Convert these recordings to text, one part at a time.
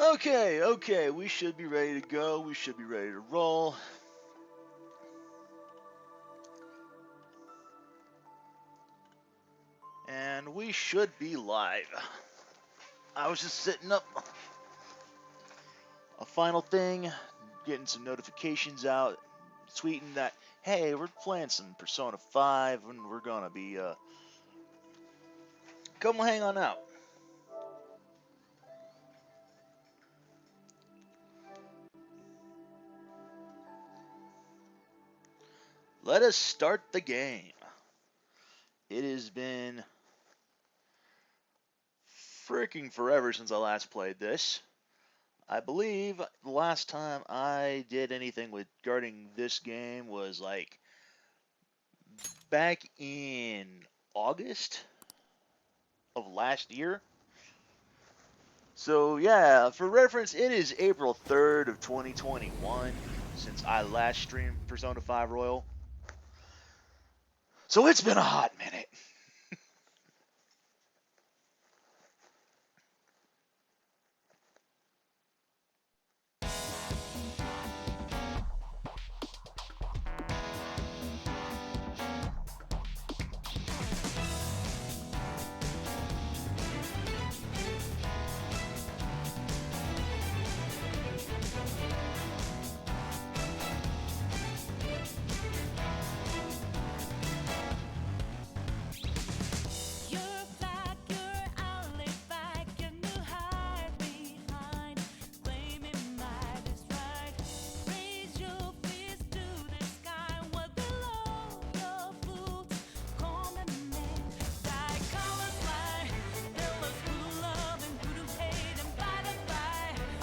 Okay, we should be ready to go. We should be ready to roll. And we should be live. I was just setting up a final thing, getting some notifications out, tweeting that, hey, we're playing some Persona 5 and we're gonna be, come hang on out. Let us start the game. It has been freaking forever since I last played this. I believe the last time I did anything with regarding this game was like back in August of last year. So yeah, for reference, it is April 3rd of 2021 since I last streamed Persona 5 Royal. So it's been a hot minute.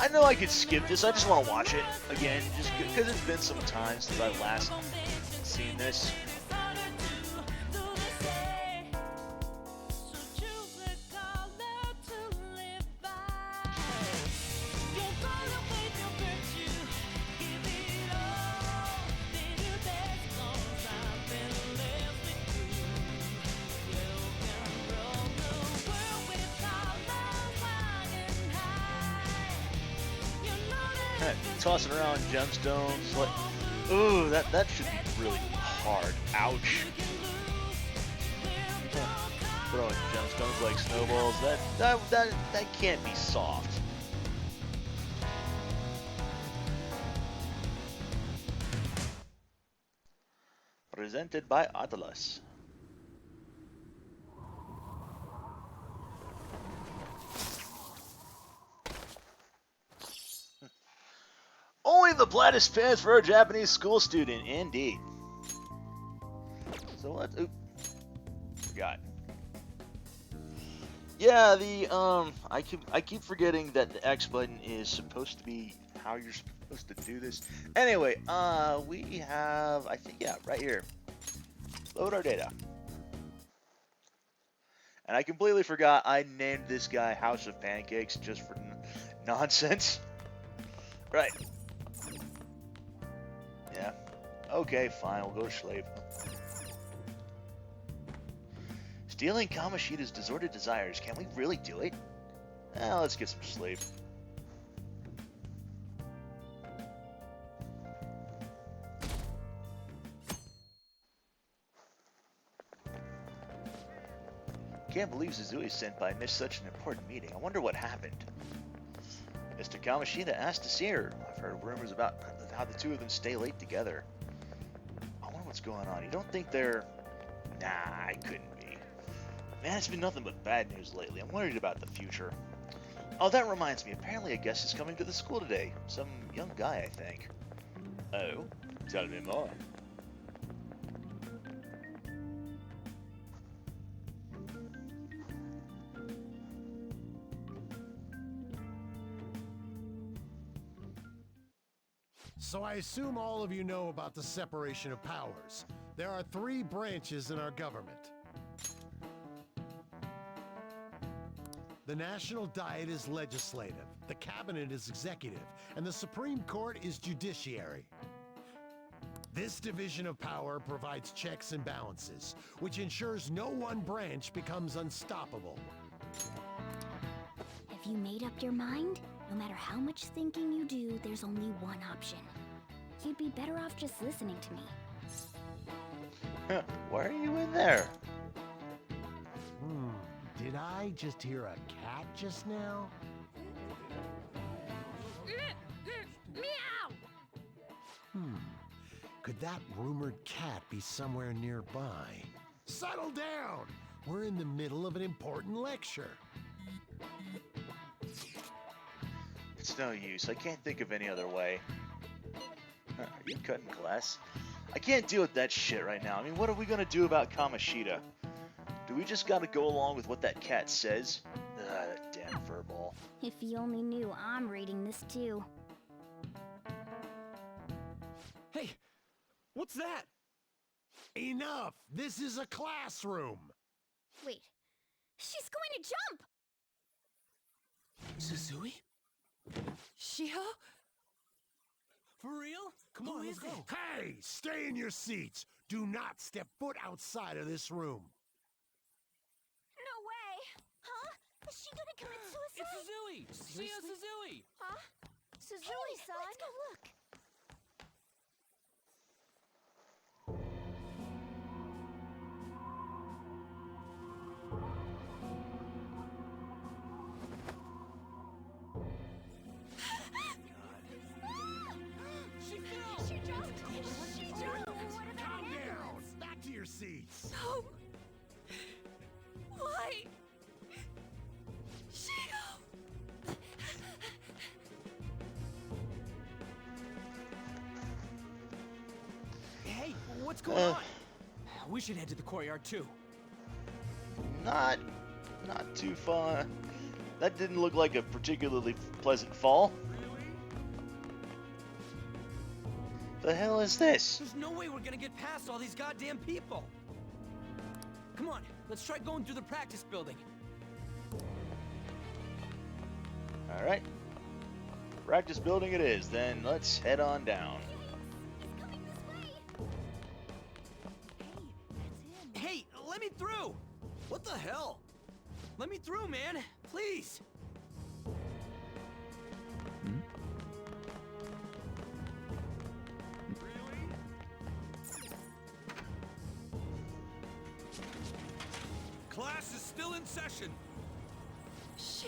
I know I could skip this. I just want to watch it again, just because it's been some time since I've last seen this. Tossing around gemstones, like, ooh, that should be really hard. Ouch. Throwing gemstones like snowballs, that can't be soft. Presented by Atlas. Only the plattest pants for a Japanese school student, indeed. So let's. Oop, forgot. Yeah, I keep forgetting that the X button is supposed to be how you're supposed to do this. Anyway, we have, I think, yeah, right here. Load our data. And I completely forgot I named this guy House of Pancakes just for nonsense. Right. Yeah. Okay, fine. We'll go to slave. Stealing Kamoshida's disordered desires. Can we really do it? Let's get some sleep. Can't believe Suzui Senpai missed such an important meeting. I wonder what happened. Mr. Kamoshida asked to see her. I've heard rumors about how the two of them stay late together. I wonder what's going on. You don't think they're... Nah, it couldn't be. Man, it's been nothing but bad news lately. I'm worried about the future. Oh, that reminds me. Apparently a guest is coming to the school today. Some young guy, I think. Oh? Tell me more. So I assume all of you know about the separation of powers. There are 3 branches in our government. The National Diet is legislative, the Cabinet is executive, and the Supreme Court is judiciary. This division of power provides checks and balances, which ensures no one branch becomes unstoppable. Have you made up your mind? No matter how much thinking you do, there's only one option. You'd be better off just listening to me. Why are you in there? Did I just hear a cat just now? Meow! Could that rumored cat be somewhere nearby? Settle down! We're in the middle of an important lecture. It's no use. I can't think of any other way. Are you cutting class? I can't deal with that shit right now. I mean, what are we gonna do about Kamoshida? Do we just gotta go along with what that cat says? That damn furball. If you only knew I'm reading this too. Hey, what's that? Enough! This is a classroom! Wait, she's going to jump! Suzui? Shiho? For real? Come on, let's go. Hey! Stay in your seats! Do not step foot outside of this room! No way! Huh? Is she gonna commit suicide? It's Suzui! Shio Suzui! Huh? Suzui-san? Let's go look. She fell! She jumped! She jumped! What about Calm an down! ambulance? Back to your seats! No! Why? Shio! Hey, what's going on? We should head to the courtyard too. Not too far. That didn't look like a particularly pleasant fall. The hell is this? There's no way we're gonna get past all these goddamn people. Come on, let's try going through the practice building. Alright. Practice building it is, then let's head on down. He's coming this way! Hey, that's him. Hey, let me through! What the hell? Let me through, man! Please! Class is still in session. Shio.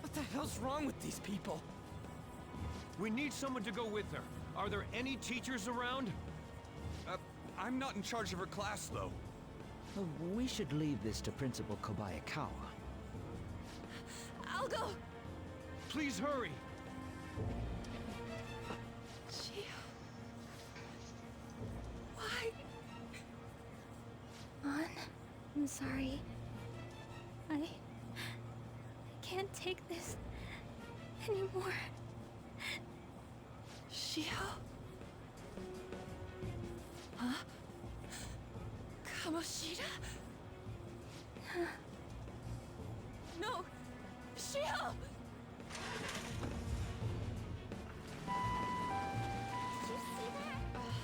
What the hell's wrong with these people? We need someone to go with her. Are there any teachers around? I'm not in charge of her class, though. We should leave this to Principal Kobayakawa. I'll go. Please hurry. Shio. Why? On. I'm sorry. I can't take this anymore. Shio? Huh? Kamoshida? No! Shio! Did you see that?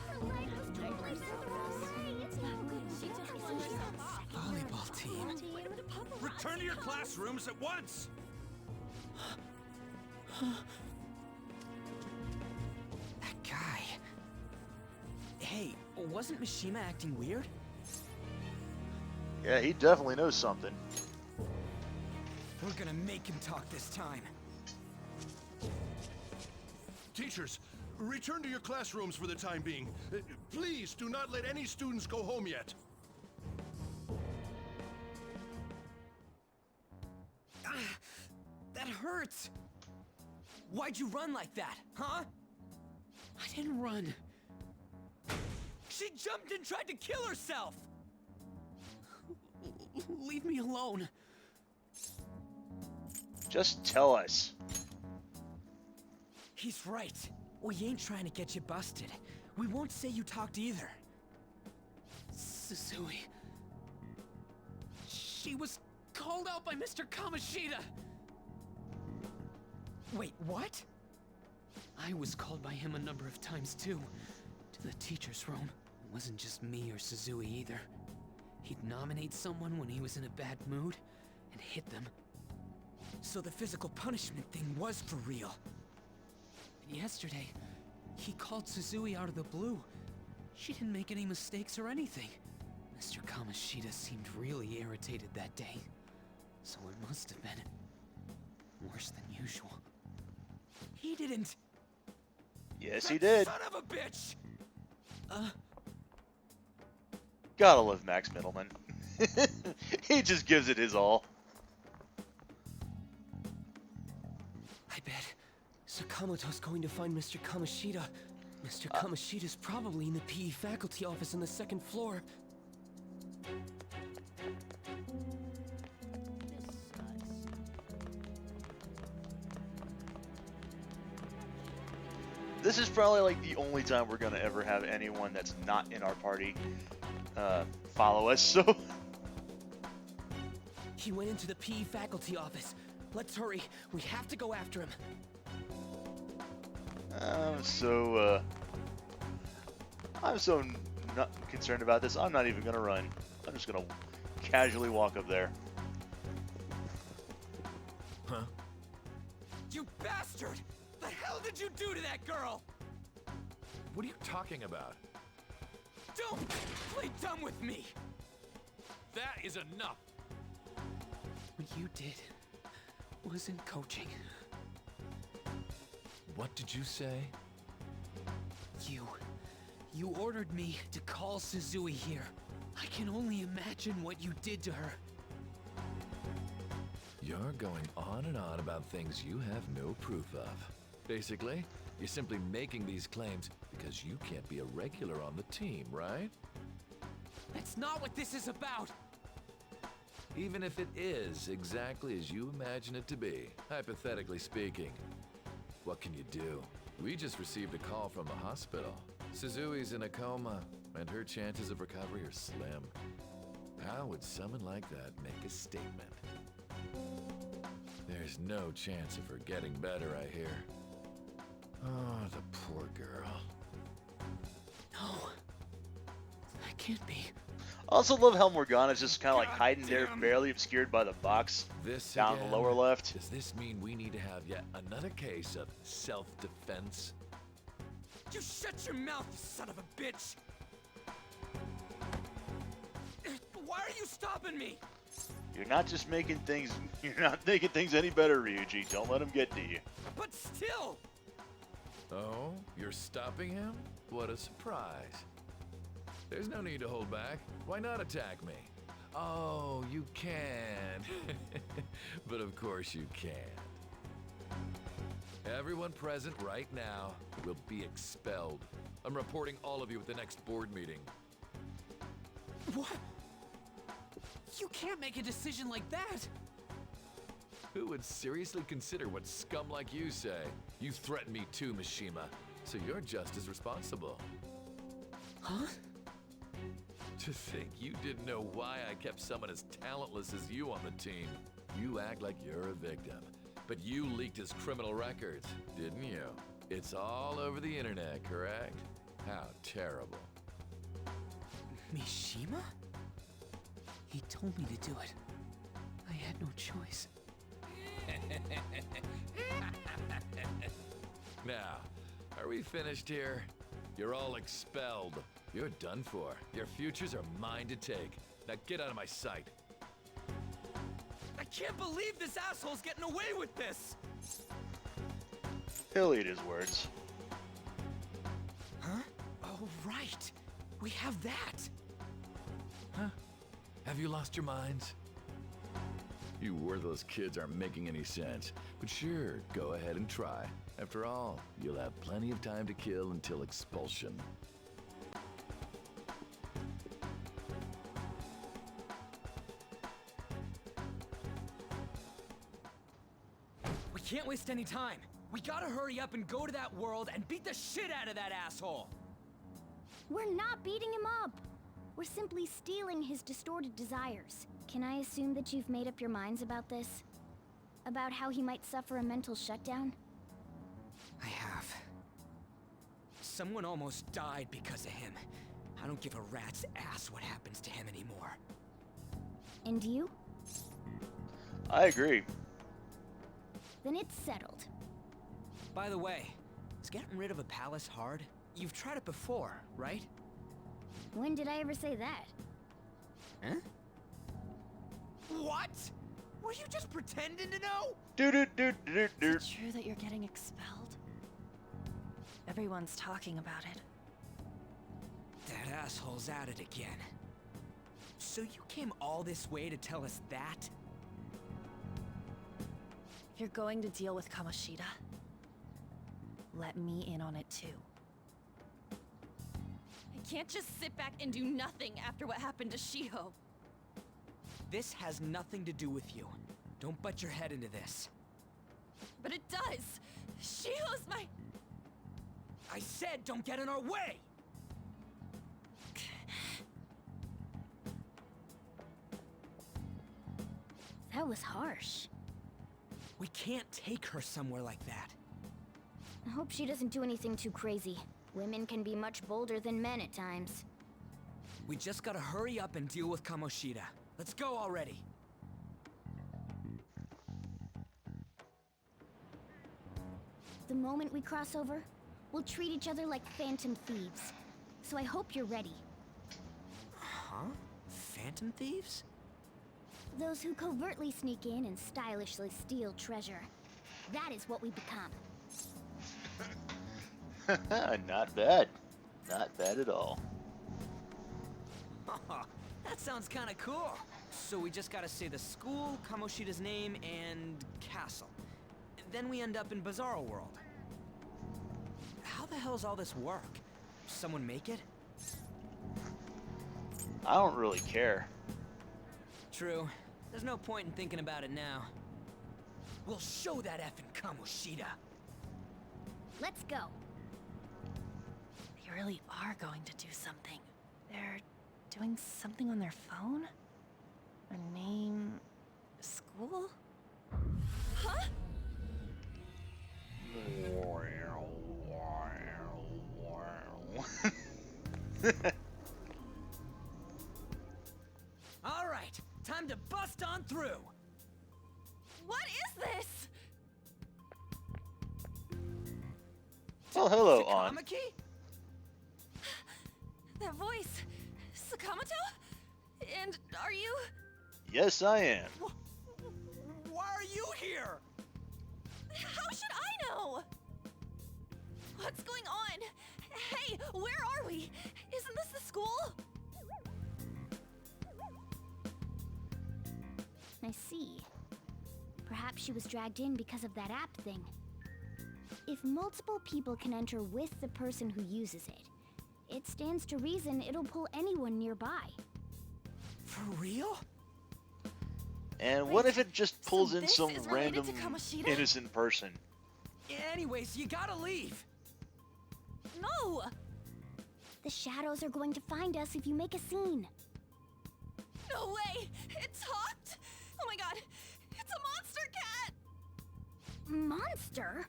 Her leg was totally through. It's not good. She took her Volleyball team. Return to your classrooms at once. That guy. Hey, wasn't Mishima acting weird? Yeah, he definitely knows something. We're gonna make him talk this time. Teachers, return to your classrooms for the time being. Please do not let any students go home yet. That hurts! Why'd you run like that, huh? I didn't run. She jumped and tried to kill herself! Leave me alone. Just tell us. He's right. We ain't trying to get you busted. We won't say you talked either. Suzui. She was called out by Mr. Kamoshida! Wait, what? I was called by him a number of times too. To the teacher's room. It wasn't just me or Suzui either. He'd nominate someone when he was in a bad mood and hit them. So the physical punishment thing was for real. And yesterday, he called Suzui out of the blue. She didn't make any mistakes or anything. Mr. Kamoshida seemed really irritated that day. So it must have been worse than usual. He didn't. Yes, he did. Son of a bitch! Gotta love Max Middleman. He just gives it his all. I bet Sakamoto's going to find Mr. Kamoshida. Mr. Kamoshida's probably in the PE faculty office on the second floor. This is probably like the only time we're gonna ever have anyone that's not in our party follow us, so He went into the PE faculty office. Let's hurry. We have to go after him. I'm so not concerned about this. I'm not even gonna run. I'm just gonna casually walk up there. Huh? You bastard! The hell did you do to that girl? What are you talking about? Don't play dumb with me! That is enough! What you did wasn't coaching. What did you say? You ordered me to call Suzui here. I can only imagine what you did to her. You're going on and on about things you have no proof of. Basically, you're simply making these claims because you can't be a regular on the team, right? That's not what this is about! Even if it is exactly as you imagine it to be, hypothetically speaking. What can you do? We just received a call from the hospital. Suzui's in a coma, and her chances of recovery are slim. How would someone like that make a statement? There's no chance of her getting better, I hear. Oh, the poor girl. No. That can't be. I also love how Morgana's just kind of like God hiding there, damn. barely obscured by the box This down again? the lower left. Does this mean we need to have yet another case of self-defense? You shut your mouth, you son of a bitch! Why are you stopping me? You're not just making things. You're not making things any better, Ryuji. Don't let him get to you. But still! Oh, you're stopping him? What a surprise. There's no need to hold back. Why not attack me? Oh, you can. But of course you can. Everyone present right now will be expelled. I'm reporting all of you at the next board meeting. What? You can't make a decision like that! Who would seriously consider what scum like you say? You threatened me too, Mishima, so you're just as responsible. Huh? To think you didn't know why I kept someone as talentless as you on the team. You act like you're a victim, but you leaked his criminal records, didn't you? It's all over the internet, correct? How terrible. Mishima? He told me to do it. I had no choice. Now, are we finished here? You're all expelled. You're done for. Your futures are mine to take. Now get out of my sight. I can't believe this asshole's getting away with this! He'll eat his words. Huh? Oh, right. We have that. Huh? Have you lost your minds? You worthless kids aren't making any sense. But sure, go ahead and try. After all, you'll have plenty of time to kill until expulsion. We can't waste any time. We gotta hurry up and go to that world and beat the shit out of that asshole. We're not beating him up. We're simply stealing his distorted desires. Can I assume that you've made up your minds about this? About how he might suffer a mental shutdown? I have. Someone almost died because of him. I don't give a rat's ass what happens to him anymore. And you? I agree. Then it's settled. By the way, is getting rid of a palace hard? You've tried it before, right? When did I ever say that? Huh? What? Were you just pretending to know? Do do do do Is do. it true that you're getting expelled? Everyone's talking about it. That asshole's at it again. So you came all this way to tell us that? If you're going to deal with Kamoshida, let me in on it too. I can't just sit back and do nothing after what happened to Shiho. This has nothing to do with you. Don't butt your head into this. But it does! Shiho's my... I said don't get in our way! That was harsh. We can't take her somewhere like that. I hope she doesn't do anything too crazy. Women can be much bolder than men at times. We just gotta hurry up and deal with Kamoshida. Let's go already. The moment we cross over, we'll treat each other like phantom thieves. So I hope you're ready. Huh? Phantom thieves? Those who covertly sneak in and stylishly steal treasure. That is what we become. Not bad. Not bad at all. That sounds kinda cool. So we just gotta say the school, Kamoshida's name, and castle. Then we end up in Bizarro World. How the hell's all this work? Someone make it? I don't really care. True. There's no point in thinking about it now. We'll show that effing Kamoshida. Let's go. They really are going to do something. They're doing something on their phone? A name... school? Huh? All right, time to bust on through. What is this? Well, hello, On. Takamaki? That voice... Sakamoto? And are you... Yes, I am. Why are you here? How should I know? What's going on? Hey, where are we? Isn't this the school? I see. Perhaps she was dragged in because of that app thing. If multiple people can enter with the person who uses it, it stands to reason it'll pull anyone nearby. For real? And what if it just pulls in this some is related random to Kamoshida? innocent person? Anyways, you gotta leave. No! The shadows are going to find us if you make a scene. No way! It talked! Oh my god! It's a monster cat! Monster?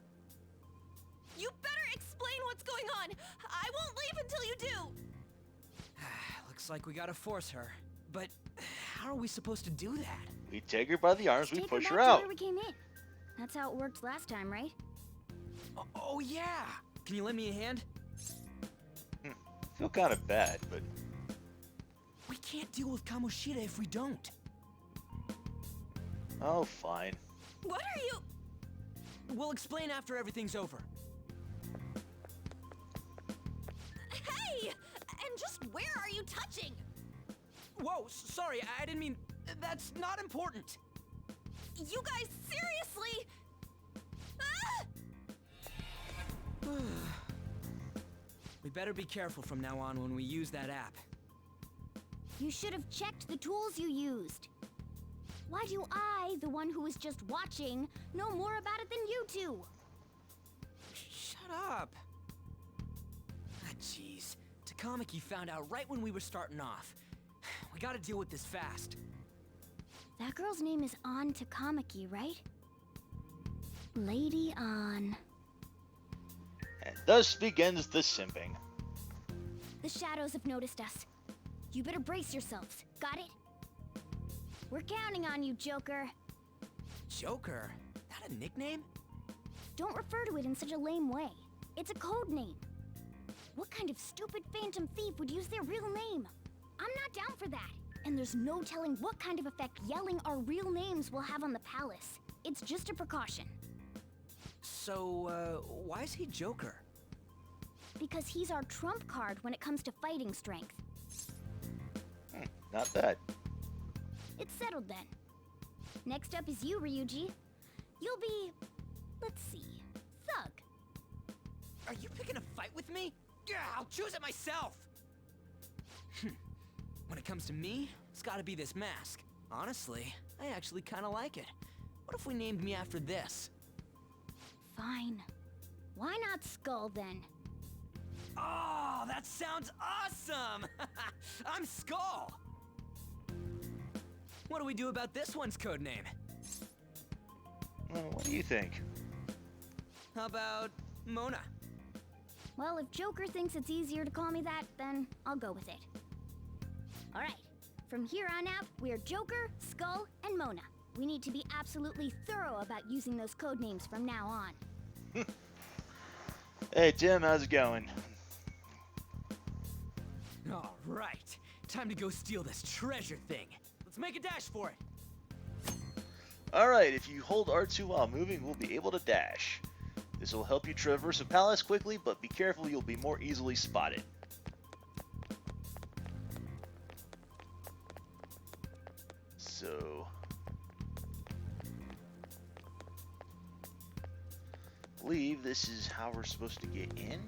You better explain what's going on! I won't leave until you do! Looks like we gotta force her. But how are we supposed to do that? We take her by the arms, we Take push her her back to out. where we came in. That's how it worked last time, right? Oh yeah! Can you lend me a hand? Feel kind of bad, but We can't deal with Kamoshida if we don't. oh, fine. What are you... We'll explain after everything's over. Hey! And just where are you touching? Whoa, sorry, I didn't mean... That's not important. You guys, seriously? Ah! We better be careful from now on when we use that app. You should have checked the tools you used. Why do I, the one who was just watching, know more about it than you two? Shut up. Ah, jeez. Takamaki found out right when we were starting off. We gotta deal with this fast. That girl's name is An Takamaki, right? Lady An. And thus begins the simping. The shadows have noticed us. You better brace yourselves. Got it? We're counting on you, Joker. Joker? That that a nickname? Don't refer to it in such a lame way. It's a code name. What kind of stupid phantom thief would use their real name? I'm not down for that. And there's no telling what kind of effect yelling our real names will have on the palace. It's just a precaution. So, why is he Joker? Because he's our trump card when it comes to fighting strength. Not bad. It's settled then. Next up is you, Ryuji. You'll be, let's see, Thug. Are you picking a fight with me? Yeah, I'll choose it myself! When it comes to me, it's gotta be this mask. Honestly, I actually kinda like it. What if we named me after this? Fine. Why not Skull then? Oh, that sounds awesome! I'm Skull! What do we do about this one's codename? Well, what do you think? How about Mona? Well, if Joker thinks it's easier to call me that, then I'll go with it. Alright, from here on out, we're Joker, Skull, and Mona. We need to be absolutely thorough about using those code names from now on. Hey Tim, how's it going? Alright, time to go steal this treasure thing. Let's make a dash for it. Alright, if you hold R2 while moving, we'll be able to dash. This will help you traverse a palace quickly, but be careful, you'll be more easily spotted. So... I believe this is how we're supposed to get in.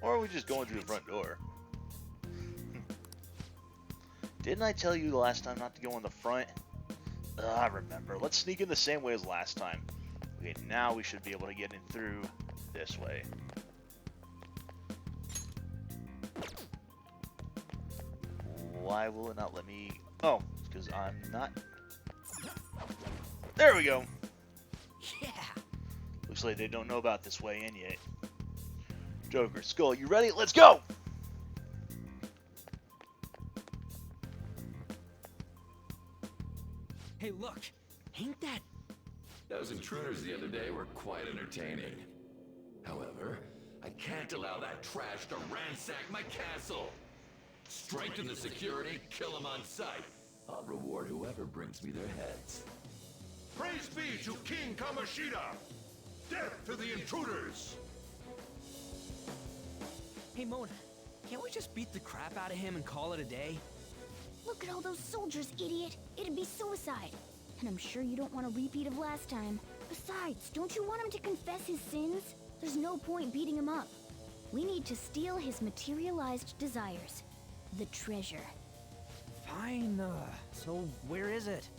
Or are we just going through the front door? Didn't I tell you the last time not to go in the front? I remember. Let's sneak in the same way as last time. Okay, now we should be able to get in through this way. Why will it not let me... Oh, it's because I'm not... There we go! Yeah! Looks like they don't know about this way in yet. Joker, Skull, you ready? Let's go! Hey, look! Ain't that... Those intruders the other day were quite entertaining. However, I can't allow that trash to ransack my castle. Strengthen the security, kill them on sight. I'll reward whoever brings me their heads. Praise be to King Kamoshida! Death to the intruders! Hey, Mona, can't we just beat the crap out of him and call it a day? Look at all those soldiers, idiot! It'd be suicide. And I'm sure you don't want a repeat of last time. Besides, don't you want him to confess his sins? There's no point beating him up. We need to steal his materialized desires. The treasure. Fine, so where is it?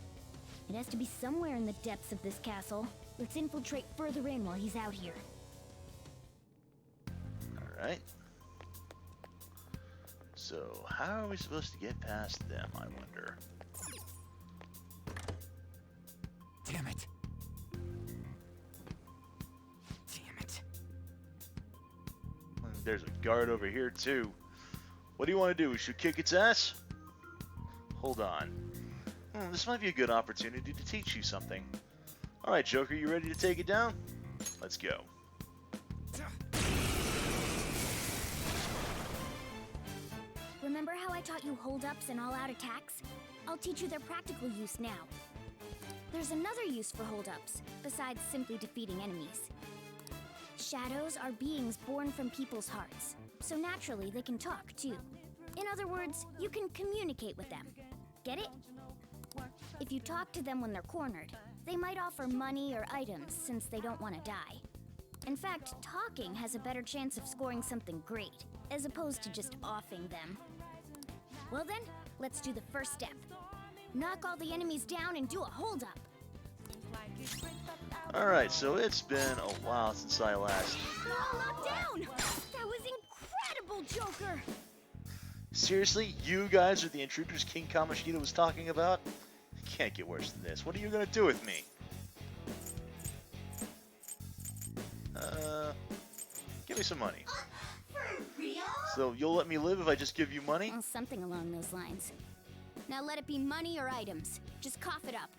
It has to be somewhere in the depths of this castle. Let's infiltrate further in while he's out here. Alright. So, how are we supposed to get past them, I wonder? Damn it. Damn it. There's a guard over here, too. What do you want to do? We should kick its ass? Hold on. This might be a good opportunity to teach you something. Alright, Joker, you ready to take it down? Let's go. Remember how I taught you hold-ups and all-out attacks? I'll teach you their practical use now. There's another use for hold-ups, besides simply defeating enemies. Shadows are beings born from people's hearts, so naturally they can talk, too. In other words, you can communicate with them. Get it? If you talk to them when they're cornered, they might offer money or items since they don't want to die. In fact, talking has a better chance of scoring something great, as opposed to just offing them. Well then, let's do the first step. Knock all the enemies down and do a hold-up. Alright, so it's been a while since I last... They're all knocked down! That was incredible, Joker! Seriously? You guys are the intruders King Kamoshida was talking about? It can't get worse than this. What are you gonna do with me? Give me some money. So you'll let me live if I just give you money? Well, something along those lines. Now let it be money or items. Just cough it up.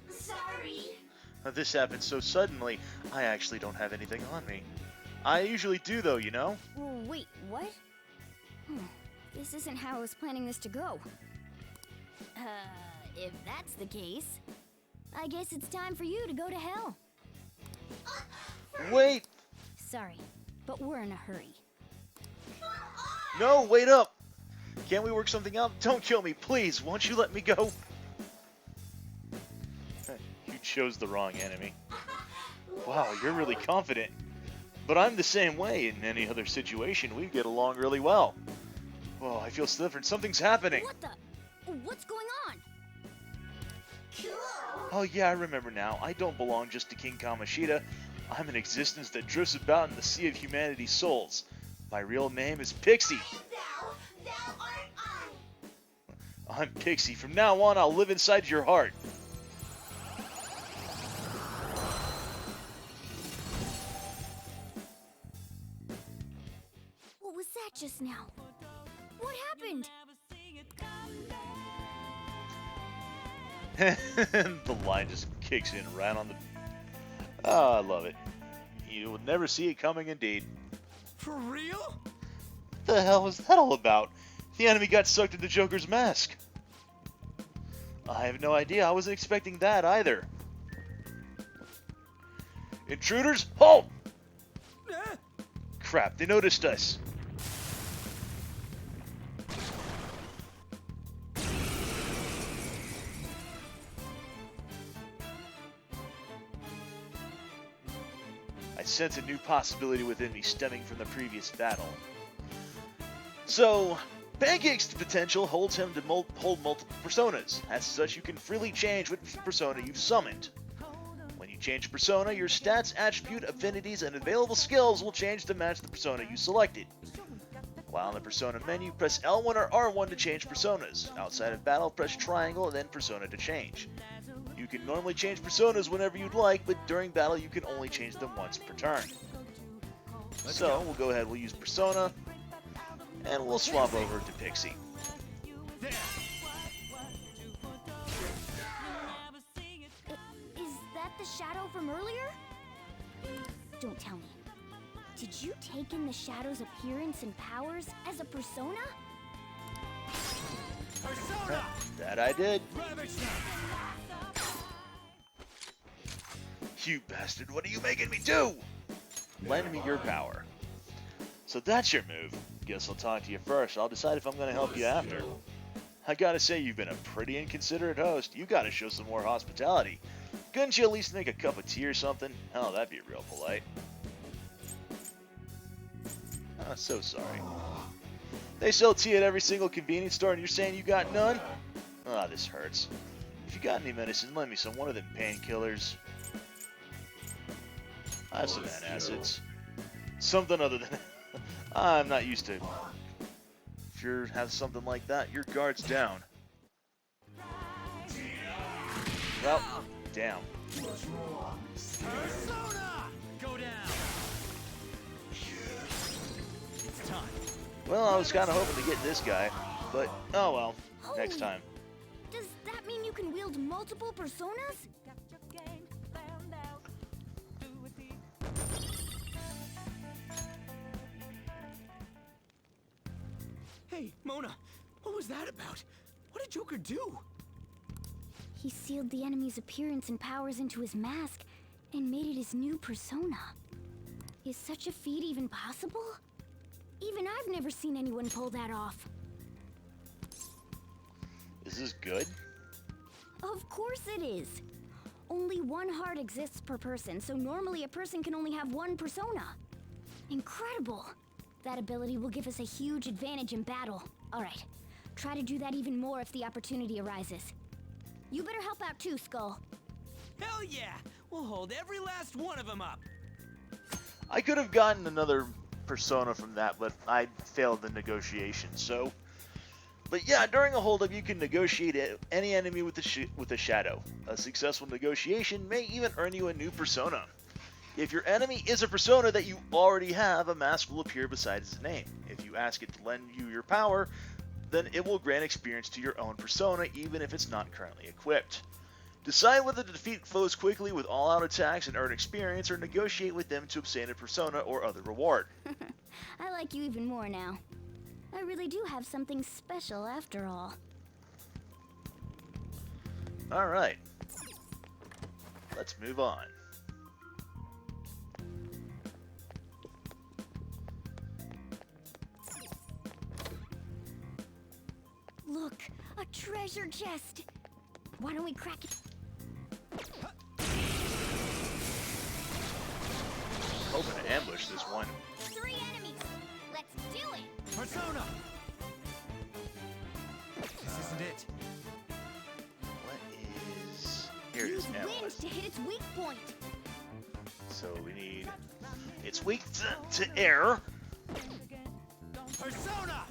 Sorry. Now, this happened so suddenly, I actually don't have anything on me. I usually do though, you know? Wait, what? This isn't how I was planning this to go. If that's the case, I guess it's time for you to go to hell. Wait! Sorry, but we're in a hurry. No, wait up! Can't we work something out? Don't kill me, please! Won't you let me go? You chose the wrong enemy. Wow, you're really confident. But I'm the same way. In any other situation, we'd get along really well. Whoa, I feel different. Something's happening. What the? What's going on? Oh yeah, I remember now. I don't belong just to King Kamoshida. I'm an existence that drifts about in the sea of humanity's souls. My real name is Pixie. Thou art I. I'm Pixie. From now on, I'll live inside your heart. What was that just now? What happened? The line just kicks in right on the... Oh, I love it. You would never see it coming indeed. For real? What the hell was that all about? The enemy got sucked into Joker's mask. I have no idea. I wasn't expecting that either. Intruders, halt! Crap, they noticed us. I sense a new possibility within me stemming from the previous battle. So, Pancake's potential holds him to hold multiple personas. As such, you can freely change which persona you've summoned. When you change persona, your stats, attribute, affinities, and available skills will change to match the persona you selected. While in the persona menu, press L1 or R1 to change personas. Outside of battle, press triangle and then persona to change. You can normally change personas whenever you'd like, but during battle you can only change them once per turn. So, we'll go ahead, we'll use persona, and we'll swap over to Pixie. Is that the shadow from earlier? Don't tell me. Did you take in the shadow's appearance and powers as a persona? That I did. You bastard, what are you making me do? Lend me your power. So that's your move. Guess I'll talk to you first. I'll decide if I'm going to help you after. I gotta say, you've been a pretty inconsiderate host. You gotta show some more hospitality. Couldn't you at least make a cup of tea or something? Hell, that'd be real polite. Oh, so sorry. They sell tea at every single convenience store and you're saying you got none? Ah, this hurts. If you got any medicine, lend me some. One of them painkillers. I have some antacids. Something other than... I'm not used to... If you have something like that, your guard's down. Well, damn. Persona! Go down. It's time. Well, I was kind of hoping to get this guy, but oh well, next Holy- time. Does that mean you can wield multiple personas? Hey, Mona, what was that about? What did Joker do? He sealed the enemy's appearance and powers into his mask and made it his new persona. Is such a feat even possible? Even I've never seen anyone pull that off. Is this good? Of course it is. Only one heart exists per person, so normally a person can only have one persona. Incredible! That ability will give us a huge advantage in battle. Alright, try to do that even more if the opportunity arises. You better help out too, Skull. Hell yeah! We'll hold every last one of them up. I could have gotten another persona from that, but I failed the negotiation, so... But yeah, during a holdup, you can negotiate any enemy with a shadow. A successful negotiation may even earn you a new persona. If your enemy is a persona that you already have, a mask will appear beside its name. If you ask it to lend you your power, then it will grant experience to your own persona, even if it's not currently equipped. Decide whether to defeat foes quickly with all-out attacks and earn experience, or negotiate with them to obtain a persona or other reward. I like you even more now. I really do have something special after all. Alright. Let's move on. Look, a treasure chest. Why don't we crack it? Hoping to ambush this one. 3 enemies. Let's do it. Persona! This isn't it. What is... Here it is, Use wind ambush. to hit its weak point. So we need... It's weak to air. Persona!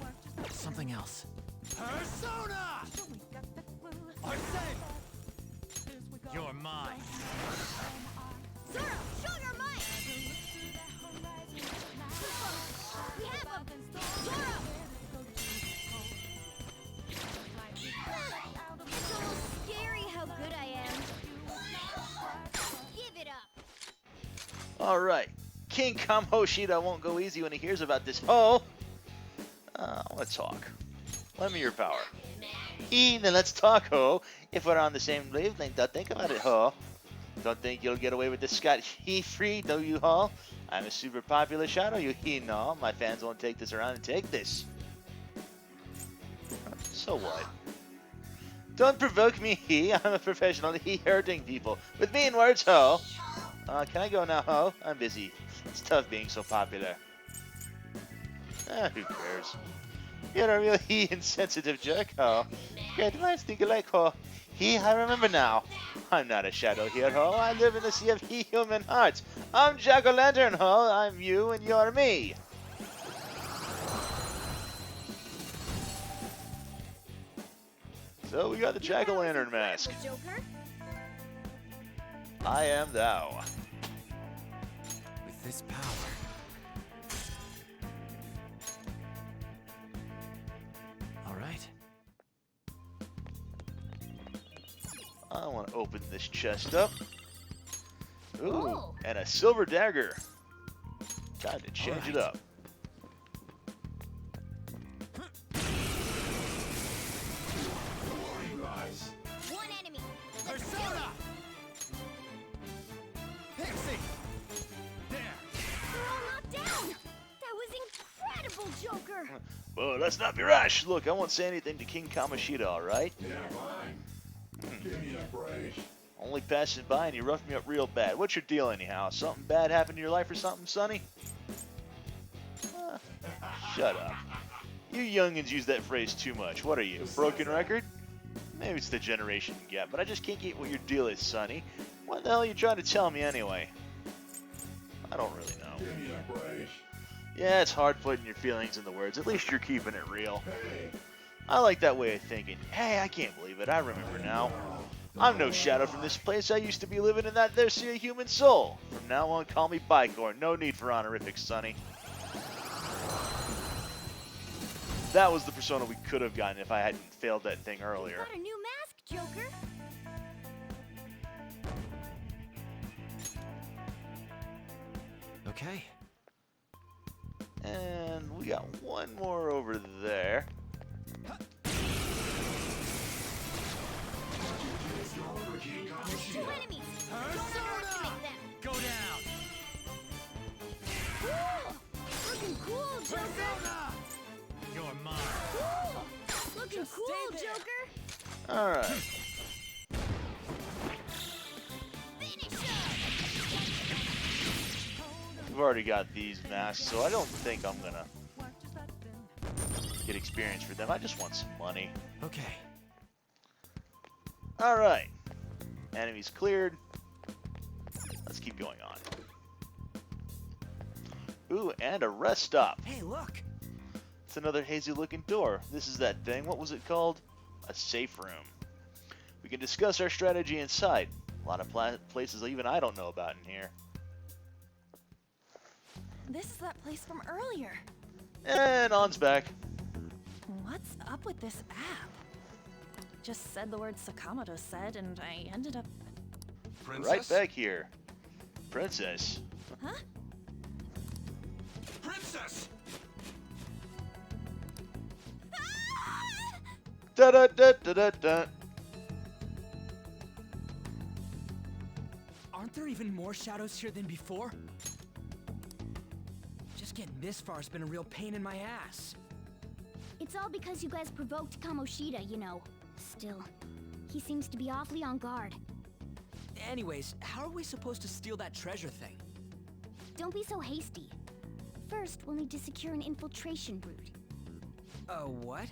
Something else. Persona! I said, you're mine. Zoro, show your might. We have him. Zoro. It's almost scary how good I am. Give it up. Alright. King Kamoshida won't go easy when he hears about this hoe. Let's talk. Lend me your power. Then let's talk, ho. If we're on the same wavelength, don't think about it, ho. Don't think you'll get away with this scot-free, do you, ho? I'm a super popular shadow, you know. My fans won't take this around and take this. So what? Don't provoke me, he. I'm a professional he hurting people. With mean words, ho. Can I go now, ho? I'm busy. It's tough being so popular. Who cares? You're a real insensitive jerk, ho. Great minds think alike, ho. I remember now. I'm not a shadow here, ho. I live in the sea of human hearts. I'm Jack-o'-lantern, ho. I'm you and you're me. So we got the Jack-o'-lantern mask. Joker. I am thou. With this power. All right. I want to open this chest up. Ooh, Oh. and a silver dagger. Time to change it Alright. up. One enemy. Let's do Persona! it. Pixie! There! They're all knocked down. That was incredible, Joker. Well, let's not be rash. Look, I won't say anything to King Kamoshida, alright? Only passing by and you roughed me up real bad. What's your deal anyhow? Something bad happened in your life or something, Sonny? Shut up. You youngins use that phrase too much. What are you, a broken record? Maybe it's the generation gap, but I just can't get what your deal is, Sonny. What the hell are you trying to tell me anyway? I don't really know. Yeah, it's hard putting your feelings in the words. At least you're keeping it real. I like that way of thinking. Hey, I can't believe it. I remember now. I'm no shadow from this place. I used to be living in that there sea of human soul. From now on, call me Bicorn. No need for honorifics, Sonny. That was the persona we could have gotten if I hadn't failed that thing earlier. Got a new mask, Joker. Okay. And we got one more over there. Two enemies. Don't underestimate them. Go down! Cool. Looking cool, Joker. Persona! You're mine. Cool. Looking cool, Joker. Alright. Finish him. We've already got these masks, so I don't think I'm gonna get experience for them. I just want some money. Okay. Alright. Enemies cleared. Let's keep going on. Ooh, and a rest stop. Hey, look. It's another hazy looking door. This is that thing. What was it called? A safe room. We can discuss our strategy inside. A lot of places even I don't know about in here. This is that place from earlier. And On's back. What's up with this app? Just said the word Sakamoto said, and I ended up. Princess? Right back here. Princess. Huh? Princess! Da da da da da da. Aren't there even more shadows here than before? Just getting this far has been a real pain in my ass. It's all because you guys provoked Kamoshida, you know. Still, he seems to be awfully on guard. Anyways, how are we supposed to steal that treasure thing? Don't be so hasty. First, we'll need to secure an infiltration route. What?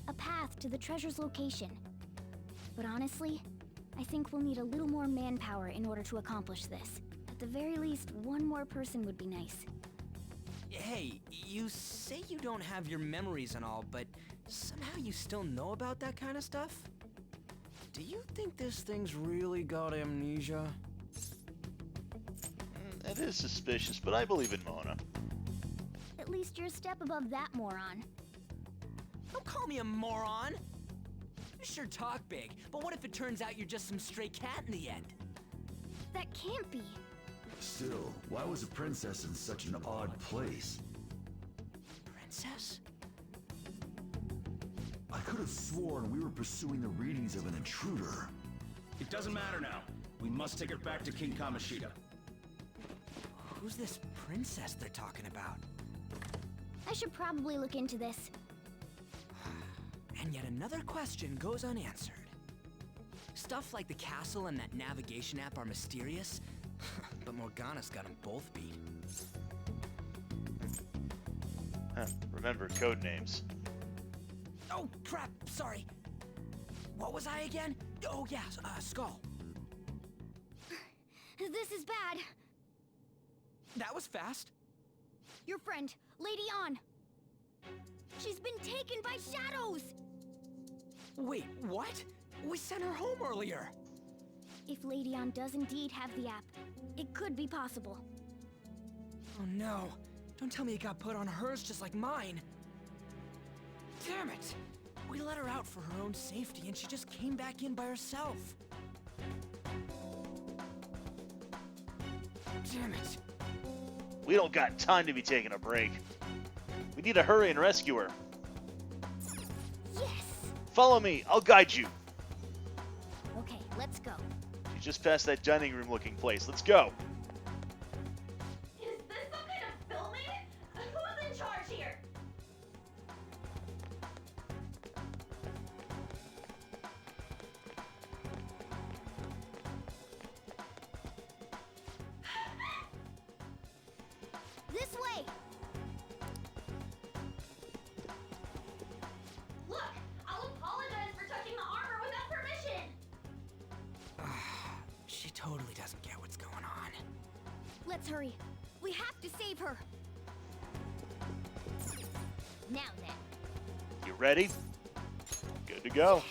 A path to the treasure's location. But honestly, I think we'll need a little more manpower in order to accomplish this. At the very least, one more person would be nice. Hey, you say you don't have your memories and all, but somehow you still know about that kind of stuff? Do you think this thing's really got amnesia? It is suspicious, but I believe in Mona. At least you're a step above that moron. Don't call me a moron! You sure talk big, but what if it turns out you're just some stray cat in the end? That can't be. Still, why was a princess in such an odd place? Princess? I could have sworn we were pursuing the readings of an intruder. It doesn't matter now. We must take her back to King Kamoshida. Who's this princess they're talking about? I should probably look into this. And yet another question goes unanswered. Stuff like the castle and that navigation app are mysterious, but Morgana's got them both beat. Remember code names. Oh, crap, sorry. What was I again? Oh, yeah, Skull. This is bad. That was fast. Your friend, Lady An. She's been taken by shadows! Wait, what? We sent her home earlier. If Lady An does indeed have the app, it could be possible. Oh no, don't tell me it got put on hers just like mine. Damn it! We let her out for her own safety and she just came back in by herself. Damn it. We don't got time to be taking a break. We need to hurry and rescue her. Yes! Follow me, I'll guide you. Okay, let's go. You just passed that dining room looking place. Let's go. Is this some kind of filming? Who's in charge here? This way! Look, I'll apologize for touching the armor without permission. She totally doesn't get what's going on. Let's hurry. We have to save her. Now then. You ready? Good to go.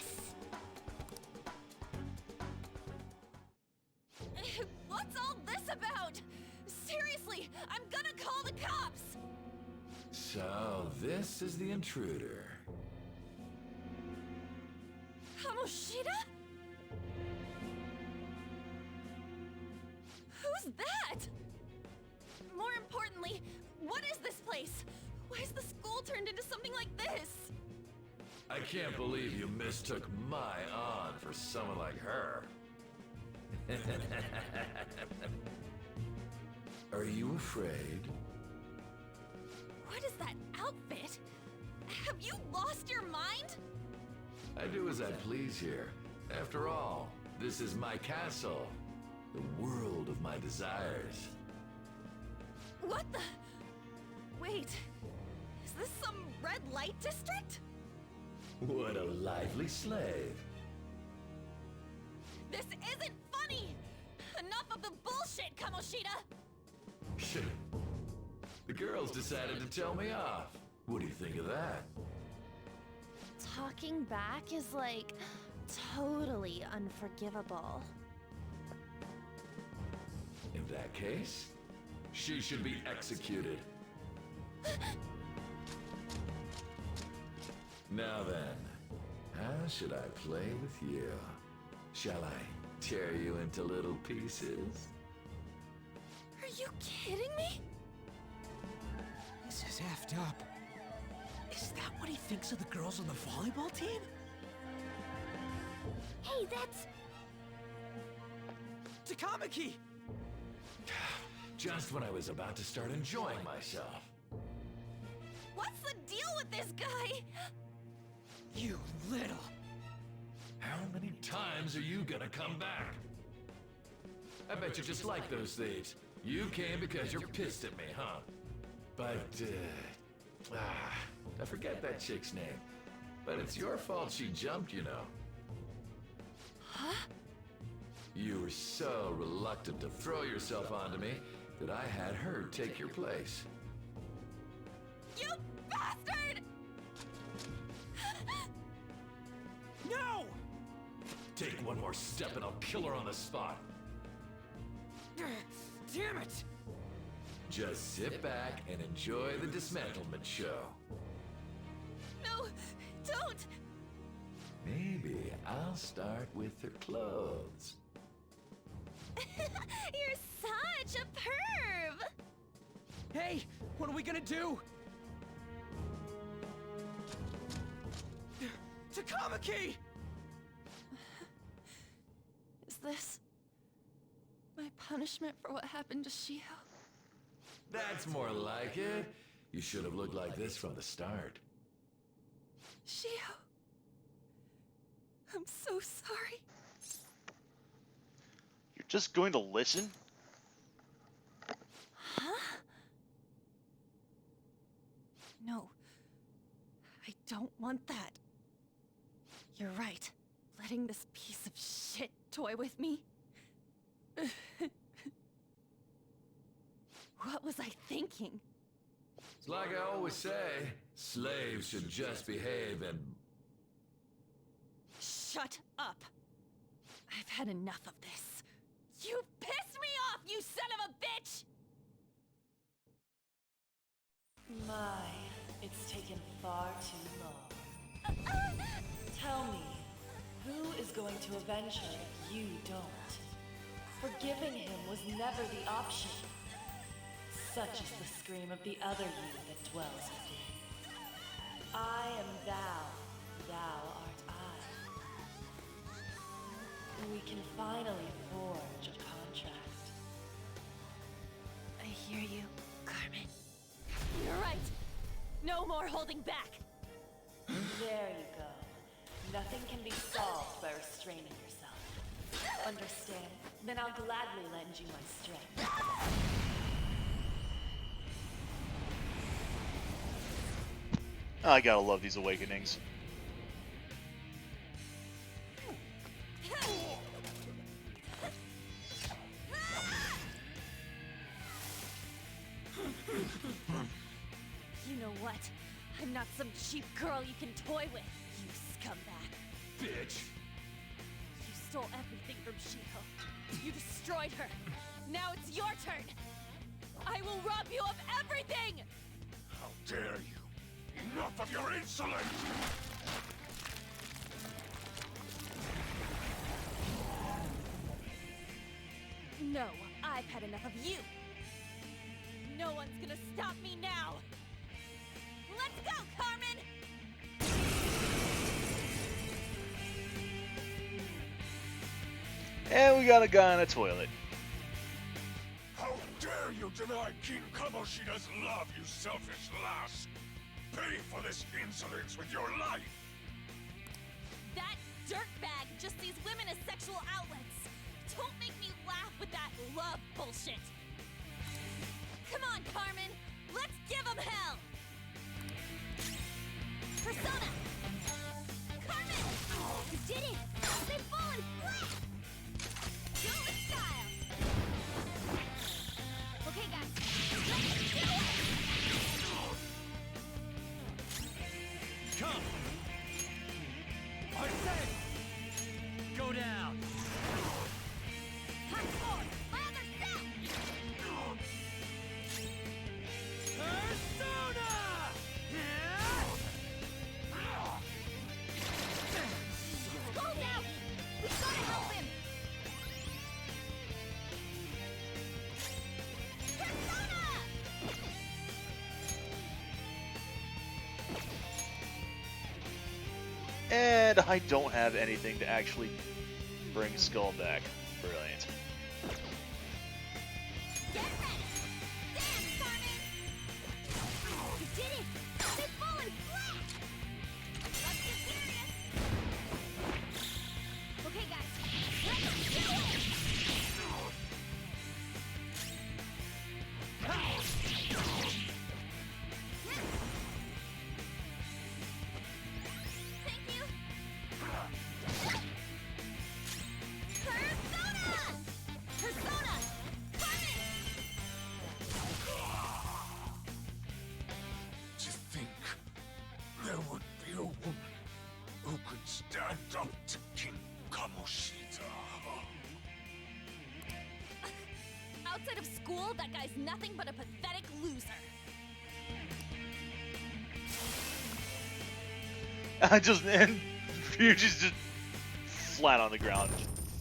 What's all this about? Seriously, I'm gonna call the cops. So, this is the intruder. Kamoshida? Who's that? More importantly, what is this place? Why is the school turned into something like this? I can't believe you mistook my An for someone like her. Are you afraid? What is that outfit? Have you lost your mind? I do as I please here. After all, this is my castle. The world of my desires. What the? Wait, is this some red light district? What a lively slave. This isn't funny! Enough of the bullshit, Kamoshida! The girls decided to tell me off. What do you think of that? Talking back is like totally unforgivable. In that case, She should be executed. Now then, how should I play with you? Shall I tear you into little pieces? Are you kidding me? This is effed up. Is that what he thinks of the girls on the volleyball team? Hey, that's... Takamaki! Just when I was about to start enjoying myself. What's the deal with this guy? You little... How many times are you gonna come back? I bet you just like those thieves. You came because you're pissed at me, huh? But, I forget that chick's name. But it's your fault she jumped, you know. Huh? You were so reluctant to throw yourself onto me that I had her take your place. You bastard! No! Take one more step and I'll kill her on the spot. Damn it! Just sit back and enjoy the dismantlement show. No, don't! Maybe I'll start with her clothes. You're such a perv! Hey, what are we gonna do? Takamaki! Is this my punishment for what happened to Shiho? That's more like it. You should have looked like this from the start. Shiho, I'm so sorry. You're just going to listen? Huh? No, I don't want that. You're right. Letting this piece of shit toy with me? What was I thinking? It's like I always say, slaves should just behave and... Shut up! I've had enough of this. You pissed me off, you son of a bitch! My, it's taken far too long. Tell me, who is going to avenge her if you don't? Forgiving him was never the option. Such is the scream of the other you that dwells within. I am thou, thou art I. We can finally forge a contract. I hear you, Carmen. You're right. No more holding back. There you go. Nothing can be solved by restraining yourself. Understand? Then I'll gladly lend you my strength. I gotta love these awakenings. You know what? I'm not some cheap girl you can toy with, you scumbag. Bitch! You stole everything from Shiho. You destroyed her. Now it's your turn. I will rob you of everything! How dare you! Enough of your insolence! No, I've had enough of you. No one's gonna stop me now. Let's go, Carmen! And we got a guy in a toilet. How dare you deny King Kamoshida's love, you selfish lass! Pay for this insolence with your life! That dirtbag just sees women as sexual outlets. Don't make me laugh with that love bullshit. Come on, Carmen. Let's give them hell. Persona! Carmen! You did it! They've fallen flat! Do it with style! Okay, guys, let's do it! Come! I said! Go down! Hot forward! My other set! And I don't have anything to actually bring Skull back. Brilliant. Get ready! Dance, Carmen! You did it! They've fallen flat! Let's get serious! Okay, guys, let's do it! Thank you! Persona! Persona! Carmen! To think there would be a woman who could stand up to King Kamoshida. Outside of school, that guy's nothing but a pathetic loser. I just, and Fuji's just flat on the ground,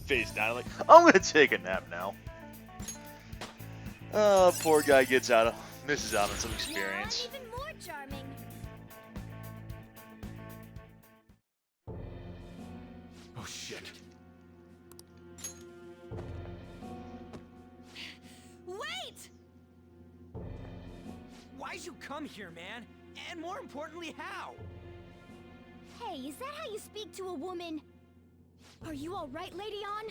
face down, like, I'm gonna take a nap now. Poor guy misses out on some experience. Now I'm even more charming. Oh shit. Wait! Why'd you come here, man? And more importantly, how? Hey, is that how you speak to a woman? Are you all right, Lady On?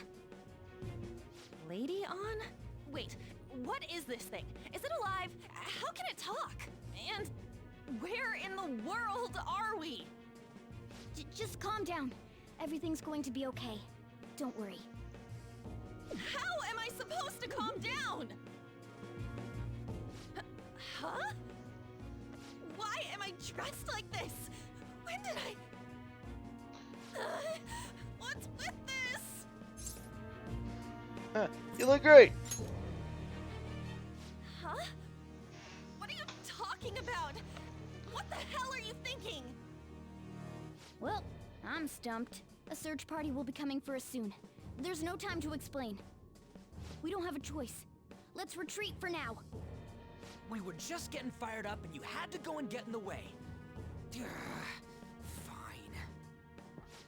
Lady On? Wait, what is this thing? Is it alive? How can it talk? And where in the world are we? Just calm down. Everything's going to be okay. Don't worry. How am I supposed to calm down? Huh? Why am I dressed like this? When did I... what's with this? You look great. Huh? What are you talking about? What the hell are you thinking? Well, I'm stumped. A search party will be coming for us soon. There's no time to explain. We don't have a choice. Let's retreat for now. We were just getting fired up and you had to go and get in the way. Fine.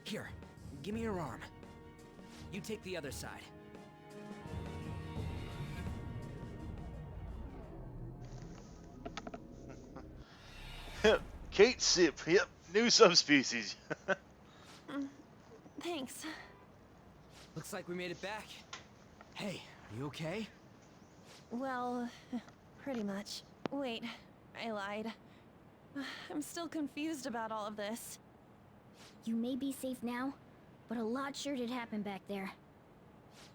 Here, give me your arm. You take the other side. Kate Sip, yep, new subspecies. Thanks. Looks like we made it back. Hey, are you okay? Well, pretty much. Wait, I lied. I'm still confused about all of this. You may be safe now, but a lot sure did happen back there.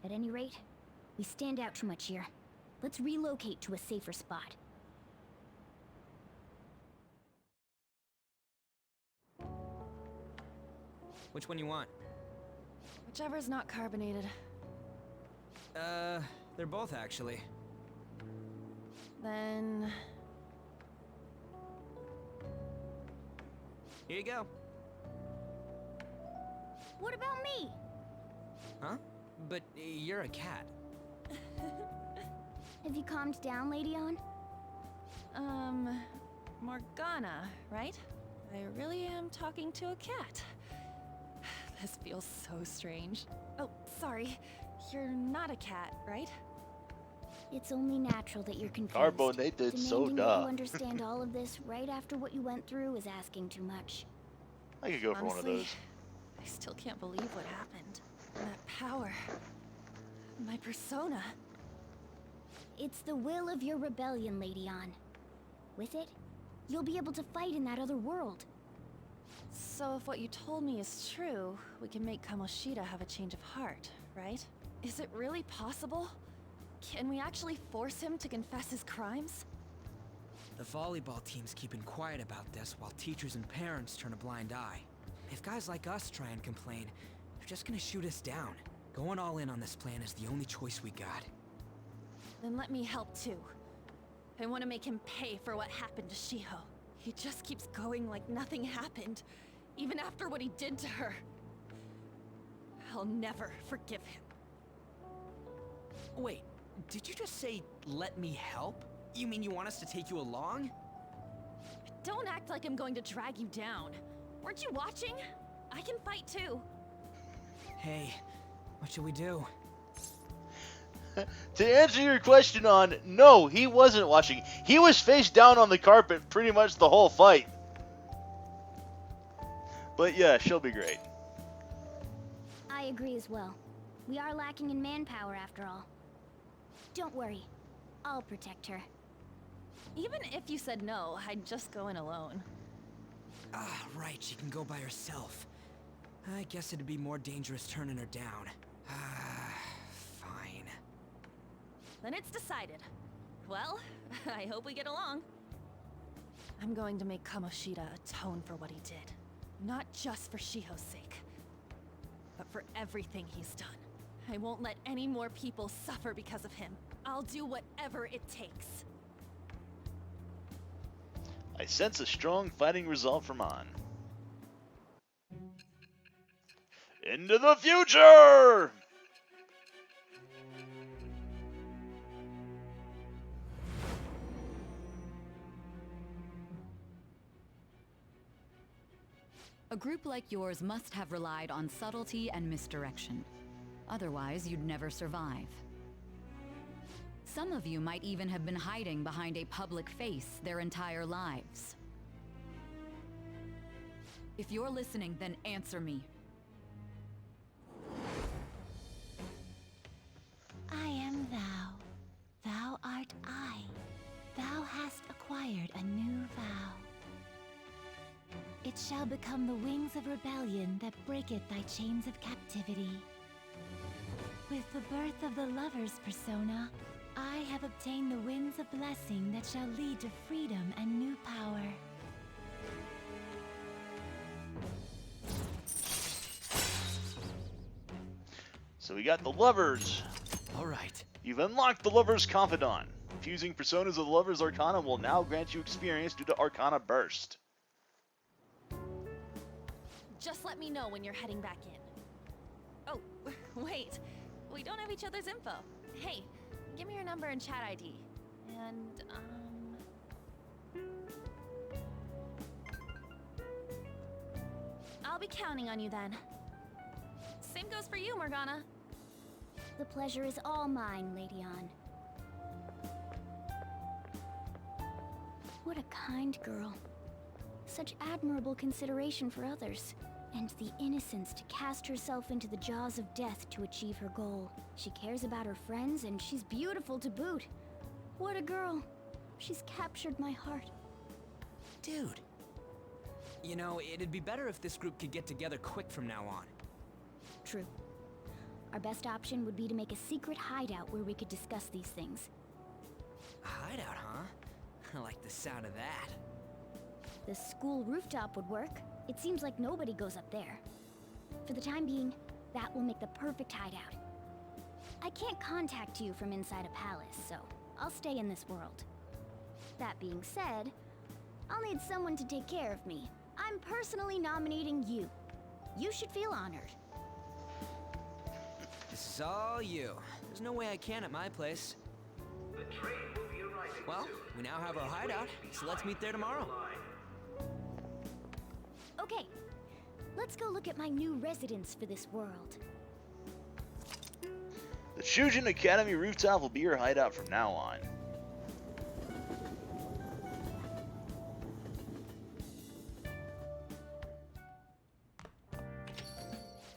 At any rate, we stand out too much here. Let's relocate to a safer spot. Which one you want? Whichever's not carbonated. They're both actually. Then... Here you go. What about me? Huh? But you're a cat. Have you calmed down, Lady On? Morgana, right? I really am talking to a cat. This feels so strange. Oh, sorry. You're not a cat, right? It's only natural that you're confused. Carbonated Demanding that soda. you understand all of this right after what you went through is asking too much. I could go for one of Honestly, those. I still can't believe what happened. That power. My persona. It's the will of your rebellion, Lady On. With it, you'll be able to fight in that other world. So if what you told me is true, we can make Kamoshida have a change of heart, right? Is it really possible? Can we actually force him to confess his crimes? The volleyball team's keeping quiet about this while teachers and parents turn a blind eye. If guys like us try and complain, they're just gonna shoot us down. Going all in on this plan is the only choice we got. Then let me help too. I want to make him pay for what happened to Shiho. He just keeps going like nothing happened, even after what he did to her. I'll never forgive him. Wait, did you just say, let me help? You mean you want us to take you along? Don't act like I'm going to drag you down. Weren't you watching? I can fight too. Hey, what should we do? To answer your question on, no, he wasn't watching. He was face down on the carpet pretty much the whole fight. But yeah, she'll be great. I agree as well. We are lacking in manpower after all. Don't worry. I'll protect her. Even if you said no, I'd just go in alone. Ah, right, she can go by herself. I guess it'd be more dangerous turning her down. Ah, fine. Then it's decided. Well, I hope we get along. I'm going to make Kamoshida atone for what he did. Not just for Shiho's sake, but for everything he's done. I won't let any more people suffer because of him. I'll do whatever it takes. I sense a strong fighting resolve from An. Into the future! A group like yours must have relied on subtlety and misdirection. Otherwise, you'd never survive. Some of you might even have been hiding behind a public face their entire lives. If you're listening, then answer me. I am thou. Thou art I. Thou hast acquired a new vow. It shall become the wings of rebellion that breaketh thy chains of captivity. With the birth of the lover's persona, I have obtained the winds of blessing that shall lead to freedom and new power. So we got the lovers. Alright. You've unlocked the lover's confidant. Fusing personas of the lover's arcana will now grant you experience due to Arcana Burst. Just let me know when you're heading back in. Oh, wait. We don't have each other's info. Hey, give me your number and chat ID. And, I'll be counting on you then. Same goes for you, Morgana. The pleasure is all mine, Lady An. What a kind girl. Such admirable consideration for others. And the innocence to cast herself into the jaws of death to achieve her goal. She cares about her friends, and she's beautiful to boot. What a girl. She's captured my heart. Dude. You know, it'd be better if this group could get together quick from now on. True. Our best option would be to make a secret hideout where we could discuss these things. A hideout, huh? I like the sound of that. The school rooftop would work. It seems like nobody goes up there. For the time being, that will make the perfect hideout. I can't contact you from inside a palace, so I'll stay in this world. That being said, I'll need someone to take care of me. I'm personally nominating you. You should feel honored. This is all you. There's no way I can at my place. Well, we now have our hideout, so let's meet there tomorrow. Okay, let's go look at my new residence for this world. The Shujin Academy rooftop will be your hideout from now on.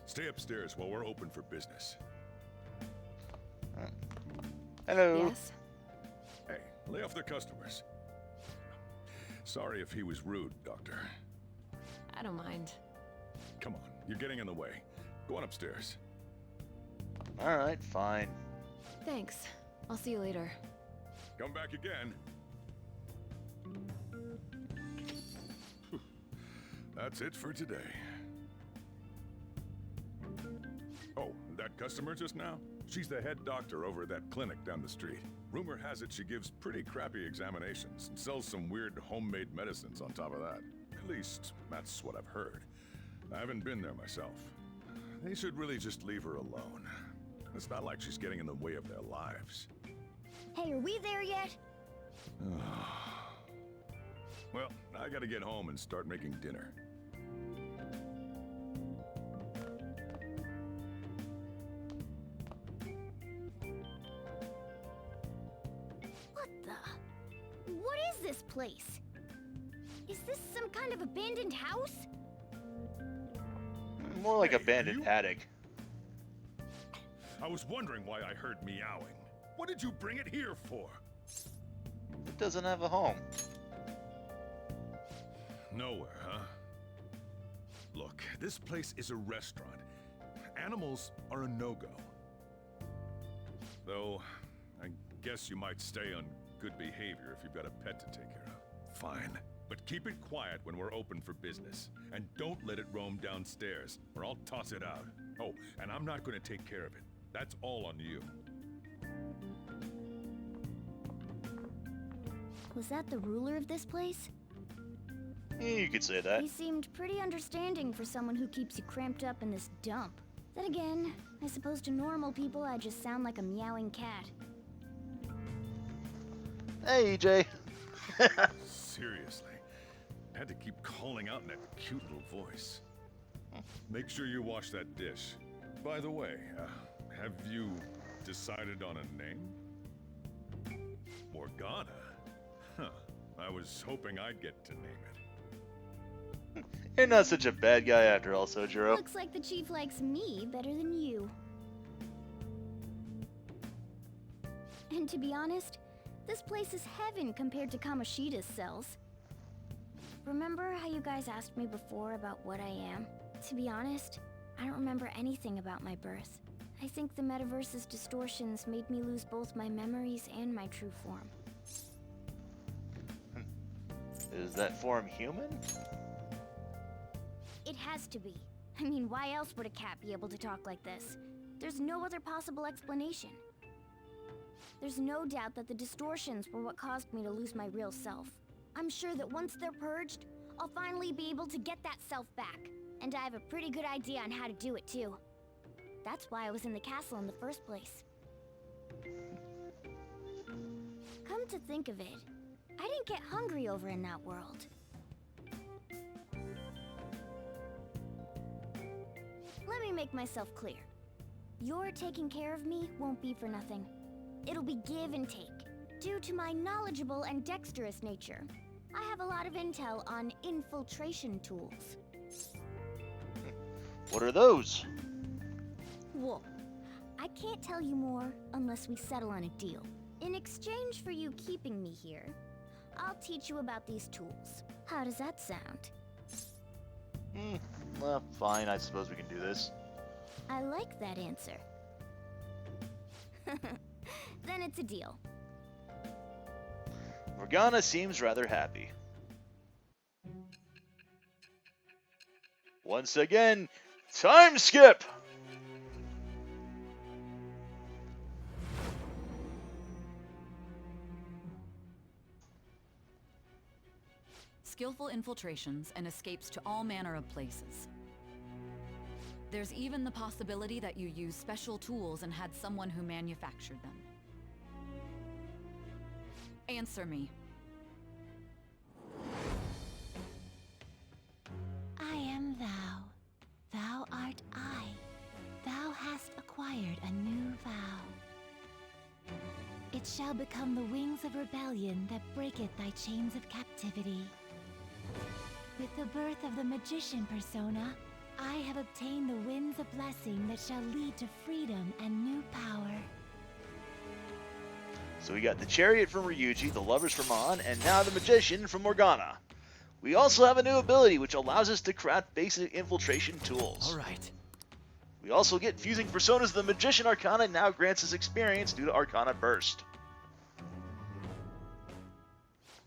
Stay upstairs while we're open for business. Hello. Yes? Hey, lay off the customers. Sorry if he was rude, Doctor. I don't mind. Come on, you're getting in the way. Go on upstairs. Alright, fine. Thanks. I'll see you later. Come back again. That's it for today. Oh, that customer just now? She's the head doctor over at that clinic down the street. Rumor has it she gives pretty crappy examinations and sells some weird homemade medicines on top of that. At least, that's what I've heard. I haven't been there myself. They should really just leave her alone. It's not like she's getting in the way of their lives. Hey, are we there yet? Well, I gotta get home and start making dinner. What the? What is this place? Is this some kind of abandoned house? More like abandoned attic. I was wondering why I heard meowing. What did you bring it here for? It doesn't have a home. Nowhere, huh? Look, this place is a restaurant. Animals are a no-go. Though, I guess you might stay on good behavior if you've got a pet to take care of. Fine. But keep it quiet when we're open for business. And don't let it roam downstairs, or I'll toss it out. Oh, and I'm not going to take care of it. That's all on you. Was that the ruler of this place? Yeah, you could say that. He seemed pretty understanding for someone who keeps you cramped up in this dump. Then again, I suppose to normal people I just sound like a meowing cat. Hey, EJ. Seriously. I had to keep calling out in that cute little voice. Make sure you wash that dish. By the way, have you decided on a name? Morgana? Huh. I was hoping I'd get to name it. You're not such a bad guy after all, Sojiro. Looks like the chief likes me better than you. And to be honest, this place is heaven compared to Kamoshida's cells. Remember how you guys asked me before about what I am? To be honest, I don't remember anything about my birth. I think the metaverse's distortions made me lose both my memories and my true form. Is that form human? It has to be. I mean, why else would a cat be able to talk like this? There's no other possible explanation. There's no doubt that the distortions were what caused me to lose my real self. I'm sure that once they're purged, I'll finally be able to get that self back. And I have a pretty good idea on how to do it too. That's why I was in the castle in the first place. Come to think of it, I didn't get hungry over in that world. Let me make myself clear. Your taking care of me won't be for nothing. It'll be give and take. Due to my knowledgeable and dexterous nature, I have a lot of intel on infiltration tools. What are those? Well, I can't tell you more unless we settle on a deal. In exchange for you keeping me here, I'll teach you about these tools. How does that sound? Well, fine, I suppose we can do this. I like that answer. Then it's a deal. Morgana seems rather happy. Once again, time skip! Skillful infiltrations and escapes to all manner of places. There's even the possibility that you used special tools and had someone who manufactured them. Answer me. I am thou. Thou art I. Thou hast acquired a new vow. It shall become the wings of rebellion that breaketh thy chains of captivity. With the birth of the magician persona, I have obtained the winds of blessing that shall lead to freedom and new power. So we got the chariot from Ryuji, the lovers from An, and now the magician from Morgana. We also have a new ability which allows us to craft basic infiltration tools. Alright. We also get fusing personas. The magician arcana now grants us experience due to Arcana Burst.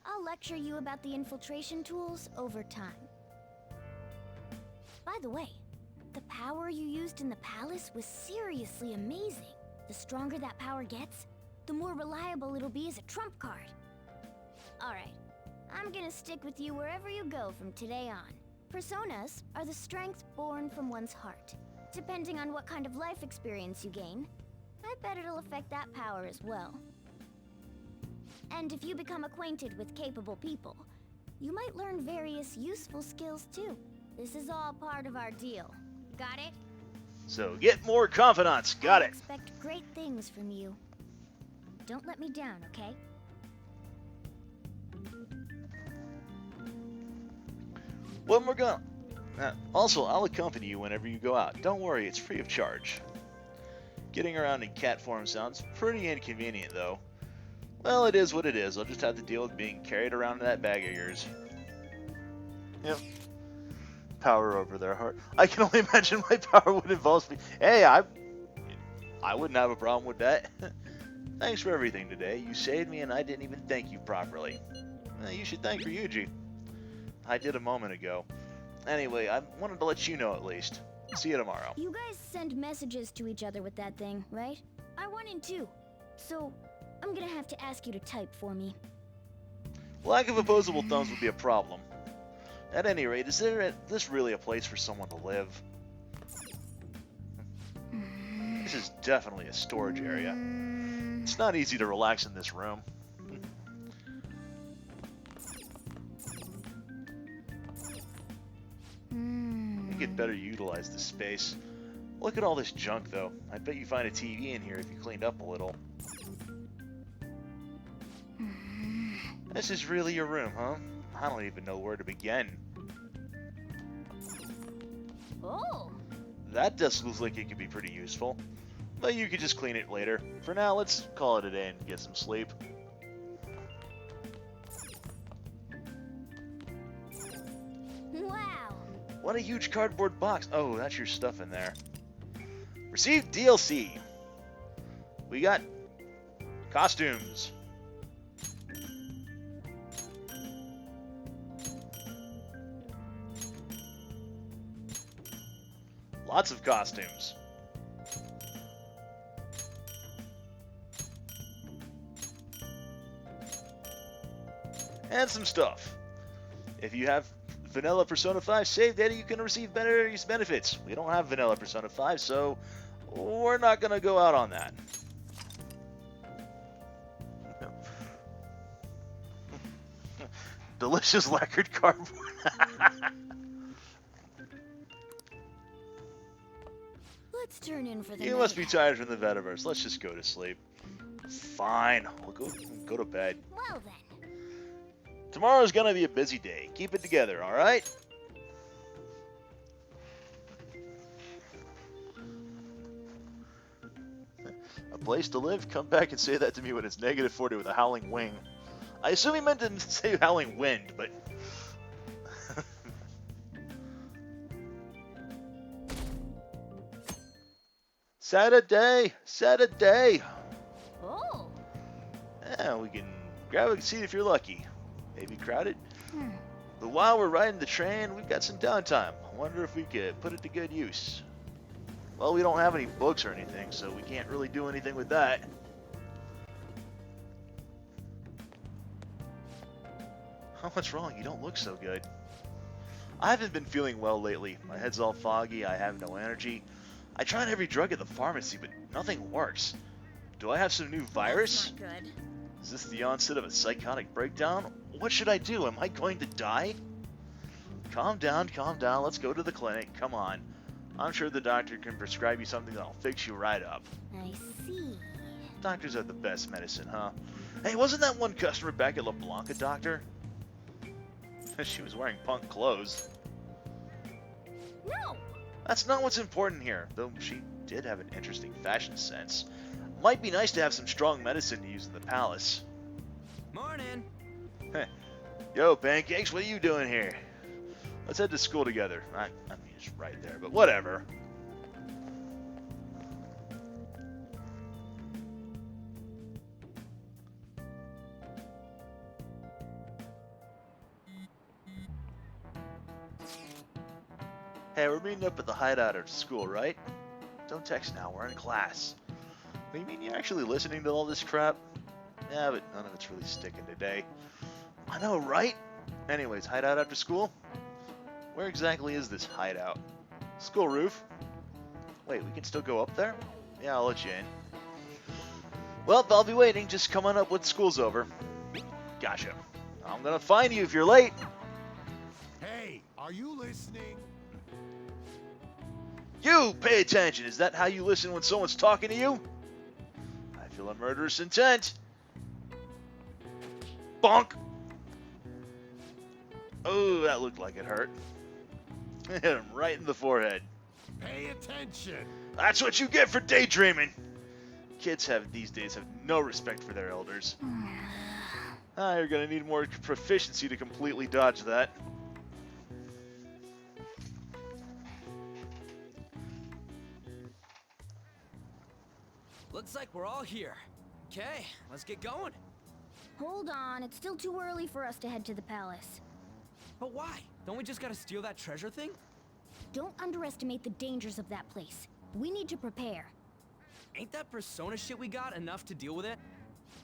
I'll lecture you about the infiltration tools over time. By the way, the power you used in the palace was seriously amazing. The stronger that power gets, the more reliable it'll be as a trump card. Alright, I'm gonna stick with you wherever you go from today on. Personas are the strength born from one's heart. Depending on what kind of life experience you gain, I bet it'll affect that power as well. And if you become acquainted with capable people, you might learn various useful skills too. This is all part of our deal. Got it? So get more confidants. Got I it. expect great things from you. Don't let me down, okay? One more gun. Also, I'll accompany you whenever you go out. Don't worry, it's free of charge. Getting around in cat form sounds pretty inconvenient, though. Well, it is what it is. I'll just have to deal with being carried around in that bag of yours. Yep. Power over their heart. I can only imagine my power would involve me. Hey, I wouldn't have a problem with that. Thanks for everything today. You saved me and I didn't even thank you properly. You should thank Ryuji. I did a moment ago. Anyway, I wanted to let you know at least. See you tomorrow. You guys send messages to each other with that thing, right? I want in too. So, I'm gonna have to ask you to type for me. Lack of opposable thumbs would be a problem. At any rate, is this really a place for someone to live? This is definitely a storage area. It's not easy to relax in this room. You could better utilize this space. Look at all this junk, though. I bet you find a TV in here if you cleaned up a little. This is really your room, huh? I don't even know where to begin. Oh! That desk looks like it could be pretty useful. But you could just clean it later. For now, let's call it a day and get some sleep. Wow! What a huge cardboard box. Oh, that's your stuff in there. Received DLC. We got costumes. Lots of costumes. And some stuff. If you have Vanilla Persona 5 save data, you can receive various benefits. We don't have Vanilla Persona 5, so we're not going to go out on that. Delicious lacquered cardboard. Let's turn in for the You night. must be tired from the Vetiverse. Let's just go to sleep. Fine. We'll go to bed. Well then. Tomorrow's gonna be a busy day. Keep it together, alright? A place to live? Come back and say that to me when it's negative 40 with a howling wing. I assume he meant to say howling wind, but... Saturday! Saturday! Oh! Yeah, we can grab a seat if you're lucky. Maybe crowded. But while we're riding the train, we've got some downtime. I wonder if we could put it to good use. Well, we don't have any books or anything, so we can't really do anything with that. What's wrong? You don't look so good. I haven't been feeling well lately. My head's all foggy, I have no energy. I tried every drug at the pharmacy, but nothing works. Do I have some new virus? That's not good. Is this the onset of a psychotic breakdown? What should I do? Am I going to die? Calm down, let's go to the clinic, come on. I'm sure the doctor can prescribe you something that'll fix you right up. I see. Doctors are the best medicine, huh? Hey, wasn't that one customer back at La Blanca, doctor? She was wearing punk clothes. No! That's not what's important here, though she did have an interesting fashion sense. Might be nice to have some strong medicine to use in the palace. Morning! Yo, Pancakes, what are you doing here? Let's head to school together. I mean, it's right there, but whatever. Hey, we're meeting up at the hideout after school, right? Don't text now, we're in class. What do you mean, you're actually listening to all this crap? Yeah, but none of it's really sticking today. I know, right? Anyways, hideout after school? Where exactly is this hideout? School roof? Wait, we can still go up there? Yeah, I'll let you in. Well, I'll be waiting. Just come on up when school's over. Gotcha. I'm gonna find you if you're late. Hey, are you listening? You, pay attention. Is that how you listen when someone's talking to you? I feel a murderous intent. Bonk. Oh, that looked like it hurt. Hit him right in the forehead. Pay attention. That's what you get for daydreaming. Kids these days have no respect for their elders. You're gonna need more proficiency to completely dodge that. Looks like we're all here. Okay, let's get going. Hold on, it's still too early for us to head to the palace. But why? Don't we just gotta steal that treasure thing? Don't underestimate the dangers of that place. We need to prepare. Ain't that persona shit we got enough to deal with it?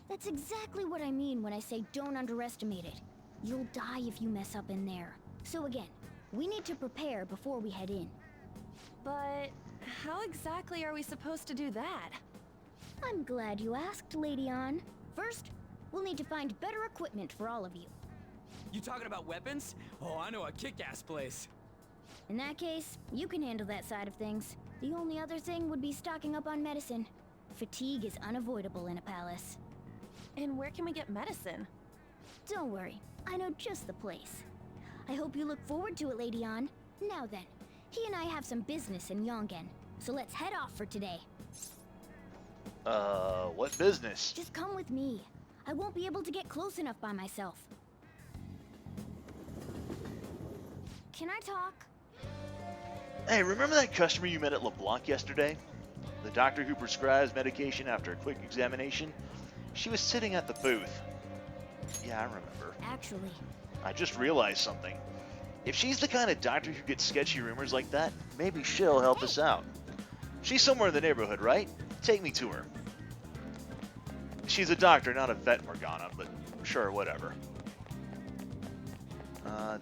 That's exactly what I mean when I say don't underestimate it. You'll die if you mess up in there. So again, we need to prepare before we head in. But how exactly are we supposed to do that? I'm glad you asked, Lady Ann. First, we'll need to find better equipment for all of you. You talking about weapons? Oh, I know a kick-ass place. In that case, you can handle that side of things. The only other thing would be stocking up on medicine. Fatigue is unavoidable in a palace. And where can we get medicine? Don't worry, I know just the place. I hope you look forward to it, Lady Ann. Now then, he and I have some business in Yongen, so let's head off for today. What business? Just come with me. I won't be able to get close enough by myself. Can I talk? Hey, remember that customer you met at LeBlanc yesterday? The doctor who prescribes medication after a quick examination? She was sitting at the booth. Yeah, I remember. Actually, I just realized something. If she's the kind of doctor who gets sketchy rumors like that, maybe she'll help us out. She's somewhere in the neighborhood, right? Take me to her. She's a doctor, not a vet, Morgana, but sure, whatever.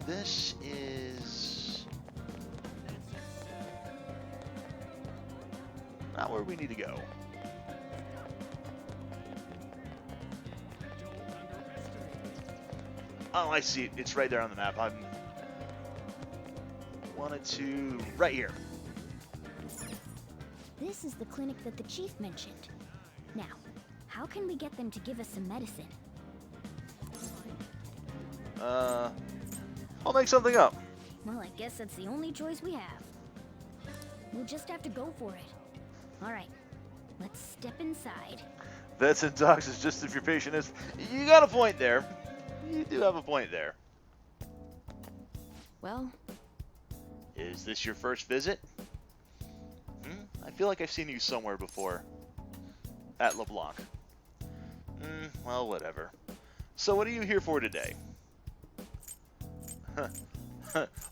This is not where we need to go. Oh, I see it. It's right there on the map. I wanted to... right here. this is the clinic that the chief mentioned. Now, how can we get them to give us some medicine? I'll make something up. Well, I guess that's the only choice we have. We'll just have to go for it. Alright, let's step inside. Vets and docs is just if your patient is... You got a point there. You do have a point there. Well... Is this your first visit? I feel like I've seen you somewhere before. At LeBlanc. Well, whatever. So what are you here for today?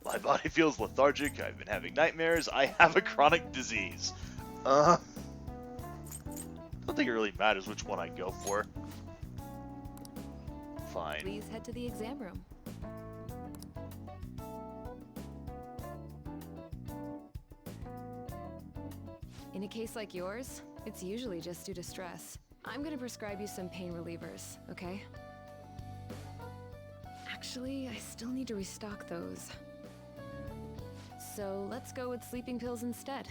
My body feels lethargic, I've been having nightmares, I have a chronic disease. I don't think it really matters which one I go for. Fine. Please head to the exam room. In a case like yours, it's usually just due to stress. I'm gonna prescribe you some pain relievers, okay? Actually, I still need to restock those. So let's go with sleeping pills instead.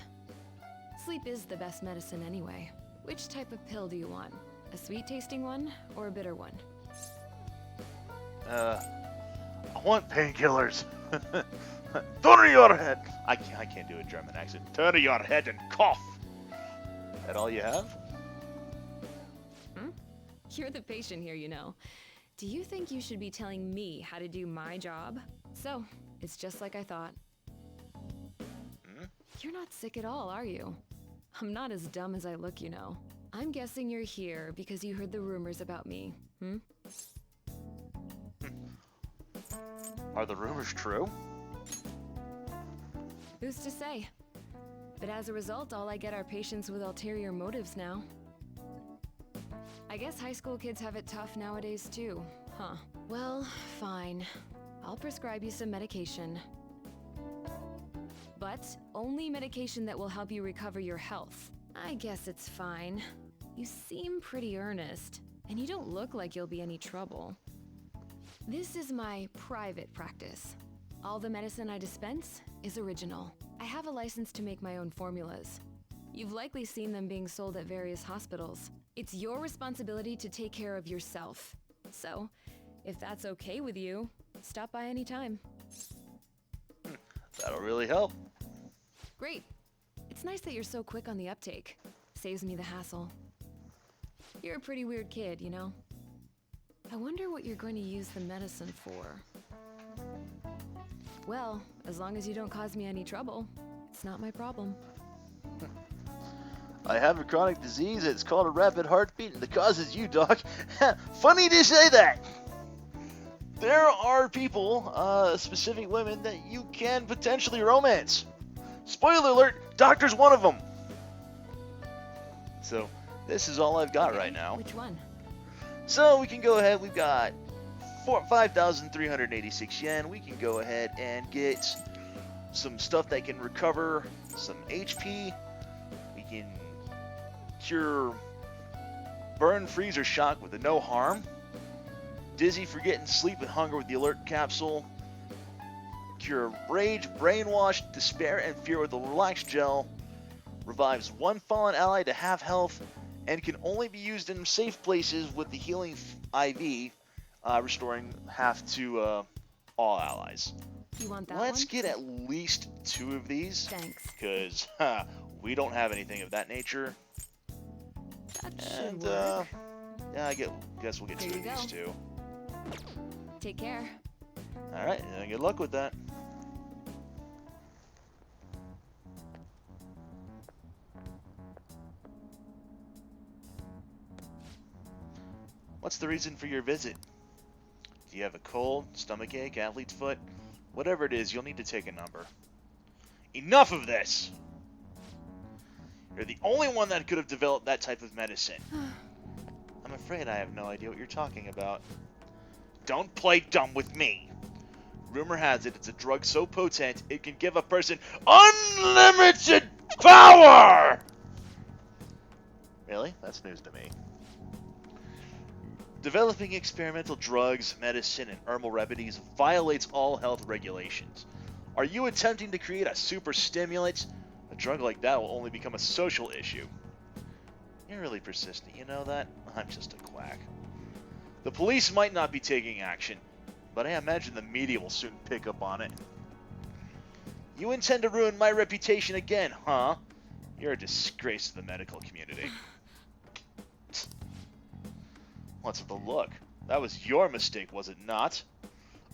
Sleep is the best medicine anyway. Which type of pill do you want? A sweet-tasting one or a bitter one? I want painkillers. Turn your head. I can't do a German accent. Turn your head and cough. That all you have? You're the patient here, you know. Do you think you should be telling me how to do my job? So, it's just like I thought. You're not sick at all, are you? I'm not as dumb as I look, you know. I'm guessing you're here because you heard the rumors about me, Are the rumors true? Who's to say? But as a result, all I get are patients with ulterior motives now. I guess high school kids have it tough nowadays too, huh? Well, fine. I'll prescribe you some medication. But only medication that will help you recover your health. I guess it's fine. You seem pretty earnest, and you don't look like you'll be any trouble. This is my private practice. All the medicine I dispense is original. I have a license to make my own formulas. You've likely seen them being sold at various hospitals. It's your responsibility to take care of yourself. So, if that's okay with you, stop by any time. That'll really help. Great. It's nice that you're so quick on the uptake. Saves me the hassle. You're a pretty weird kid, you know? I wonder what you're going to use the medicine for. Well, as long as you don't cause me any trouble, it's not my problem. I have a chronic disease. It's called a rapid heartbeat, and the cause is you, Doc. Funny to say that. There are people, specific women, that you can potentially romance. Spoiler alert, Doctor's one of them. So, this is all I've got right now. Which one? So, we can go ahead. We've got 5,386 yen. We can go ahead and get some stuff that can recover some HP. We can cure burn, freeze, or shock with a no harm. Dizzy, forgetting sleep and hunger with the alert capsule. Cure rage, brainwash, despair, and fear with the relax gel. Revives one fallen ally to half health and can only be used in safe places with the healing IV, restoring half to all allies. You want that Let's one? get at least 2 of these. Thanks. Because we don't have anything of that nature. That should And work. yeah, I guess we'll get Here 2 you of these go. too. Take care. All right, good luck with that. What's the reason for your visit? Do you have a cold, stomachache, athlete's foot? Whatever it is, you'll need to take a number. Enough of this! You're the only one that could have developed that type of medicine. I'm afraid I have no idea what you're talking about. Don't play dumb with me. Rumor has it it's a drug so potent it can give a person unlimited power! Really? That's news to me. Developing experimental drugs, medicine, and herbal remedies violates all health regulations. Are you attempting to create a super stimulant? A drug like that will only become a social issue. You're really persistent, you know that? I'm just a quack. The police might not be taking action, but I imagine the media will soon pick up on it. You intend to ruin my reputation again, huh? You're a disgrace to the medical community. What's with the look? That was your mistake, was it not?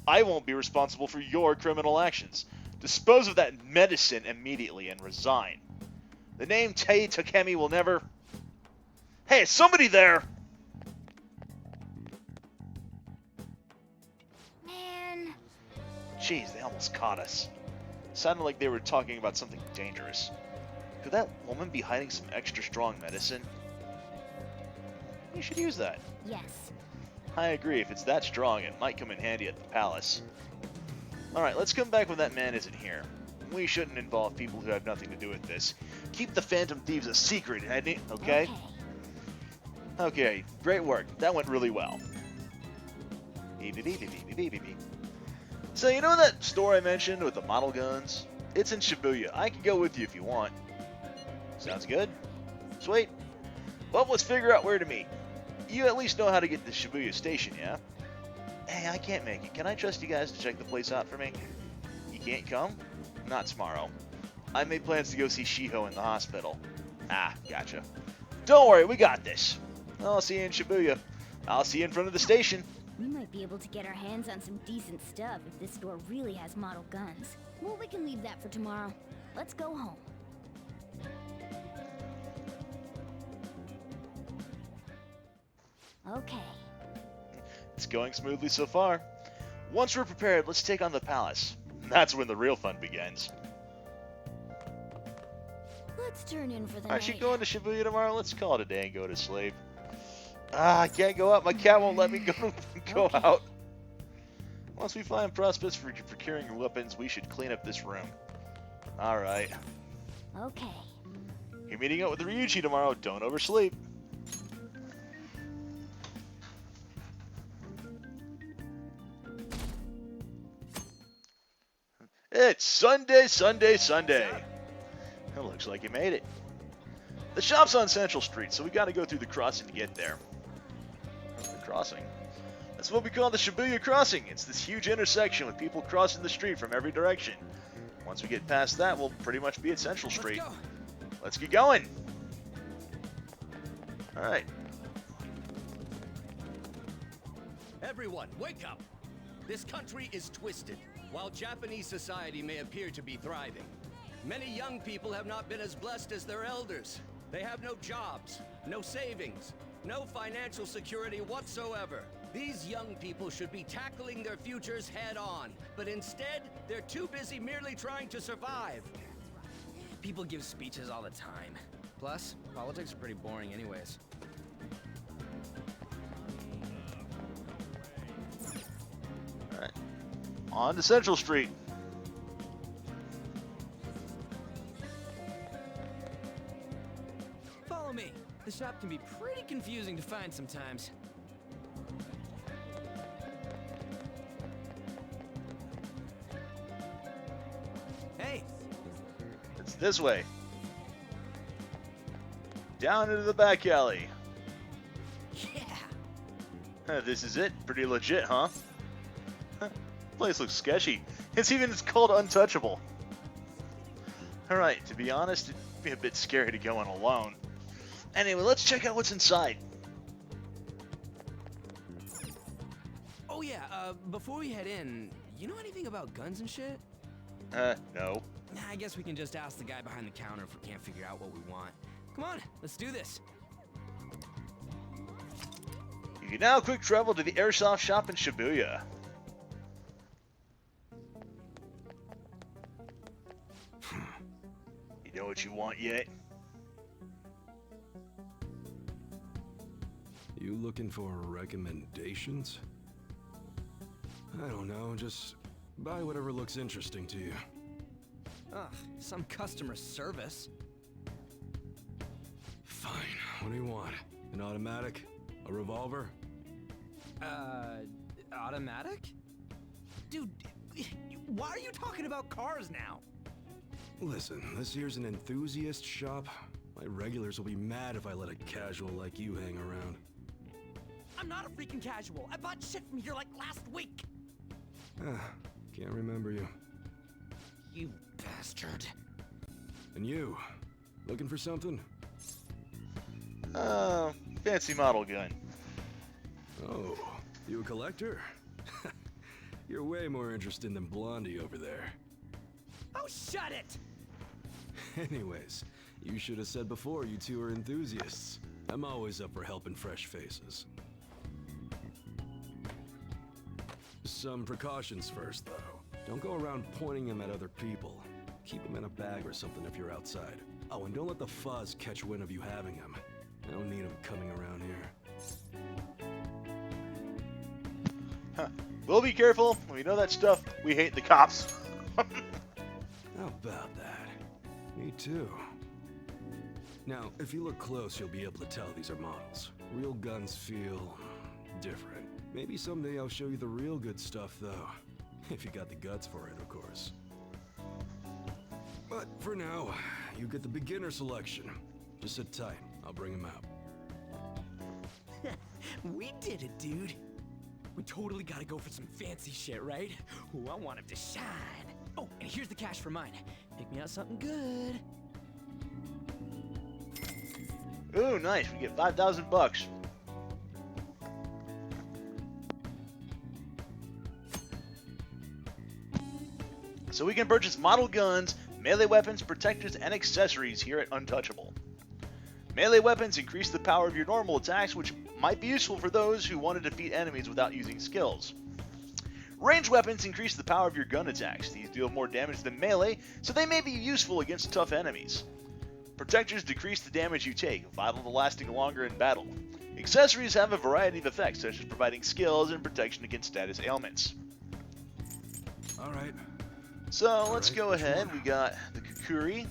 I won't be responsible for your criminal actions. Dispose of that medicine immediately and resign. The name Tei Takemi will never... Hey, is somebody there? Man. Jeez, they almost caught us. Sounded like they were talking about something dangerous. Could that woman be hiding some extra strong medicine? You should use that. Yes. I agree, if it's that strong, it might come in handy at the palace. Alright, let's come back when that man isn't here. We shouldn't involve people who have nothing to do with this. Keep the Phantom Thieves a secret, okay? Okay. Okay, great work. That went really well. So, you know that store I mentioned with the model guns? It's in Shibuya. I can go with you if you want. Sounds good? Sweet. Well, let's figure out where to meet. You at least know how to get to Shibuya Station, yeah? Hey, I can't make it. Can I trust you guys to check the place out for me? You can't come? Not tomorrow. I made plans to go see Shiho in the hospital. Ah, gotcha. Don't worry, we got this. I'll see you in Shibuya. I'll see you in front of the station. We might be able to get our hands on some decent stuff if this store really has model guns. Well, we can leave that for tomorrow. Let's go home. Okay. It's going smoothly so far. Once we're prepared, let's take on the palace. That's when the real fun begins. Let's turn in for the Aren't you night. going to Shibuya tomorrow? Let's call it a day and go to sleep. Ah, I can't go out. My cat won't let me go out. Once we find prospects for procuring weapons, we should clean up this room. Alright. Okay. You're meeting up with Ryuichi tomorrow. Don't oversleep. It's Sunday, Sunday, Sunday. It looks like you made it. The shop's on Central Street, so we gotta go through the crossing to get there. The crossing? That's what we call the Shibuya Crossing. It's this huge intersection with people crossing the street from every direction. Once we get past that, we'll pretty much be at Central Street. Let's go. Let's get going. All right. Everyone, wake up! This country is twisted. While Japanese society may appear to be thriving, many young people have not been as blessed as their elders. They have no jobs, no savings, no financial security whatsoever. These young people should be tackling their futures head-on, but instead, they're too busy merely trying to survive. People give speeches all the time. Plus, politics are pretty boring anyways. All right. On to Central Street. Follow me. The shop can be pretty confusing to find sometimes. Hey! It's this way. Down into the back alley. Yeah! This is it. Pretty legit, huh? Place looks sketchy. It's called Untouchable. Alright, to be honest, it'd be a bit scary to go in alone. Anyway, let's check out what's inside. Oh yeah, before we head in, you know anything about guns and shit? No. Nah, I guess we can just ask the guy behind the counter if we can't figure out what we want. Come on, let's do this. You can now quick travel to the airsoft shop in Shibuya. You know what you want yet? You looking for recommendations? I don't know, just buy whatever looks interesting to you. Ugh, some customer service. Fine, what do you want? An automatic? A revolver? Automatic? Dude, why are you talking about cars now? Listen, this here's an enthusiast shop. My regulars will be mad if I let a casual like you hang around. I'm not a freaking casual. I bought shit from here like last week. Can't remember you. You bastard. And you, looking for something? Fancy model gun. Oh, you a collector? You're way more interesting than Blondie over there. Oh, shut it! Anyways, you should have said before you two are enthusiasts. I'm always up for helping fresh faces. Some precautions first, though. Don't go around pointing them at other people. Keep them in a bag or something if you're outside. Oh, and don't let the fuzz catch wind of you having them. I don't need them coming around here. Huh. We'll be careful. We know that stuff. We hate the cops. How about that? Me too. Now, if you look close, you'll be able to tell these are models. Real guns feel different. Maybe someday I'll show you the real good stuff, though. If you got the guts for it, of course. But for now, you get the beginner selection. Just sit tight. I'll bring him out. We did it, dude. We totally gotta go for some fancy shit, right? Ooh, I want him to shine. Oh, and here's the cash for mine. Pick me out something good. Ooh, nice. We get 5,000 bucks. So we can purchase model guns, melee weapons, protectors, and accessories here at Untouchable. Melee weapons increase the power of your normal attacks, which might be useful for those who want to defeat enemies without using skills. Ranged weapons increase the power of your gun attacks. These deal more damage than melee, so they may be useful against tough enemies. Protectors decrease the damage you take, vital to lasting longer in battle. Accessories have a variety of effects, such as providing skills and protection against status ailments. Alright. So let's go ahead. We got the Kukuri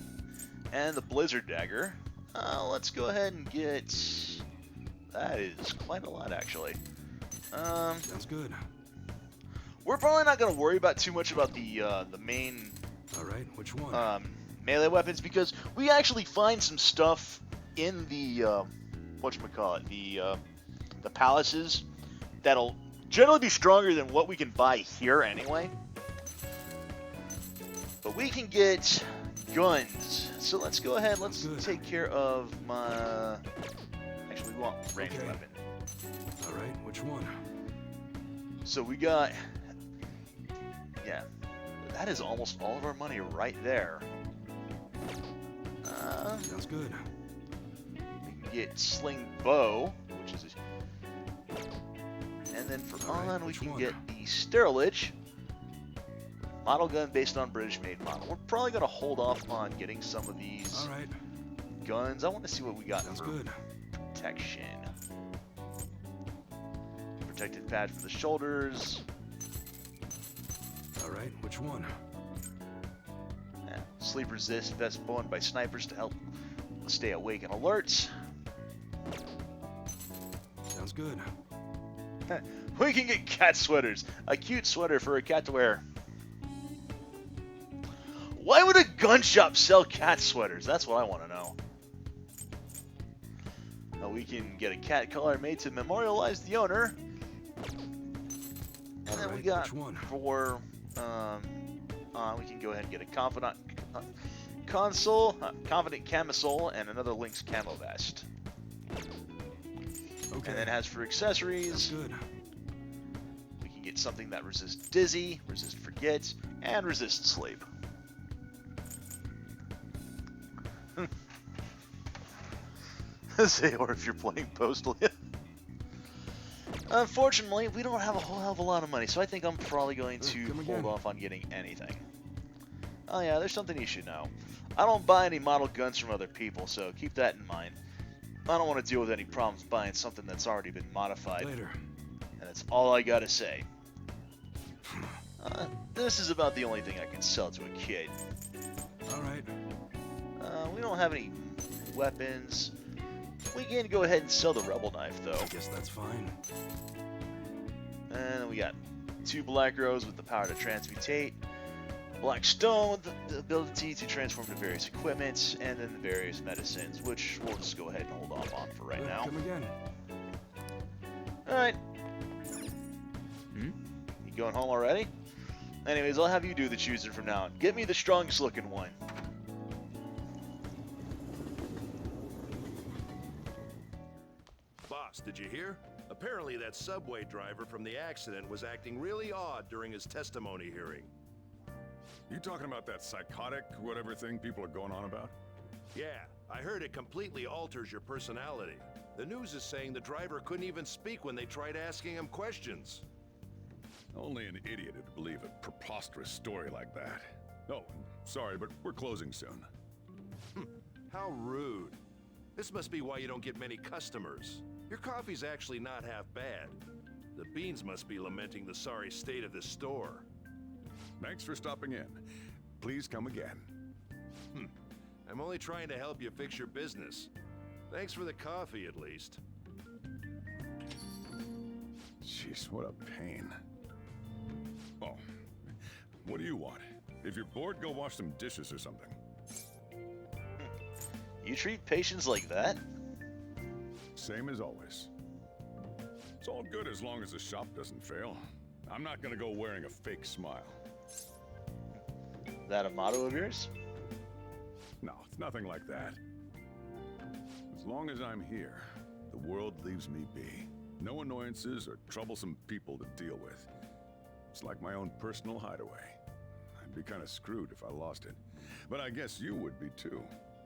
and the Blizzard Dagger. Let's go ahead and get... That is quite a lot, actually. Sounds good. We're probably not going to worry about too much about the main... Alright, which one? Melee weapons, because we actually find some stuff in the... whatchamacallit? The palaces that'll generally be stronger than what we can buy here anyway. But we can get guns. So let's go ahead. Let's take care of my... Actually, we want ranged weapon. Alright, which one? So we got... Yeah. That is almost all of our money right there. Sounds good. We can get sling bow, which is... And then for on, we can get the Sterilich. Model gun based on British-made model. We're probably going to hold off on getting some of these guns. I want to see what we got for protection. Protected pad for the shoulders. Alright, which one? Yeah. Sleep resist vest worn by snipers to help stay awake and alert. Sounds good. We can get cat sweaters. A cute sweater for a cat to wear. Why would a gun shop sell cat sweaters? That's what I want to know. We can get a cat collar made to memorialize the owner. And then we got for we can go ahead and get a confident camisole and another Lynx camo vest. And then as for accessories, we can get something that resists dizzy, resist forget, and resist sleep. Say, or if you're playing Postal. Unfortunately, we don't have a whole hell of a lot of money, so I think I'm probably going to hold off on getting anything. Oh yeah, there's something you should know. I don't buy any model guns from other people, so keep that in mind. I don't want to deal with any problems buying something that's already been modified. And that's all I gotta say. This is about the only thing I can sell to a kid. Alright. We don't have any weapons. We can go ahead and sell the rebel knife, though. I guess that's fine. And we got 2 black rose with the power to transmutate, black stone with the ability to transform to various equipments, and then the various medicines, which we'll just go ahead and hold off on for right now. Come again. Alright. You going home already? Anyways, I'll have you do the choosing from now on. Get me the strongest looking one. Boss, did you hear? Apparently that subway driver from the accident was acting really odd during his testimony hearing. You talking about that psychotic whatever thing people are going on about? Yeah, I heard it completely alters your personality. The news is saying the driver couldn't even speak when they tried asking him questions. Only an idiot would believe a preposterous story like that. Oh, sorry, but we're closing soon. How rude. This must be why you don't get many customers. Your coffee's actually not half bad. The beans must be lamenting the sorry state of this store. Thanks for stopping in. Please come again. I'm only trying to help you fix your business. Thanks for the coffee, at least. Jeez, what a pain. Oh, what do you want? If you're bored, go wash some dishes or something. You treat patients like that? Same as always. It's all good as long as the shop doesn't fail. I'm not gonna go wearing a fake smile. That a motto of yours? No, it's nothing like that. As long as I'm here, the world leaves me be. No annoyances or troublesome people to deal with. It's like my own personal hideaway. I'd be kind of screwed if I lost it. But I guess you would be too.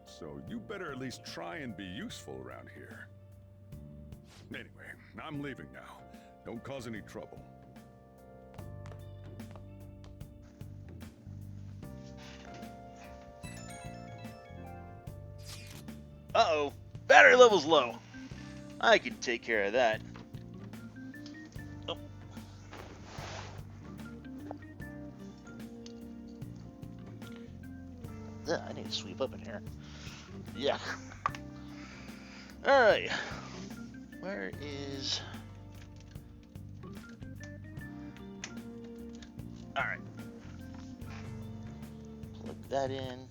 So you better at least try and be useful around here. Anyway, I'm leaving now. Don't cause any trouble. Uh-oh. Battery level's low. I can take care of that. Oh. Ugh, I need to sweep up in here. Yeah. Alright. Where is... Alright. Plug that in.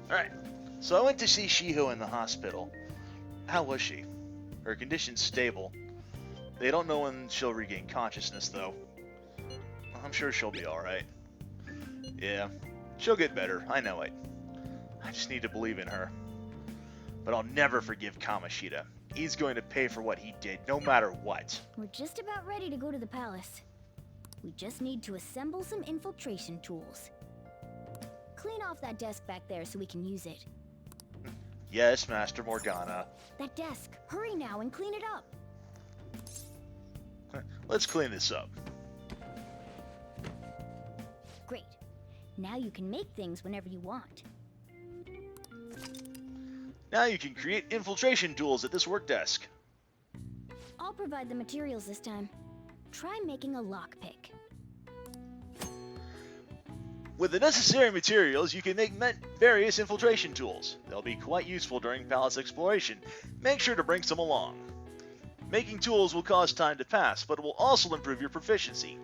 Alright, so I went to see Shiho in the hospital. How was she? Her condition's stable. They don't know when she'll regain consciousness, though. I'm sure she'll be alright. Yeah, she'll get better, I know it. I just need to believe in her. But I'll never forgive Kamoshida. He's going to pay for what he did, no matter what. We're just about ready to go to the palace. We just need to assemble some infiltration tools. Clean off that desk back there so we can use it. Yes, Master Morgana. That desk! Hurry now and clean it up! Let's clean this up. Great. Now you can make things whenever you want. Now you can create infiltration tools at this work desk. I'll provide the materials this time. Try making a lockpick. With the necessary materials, you can make various infiltration tools. They'll be quite useful during palace exploration. Make sure to bring some along. Making tools will cause time to pass, but it will also improve your proficiency.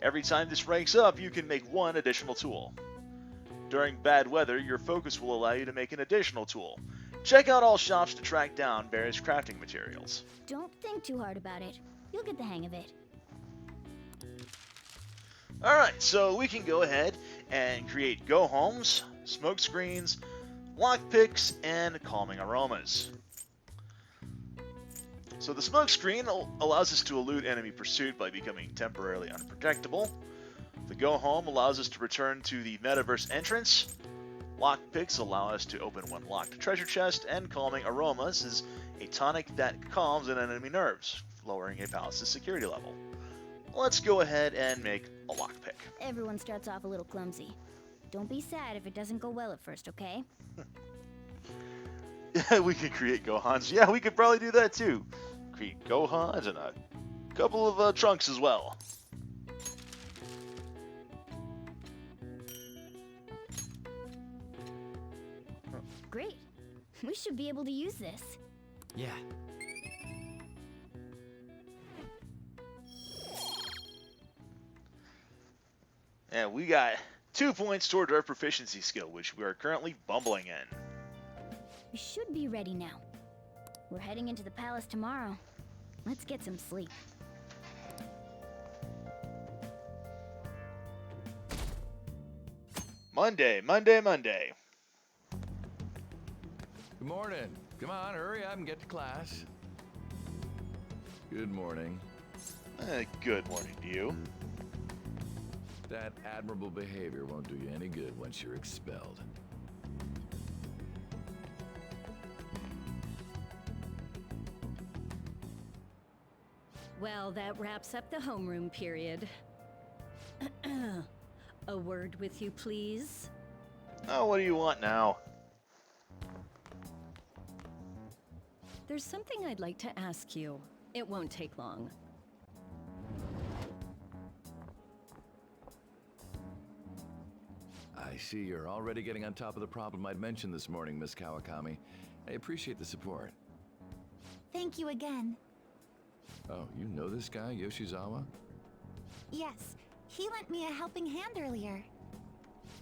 Every time this ranks up, you can make one additional tool. During bad weather, your focus will allow you to make an additional tool. Check out all shops to track down various crafting materials. Don't think too hard about it. You'll get the hang of it. Alright, so we can go ahead and create go-homes, smoke screens, lockpicks, and calming aromas. So the smoke screen allows us to elude enemy pursuit by becoming temporarily unprotectable. The go-home allows us to return to the metaverse entrance. Lockpicks allow us to open one locked treasure chest, and calming aromas is a tonic that calms an enemy nerves, lowering a palace's security level. Let's go ahead and make a lockpick. Everyone starts off a little clumsy. Don't be sad if it doesn't go well at first, okay? We could create Gohans. Yeah, we could probably do that too. Create Gohans and a couple of trunks as well. Great. We should be able to use this. Yeah. And we got 2 points toward our proficiency skill, which we are currently bumbling in. We should be ready now. We're heading into the palace tomorrow. Let's get some sleep. Monday, Monday, Monday. Good morning. Come on, hurry up and get to class. Good morning. Good morning to you. That admirable behavior won't do you any good once you're expelled. Well, that wraps up the homeroom period. A word with you, please? Oh, what do you want now? There's something I'd like to ask you. It won't take long. I see you're already getting on top of the problem I'd mentioned this morning, Miss Kawakami. I appreciate the support. Thank you again. Oh, you know this guy, Yoshizawa? Yes, he lent me a helping hand earlier.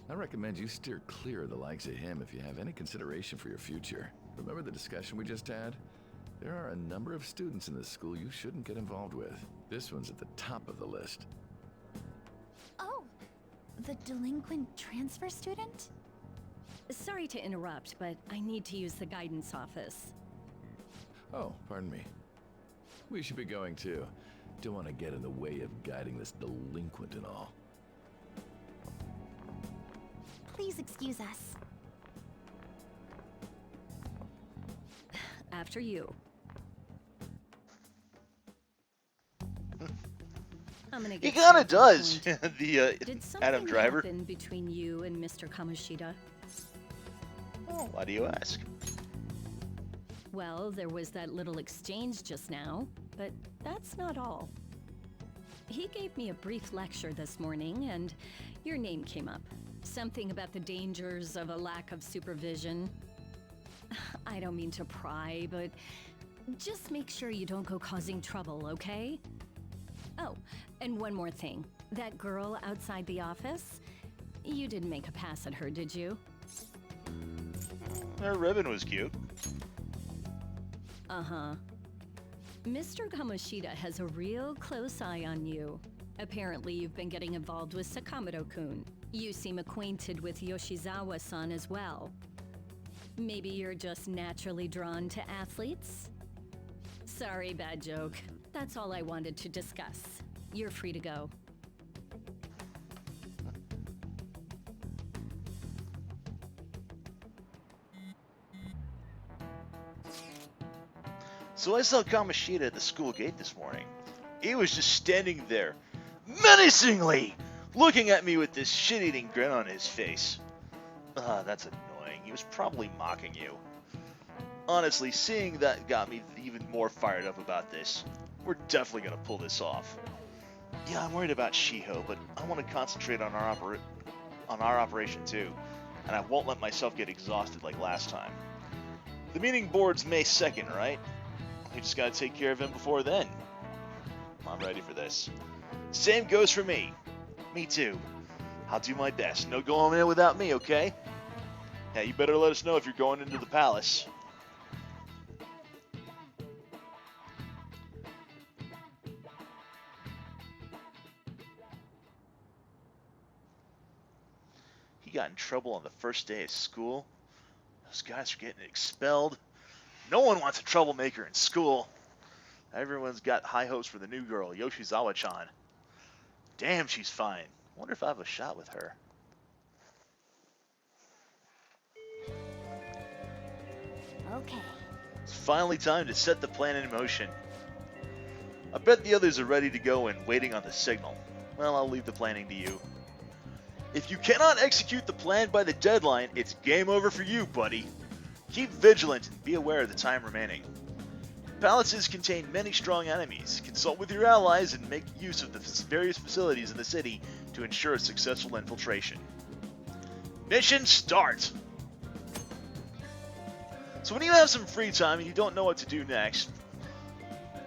I recommend you steer clear of the likes of him if you have any consideration for your future. Remember the discussion we just had? There are a number of students in this school you shouldn't get involved with. This one's at the top of the list. Oh, the delinquent transfer student? Sorry to interrupt, but I need to use the guidance office. Oh, pardon me. We should be going too. Don't want to get in the way of guiding this delinquent and all. Please excuse us. After you. I'm gonna get He kinda straight to does, the point. the Did Adam something Driver. happen between you and Mr. Kamoshida? Oh, why do you ask? Well, there was that little exchange just now, but that's not all. He gave me a brief lecture this morning, and your name came up. Something about the dangers of a lack of supervision. I don't mean to pry, but just make sure you don't go causing trouble, okay? Oh, and one more thing. That girl outside the office? You didn't make a pass at her, did you? Her ribbon was cute. Uh-huh. Mr. Kamoshida has a real close eye on you. Apparently, you've been getting involved with Sakamoto-kun. You seem acquainted with Yoshizawa-san as well. Maybe you're just naturally drawn to athletes? Sorry, bad joke. That's all I wanted to discuss. You're free to go. So I saw Kamoshida at the school gate this morning. He was just standing there, menacingly, looking at me with this shit-eating grin on his face. That's annoying. He was probably mocking you. Honestly, seeing that got me even more fired up about this. We're definitely gonna pull this off. Yeah, I'm worried about Shiho, but I want to concentrate on our operation too, and I won't let myself get exhausted like last time. The meeting board's May 2nd, right? We just gotta take care of him before then. I'm ready for this. Same goes for me. Me too. I'll do my best. No going in without me, okay? Yeah, you better let us know if you're going into the palace. He got in trouble on the first day of school. Those guys are getting expelled. No one wants a troublemaker in school. Everyone's got high hopes for the new girl, Yoshizawa-chan. Damn, she's fine. Wonder if I have a shot with her. Okay. It's finally time to set the plan in motion. I bet the others are ready to go and waiting on the signal. Well, I'll leave the planning to you. If you cannot execute the plan by the deadline, it's game over for you, buddy. Keep vigilant and be aware of the time remaining. Palaces contain many strong enemies. Consult with your allies and make use of the various facilities in the city to ensure a successful infiltration. Mission start! So when you have some free time and you don't know what to do next,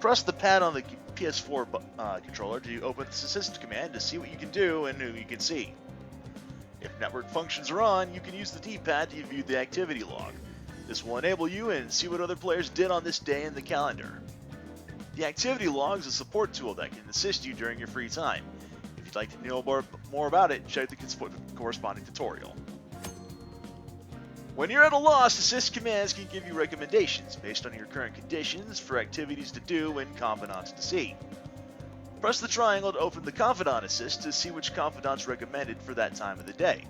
press the pad on the PS4 controller to open the assist command to see what you can do and who you can see. If network functions are on, you can use the D-pad to view the activity log. This will enable you and see what other players did on this day in the calendar. The activity log is a support tool that can assist you during your free time. If you'd like to know more about it, check the corresponding tutorial. When you're at a loss, assist commands can give you recommendations based on your current conditions for activities to do and confidants to see. Press the triangle to open the confidant assist to see which confidant's recommended for that time of the day.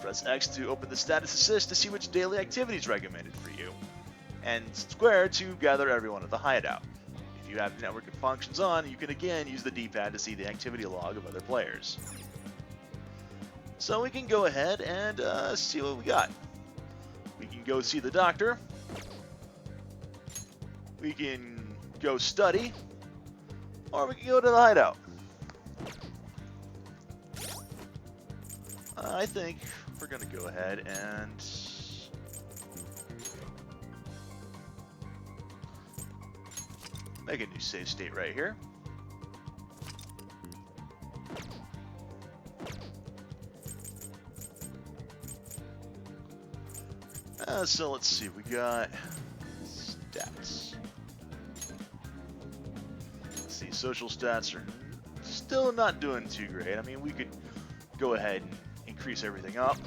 Press X to open the status assist to see which daily activity is recommended for you, and square to gather everyone at the hideout. If you have network functions on, you can again use the D-pad to see the activity log of other players. So we can go ahead and see what we got. We can go see the doctor. We can go study. Or we can go to the hideout. I think we're going to go ahead and make a new save state right here. So let's see, we got stats. Let's see, social stats are still not doing too great. I mean, we could go ahead and increase everything up.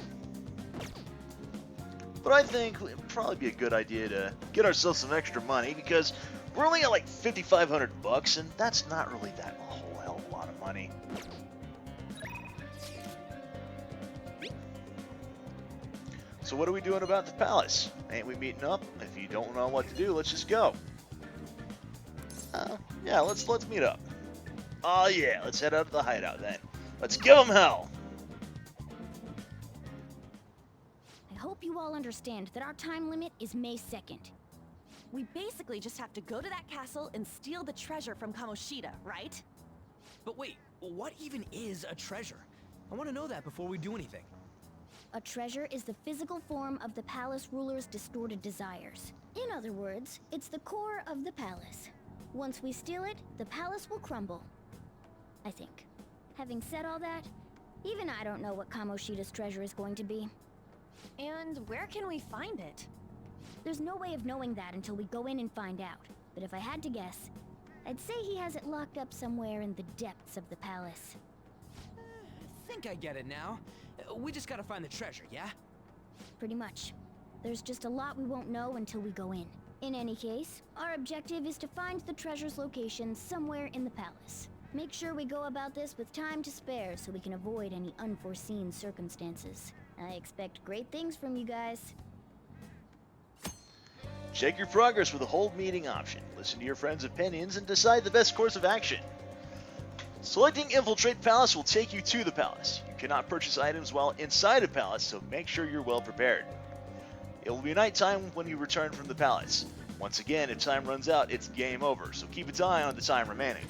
But I think it'd probably be a good idea to get ourselves some extra money because we're only at like 5,500 bucks, and that's not really that a whole hell of a lot of money. So what are we doing about the palace? Ain't we meeting up? If you don't know what to do, let's just go. Yeah, let's meet up. Oh yeah, let's head out to the hideout then. Let's give them hell. I hope you all understand that our time limit is May 2nd. We basically just have to go to that castle and steal the treasure from Kamoshida, right? But wait, what even is a treasure? I want to know that before we do anything. A treasure is the physical form of the palace ruler's distorted desires. In other words, it's the core of the palace. Once we steal it, the palace will crumble. I think. Having said all that, even I don't know what Kamoshida's treasure is going to be. And where can we find it? There's no way of knowing that until we go in and find out. but if I had to guess, I'd say he has it locked up somewhere in the depths of the palace. I think I get it now. We just gotta find the treasure, yeah? Pretty much. There's just a lot we won't know until we go in. In any case, our objective is to find the treasure's location somewhere in the palace. Make sure we go about this with time to spare so we can avoid any unforeseen circumstances. I expect great things from you guys. Check your progress with the hold meeting option. Listen to your friends' opinions and decide the best course of action. Selecting Infiltrate Palace will take you to the palace. You cannot purchase items while inside a palace, so make sure you're well prepared. It will be nighttime when you return from the palace. Once again, if time runs out, it's game over, so keep its eye on the time remaining.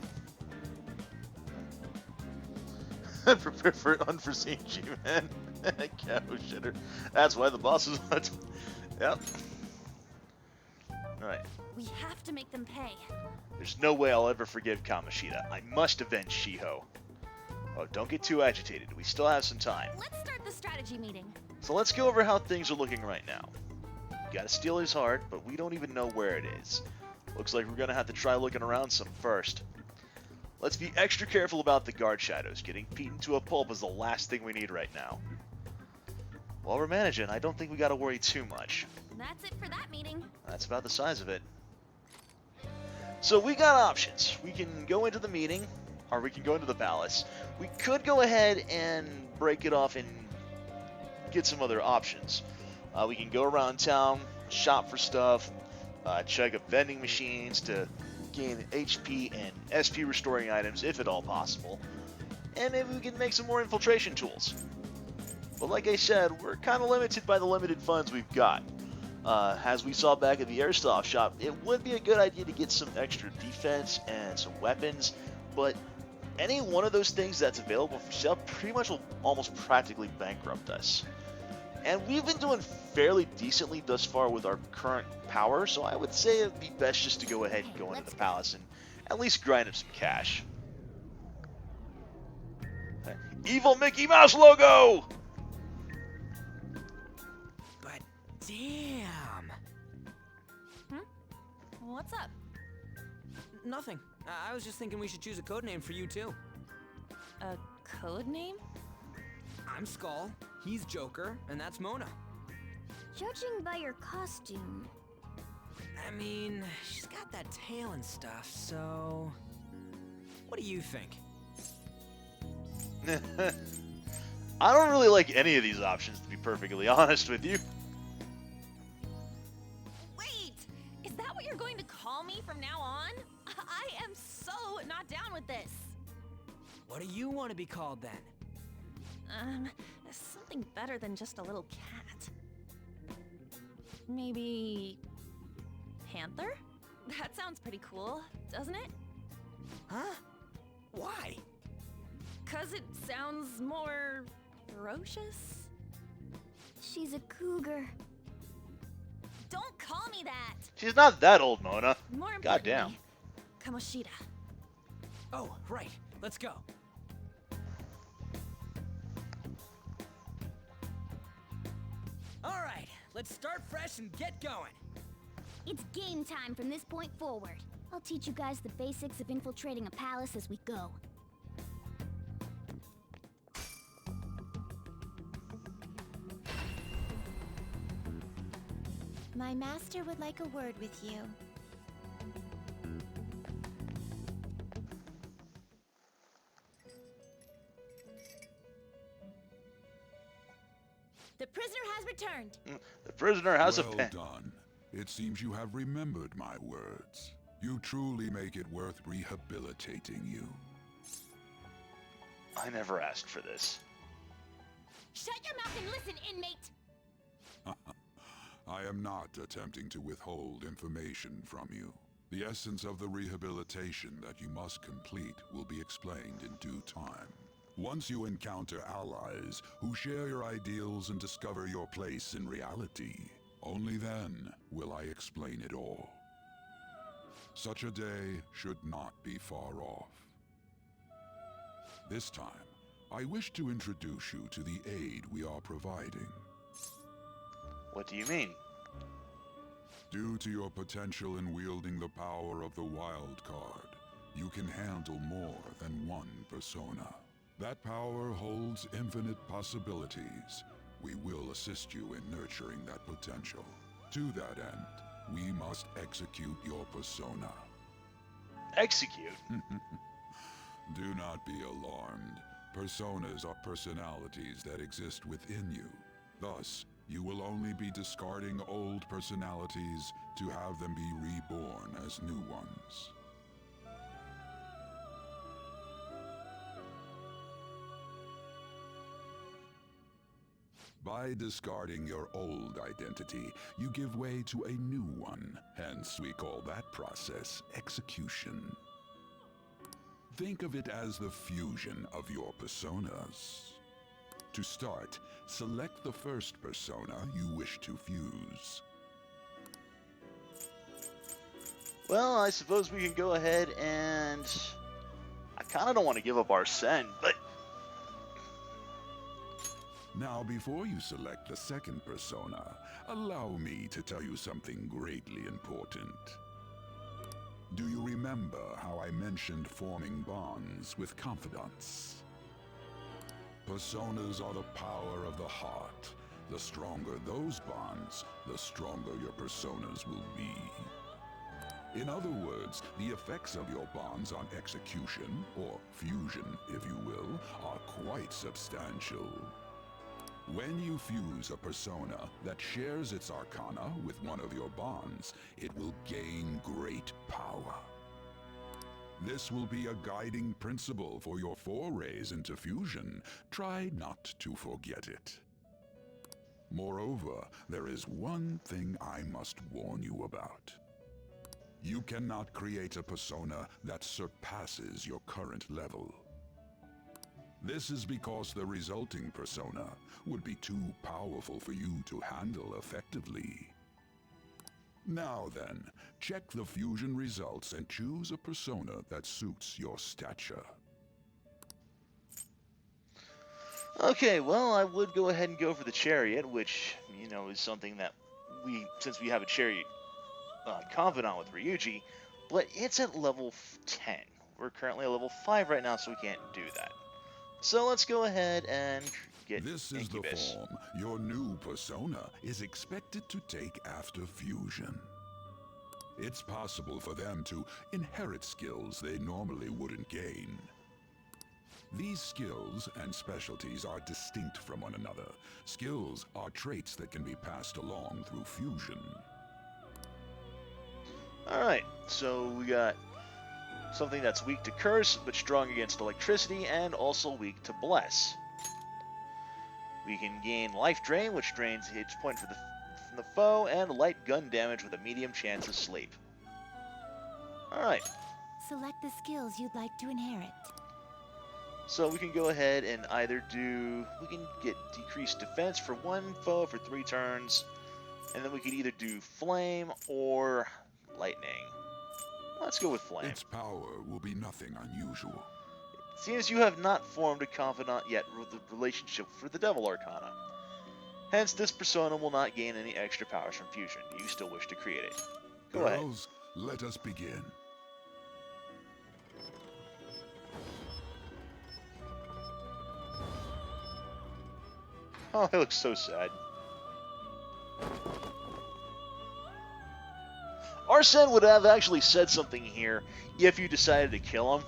Prepare for unforeseen G-Man. Cow shitter. That's why the boss is on. Yep. Alright. We have to make them pay. There's no way I'll ever forgive Kamoshida. I must avenge Shiho. Oh, don't get too agitated. We still have some time. Let's start the strategy meeting. So let's go over how things are looking right now. We gotta steal his heart, but we don't even know where it is. Looks like we're gonna have to try looking around some first. Let's be extra careful about the guard shadows. Getting beaten to a pulp is the last thing we need right now. While we're managing, I don't think we gotta worry too much. That's it for that meeting. That's about the size of it. So we got options. We can go into the meeting, or we can go into the palace. We could go ahead and break it off and get some other options. We can go around town, shop for stuff, check up vending machines to gain HP and SP restoring items if at all possible. And maybe we can make some more infiltration tools. But like I said, we're kind of limited by the limited funds we've got. As we saw back at the airsoft shop, it would be a good idea to get some extra defense and some weapons, but any one of those things that's available for sale pretty much will almost practically bankrupt us. And we've been doing fairly decently thus far with our current power, so I would say it'd be best just to go ahead and go into the palace and at least grind up some cash. Evil Mickey Mouse logo! But damn. What's up? Nothing. I was just thinking we should choose a code name for you too. A code name? I'm Skull, he's Joker, and that's Mona. Judging by your costume... I mean, she's got that tail and stuff, so... What do you think? I don't really like any of these options, to be perfectly honest with you. Wait! Is that what you're going to call me from now on? I am so not down with this. What do you want to be called then? Something better than just a little cat. Maybe... Panther? That sounds pretty cool, doesn't it? Huh? Why? 'Cause it sounds more... ferocious? She's a cougar. Don't call me that! She's not that old, Mona. More Goddamn. Kamoshida. Oh, right. Let's go. All right, let's start fresh and get going. It's game time from this point forward. I'll teach you guys the basics of infiltrating a palace as we go. My master would like a word with you. The prisoner has returned. The prisoner has a Well pen. done. It seems you have remembered my words. You truly make it worth rehabilitating you. I never asked for this. Shut your mouth and listen, inmate! I am not attempting to withhold information from you. The essence of the rehabilitation that you must complete will be explained in due time. Once you encounter allies who share your ideals and discover your place in reality, only then will I explain it all. Such a day should not be far off. This time, I wish to introduce you to the aid we are providing. What do you mean? Due to your potential in wielding the power of the wild card, you can handle more than one persona. That power holds infinite possibilities. We will assist you in nurturing that potential. To that end, we must execute your persona. Execute? Do not be alarmed. Personas are personalities that exist within you. Thus, you will only be discarding old personalities to have them be reborn as new ones. By discarding your old identity, you give way to a new one. Hence, we call that process execution. Think of it as the fusion of your personas. To start, select the first persona you wish to fuse. Well, I suppose we can go ahead and... I kind of don't want to give up Arsene, but... Now, before you select the second persona, allow me to tell you something greatly important. Do you remember how I mentioned forming bonds with confidants? Personas are the power of the heart. The stronger those bonds, the stronger your personas will be. In other words, the effects of your bonds on execution, or fusion if you will, are quite substantial. When you fuse a persona that shares its arcana with one of your bonds, it will gain great power. This will be a guiding principle for your forays into fusion. Try not to forget it. Moreover, there is one thing I must warn you about. You cannot create a persona that surpasses your current level. This is because the resulting persona would be too powerful for you to handle effectively. Now then, check the fusion results and choose a persona that suits your stature. Okay, well, I would go ahead and go for the Chariot, which, you know, is something that since we have a Chariot confidant with Ryuji, but it's at level 10. We're currently at level 5 right now, so we can't do that. So let's go ahead and get This is Incubus. the form your new persona is expected to take after fusion. It's possible for them to inherit skills they normally wouldn't gain. These skills and specialties are distinct from one another. Skills are traits that can be passed along through fusion. Alright, so we got something that's weak to Curse, but strong against electricity, and also weak to Bless. We can gain Life Drain, which drains a hit point from the foe, and light gun damage with a medium chance of sleep. Alright, Select the skills you'd like to inherit. so we can go ahead and either we can get decreased defense for one foe for 3 turns, and then we could either do Flame or Lightning. Let's go with Flame. Its power will be nothing unusual. Seems you have not formed a confidant yet with the relationship for the Devil Arcana. Hence, this persona will not gain any extra powers from fusion. Do you still wish to create it? Go ahead. Girls, let us begin. Oh, he looks so sad. Arsene would have actually said something here if you decided to kill him.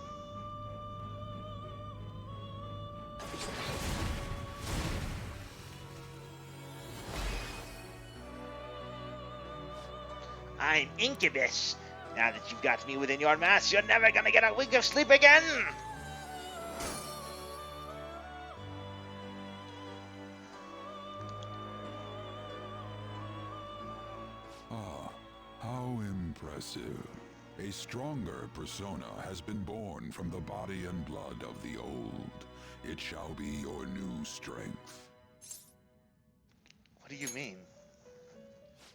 I'm Incubus. Now that you've got me within your mass, you're never gonna get a wink of sleep again! Ah, how impressive. A stronger persona has been born from the body and blood of the old. It shall be your new strength. What do you mean?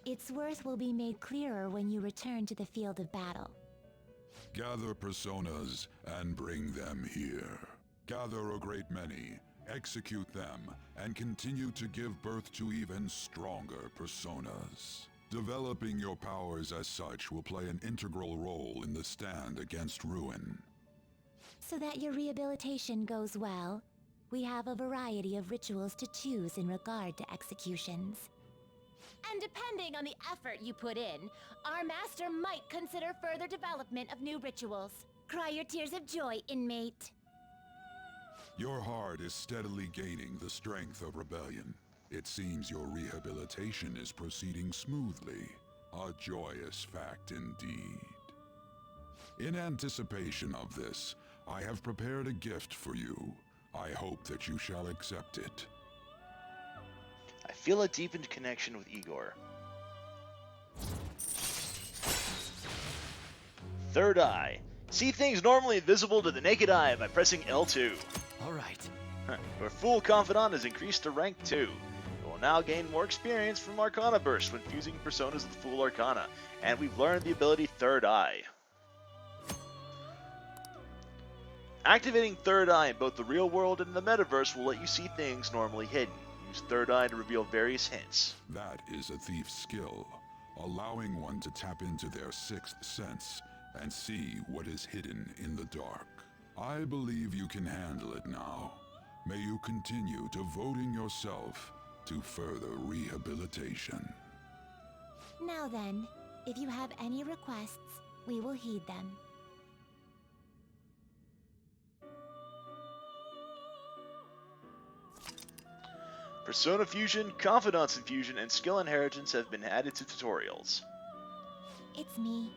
Its worth will be made clearer when you return to the field of battle. Gather personas and bring them here. Gather a great many, execute them, and continue to give birth to even stronger personas. Developing your powers as such will play an integral role in the stand against ruin. So that your rehabilitation goes well, we have a variety of rituals to choose in regard to executions. And depending on the effort you put in, our master might consider further development of new rituals. Cry your tears of joy, inmate. Your heart is steadily gaining the strength of rebellion. It seems your rehabilitation is proceeding smoothly. A joyous fact indeed. In anticipation of this, I have prepared a gift for you. I hope that you shall accept it. I feel a deepened connection with Igor. Third Eye. See things normally invisible to the naked eye by pressing L2. Alright. Your Fool Confidant has increased to rank 2. You will now gain more experience from Arcana Burst when fusing personas with Fool Arcana, and we've learned the ability Third Eye. Activating Third Eye in both the real world and the metaverse will let you see things normally hidden. Use Third Eye to reveal various hints. That is a thief's skill, allowing one to tap into their sixth sense and see what is hidden in the dark. I believe you can handle it now. May you continue devoting yourself to further rehabilitation. Now then, if you have any requests, we will heed them. Persona Fusion, Confidence Infusion, and Skill Inheritance have been added to tutorials. It's me.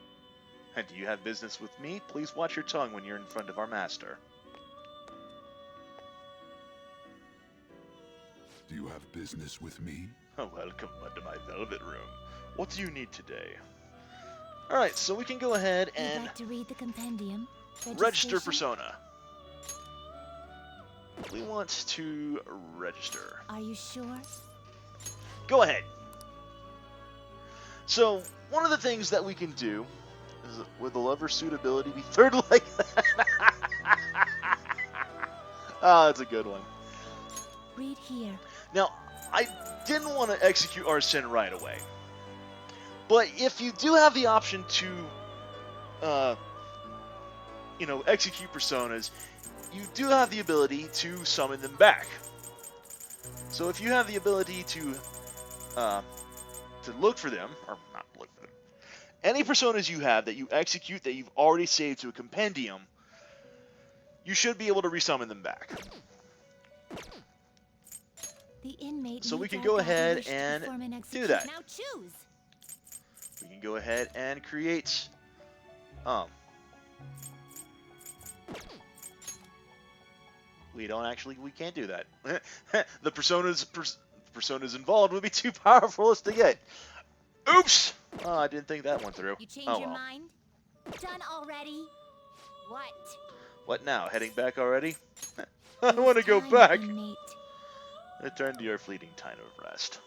And do you have business with me? Please watch your tongue when you're in front of our master. Do you have business with me? Welcome to my velvet room. What do you need today? Alright, so we can go ahead and You'd like to read the compendium? register persona. We want to register. Are you sure? Go ahead. So, one of the things that we can do is, would the lover suitability be third like that? Ah, that's a good one. Read here. Now, I didn't want to execute Arsene right away. But if you do have the option to, execute personas, you do have the ability to summon them back. So if you have the ability to look for them, or not look for them, any personas you have that you execute that you've already saved to a compendium, you should be able to resummon them back. The inmate So we needs can our go guidance ahead to and perform an do execution. that. Now choose. We can go ahead and create we can't do that. The personas involved would be too powerful for us to get. Oops! Oh, I didn't think that one through. You change Oh your well. mind? Done already? What? What now? Heading back already? I want to go back. Inmate. Return to your fleeting time of rest.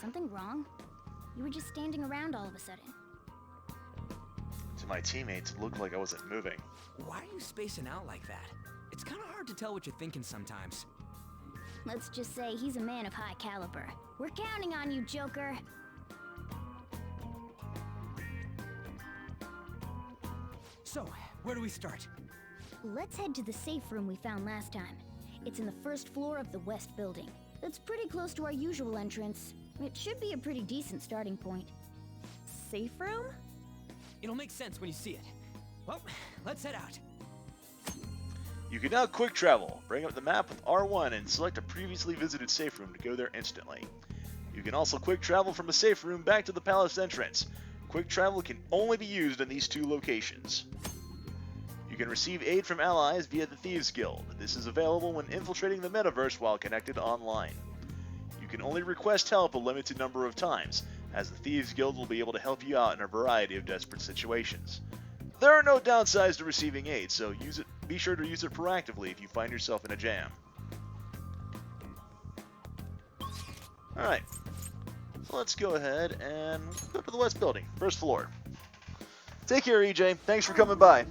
Something wrong? You were just standing around all of a sudden. To my teammates, it looked like I wasn't moving. Why are you spacing out like that? It's kind of hard to tell what you're thinking sometimes. Let's just say he's a man of high caliber. We're counting on you, Joker. So, where do we start? Let's head to the safe room we found last time. It's in the first floor of the west building. It's pretty close to our usual entrance. It should be a pretty decent starting point. Safe room? It'll make sense when you see it. Well, let's head out. You can now quick travel. Bring up the map with R1 and select a previously visited safe room to go there instantly. You can also quick travel from a safe room back to the palace entrance. Quick travel can only be used in these two locations. You can receive aid from allies via the Thieves Guild. This is available when infiltrating the metaverse while connected online. You can only request help a limited number of times, as the Thieves Guild will be able to help you out in a variety of desperate situations. There are no downsides to receiving aid, so be sure to use it proactively if you find yourself in a jam. Alright, so let's go ahead and go to the west building, first floor. Take care, EJ. Thanks for coming by.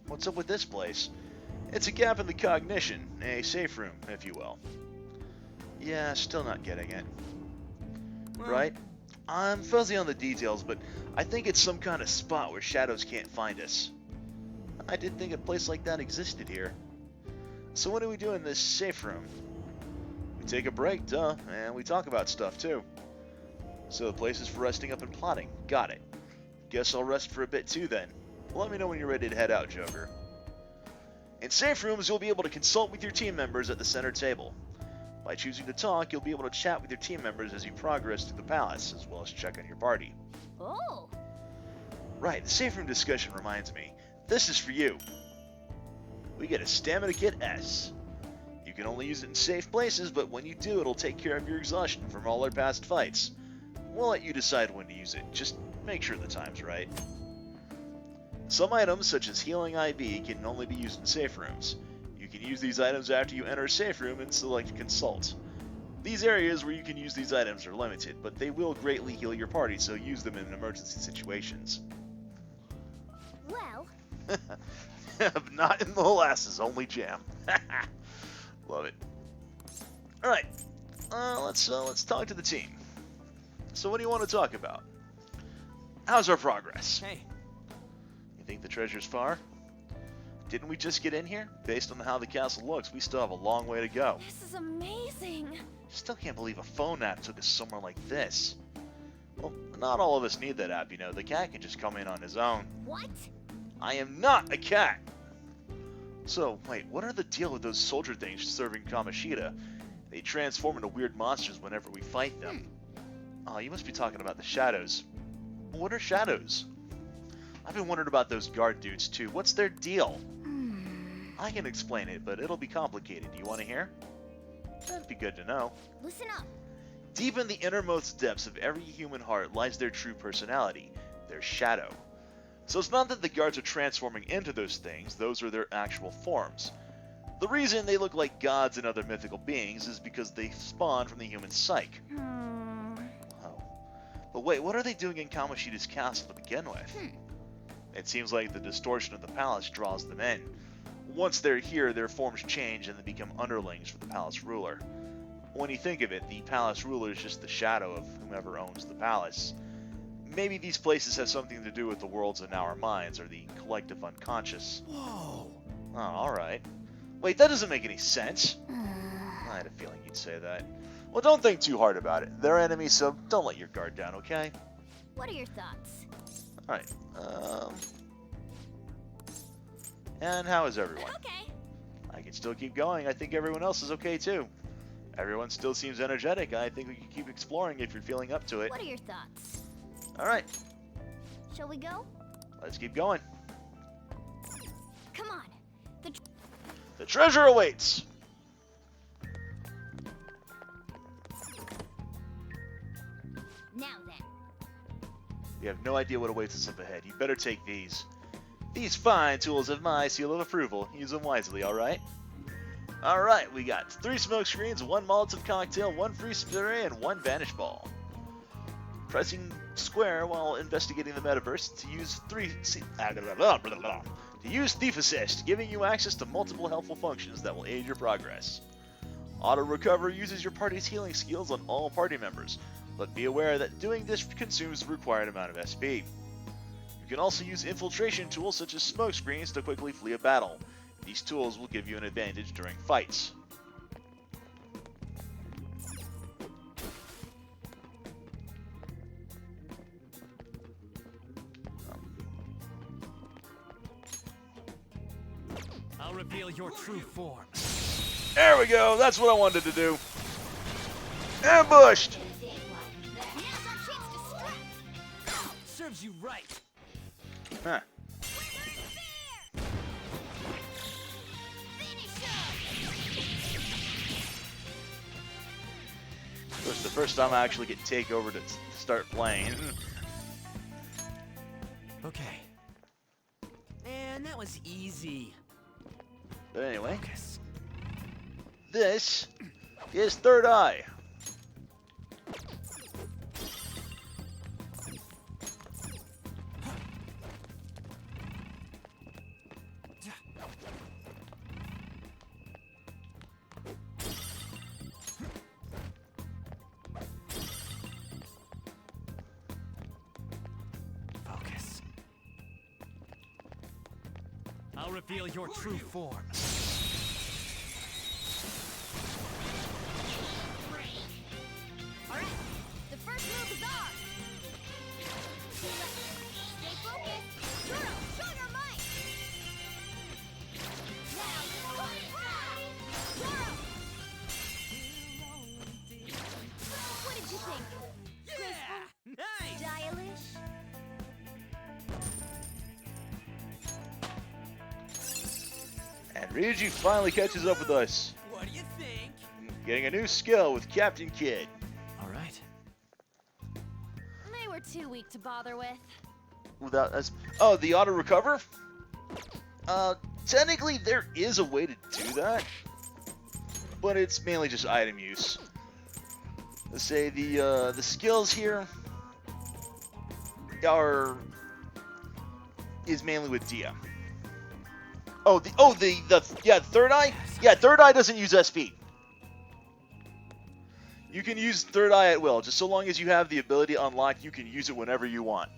What's up with this place? It's a gap in the cognition, a safe room, if you will. Yeah, still not getting it. Right? I'm fuzzy on the details, but I think it's some kind of spot where shadows can't find us. I didn't think a place like that existed here. So what do we do in this safe room? We take a break, duh, and we talk about stuff too. So the place is for resting up and plotting. Got it. Guess I'll rest for a bit too then. Let me know when you're ready to head out, Joker. In safe rooms, you'll be able to consult with your team members at the center table. By choosing to talk, you'll be able to chat with your team members as you progress through the palace, as well as check on your party. Oh. Right, the safe room discussion reminds me. This is for you. We get a Stamina Kit S. You can only use it in safe places, but when you do, it'll take care of your exhaustion from all our past fights. We'll let you decide when to use it, just make sure the time's right. Some items, such as Healing IB, can only be used in safe rooms. You can use these items after you enter a safe room and select Consult. These areas where you can use these items are limited, but they will greatly heal your party, so use them in emergency situations. Well... Not in molasses, only jam. Love it. Alright, let's talk to the team. So what do you want to talk about? How's our progress? Hey. You think the treasure's far? Didn't we just get in here? Based on how the castle looks, we still have a long way to go. This is amazing. Still can't believe a phone app took us somewhere like this. Well, not all of us need that app, you know. The cat can just come in on his own. What? I am not a cat! So, wait, what are the deal with those soldier things serving Kamoshida? They transform into weird monsters whenever we fight them. Oh, you must be talking about the shadows. What are shadows? I've been wondering about those guard dudes too. What's their deal? I can explain it, but it'll be complicated. Do you want to hear? That'd be good to know. Listen up. Deep in the innermost depths of every human heart lies their true personality, their shadow. So it's not that the guards are transforming into those things, those are their actual forms. The reason they look like gods and other mythical beings is because they spawn from the human psyche. Oh. But wait, what are they doing in Kamoshida's castle to begin with? It seems like the distortion of the palace draws them in. Once they're here, their forms change and they become underlings for the palace ruler. When you think of it, the palace ruler is just the shadow of whomever owns the palace. Maybe these places have something to do with the worlds in our minds, or the collective unconscious. Whoa! Oh, alright. Wait, that doesn't make any sense. I had a feeling you'd say that. Well, don't think too hard about it. They're enemies, so don't let your guard down, okay? What are your thoughts? Alright, and how is everyone? Okay. I can still keep going. I think everyone else is okay too. Everyone still seems energetic. I think we can keep exploring if you're feeling up to it. What are your thoughts? Alright, Shall we go? let's keep going. Come on. The treasure awaits! Now then. You have no idea what awaits us up ahead. You better take these. These fine tools have my seal of approval. Use them wisely, alright? Alright, we got 3 smoke screens, 1 Molotov cocktail, 1 free spray, and 1 vanish ball. Pressing square while investigating the metaverse to use Thief Assist, giving you access to multiple helpful functions that will aid your progress. Auto Recover uses your party's healing skills on all party members, but be aware that doing this consumes the required amount of SP. You can also use infiltration tools such as smoke screens to quickly flee a battle. These tools will give you an advantage during fights. I'll reveal your true form. There we go, that's what I wanted to do. Ambushed! Serves you right. Huh. It was the first time I actually get takeover to start playing. Okay. Man, that was easy. But anyway, Focus. this is Third Eye. I'll reveal your true form. Alright, the first move is ours! Stay focused! Zoro, show your might! Now, fly! Zoro! What did you think? Yeah! Nice! Stylish? And Ryuji finally catches up with us. What do you think? Getting a new skill with Captain Kid. All right. They were too weak to bother with. Without us. Oh, the auto recover? Technically there is a way to do that, but it's mainly just item use. Let's say the skills here is mainly with Dia. Third eye? Yeah, third eye doesn't use SP. You can use third eye at will, just so long as you have the ability unlocked, you can use it whenever you want.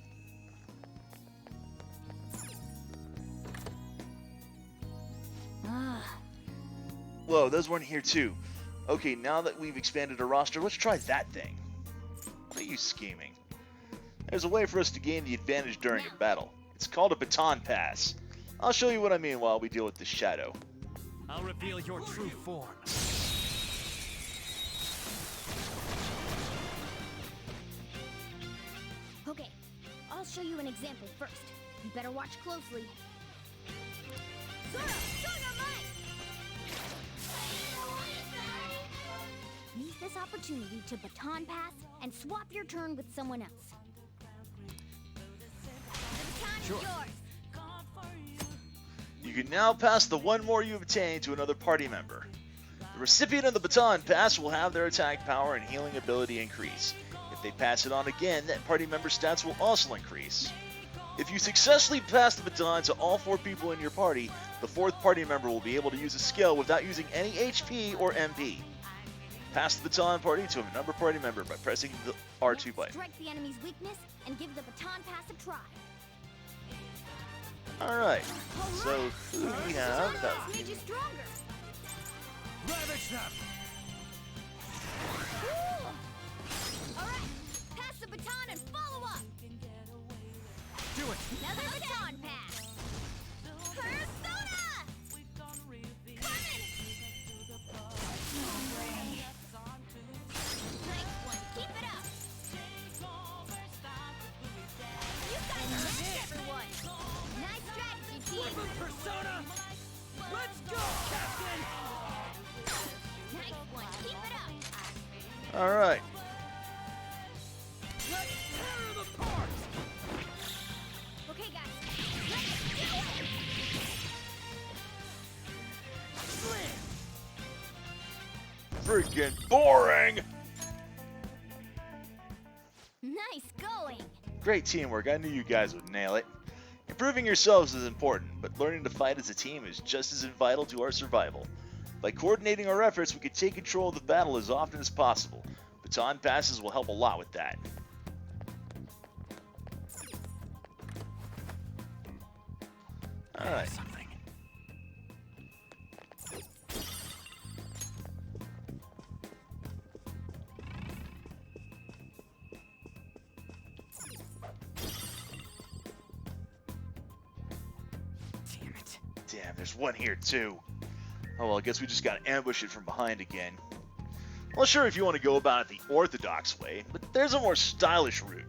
Whoa, those weren't here too. Okay, now that we've expanded our roster, let's try that thing. What are you scheming? There's a way for us to gain the advantage during a battle. It's called a baton pass. I'll show you what I mean while we deal with this shadow. I'll reveal your true form. Okay, I'll show you an example first. You better watch closely. Zoro, show your might! Use this opportunity to baton pass and swap your turn with someone else. The baton is yours. You can now pass the one more you obtained to another party member. The recipient of the baton pass will have their attack power and healing ability increase. If they pass it on again, that party member's stats will also increase. If you successfully pass the baton to all 4 people in your party, the 4th party member will be able to use a skill without using any HP or MP. Pass the baton party to another party member by pressing the R2 button. Strike the enemy's weakness and give the baton pass a try. Alright, so who do we have? That made you stronger. Ravage them! Alright, pass the baton and follow up. Do it! Another baton pass. Persona! Carmen! Nice one, keep it up. You guys are everyone. Nice strategy, team. Persona! Let's go, Captain! Nice one, keep it up. Alright. Let's tear them apart! Okay, guys, let's do it! Freaking boring! Nice going! Great teamwork, I knew you guys would nail it. Improving yourselves is important, but learning to fight as a team is just as vital to our survival. By coordinating our efforts, we can take control of the battle as often as possible. Baton passes will help a lot with that. Alright. Damn, there's one here too. Oh well, I guess we just gotta ambush it from behind again. Well, sure, if you want to go about it the orthodox way, but there's a more stylish route.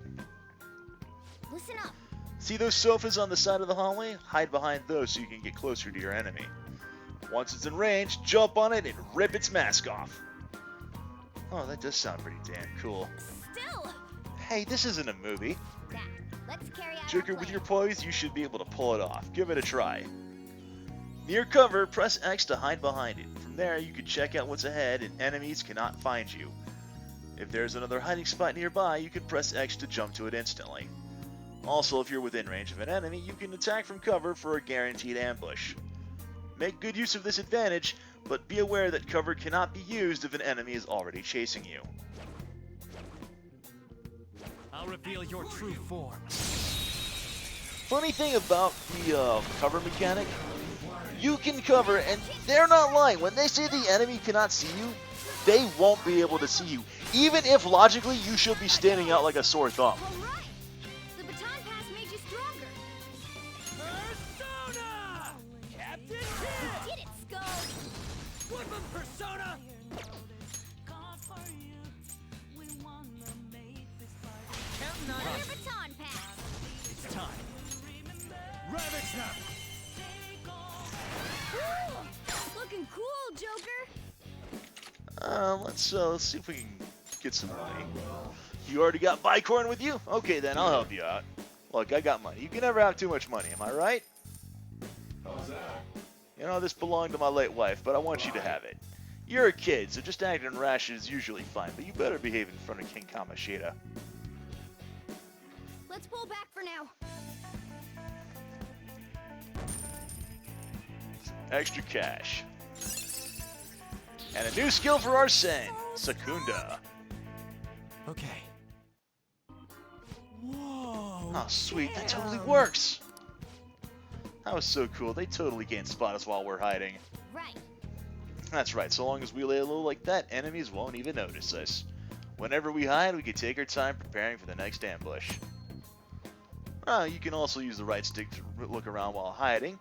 Listen up. See those sofas on the side of the hallway? Hide behind those so you can get closer to your enemy. Once it's in range, jump on it and rip its mask off. Oh, that does sound pretty damn cool. Still! Hey, this isn't a movie. Now, let's carry out Joker, our with plan. your poise, you should be able to pull it off. Give it a try. Near cover, press X to hide behind it. From there, you can check out what's ahead and enemies cannot find you. If there's another hiding spot nearby, you can press X to jump to it instantly. Also, if you're within range of an enemy, you can attack from cover for a guaranteed ambush. Make good use of this advantage, but be aware that cover cannot be used if an enemy is already chasing you. I'll reveal your true form. Funny thing about the cover mechanic, You can cover, and they're not lying. When they say the enemy cannot see you, they won't be able to see you. Even if logically you should be standing out like a sore thumb. Alright! The baton pass made you stronger! Persona! Captain We did it, Skull! Flip him, Persona! Another baton pass! It's time. Rabbit Snap! Ooh, looking cool, Joker! Let's see if we can get some money. You already got Bicorn with you? Okay, then I'll help you out. Look, I got money. You can never have too much money, am I right? How's that? You know, this belonged to my late wife, but I want you to have it. You're a kid, so just acting rash is usually fine, but you better behave in front of King Kamoshida. Let's pull back for now. Extra cash. And a new skill for Arsene, Secunda. Okay. Whoa! Oh, sweet, that totally works! That was so cool, they totally can't spot us while we're hiding. Right. That's right, so long as we lay low like that, enemies won't even notice us. Whenever we hide, we can take our time preparing for the next ambush. You can also use the right stick to look around while hiding.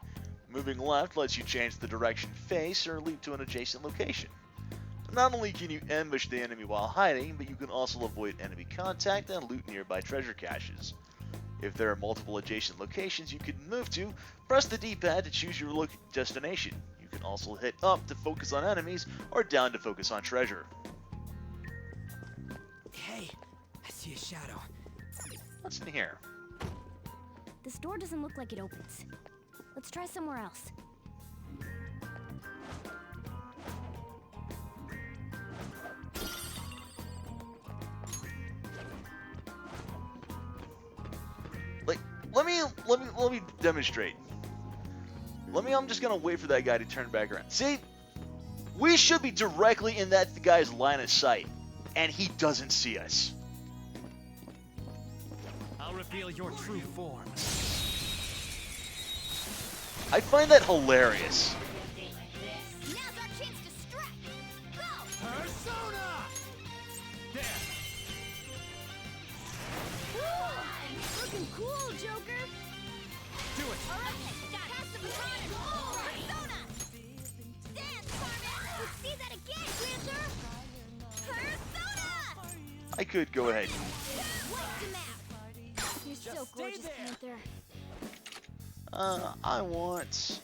Moving left lets you change the direction face or leap to an adjacent location. Not only can you ambush the enemy while hiding, but you can also avoid enemy contact and loot nearby treasure caches. If there are multiple adjacent locations you can move to, press the D-pad to choose your destination. You can also hit up to focus on enemies or down to focus on treasure. Hey, I see a shadow. What's in here? This door doesn't look like it opens. Let's try somewhere else. Like, let me demonstrate. I'm just gonna wait for that guy to turn back around. See? We should be directly in that guy's line of sight, and he doesn't see us. I'll reveal your true form. I find that hilarious. Now's our chance to strike! Go! Persona! There! Ooh, looking cool, Joker! Do it! Alright, pass the baton! Persona! Dance, Carmen! Let's see that again, Panther! Persona! I could go ahead. Wiped him out! You're so gorgeous, Panther. I want...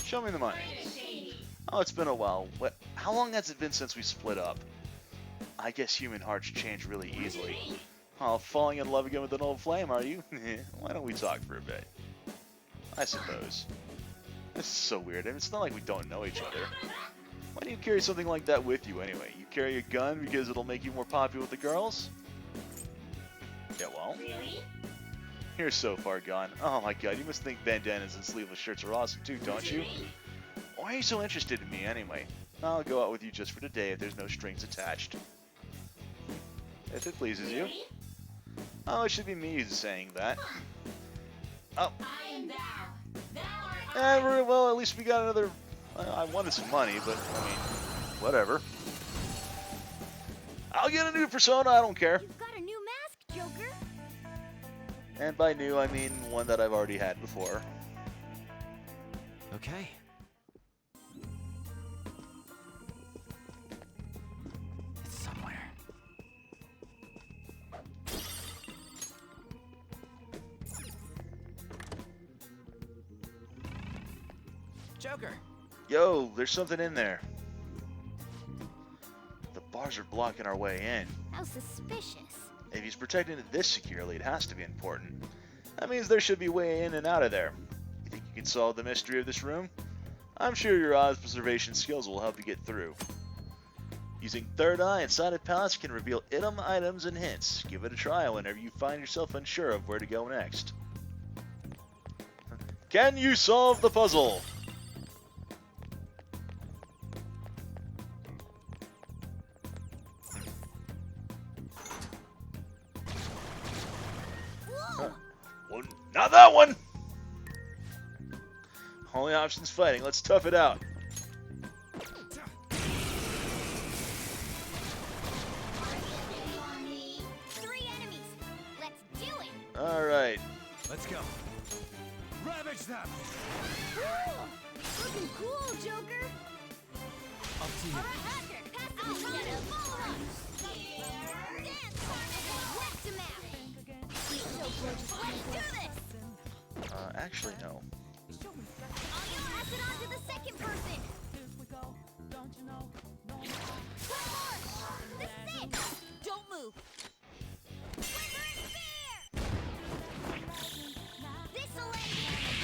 Show me the money. Oh, it's been a while. How long has it been since we split up? I guess human hearts change really easily. Oh, falling in love again with an old flame, are you? Why don't we talk for a bit? I suppose. This is so weird, and it's not like we don't know each other. Why do you carry something like that with you anyway? You carry a gun because it'll make you more popular with the girls? Yeah, well... You're so far gone. Oh my god, you must think bandanas and sleeveless shirts are awesome too, don't you? Why are you so interested in me anyway? I'll go out with you just for today if there's no strings attached. If it pleases you. Oh, it should be me who's saying that. Oh. Well, at least we got another... I wanted some money, but, I mean, whatever. I'll get a new persona, I don't care. You've got a new mask, Joker! And by new, I mean one that I've already had before. Okay. It's somewhere. Joker! Yo, there's something in there. The bars are blocking our way in. How suspicious. If he's protecting it this securely, it has to be important. That means there should be a way in and out of there. You think you can solve the mystery of this room? I'm sure your observation skills will help you get through. Using Third Eye and Sided Palace can reveal item items and hints. Give it a try whenever you find yourself unsure of where to go next. Can you solve the puzzle? Well, not that one! Only option's fighting. Let's tough it out. 3 enemies. Let's do it. All right. Let's go. Ravage them! Cool. Looking cool, Joker. Up to you. All right, Patrick. Pass the machine. Follow us. Dance, Carmen. Whack the map. He's so gorgeous. Let's do this. Actually, no. I'll pass it on to the second person. One more. This is it. Don't move. Sliver and spear. This'll end it.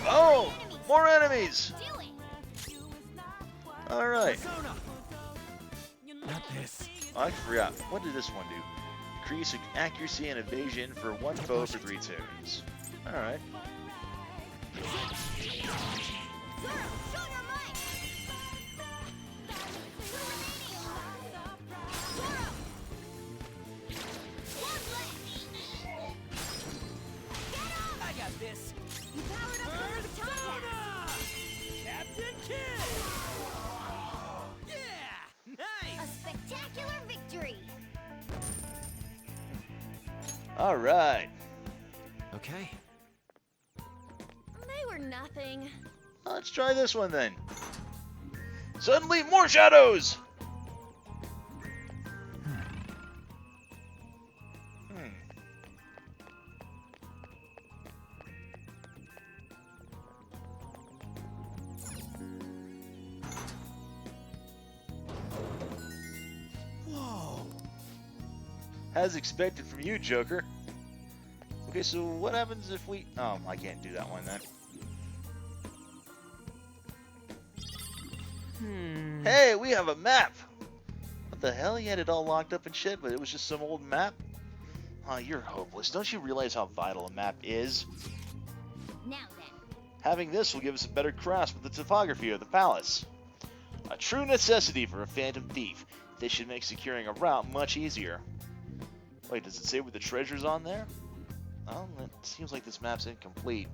Oh! More enemies! Do it. All right. Not this. Oh, I forgot. What did this one do? Increase accuracy and evasion for 1 foe for 3 turns. All right. Zoro, show your might. 2 remaining. Zoro. 1 left. Get up. I got this. You powered up for the Persona! Captain Kidd! Yeah! A Nice! spectacular victory. All right. Okay. They were nothing. Let's try this one then. Suddenly, more shadows! Whoa! As expected from you, Joker. Okay, so what happens if we... Oh, I can't do that one then. Hey, we have a map! What the hell? You had it all locked up and shit, but it was just some old map? Oh, you're hopeless. Don't you realize how vital a map is? Now then. Having this will give us a better grasp of the topography of the palace. A true necessity for a phantom thief. This should make securing a route much easier. Wait, does it say where the treasure's on there? Well, it seems like this map's incomplete.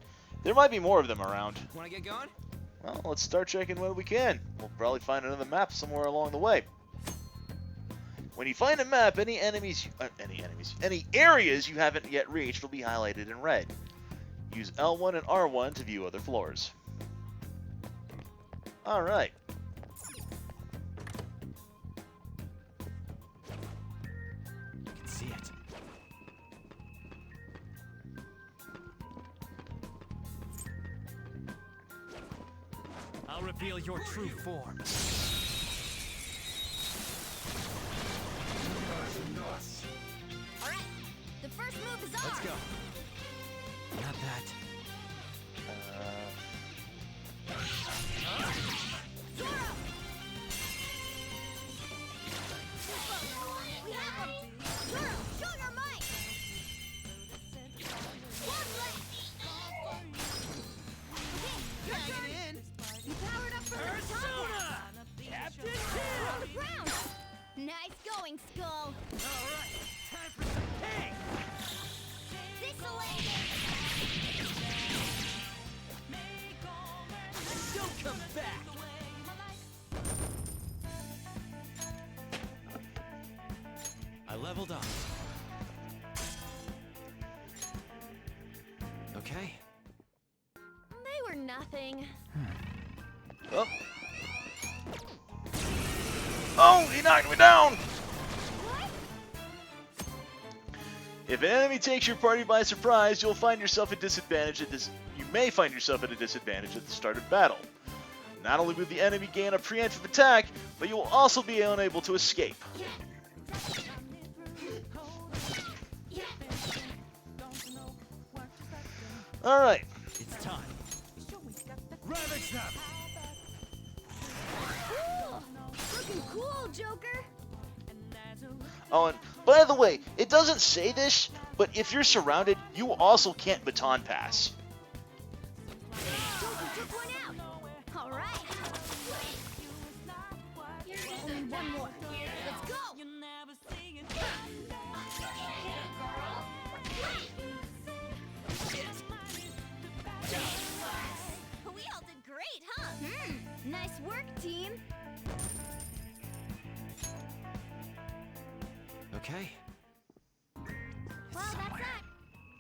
There might be more of them around. Wanna get going? Well, let's start checking what we can. We'll probably find another map somewhere along the way. When you find a map, any areas you haven't yet reached will be highlighted in red. Use L1 and R1 to view other floors. All right. I can see it. I'll reveal your true form. All right. The first move is on. Let's go. Not that. Zoro. We have him. Zoro, show your might. 1 left. Okay, your turn. You powered up for the Persona! top. Captain On Kidd! the ground. Nice going, Skull. Alright, time for some ping! This'll end Don't come back! I leveled up. Okay. They were nothing. Oh. Oh, he knocked me down! If an enemy takes your party by surprise, you'll find yourself at disadvantage at this. You may find yourself at a disadvantage at the start of battle. Not only will the enemy gain a preemptive attack, but you will also be unable to escape. All right. It's time. Ravage them! Cool. Looking cool, Joker. Oh, and by the way, it doesn't say this, but if you're surrounded, you also can't baton pass. Joker took one out. All right. Only one more. Let's go.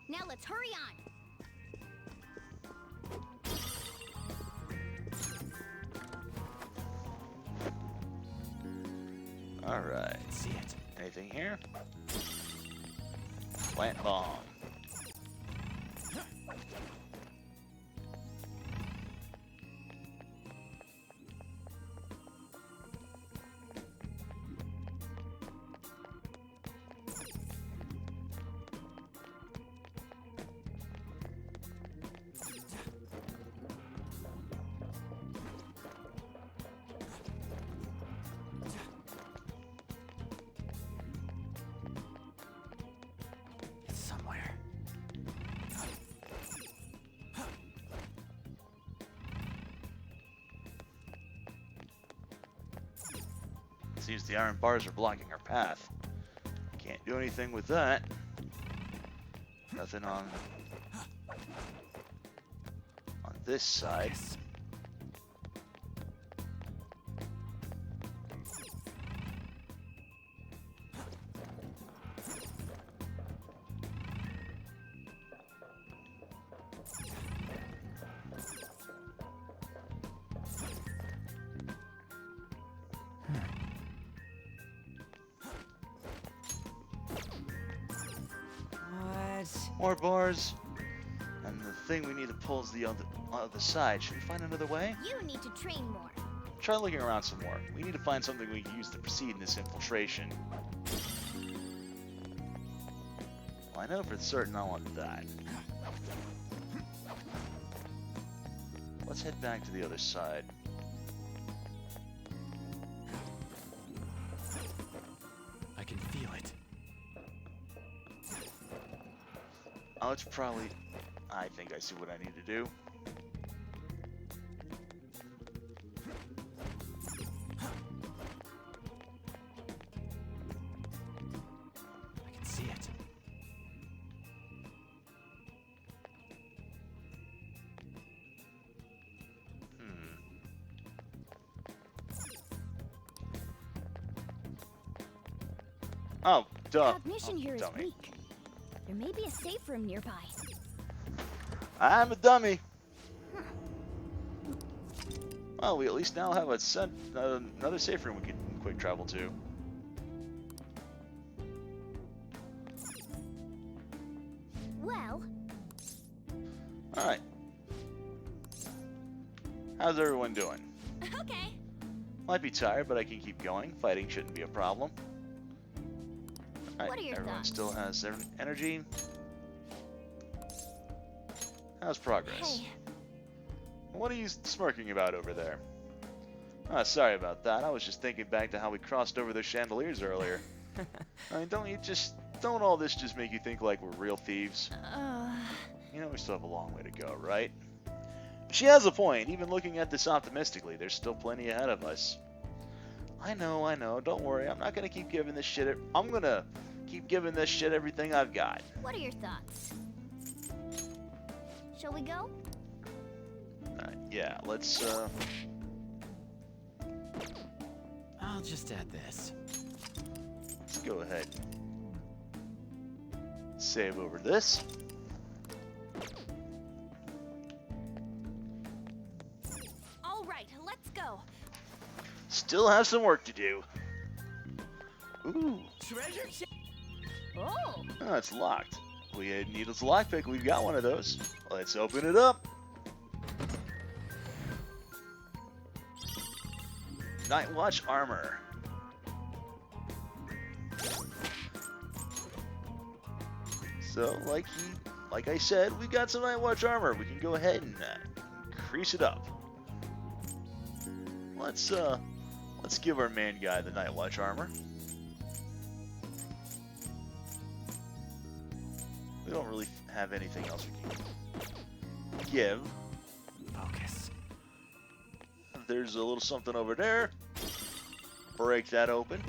Now let's hurry on. Alright. See it. Anything here? Plant bomb. It's somewhere. Seems the iron bars are blocking our path. Can't do anything with that. Nothing on this side. More bars. And the thing we need to pull is the other side. Should we find another way? You need to train more. Try looking around some more. We need to find something we can use to proceed in this infiltration. Well, I know for certain I want that. Let's head back to the other side. I can feel it. Oh, it's probably... I think I see what I need to do. I can see it. Oh, duh. Cognition here is dummy. weak. There may be a safe room nearby. I'm a dummy. Well, we at least now have another safe room we can quick travel to. Well, Alright. How's everyone doing? okay. Might be tired, but I can keep going. Fighting shouldn't be a problem. Alright, What are your everyone thoughts? still has their energy. How's progress? Hey, What are you smirking about over there? Ah, sorry about that. I was just thinking back to how we crossed over those chandeliers earlier. I mean, don't all this just make you think like we're real thieves? You know we still have a long way to go, right? She has a point. Even looking at this optimistically, there's still plenty ahead of us. I know. Don't worry. I'm not gonna keep giving this shit. I'm gonna keep giving this shit everything I've got. what are your thoughts? Shall we go? Alright, yeah, let's, I'll just add this. let's go ahead. Save over this. All right, let's go. Still have some work to do. Ooh. Treasure chest. Oh. Oh, it's locked. We had Needle's lockpick. We've got one of those. Let's open it up. Night Watch armor. So, like I said, we got some Night Watch armor. We can go ahead and increase it up. Let's give our main guy the Night Watch armor. We don't really have anything else we can give. Focus. There's a little something over there. Break that open.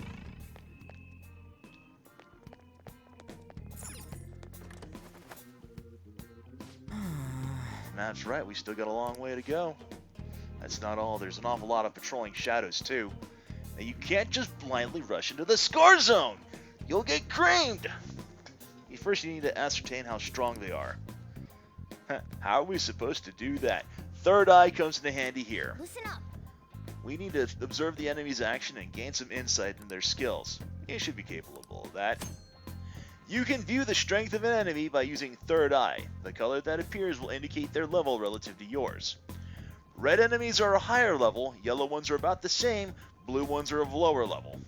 That's right, we still got a long way to go. That's not all, there's an awful lot of patrolling shadows too. Now you can't just blindly rush into the score zone! You'll get creamed! If first you need to ascertain how strong they are. How are we supposed to do that? Third eye comes into handy here. Listen up. We need to observe the enemy's action and gain some insight into their skills. You should be capable of that. You can view the strength of an enemy by using third eye. The color that appears will indicate their level relative to yours. Red enemies are a higher level, yellow ones are about the same, blue ones are of lower level.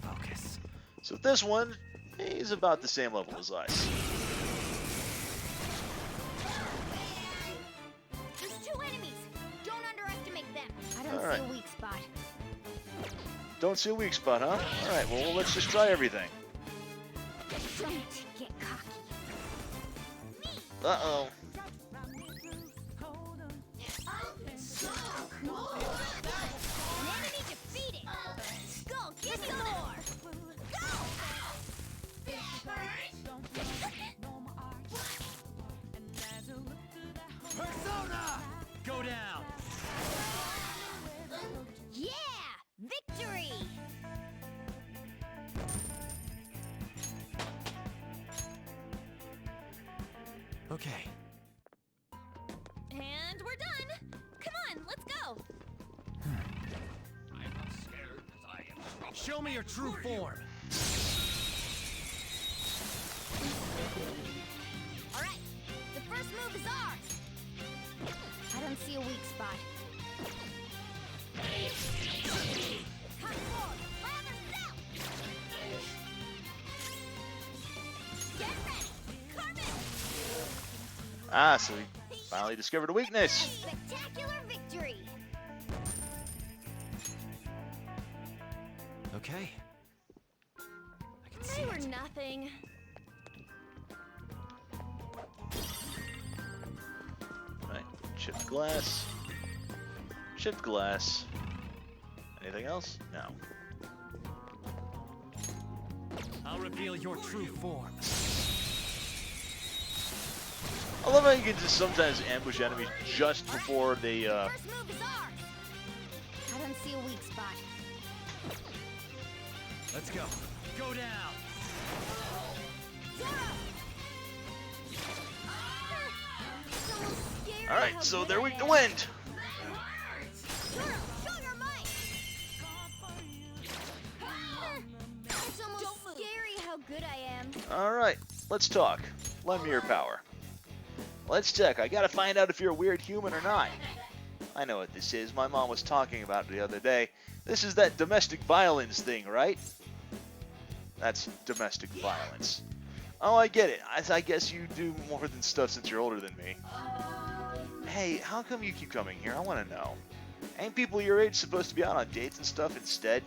Focus. So this one is about the same level as us. There's 2 enemies. Don't underestimate them. I don't Alright. see a weak spot. Don't see a weak spot, huh? Alright, well, let's just try everything. Don't get cocky. Uh-oh. An enemy defeated. Skull, give me more. Go! Persona! Go down! Yeah! Victory! Okay. And we're done. Come on, let's go. Show me your true form. Alright, the first move is ours. I don't see a weak spot. Cut forward, lather south. Get ready, Carmen. Ah, so we finally discovered a weakness. Spectacular victory. Okay. I can see They were it. nothing. Right, chipped glass. Chipped glass. Anything else? No. I'll reveal your true form. I love how you can just sometimes ambush enemies just before they, First move is ours. I don't see a weak spot. Let's go. Go down. Alright, so they're weak to wind. Show your might. It's almost scary how good I am. Alright, let's talk. Lend me your power. Let's check. I gotta find out if you're a weird human or not. I know what this is. My mom was talking about it the other day. This is that domestic violence thing, right? That's domestic violence. Oh, I get it. I guess you do more than stuff since you're older than me. Hey, how come you keep coming here? I want to know. Ain't people your age supposed to be out on dates and stuff instead?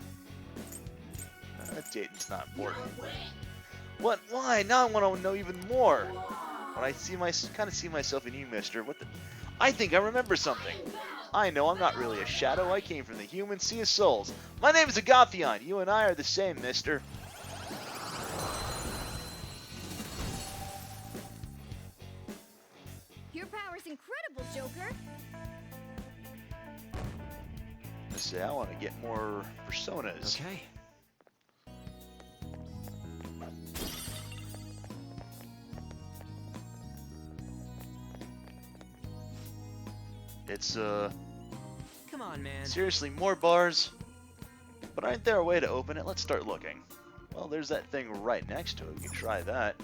Dating's not important. What? Why? Now I want to know even more. When I kind of see myself in you, mister. What the? I think I remember something. I know I'm not really a shadow. I came from the human sea of souls. My name is Agathion. You and I are the same, mister. Your power's incredible, Joker. Let's say I want to get more personas. Okay. It's Come on, man. seriously more bars. But aren't there a way to open it? Let's start looking. Well, there's that thing right next to it. We can try that.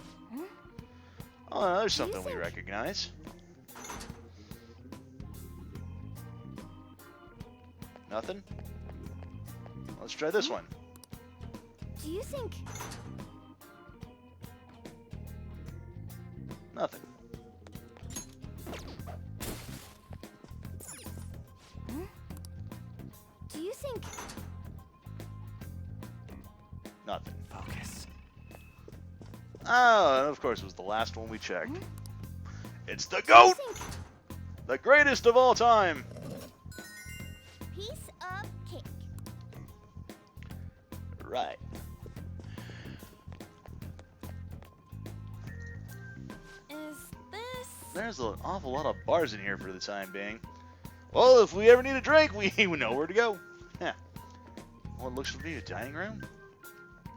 Oh, there's something we recognize. Nothing? Let's try this one. Do you think... Nothing. Do you think... Nothing. Focus. Oh, and of course it was the last one we checked. It's the GOAT! The greatest of all time! Piece of cake. Right. Is this... There's an awful lot of bars in here for the time being. Well, if we ever need a drink, we know where to go. Yeah. Well, it looks to be a dining room.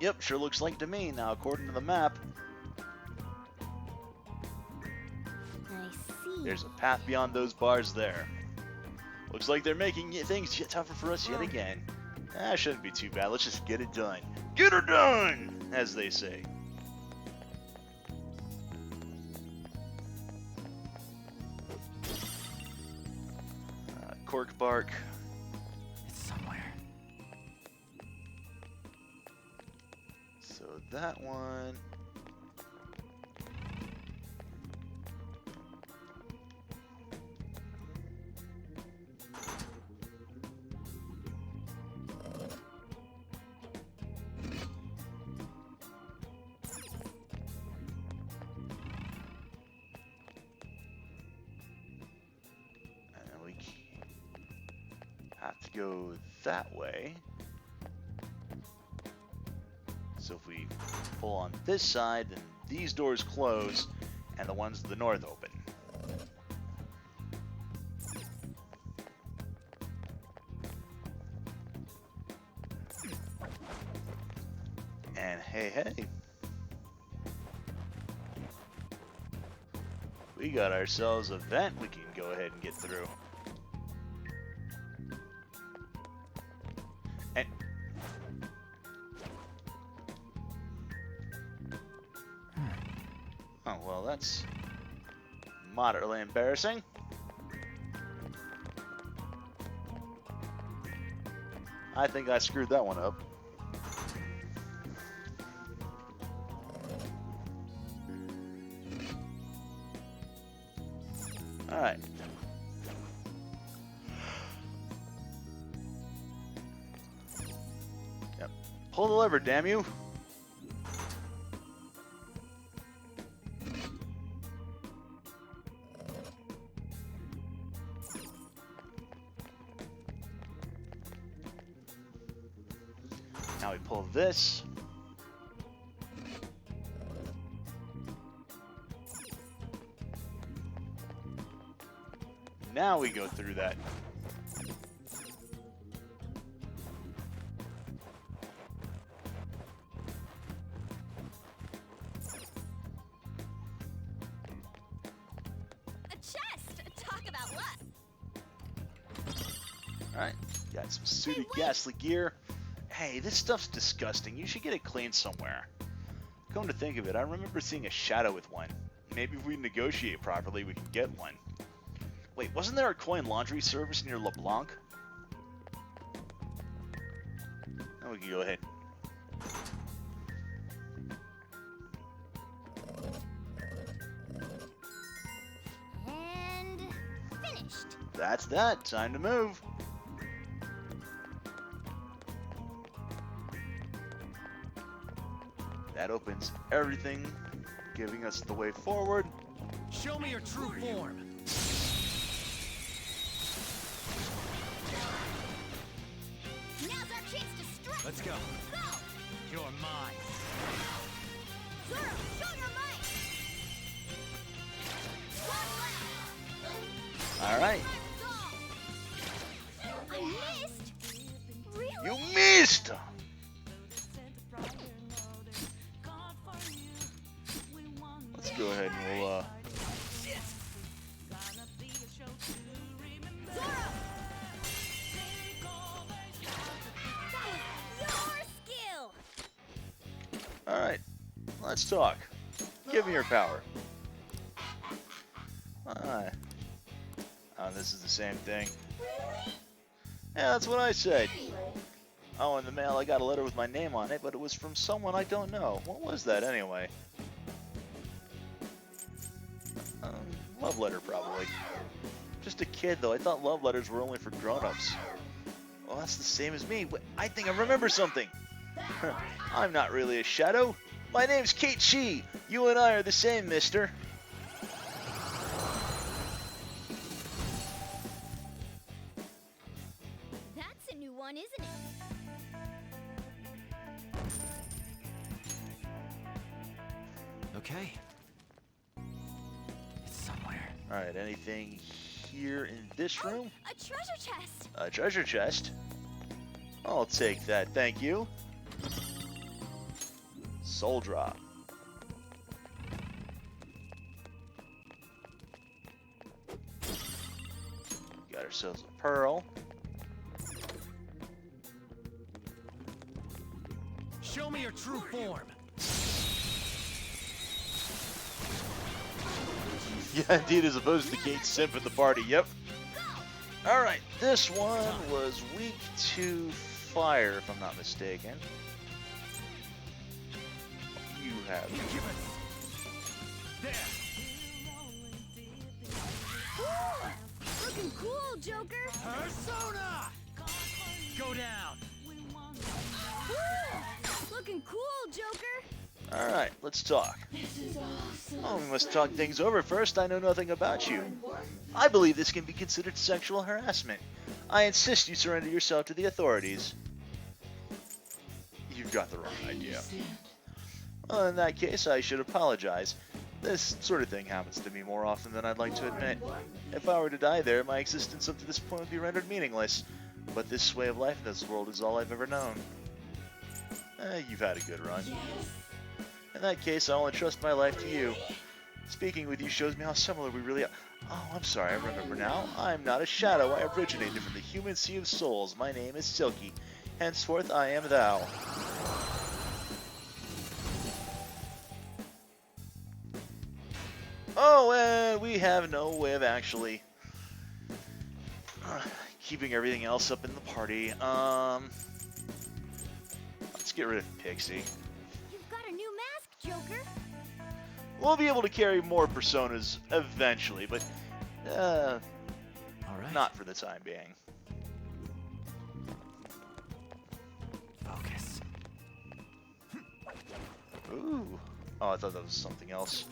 Yep, sure looks like to me. Now, according to the map, There's a path beyond those bars there. Looks like they're making things tougher for us yet again. Shouldn't be too bad. Let's just get it done. Get her done, as they say. Cork bark. It's somewhere. So that one. Have to go that way. So if we pull on this side, then these doors close, and the ones to the north open. And hey, we got ourselves a vent we can go ahead and get through. Oh, well, that's moderately embarrassing. I think I screwed that one up. Alright. Yep. Pull the lever, damn you. Now we pull this. Now we go through that. A chest! Talk about luck! Alright, got some suited ghastly gear. Hey, this stuff's disgusting. You should get it cleaned somewhere. Come to think of it, I remember seeing a shadow with one. Maybe if we negotiate properly, we can get one. Wait, wasn't there a coin laundry service near LeBlanc? Now we can go ahead. And finished. That's that. Time to move. That opens everything, giving us the way forward. Show me your true form. Now's our chance to strike! Let's go. Go! You're mine. Zoro, show your might! All right. I missed! Really? You missed! Let's go ahead and we'll, Alright, let's talk. Give me your power. Oh, this is the same thing. Yeah, that's what I said. Oh, in the mail I got a letter with my name on it, but it was from someone I don't know. What was that anyway? Love letter, probably. Just a kid, though. I thought love letters were only for grown-ups. Well, that's the same as me. I think I remember something. I'm not really a shadow. My name's Kate Shi. You and I are the same, mister. That's a new one, isn't it? Okay. It's somewhere. Alright, anything here in this room? A treasure chest! A treasure chest? I'll take that, thank you. Soul drop. got ourselves a pearl. Show me your true form. Yeah, indeed, as opposed to Kate Simp in the party. Yep. Alright, this one was weak to fire, if I'm not mistaken. You have. There. Looking cool, Joker! Persona! Go down. Looking cool, Joker! Alright, let's talk. Oh, we must talk things over first. I know nothing about you. I believe this can be considered sexual harassment. I insist you surrender yourself to the authorities. You've got the wrong idea. Well, in that case, I should apologize. This sort of thing happens to me more often than I'd like to admit. If I were to die there, my existence up to this point would be rendered meaningless. But this way of life in this world is all I've ever known. You've had a good run. In that case, I'll entrust my life to you. Speaking with you shows me how similar we really are. Oh, I'm sorry, I remember now. I'm not a shadow. I originated from the human sea of souls. My name is Silky. Henceforth, I am thou. Oh, and we have no way of actually keeping everything else up in the party. Let's get rid of Pixie. You've got a new mask, Joker! We'll be able to carry more personas eventually, but not for the time being. Focus. Ooh. Oh, I thought that was something else.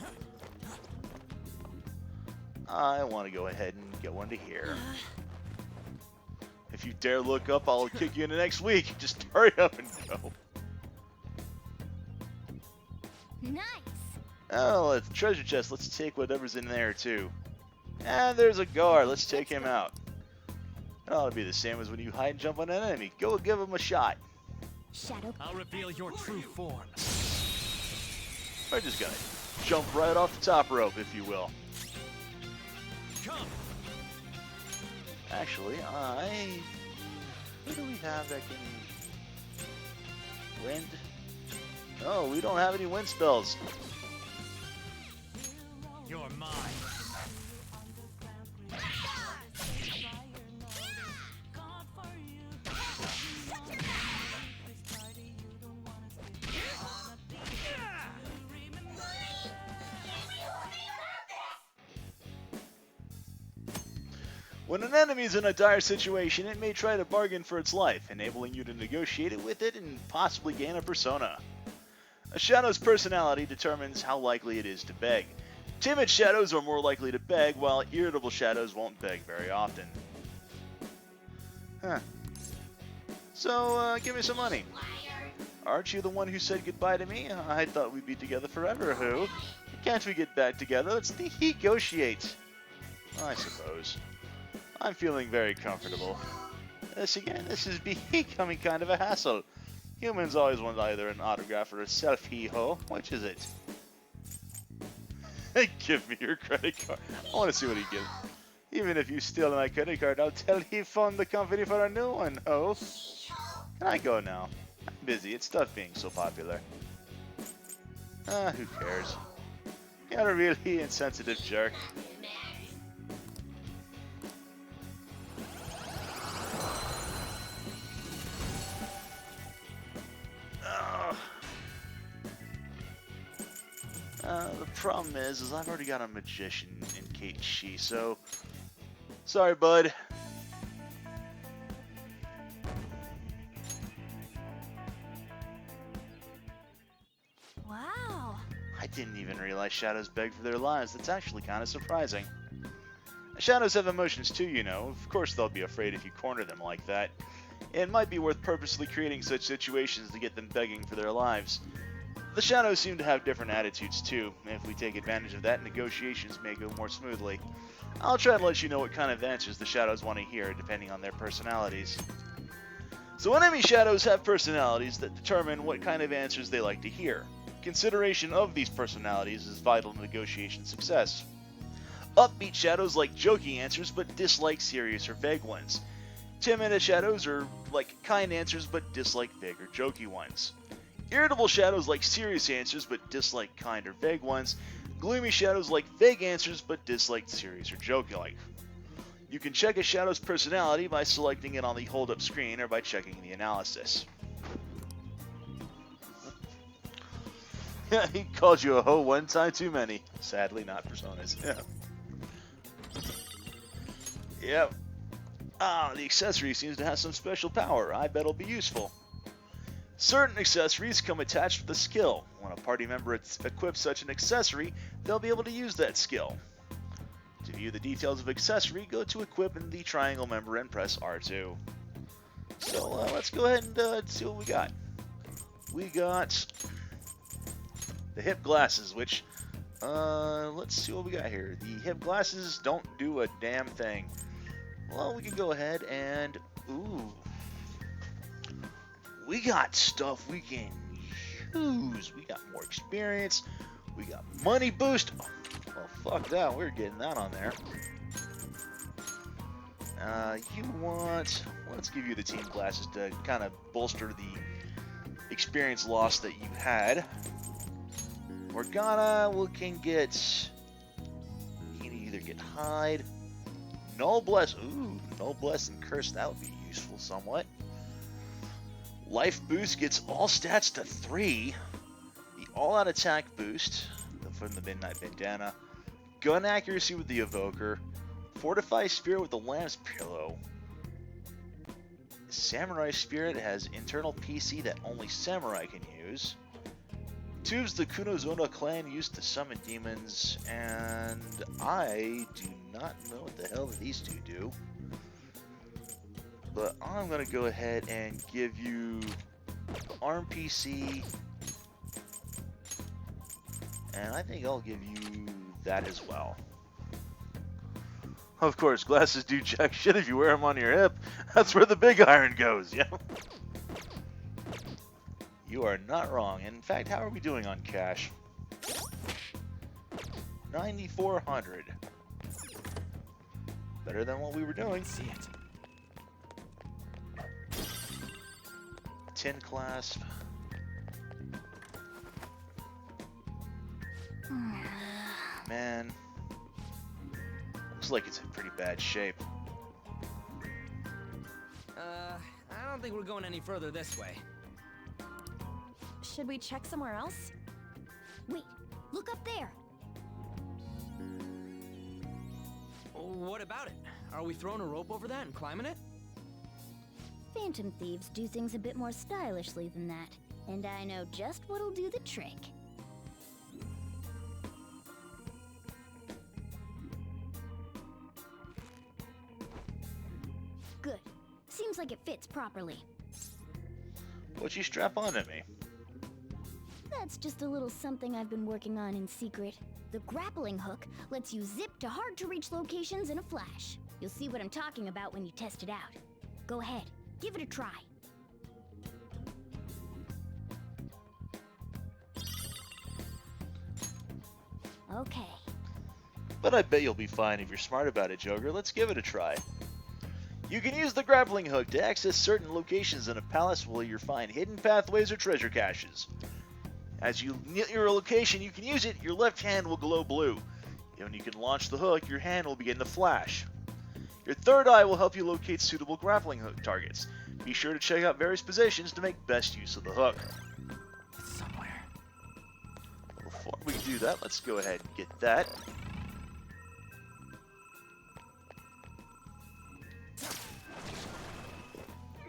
I want to go ahead and get one to here. If you dare look up, I'll kick you into next week. Just hurry up and go. Nice! Oh, it's treasure chest. Let's take whatever's in there, too. And there's a guard. Let's take him out. It ought to be the same as when you hide and jump on an enemy. Go give him a shot. Shadow. I'll reveal your true form. We're just gonna jump right off the top rope, if you will. Come. Actually, what do we have that can... Wind? Oh, we don't have any wind spells. You're mine. When an enemy is in a dire situation, it may try to bargain for its life, enabling you to negotiate it with it and possibly gain a persona. A shadow's personality determines how likely it is to beg. Timid shadows are more likely to beg, while irritable shadows won't beg very often. Huh. So, give me some money. Aren't you the one who said goodbye to me? I thought we'd be together forever, who? Can't we get back together? Let's negotiate. I suppose. I'm feeling very comfortable. This is becoming kind of a hassle. Humans always want either an autograph or a selfie, ho. Which is it? Give me your credit card. I want to see what he gives. Even if you steal my credit card, I'll tell he phoned the company for a new one, ho. Can I go now? I'm busy. It's tough being so popular. Who cares? You're a really insensitive jerk. The problem is I've already got a magician in Kate Shi, so sorry, bud. Wow. I didn't even realize shadows beg for their lives. That's actually kind of surprising. Shadows have emotions too, you know. Of course they'll be afraid if you corner them like that. It might be worth purposely creating such situations to get them begging for their lives. The shadows seem to have different attitudes too. If we take advantage of that, negotiations may go more smoothly. I'll try to let you know what kind of answers the shadows want to hear, depending on their personalities. So enemy shadows have personalities that determine what kind of answers they like to hear. Consideration of these personalities is vital to negotiation success. Upbeat shadows like jokey answers but dislike serious or vague ones. Timid shadows are like kind answers but dislike vague or jokey ones. Irritable shadows like serious answers but dislike kind or vague ones. Gloomy shadows like vague answers but dislike serious or jokey like. You can check a shadow's personality by selecting it on the hold-up screen or by checking the analysis. He called you a hoe one time too many. Sadly, not personas. Yep. The accessory seems to have some special power. I bet it'll be useful. Certain accessories come attached with a skill. When a party member equips such an accessory, they'll be able to use that skill. To view the details of accessory, go to Equip in the triangle member and press R2. So let's go ahead and see what we got. We got the hip glasses, which, let's see what we got here. The hip glasses don't do a damn thing. Well, we can go ahead and, ooh, we got stuff we can use. We got more experience. We got money boost. Well, fuck that. We're getting that on there. You want, let's give you the team glasses to kind of bolster the experience loss that you had. Morgana, we can get, you can either get hide, null bless, ooh, null bless and curse, that would be useful somewhat. Life boost gets all stats to 3. The all-out attack boost from the Midnight Bandana. Gun accuracy with the Evoker. Fortify Spirit with the Lamb's Pillow. Samurai Spirit has internal PC that only Samurai can use. Tubes the Kunozona clan used to summon demons, and I do not know what the hell these two do. But I'm going to go ahead and give you ARM PC, and I think I'll give you that as well. Of course, glasses do jack shit if you wear them on your hip. That's where the big iron goes, yeah. You are not wrong. In fact, how are we doing on cash? 9,400. Better than what we were doing. See it. Tin clasp. Man. Looks like it's in pretty bad shape. I don't think we're going any further this way. Should we check somewhere else? Wait, look up there. What about it? Are we throwing a rope over that and climbing it? Phantom thieves do things a bit more stylishly than that, and I know just what'll do the trick. Good. Seems like it fits properly. What'd you strap onto me? That's just a little something I've been working on in secret. The grappling hook lets you zip to hard-to-reach locations in a flash. You'll see what I'm talking about when you test it out. Go ahead, give it a try. Okay. But I bet you'll be fine if you're smart about it, Joker. Let's give it a try. You can use the grappling hook to access certain locations in a palace where you find hidden pathways or treasure caches. As you near a location you can use it, your left hand will glow blue. When you can launch the hook, your hand will begin to flash. Your third eye will help you locate suitable grappling hook targets. Be sure to check out various positions to make best use of the hook. It's somewhere. Before we do that, let's go ahead and get that.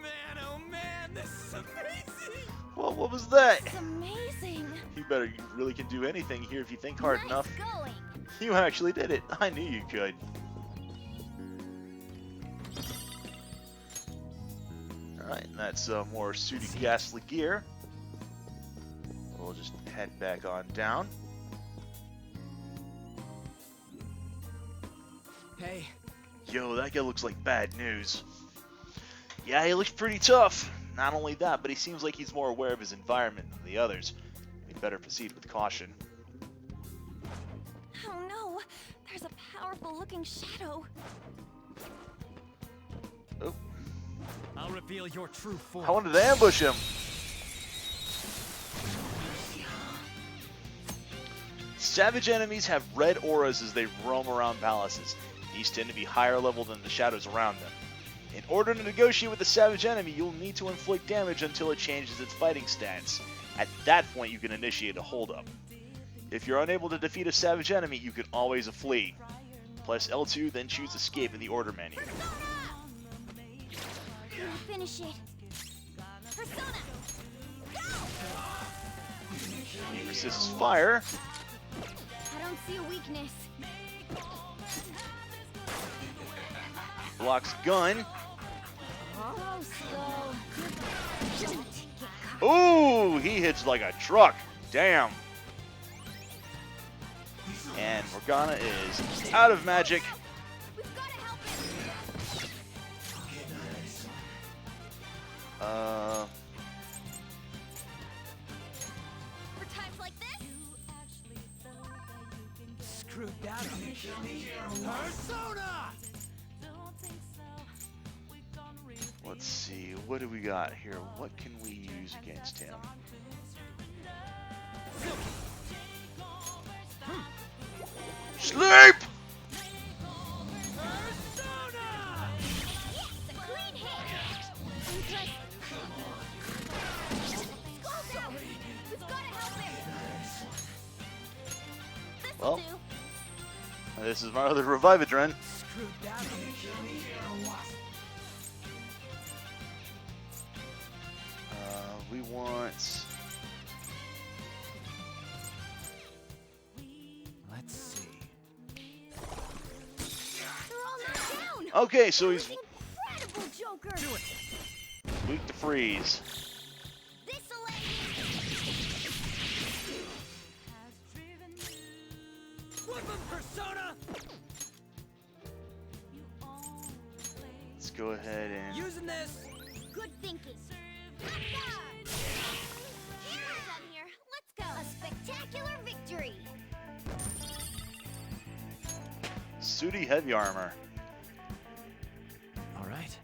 Man, oh man, this is amazing! Well, what was that? It's amazing. You really can do anything here if you think hard Nice enough. going. You actually did it. I knew you could. Alright, and that's more suited ghastly gear. We'll just head back on down. Hey. Yo, that guy looks like bad news. Yeah, he looks pretty tough. Not only that, but he seems like he's more aware of his environment than the others. We better proceed with caution. Oh no! There's a powerful looking shadow. Oh. I'll reveal your true form. I wanted to ambush him. Savage enemies have red auras as they roam around palaces. These tend to be higher level than the shadows around them. In order to negotiate with a savage enemy, you'll need to inflict damage until it changes its fighting stance. At that point, you can initiate a holdup. If you're unable to defeat a savage enemy, you can always flee. Press L2, then choose Escape in the order menu. Finish it. Persona! He resists fire. I don't see a weakness. Blocks gun. Oh, slow. Ooh, he hits like a truck. Damn. And Morgana is out of magic. For times like this? Screw that up. Persona! Let's see, what do we got here? What can we use against him? Sleep! Well, this is my other Revivadren. We want... Let's see. Okay, so he's Incredible, Joker. weak to freeze. Persona! Let's go ahead and... Using this! Good thinking. Here. Let's go. A spectacular victory. Sooty heavy armor. All right.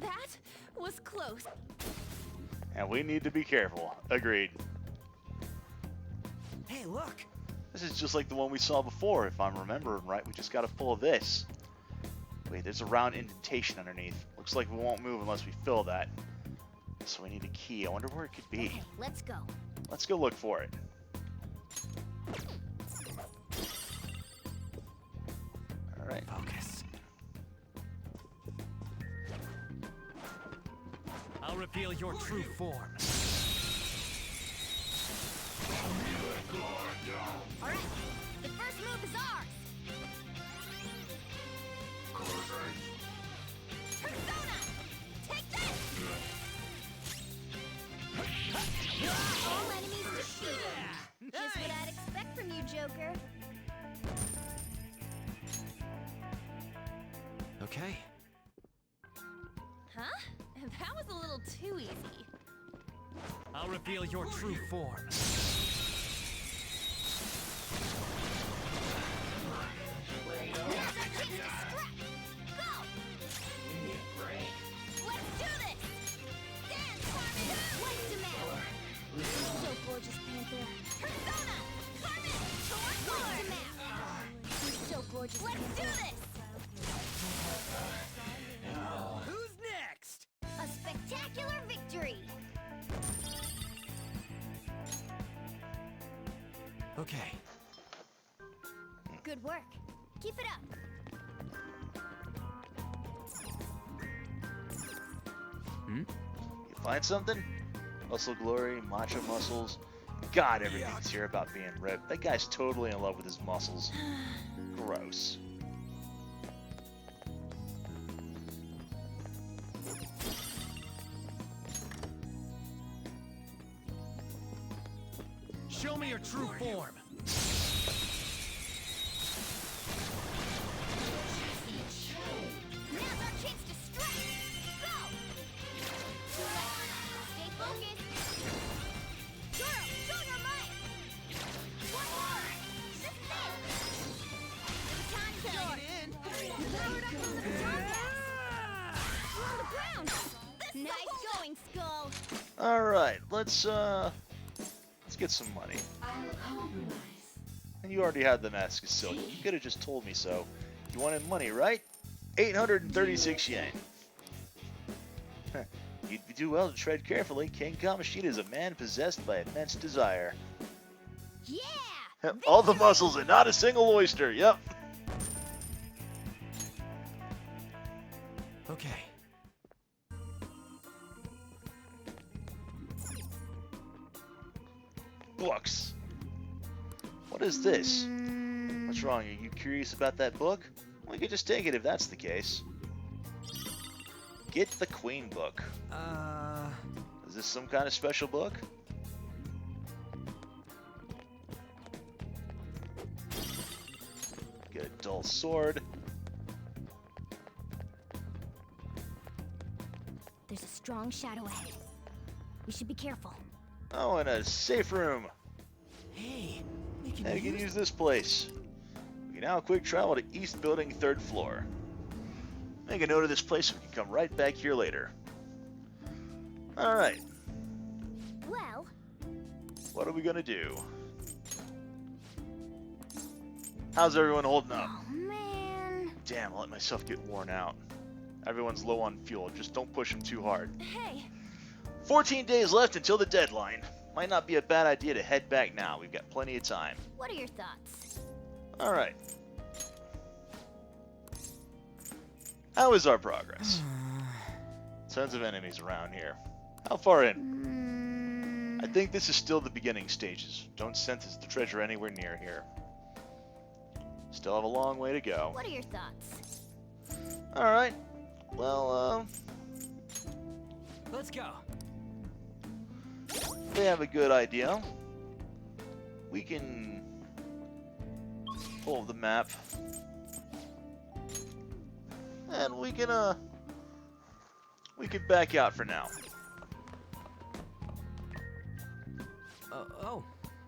That was close. And we need to be careful. Agreed. Hey, look! This is just like the one we saw before, if I'm remembering right. We just gotta pull this. Wait, there's a round indentation underneath. Looks like we won't move unless we fill that. So we need a key. I wonder where it could be. Okay, let's go. Let's go look for it. Alright. Focus. I'll reveal your true form. All right, the first move is ours. Persona, take this. All enemies defeated. Just what I'd expect from you, Joker. Okay. Huh? That was a little too easy. I'll reveal your true form. Let's do this! Who's next? A spectacular victory! Okay. Good work. Keep it up. You find something? Muscle glory, macho muscles. God, everything's here about being ripped. That guy's totally in love with his muscles. Gross. Show me your true form. Now's our chance to strike! Go! Stay focused! Girl, show your might! One more! This is it! boring school. All right, let's get some money. And you already had the Mask of Silk. You could have just told me so. You wanted money, right? 836 yen. You'd do well to tread carefully. King Kamoshida is a man possessed by immense desire. Yeah! All the muscles and not a single oyster. Yep. Okay. Books. What is this? What's wrong? Are you curious about that book? We could just take it if that's the case. Get the Queen book. Is this some kind of special book? Get a dull sword. There's a strong shadow ahead. We should be careful. Oh, and a safe room. Hey, we can use this place. We can now quick travel to East Building, 3rd floor. Make a note of this place so we can come right back here later. Alright. Well, what are we gonna do? How's everyone holding up? Oh, man. Damn, I let myself get worn out. Everyone's low on fuel. Just don't push them too hard. Hey. 14 days left until the deadline. Might not be a bad idea to head back now. We've got plenty of time. What are your thoughts? Alright. How is our progress? Tons of enemies around here. How far in? I think this is still the beginning stages. Don't sense the treasure anywhere near here. Still have a long way to go. What are your thoughts? Alright. Well, let's go. They have a good idea. We can pull the map. And we can back out for now. Oh,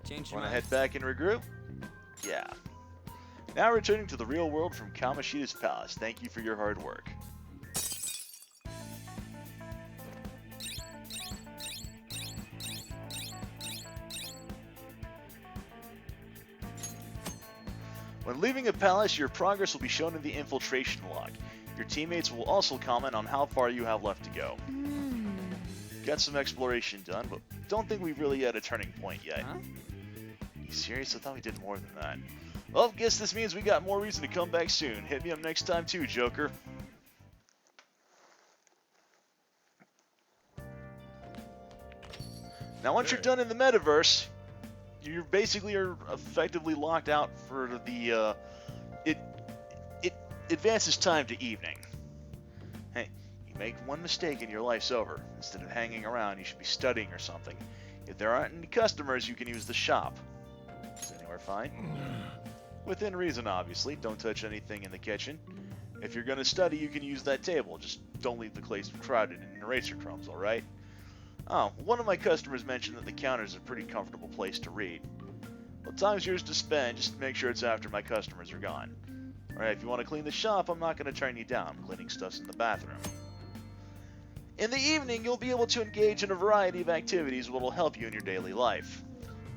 change your Wanna mind. head back and regroup? Yeah. Now returning to the real world from Kamoshida's palace. Thank you for your hard work. When leaving a palace, your progress will be shown in the infiltration log. Your teammates will also comment on how far you have left to go. Got some exploration done, but don't think we've really hit a turning point yet. You serious? I thought we did more than that. Well, guess this means we got more reason to come back soon. Hit me up next time too, Joker. Now, once you're done in the metaverse, you basically are effectively locked out for the, it advances time to evening. Hey, you make one mistake and your life's over. Instead of hanging around, you should be studying or something. If there aren't any customers, you can use the shop. Is anywhere fine? Within reason, obviously. Don't touch anything in the kitchen. If you're gonna study, you can use that table. Just don't leave the place crowded in eraser crumbs, alright? Oh, one of my customers mentioned that the counter is a pretty comfortable place to read. Well, time's yours to spend. Just make sure it's after my customers are gone. Alright, if you want to clean the shop, I'm not going to turn you down. Cleaning stuff's in the bathroom. In the evening, you'll be able to engage in a variety of activities that will help you in your daily life.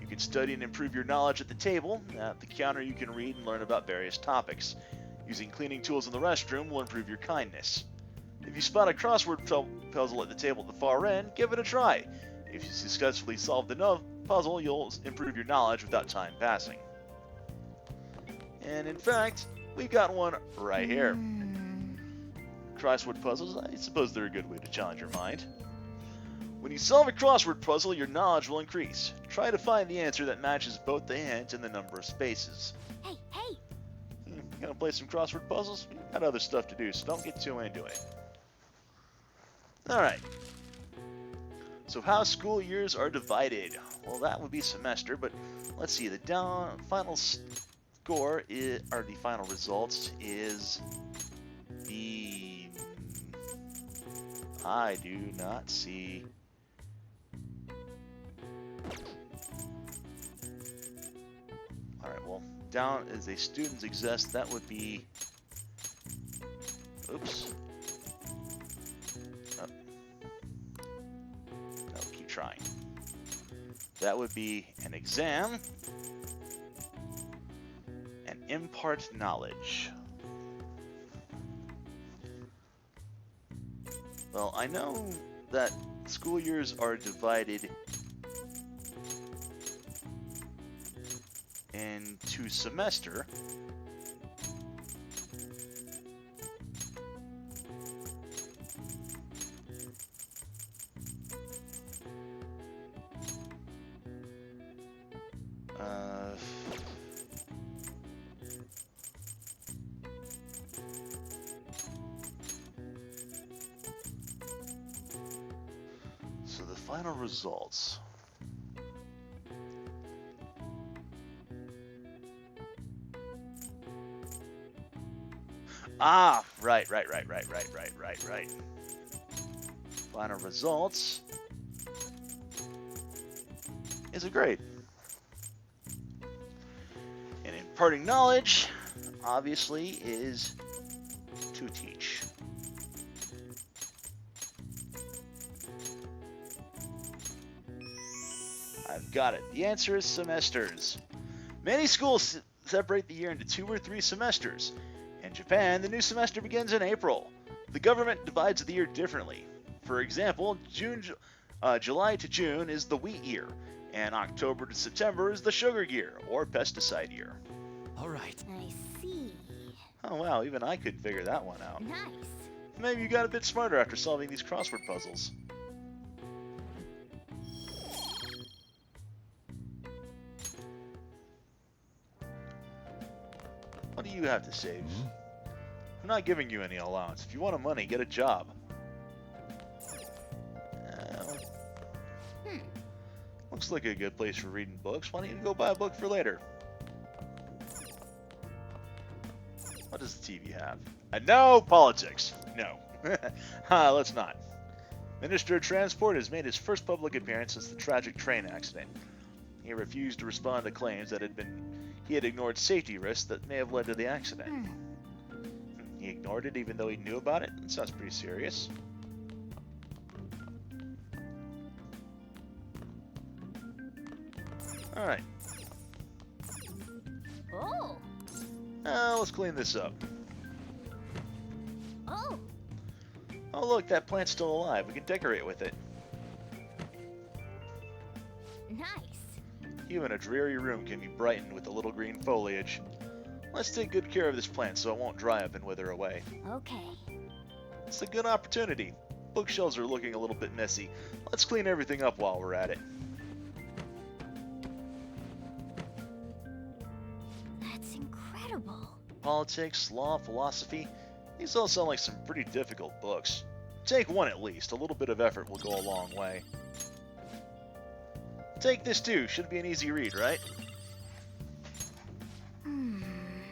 You can study and improve your knowledge at the table. At the counter, you can read and learn about various topics. Using cleaning tools in the restroom will improve your kindness. If you spot a crossword puzzle at the table at the far end, give it a try. If you successfully solve the puzzle, you'll improve your knowledge without time passing. And in fact, we've got one right here. Crossword puzzles, I suppose they're a good way to challenge your mind. When you solve a crossword puzzle, your knowledge will increase. Try to find the answer that matches both the hint and the number of spaces. Hey! Gonna play some crossword puzzles? Got other stuff to do, so don't get too into it. Alright. So how school years are divided? Well, that would be semester, but let's see. The final score is, or the final results is the... I do not see... Alright, well, down as a student's exist, that would be... Oops. trying. That would be an exam and impart knowledge. Well, I know that school years are divided into semester. So the final results. Ah, right. Final results is a grade. And imparting knowledge, obviously, is to teach. I've got it. The answer is semesters. Many schools separate the year into 2 or 3 semesters. In Japan, the new semester begins in April. The government divides the year differently. For example, July to June is the wheat year, and October to September is the sugar year, or pesticide year. All right. I see. Oh wow, even I could figure that one out. Nice. Maybe you got a bit smarter after solving these crossword puzzles. What do you have to save? I'm not giving you any allowance. If you want money, get a job. Looks like a good place for reading books. Why don't you go buy a book for later? What does the TV have? No politics. No. Let's not. Minister of Transport has made his first public appearance since the tragic train accident. He refused to respond to claims that he had ignored safety risks that may have led to the accident. He ignored it even though he knew about it? That sounds pretty serious. Alright. Oh. Let's clean this up. Oh. Oh look, that plant's still alive. We can decorate with it. Nice. Even a dreary room can be brightened with a little green foliage. Let's take good care of this plant so it won't dry up and wither away. Okay. It's a good opportunity. Bookshelves are looking a little bit messy. Let's clean everything up while we're at it. That's incredible. Politics, law, philosophy. These all sound like some pretty difficult books. Take one at least. A little bit of effort will go a long way. Take this too. Should be an easy read, right?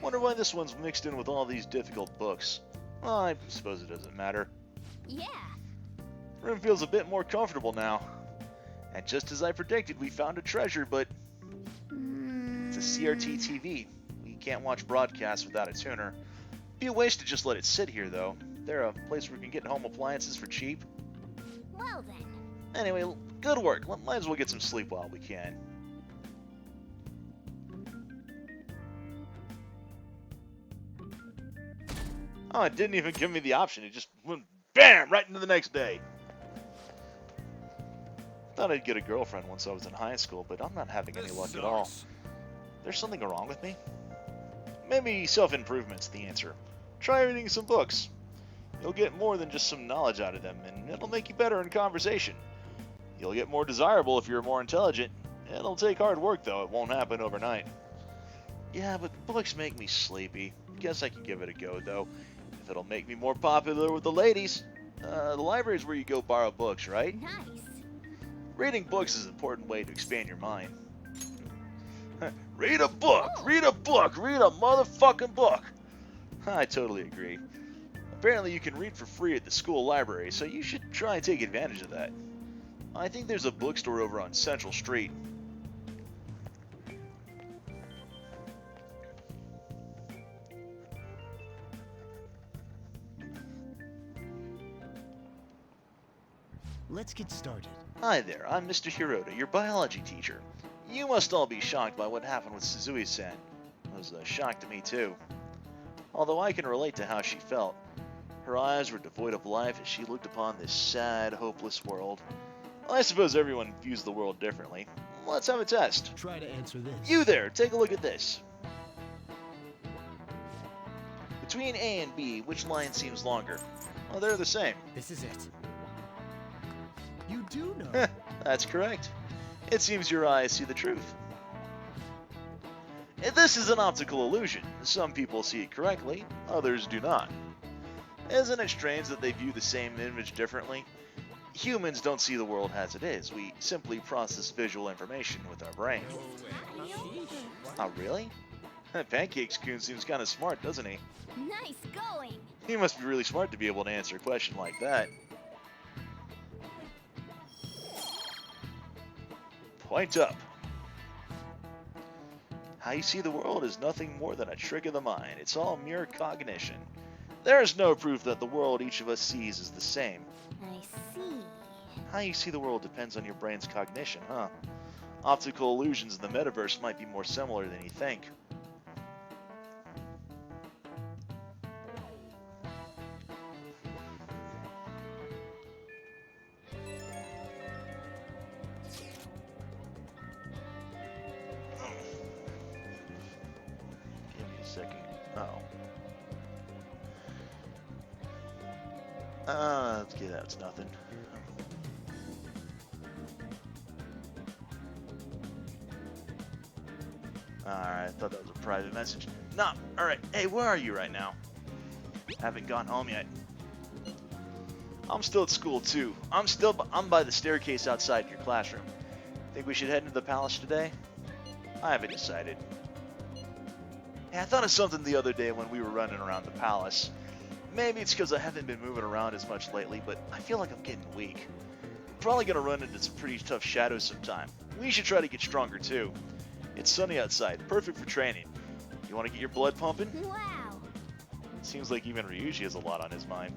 Wonder why this one's mixed in with all these difficult books. Well, I suppose it doesn't matter. Yeah. Room feels a bit more comfortable now. And just as I predicted, we found a treasure, but it's a CRT TV. We can't watch broadcasts without a tuner. Be a waste to just let it sit here, though. They're a place where we can get home appliances for cheap. Well then. Anyway, good work. Might as well get some sleep while we can. Oh, it didn't even give me the option. It just went BAM! Right into the next day. Thought I'd get a girlfriend once I was in high school, but I'm not having any luck at all. There's something wrong with me? Maybe self-improvement's the answer. Try reading some books. You'll get more than just some knowledge out of them, and it'll make you better in conversation. You'll get more desirable if you're more intelligent. It'll take hard work, though. It won't happen overnight. Yeah, but books make me sleepy. Guess I can give it a go, though. If it'll make me more popular with the ladies. The library's where you go borrow books, right? Nice. Reading books is an important way to expand your mind. Read a book! Read a book! Read a motherfucking book! I totally agree. Apparently you can read for free at the school library, so you should try and take advantage of that. I think there's a bookstore over on Central Street. Let's get started. Hi there, I'm Mr. Hiroda, your biology teacher. You must all be shocked by what happened with Suzui-san. It was a shock to me too. Although I can relate to how she felt. Her eyes were devoid of life as she looked upon this sad, hopeless world. Well, I suppose everyone views the world differently. Let's have a test. Try to answer this. You there, take a look at this. Between A and B, which line seems longer? Well, they're the same. This is it. You do know. That's correct. It seems your eyes see the truth. This is an optical illusion. Some people see it correctly, others do not. Isn't it strange that they view the same image differently? Humans don't see the world as it is. We simply process visual information with our brain. Oh, really? Pancakes-kun seems kind of smart, doesn't he? Nice going! He must be really smart to be able to answer a question like that. Point up. How you see the world is nothing more than a trick of the mind. It's all mere cognition. There is no proof that the world each of us sees is the same. I see. How you see the world depends on your brain's cognition, huh? Optical illusions in the metaverse might be more similar than you think. Give me a second. Let's get that. It's nothing. Alright, I thought that was a private message. Nah, alright. Hey, where are you right now? Haven't gone home yet. I'm still at school too. I'm by the staircase outside your classroom. Think we should head into the palace today? I haven't decided. Hey, I thought of something the other day when we were running around the palace. Maybe it's because I haven't been moving around as much lately, but I feel like I'm getting weak. I'm probably gonna run into some pretty tough shadows sometime. We should try to get stronger too. It's sunny outside, perfect for training. You want to get your blood pumping? Wow! Seems like even Ryuji has a lot on his mind.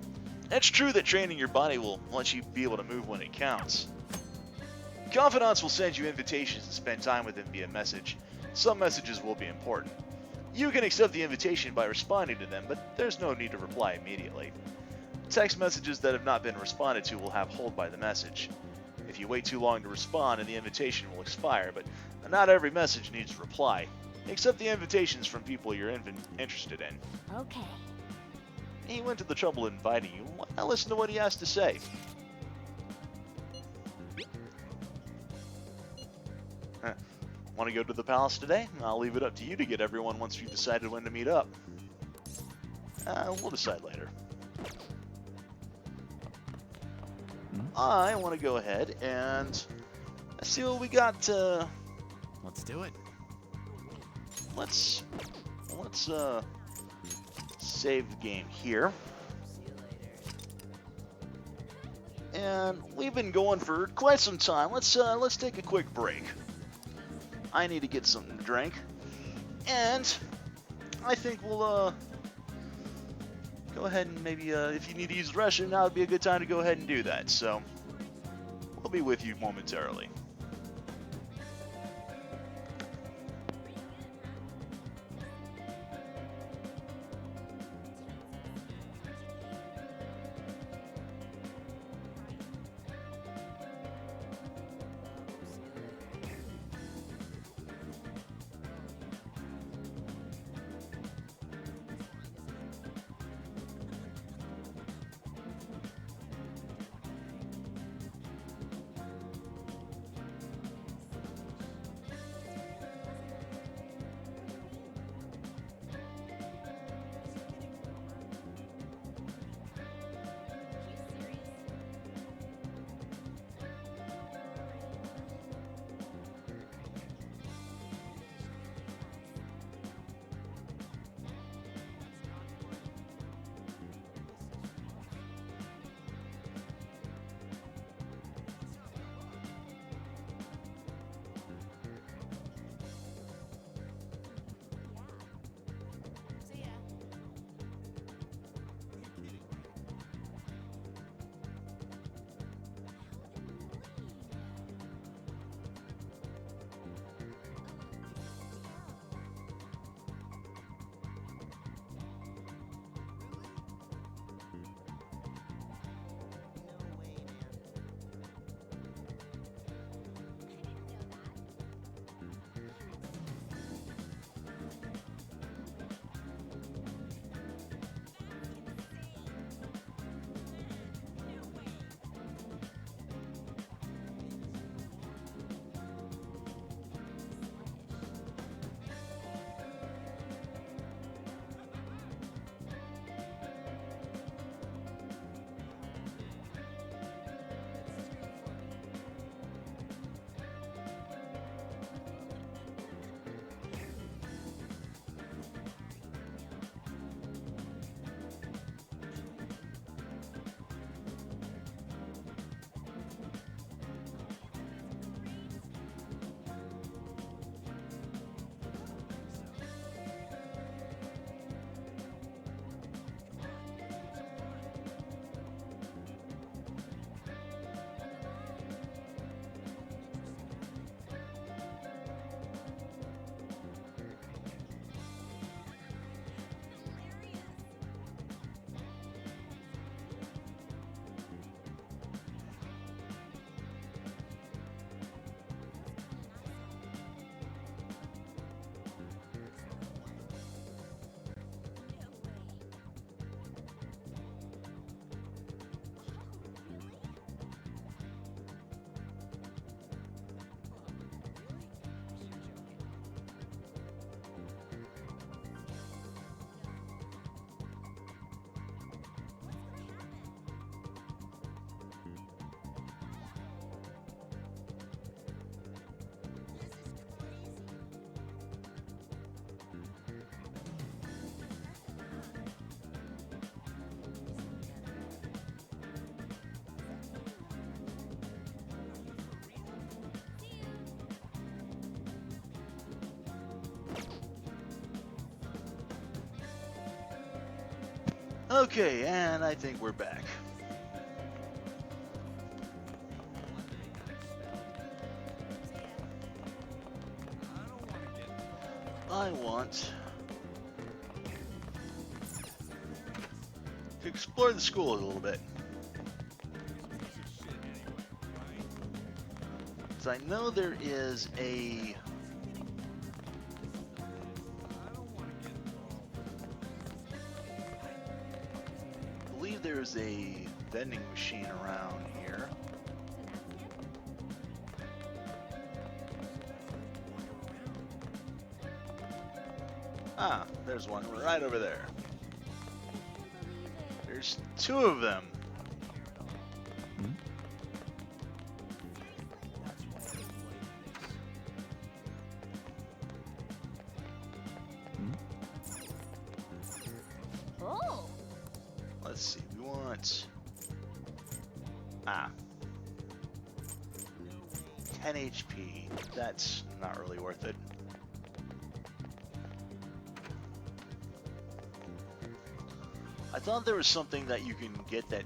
It's true that training your body will let you be able to move when it counts. Confidants will send you invitations to spend time with them via message. Some messages will be important. You can accept the invitation by responding to them, but there's no need to reply immediately. Text messages that have not been responded to will have hold by the message. If you wait too long to respond, and the invitation will expire, but not every message needs a reply. Accept the invitations from people you're interested in. Okay. He went to the trouble of inviting you. Why not listen to what he has to say? Want to go to the palace today? I'll leave it up to you to get everyone once you've decided when to meet up. We'll decide later. I want to go ahead and see what we got. Let's do it. Let's save the game here. And we've been going for quite some time. Let's take a quick break. I need to get something to drink, and I think we'll go ahead and maybe if you need to use the restroom, now would be a good time to go ahead and do that. So we'll be with you momentarily. Okay, and I think we're back. I want to explore the school a little bit. So I know there is I believe there's a vending machine around here. Ah, there's one right over there. There's two of them. Oh. Let's see, we want 10 HP. That's not really worth it. I thought there was something that you can get that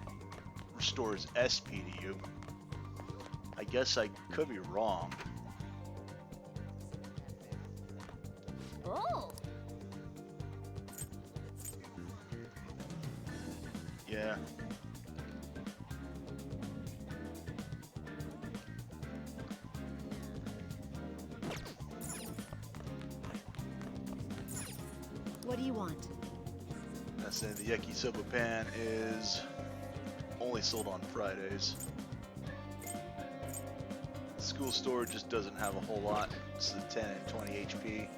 restores SP to you. I guess I could be wrong. Oh. Yeah. What do you want? That's saying the Yakisoba pan is only sold on Fridays. The school store just doesn't have a whole lot. It's the 10 and 20 HP.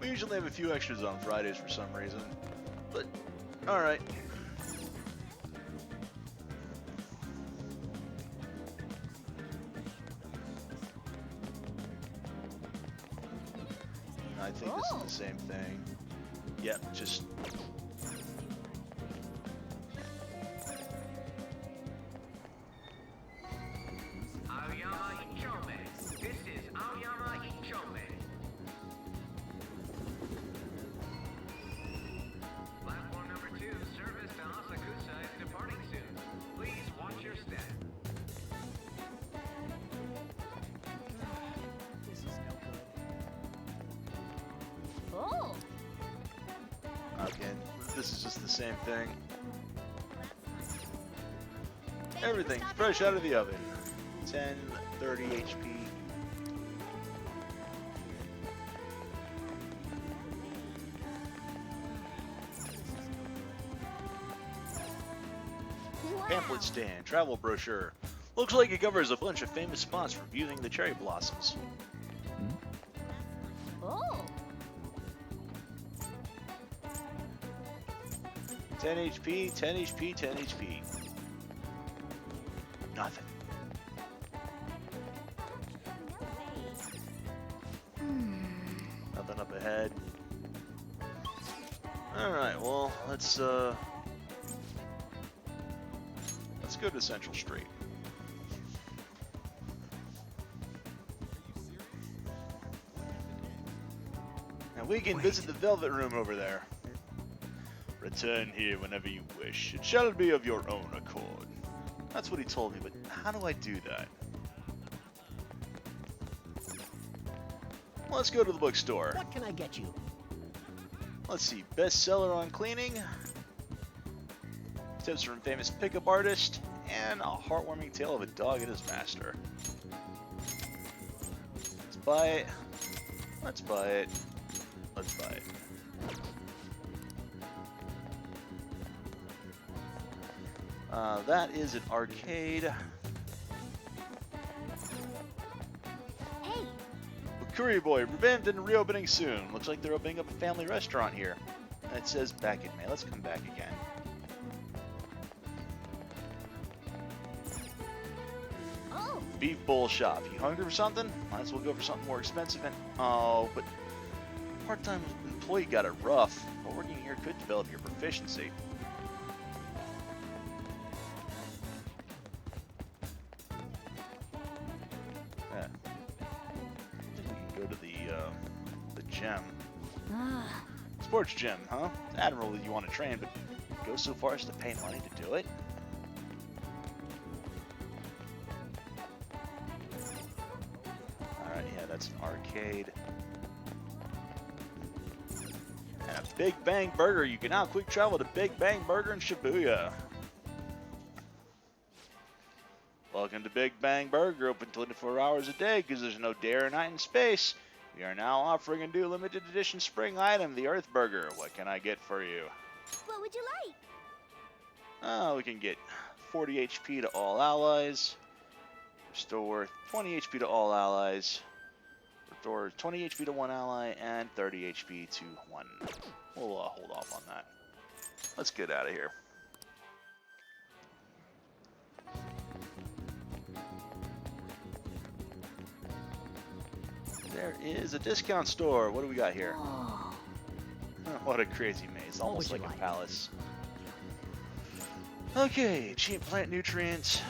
We usually have a few extras on Fridays for some reason, but alright. I think this is the same thing. Yep, just... Aoyama Ichome. This is Aoyama Ichome. Platform number 2, service to Asakusa is departing soon. Please watch your step. This is no good. Oh. Again, this is just the same thing. Everything fresh out of the oven. 10, 30 HP. Pamphlet stand, travel brochure. Looks like it covers a bunch of famous spots for viewing the cherry blossoms. Oh. 10 HP, 10 HP, 10 HP. Nothing. Nothing up ahead. Alright, well, let's go to Central Street. And we can visit the Velvet Room over there. Return here whenever you wish. It shall be of your own accord. That's what he told me, but how do I do that? Let's go to the bookstore. What can I get you? Let's see, bestseller on cleaning, tips from famous pickup artist, and a heartwarming tale of a dog and his master. Let's buy it. Let's buy it. Let's buy it. That is an arcade. Hey. Curry Boy, revamped and reopening soon. Looks like they're opening up a family restaurant here. And it says back in May. Let's come back again. Oh. Beef Bowl Shop. You hungry for something? Might as well go for something more expensive. And oh, but part-time employee got it rough. But working here could develop your proficiency. Yeah. I think we can go to the gym. Ah. Sports gym, huh? Admiral that you want to train, but go so far as to pay money to do it? Alright, yeah, that's an arcade. And a Big Bang Burger. You can now quick travel to Big Bang Burger in Shibuya. Welcome to Big Bang Burger, open 24 hours a day because there's no day or night in space. We are now offering a new limited edition spring item, the Earth Burger. What can I get for you? What would you like? Oh, we can get 40 HP to all allies. Restore 20 HP to all allies. Restore 20 HP to one ally and 30 HP to one. We'll hold off on that. Let's get out of here. There is a discount store. What do we got here? What a crazy maze. Almost like a palace. Okay, cheap plant nutrients.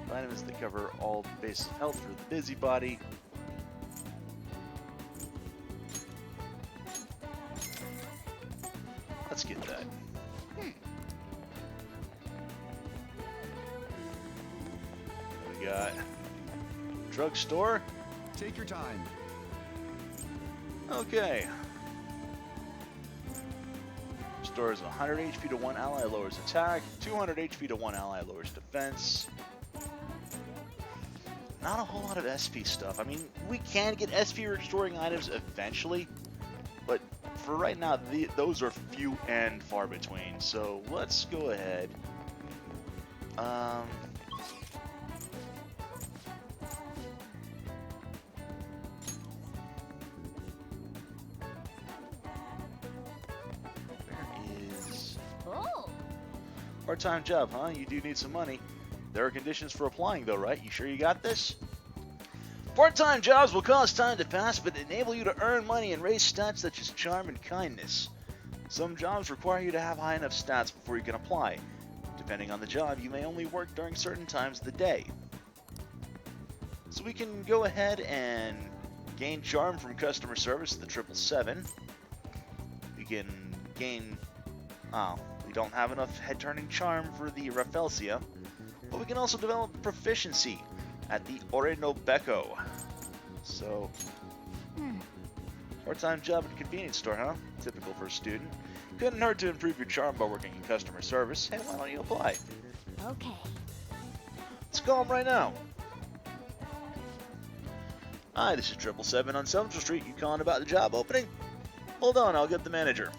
Vitamins that cover all bases of health for the busybody. Let's get that. We got drugstore. Take your time. Okay. Restores 100 HP to one ally, lowers attack. 200 HP to one ally, lowers defense. Not a whole lot of SP stuff. I mean, we can get SP restoring items eventually, but for right now, those are few and far between. So let's go ahead. Part-time job, huh? You do need some money. There are conditions for applying, though, right? You sure you got this? Part-time jobs will cause time to pass, but enable you to earn money and raise stats such as charm and kindness. Some jobs require you to have high enough stats before you can apply. Depending on the job, you may only work during certain times of the day. So we can go ahead and gain charm from customer service at the 777. We can gain... Oh, we don't have enough head-turning charm for the Rafelsia. But we can also develop proficiency at the Ore no Beko. So, part-time job at a convenience store, huh? Typical for a student. Couldn't hurt to improve your charm by working in customer service. Hey, why don't you apply? Okay. Let's call him right now. Hi, this is 777 on Central Street. You calling about the job opening? Hold on, I'll get the manager.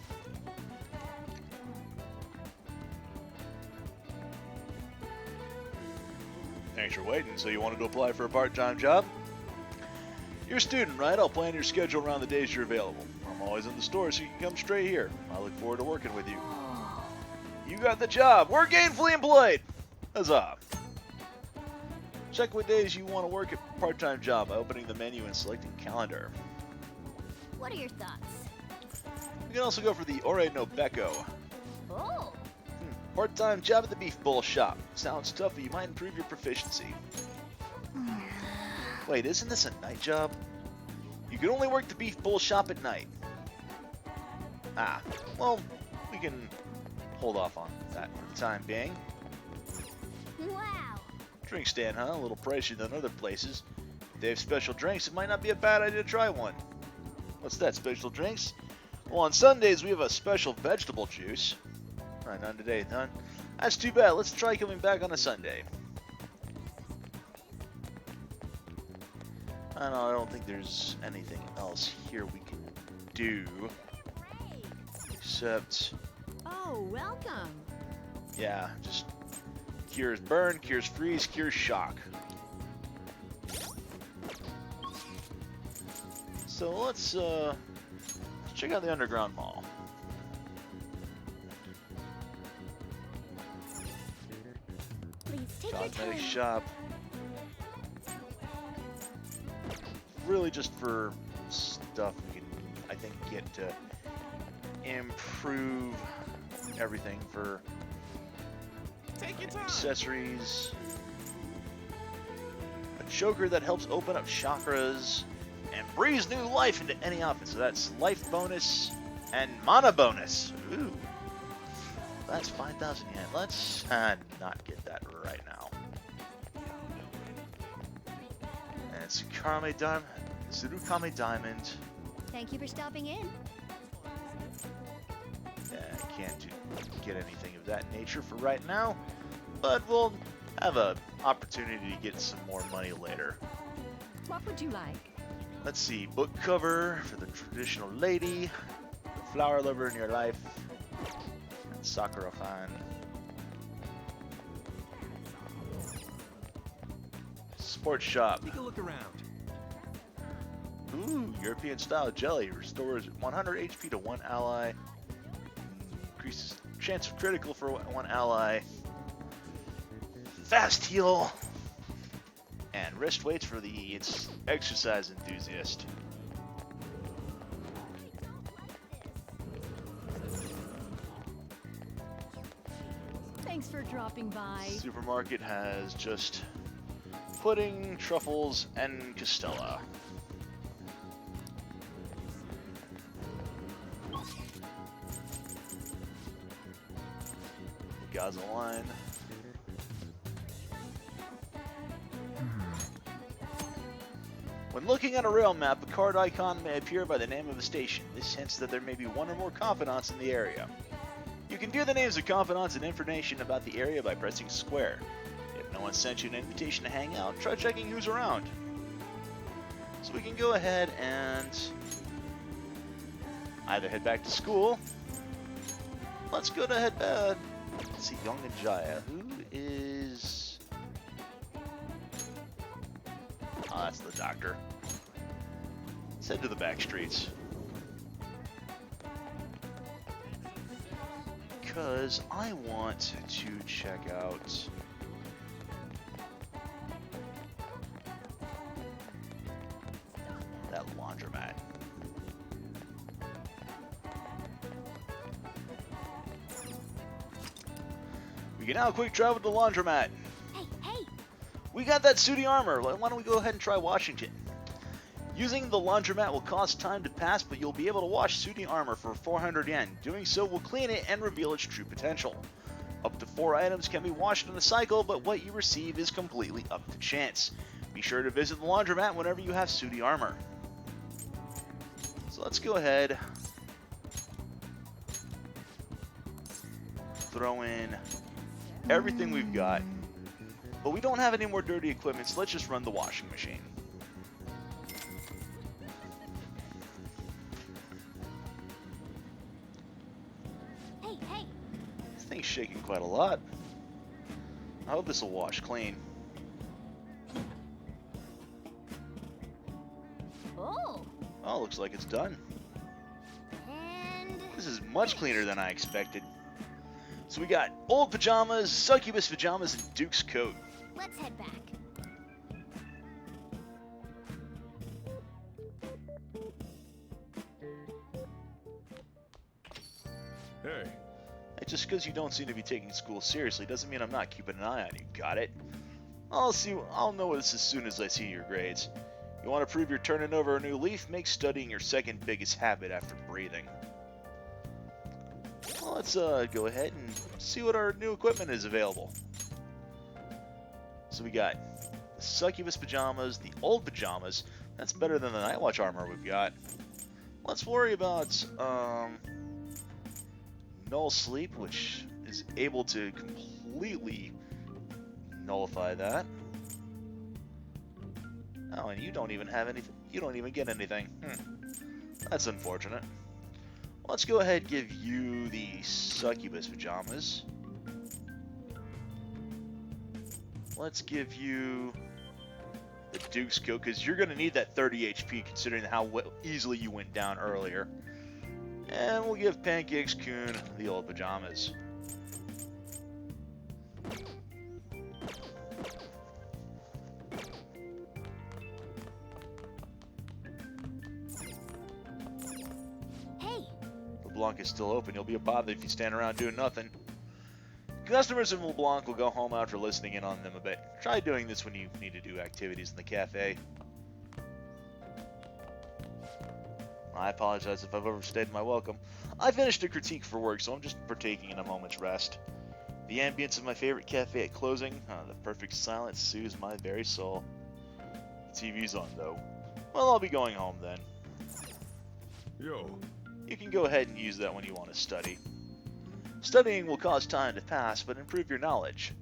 Thanks for waiting. So you wanted to apply for a part-time job? You're a student, right? I'll plan your schedule around the days you're available. I'm always in the store, so you can come straight here. I look forward to working with you. You got the job. We're gainfully employed. Huzzah. Check what days you want to work at part-time job by opening the menu and selecting calendar. What are your thoughts? You can also go for the Ore no Beko. Oh. Part-time job at the Beef Bowl shop. Sounds tough, but you might improve your proficiency. Wait, isn't this a night job? You can only work the Beef Bowl shop at night. Ah, well, we can hold off on that for the time being. Wow. Drink stand, huh? A little pricier than other places. If they have special drinks, it might not be a bad idea to try one. What's that, special drinks? Well, on Sundays, we have a special vegetable juice. Alright, none today, none. That's too bad. Let's try coming back on a Sunday. I don't think there's anything else here we can do. Except... Oh, welcome. Yeah, just... Cures burn, cures freeze, cures shock. So let's check out the Underground Mall. Please take your Cosmetic time. shop. Really just for stuff we can, I think, get to improve everything for accessories. A choker that helps open up chakras and breathes new life into any outfit. So that's life bonus and mana bonus. Ooh. That's 5,000 yen. Let's not get that right now. And Tsurukame Diamond. Thank you for stopping in. I can't get anything of that nature for right now, but we'll have an opportunity to get some more money later. What would you like? Let's see, book cover for the traditional lady, the flower lover in your life, and Sakura-fan. Sports shop. Take a look around. Ooh, European style jelly restores 100 HP to one ally. Increases chance of critical for one ally. Fast heal. And wrist weights for the exercise enthusiast. Thanks for dropping by. Supermarket has just pudding, truffles, and castella. Gaza line. When looking at a rail map, a card icon may appear by the name of a station. This hints that there may be one or more confidants in the area. You can view the names of confidants and information about the area by pressing square. If no one sent you an invitation to hang out, try checking who's around. So we can go ahead and either head back to school. Let's go to let's see, Young Jaya. Who is... Oh, that's the doctor. Let's head to the back streets. Because I want to check out... that laundromat. We can now quick travel to the laundromat. Hey! We got that Sooty armor. Why don't we go ahead and try Washington? Using the laundromat will cause time to pass, but you'll be able to wash Sooty armor for 400 yen. Doing so will clean it and reveal its true potential. Up to 4 items can be washed in a cycle, but what you receive is completely up to chance. Be sure to visit the laundromat whenever you have Sooty armor. So let's go ahead. Throw in everything we've got. But we don't have any more dirty equipment, so let's just run the washing machine. Hey! This thing's shaking quite a lot. I hope this will wash clean. Oh, looks like it's done. And this is much cleaner than I expected. So we got old pajamas, succubus pajamas, and Duke's coat. Let's head back. Hey. Just because you don't seem to be taking school seriously doesn't mean I'm not keeping an eye on you. Got it? I'll know this as soon as I see your grades. You want to prove you're turning over a new leaf? Make studying your second biggest habit after breathing. Well, let's go ahead and see what our new equipment is available. So we got the succubus pajamas, the old pajamas. That's better than the Nightwatch armor we've got. Let's worry about Null Sleep, which is able to completely nullify that. Oh, and you don't even have anything. You don't even get anything. That's unfortunate. Let's go ahead and give you the succubus pajamas. Let's give you the Duke's coat, because you're going to need that 30 HP considering how easily you went down earlier. And we'll give Pancakes-kun the old pajamas. LeBlanc is still open. You'll be a bother if you stand around doing nothing. Customers in LeBlanc will go home after listening in on them a bit. Try doing this when you need to do activities in the cafe. I apologize if I've overstayed my welcome. I finished a critique for work, so I'm just partaking in a moment's rest. The ambience of my favorite cafe at closing, the perfect silence soothes my very soul. The TV's on, though. Well, I'll be going home then. Yo. You can go ahead and use that when you want to study. Studying will cause time to pass, but improve your knowledge.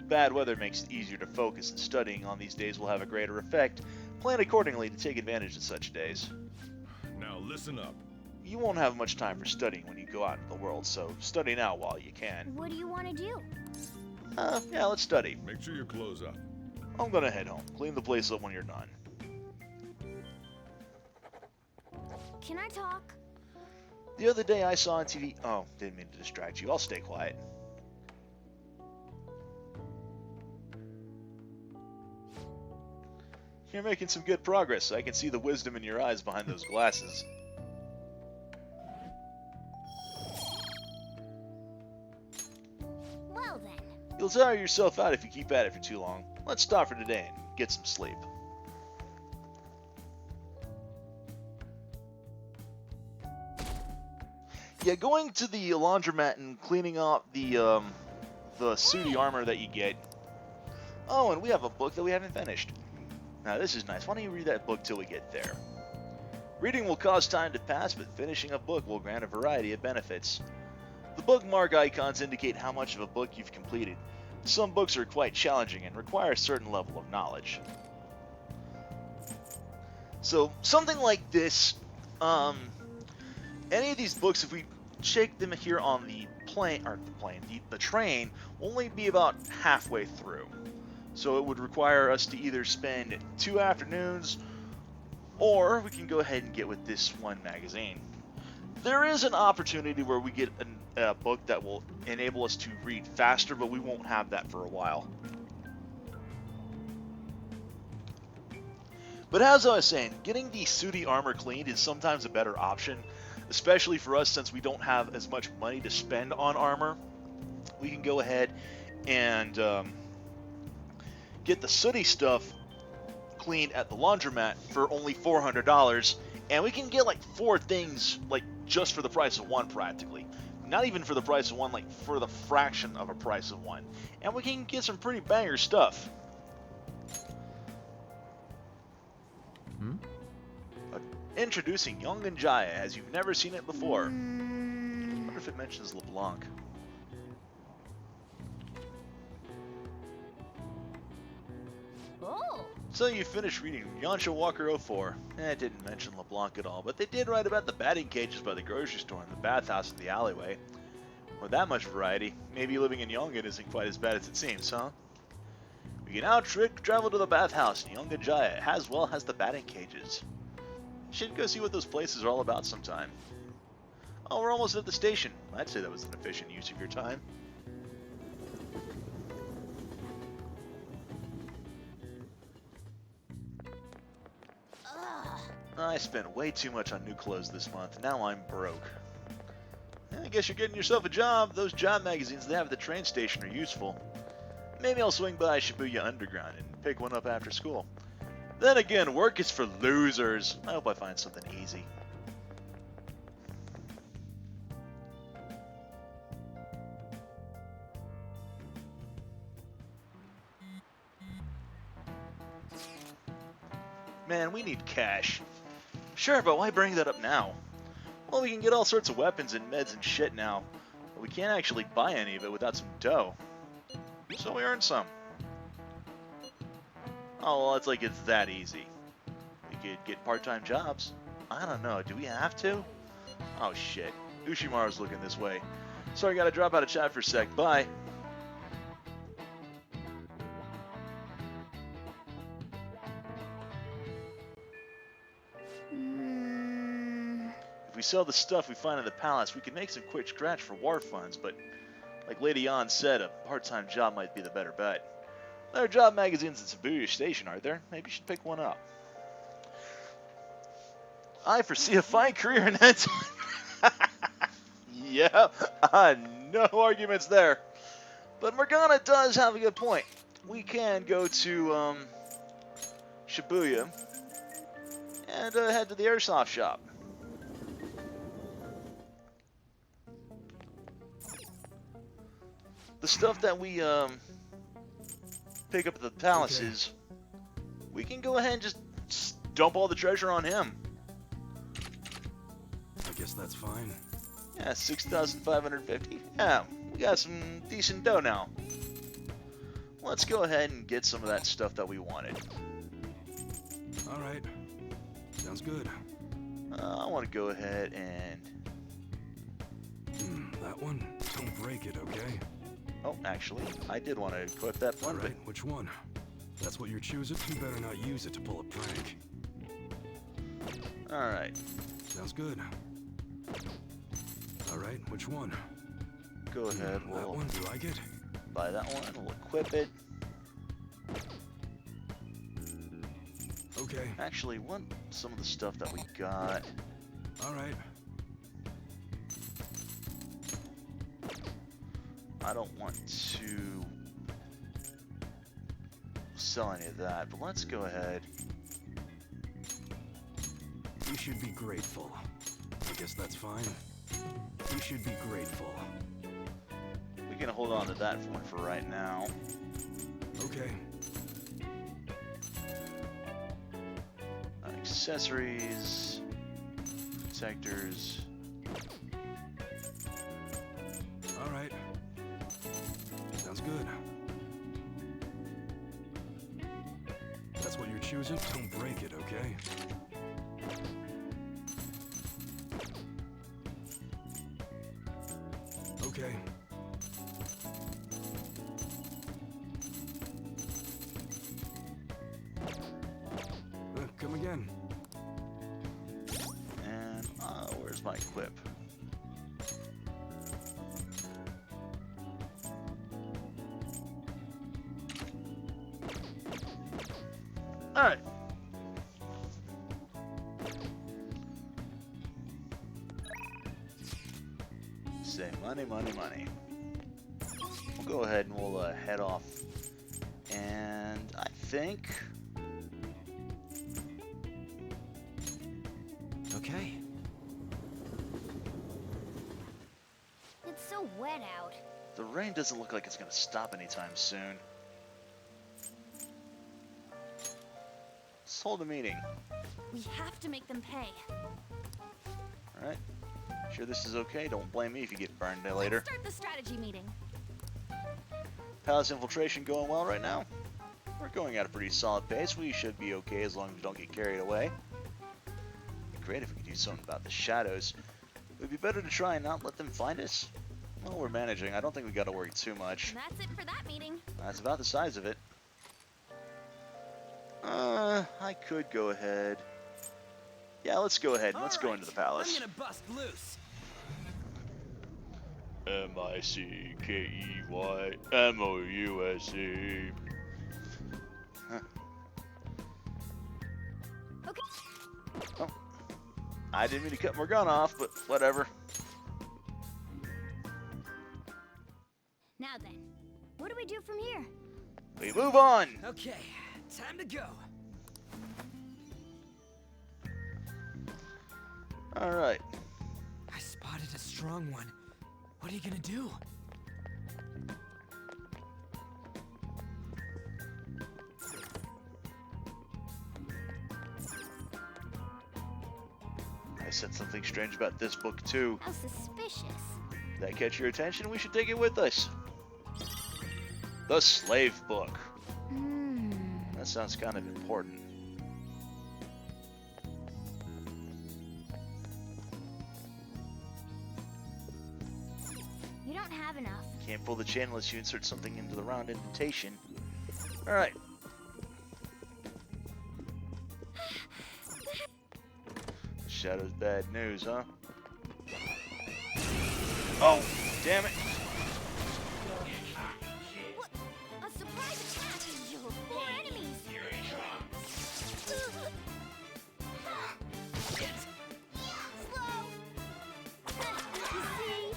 Bad weather makes it easier to focus, and studying on these days will have a greater effect. Plan accordingly to take advantage of such days. Now listen up. You won't have much time for studying when you go out into the world, so study now while you can. What do you want to do? Yeah, let's study. Make sure you close up. I'm gonna head home. Clean the place up when you're done. Can I talk? The other day I saw on TV... Oh, didn't mean to distract you. I'll stay quiet. You're making some good progress. I can see the wisdom in your eyes behind those glasses. Well then. You'll tire yourself out if you keep at it for too long. Let's stop for today and get some sleep. Yeah, going to the laundromat and cleaning up the sooty armor that you get. Oh, and we have a book that we haven't finished. Now this is nice. Why don't you read that book till we get there? Reading will cause time to pass, but finishing a book will grant a variety of benefits. The bookmark icons indicate how much of a book you've completed. Some books are quite challenging and require a certain level of knowledge. So, something like this, any of these books, if we check them here on the train, will only be about halfway through. So it would require us to either spend 2 afternoons, or we can go ahead and get with this one magazine. There is an opportunity where we get a book that will enable us to read faster, but we won't have that for a while. But as I was saying, getting the sooty armor cleaned is sometimes a better option, especially for us since we don't have as much money to spend on armor. We can go ahead and get the sooty stuff cleaned at the laundromat for only $400, and we can get like 4 things like just for the price of 1 practically. Not even for the price of 1, like for the fraction of a price of 1. And we can get some pretty banger stuff. Introducing Young and Jaya as you've never seen it before. I wonder if it mentions LeBlanc. Oh. So you finished reading Yansha Walker 04. It didn't mention LeBlanc at all, but they did write about the batting cages by the grocery store and the bathhouse in the alleyway. With that much variety, maybe living in Yongan isn't quite as bad as it seems, huh? We can now travel to the bathhouse in Yonga Jaya, as well as the batting cages. Should go see what those places are all about sometime. Oh, we're almost at the station. I'd say that was an efficient use of your time. I spent way too much on new clothes this month. Now I'm broke. I guess you're getting yourself a job. Those job magazines they have at the train station are useful. Maybe I'll swing by Shibuya Underground and pick one up after school. Then again, work is for losers. I hope I find something easy. Man, we need cash. Sure, but why bring that up now? Well, we can get all sorts of weapons and meds and shit now, but we can't actually buy any of it without some dough. So we earn some. Oh, well, it's like it's that easy. We could get part-time jobs. I don't know, do we have to? Oh shit, Ushimaru's looking this way. Sorry, gotta drop out of chat for a sec, bye. If we sell the stuff we find in the palace, we can make some quick scratch for war funds, but like Lady An said, a part-time job might be the better bet. There are job magazines at Shibuya Station, aren't there? Maybe you should pick one up. I foresee a fine career in that. Yeah, no arguments there. But Morgana does have a good point. We can go to Shibuya and head to the airsoft shop. the stuff that we pick up at the palaces, we can go ahead and just dump all the treasure on him. I guess that's fine. Yeah, 6,550. Yeah, we got some decent dough now. Let's go ahead and get some of that stuff that we wanted. All right. Sounds good. I want to go ahead and... that one? Don't break it, okay? Oh, actually, I did want to equip that one. All right, which one? That's what you're choosing? You better not use it to pull a prank. All right. Sounds good. All right, which one? Go ahead. That one, do I get? Buy that one. We'll equip it. Okay. Actually, want some of the stuff that we got. All right. I don't want to sell any of that, but let's go ahead. You should be grateful. I guess that's fine. You should be grateful. We can hold on to that one for right now. Okay. Accessories, sectors. All right. Sounds good. That's what you're choosing? Don't break it, okay? Okay. Come again. And where's my equip? All right. Say money, money, money. We'll go ahead and we'll head off. And I think... Okay. It's so wet out. The rain doesn't look like it's going to stop anytime soon. Let's hold a meeting. We have to make them pay. Alright. Sure this is okay? Don't blame me if you get burned later. Let's start the strategy meeting. Palace infiltration going well right now? We're going at a pretty solid pace. We should be okay as long as we don't get carried away. It'd be great if we could do something about the shadows. It would be better to try and not let them find us. Well, we're managing. I don't think we got to worry too much. And that's it for that meeting. That's about the size of it. I could go ahead. Yeah, let's go ahead and let's go into the palace. I'm gonna bust loose. M-I-C-K-E-Y-M-O-U-S-E. Okay. Oh. I didn't mean to cut Morgana off, but whatever. Now then, what do we do from here? We move on! Okay, time to go. Alright. I spotted a strong one. What are you gonna do? I said something strange about this book too. How suspicious. That catch your attention? We should take it with us. The Slave Book. That sounds kind of important. You don't have enough. Can't pull the chain unless you insert something into the round indentation. Alright. Shadow's bad news, huh? Oh, damn it. What? A surprise attack! More enemies! Here he comes! Slow! You see?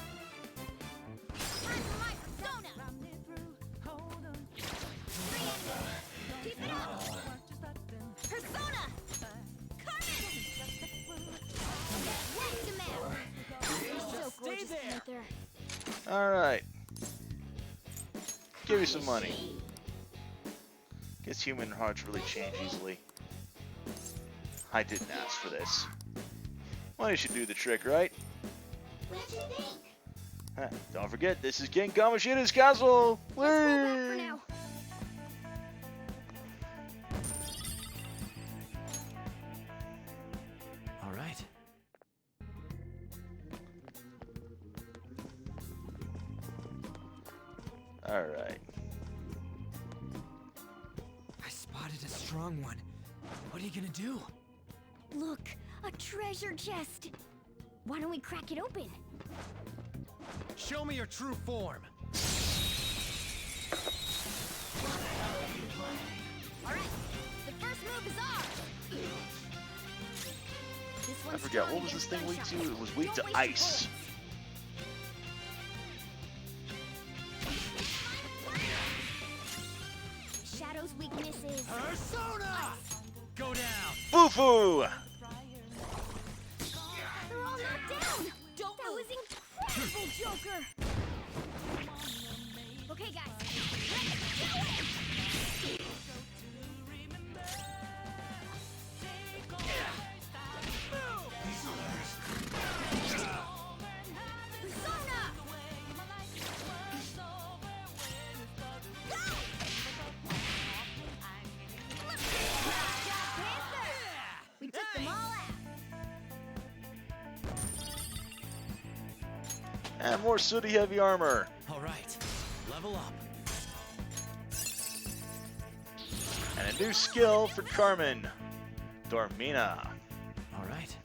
Time for my persona! 3 enemies! Keep it up! Persona! Carmen! Whack him out! So gorgeous, Panther. Alright. give you some money. Guess human hearts really change easily. I didn't ask for this. Money should do the trick, right? Huh, don't forget, this is King Kamoshida's castle! Whee! All right. Alright. I spotted a strong one. What are you gonna do? Look, a treasure chest. Why don't we crack it open? Show me your true form. All right, the first move is ours. This I one's forget, strong what was this thing weak against to? It was weak to Don't waste your ice. bullets. Shadow's weaknesses. Persona! Go down. Foo-foo! They're all knocked down. That was incredible, Joker. Okay, guys, let's do it. Persona! We took them all out. And more sooty heavy armor. All right. Level up. And a new skill for Carmen. Dormina. All right.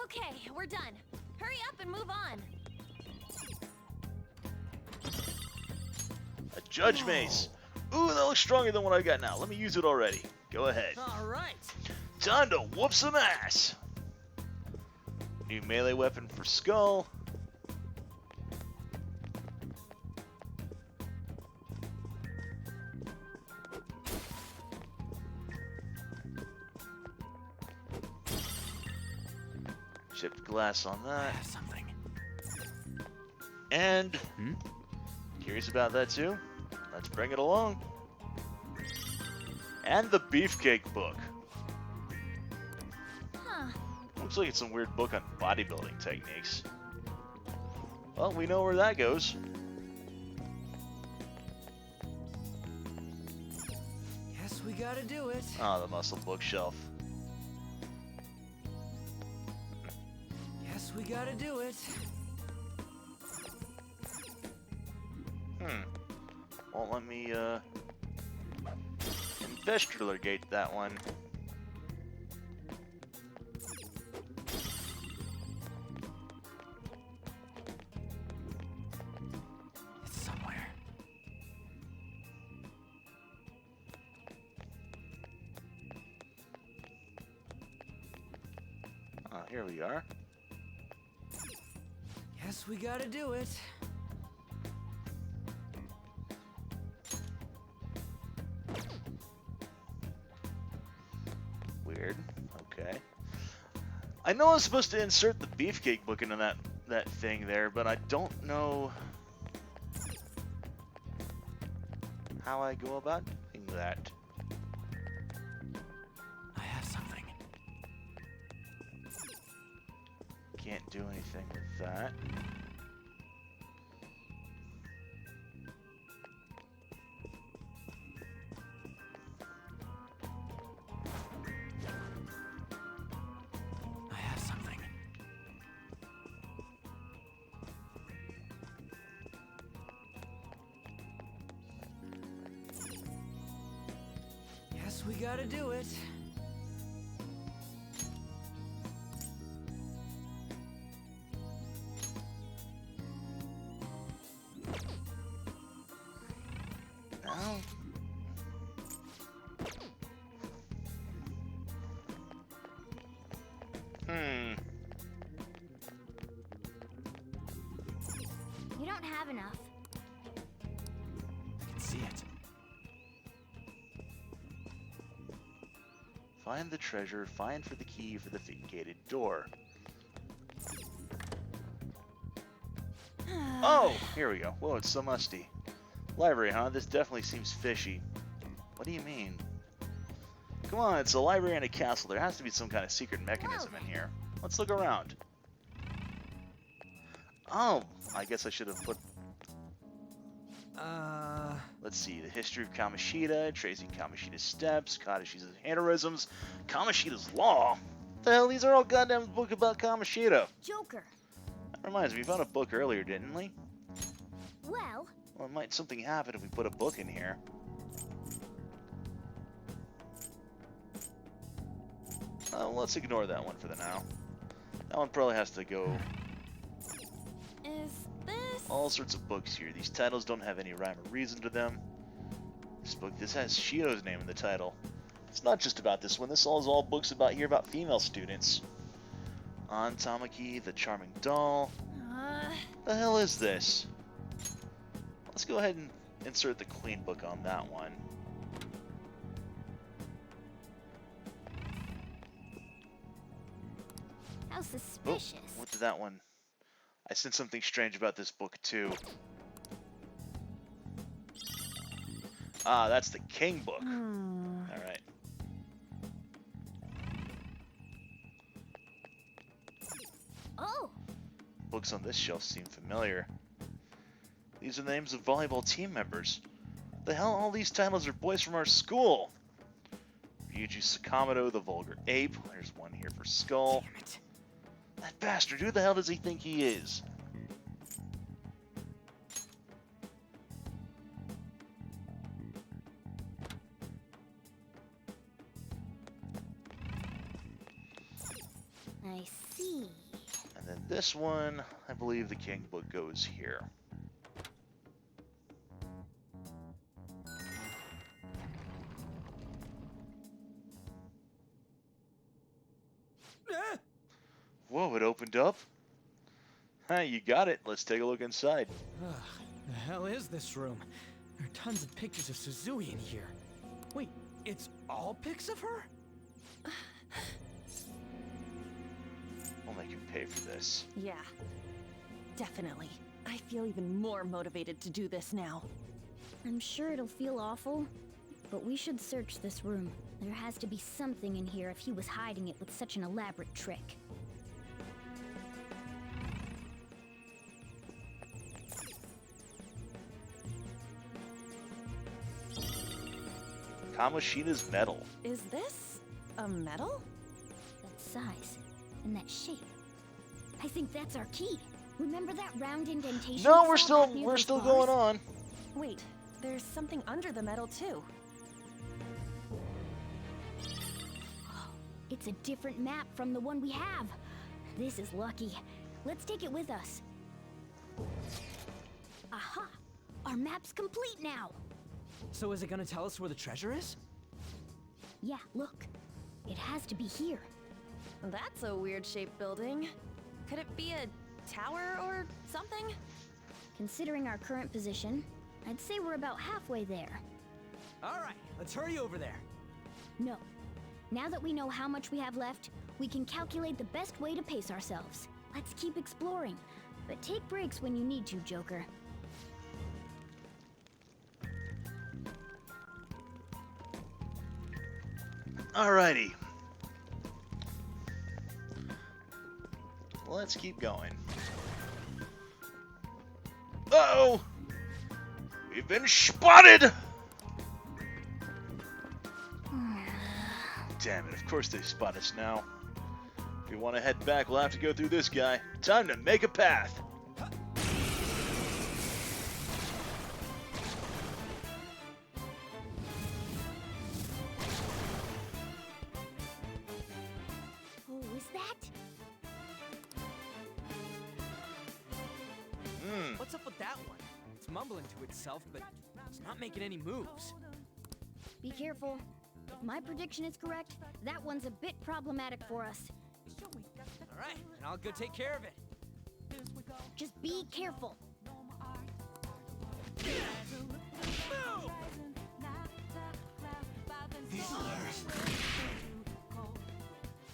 Okay, we're done. Hurry up and move on. A Judge Mace. Ooh, that looks stronger than what I got now. Let me use it already. Go ahead. All right. Time to whoop some ass. New melee weapon for Skull. Chipped glass on that. Something. And curious about that too? Let's bring it along. And the Beefcake book. Huh. Looks like it's some weird book on bodybuilding techniques. Well, we know where that goes. Guess we gotta do it. Ah, the muscle bookshelf. Guess we gotta do it. Won't let me, investigate that one. It's somewhere. Ah, here we are. Guess we gotta do it. Weird. Okay. I know I'm supposed to insert the Beefcake book into that thing there, but I don't know how I go about doing that. I have something. Can't do anything with that. I have something. Guess we gotta do it. No. You don't have enough. I can see it. Find the treasure, find for the key for the vacated door. Oh, here we go. Whoa, it's so musty. Library, huh? This definitely seems fishy. What do you mean? Come on, it's a library and a castle. There has to be some kind of secret mechanism in here. Let's look around. Oh, I guess I should have put... Let's see. The history of Kamoshida, tracing Kamoshida's steps, Kadashi's mannerisms, Kamoshida's law. What the hell? These are all goddamn book about Kamoshida. Joker. That reminds me, we found a book earlier, didn't we? Well, Might something happen if we put a book in here. Let's ignore that one for the now. That one probably has to go. Is this? All sorts of books here. These titles don't have any rhyme or reason to them. This has Shido's name in the title. It's not just about this one. This is all books about here about female students. On Tamaki, the charming doll. The hell is this? Let's go ahead and insert the Queen book on that one. how suspicious. Oh, what did that one? I sense something strange about this book too. Ah, that's the King book. All right. Oh. Books on this shelf seem familiar. These are the names of volleyball team members. The hell, all these titles are boys from our school. Ryuji Sakamoto, the vulgar ape. There's one here for Skull. Damn it. That bastard, who the hell does he think he is? I see. And then this one, I believe the King book goes here. Whoa, it opened up? Hi, you got it. Let's take a look inside. The hell is this room? There are tons of pictures of Suzui in here. Wait, it's all pics of her? I'll make you pay for this. Yeah, definitely. I feel even more motivated to do this now. I'm sure it'll feel awful, but we should search this room. There has to be something in here if he was hiding it with such an elaborate trick. Kamoshida's medal. Is this a medal? That size and that shape. I think that's our key. Remember that round indentation? No, we we're saw back near still those going bars? on. Wait, there's something under the medal too. It's a different map from the one we have. This is lucky. Let's take it with us. Aha! Our map's complete now! So is it gonna tell us where the treasure is? Yeah, look. It has to be here. That's a weird shaped building. Could it be a tower or something? Considering our current position, I'd say we're about halfway there. Alright, let's hurry over there. No. Now that we know how much we have left, we can calculate the best way to pace ourselves. Let's keep exploring, but take breaks when you need to, Joker. Alrighty. Let's keep going. Uh-oh! We've been spotted! Damn it, of course they spot us now. If we want to head back, we'll have to go through this guy. Time to make a path. Oh, is that? What's up with that one? It's mumbling to itself, but it's not making any moves. Be careful. If my prediction is correct, that one's a bit problematic for us. Alright, and I'll go take care of it. Just be careful.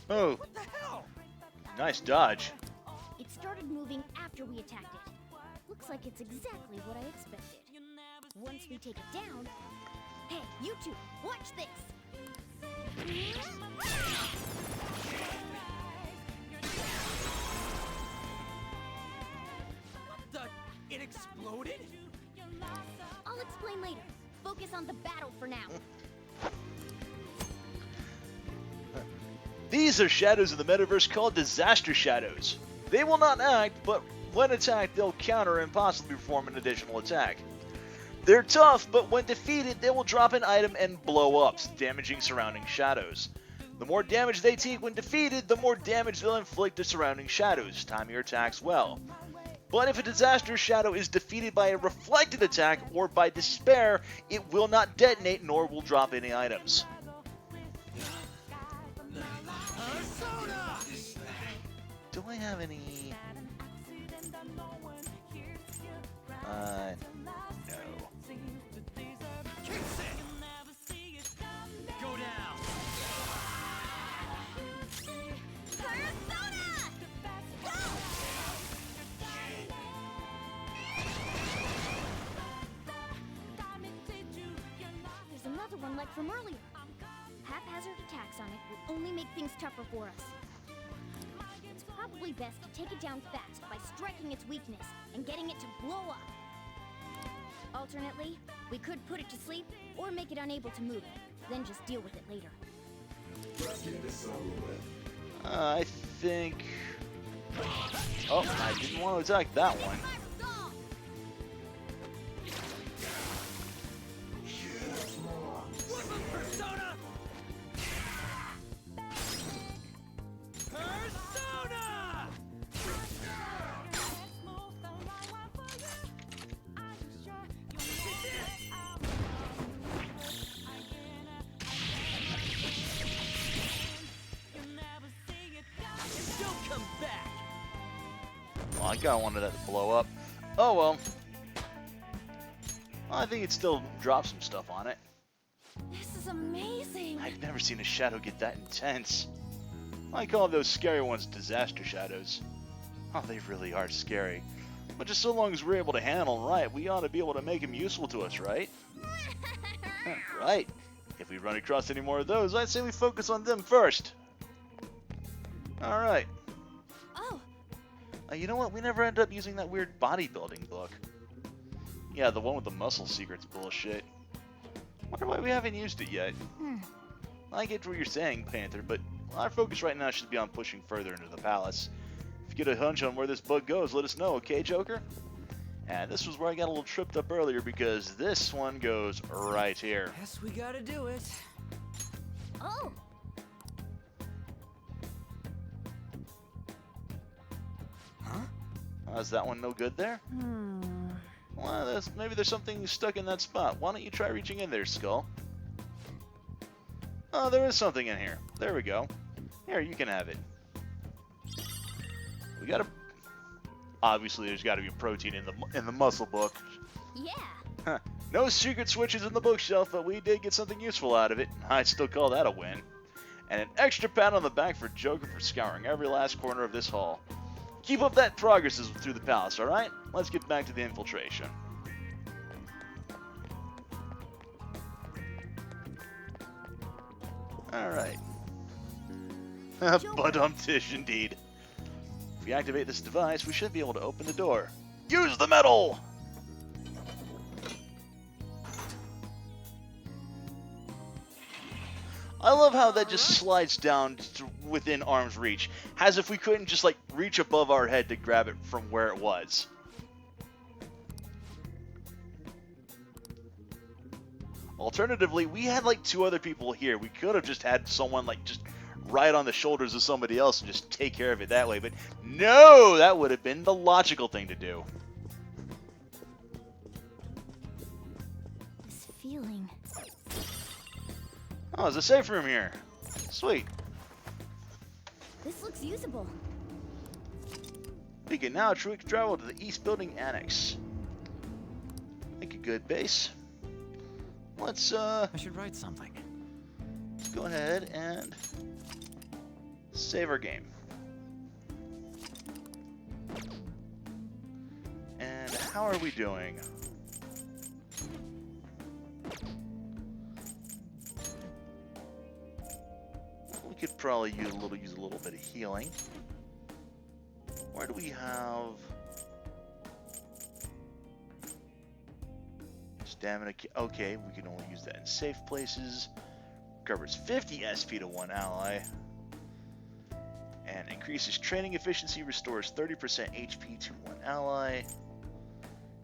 Oh. What the hell? Nice dodge. It started moving after we attacked it. Looks like it's exactly what I expected. Once we take it down... Hey, you two, watch this! It exploded? I'll explain later. Focus on the battle for now. These are shadows in the metaverse called Disaster Shadows. They will not act, but when attacked, they'll counter and possibly perform an additional attack. They're tough, but when defeated, they will drop an item and blow up, damaging surrounding shadows. The more damage they take when defeated, the more damage they'll inflict to surrounding shadows. Time your attacks well. But if a Disaster Shadow is defeated by a reflected attack or by despair, it will not detonate nor will drop any items. Do I have any... no. Go down. There's another one like from earlier. Haphazard attacks on it will only make things tougher for us. It's probably best to take it down fast by striking its weakness and getting it to blow up. Alternately, we could put it to sleep or make it unable to move, then just deal with it later. Let's get this over with. I think... Oh, I didn't want to attack that one. Persona! Well, I kinda wanted that to blow up. Oh well. I think it still drops some stuff on it. This is amazing! I've never seen a shadow get that intense. I call those scary ones Disaster Shadows. Oh, they really are scary. But just so long as we're able to handle them right, we ought to be able to make them useful to us, right? Right. If we run across any more of those, I'd say we focus on them first. Alright. Oh. You know what? We never ended up using that weird bodybuilding book. Yeah, the one with the muscle secrets bullshit. Wonder why we haven't used it yet. I get what you're saying, Panther, but our focus right now should be on pushing further into the palace. If you get a hunch on where this book goes, let us know, okay, Joker? And this was where I got a little tripped up earlier because this one goes right here. Guess we gotta do it. Oh! Is that one no good there? Well, maybe there's something stuck in that spot. Why don't you try reaching in there, Skull? Oh, there is something in here. There we go. Here, you can have it. We gotta... Obviously, there's gotta be protein in the muscle book. Yeah. No secret switches in the bookshelf, but we did get something useful out of it. I'd still call that a win. And an extra pat on the back for Joker for scouring every last corner of this hall. Keep up that progress through the palace, alright? Let's get back to the infiltration. Alright. Badum-tish indeed. If we activate this device, we should be able to open the door. Use the metal! I love how that just slides down to within arm's reach, as if we couldn't just like reach above our head to grab it from where it was. Alternatively, we had like 2 other people here. We could have just had someone like just right on the shoulders of somebody else and just take care of it that way, but no, that would have been the logical thing to do. This feeling. Oh, there's a safe room here. Sweet. This looks usable. We can now travel to the East Building Annex. Make a good base. Let's, I should write something. go ahead and save our game. And how are we doing? could probably use a little bit of healing. Where do we have stamina? Okay, we can only use that in safe places. Recovers 50 SP to one ally. And increases training efficiency, restores 30% HP to one ally.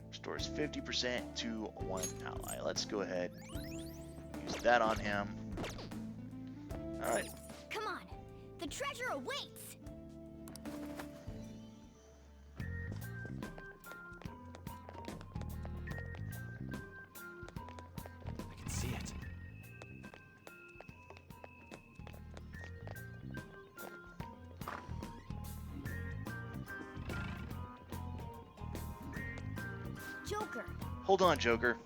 Restores 50% to one ally. Let's go ahead and use that on him. Alright. Come on, the treasure awaits! I can see it. Joker, Hold on, Joker.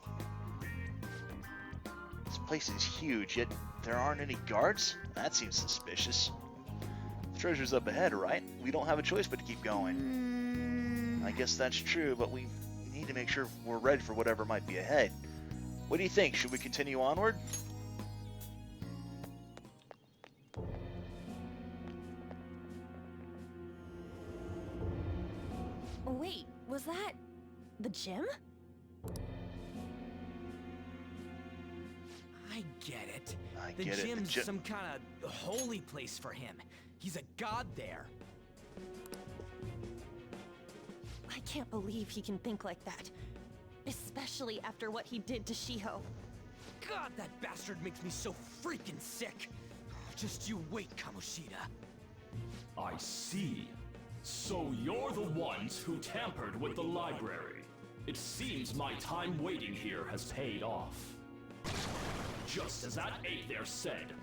This place is huge, yet there aren't any guards? That seems suspicious. The treasure's up ahead, right? We don't have a choice but to keep going. I guess that's true, but we need to make sure we're ready for whatever might be ahead. What do you think? Should we continue onward? Wait, was that the gym? I get it. The gym's some kind of holy place for him. He's a god there. I can't believe he can think like that. Especially after what he did to Shiho. God, that bastard makes me so freaking sick. Just you wait, Kamoshida. I see. So you're the ones who tampered with the library. It seems my time waiting here has paid off. Just as that ape there said,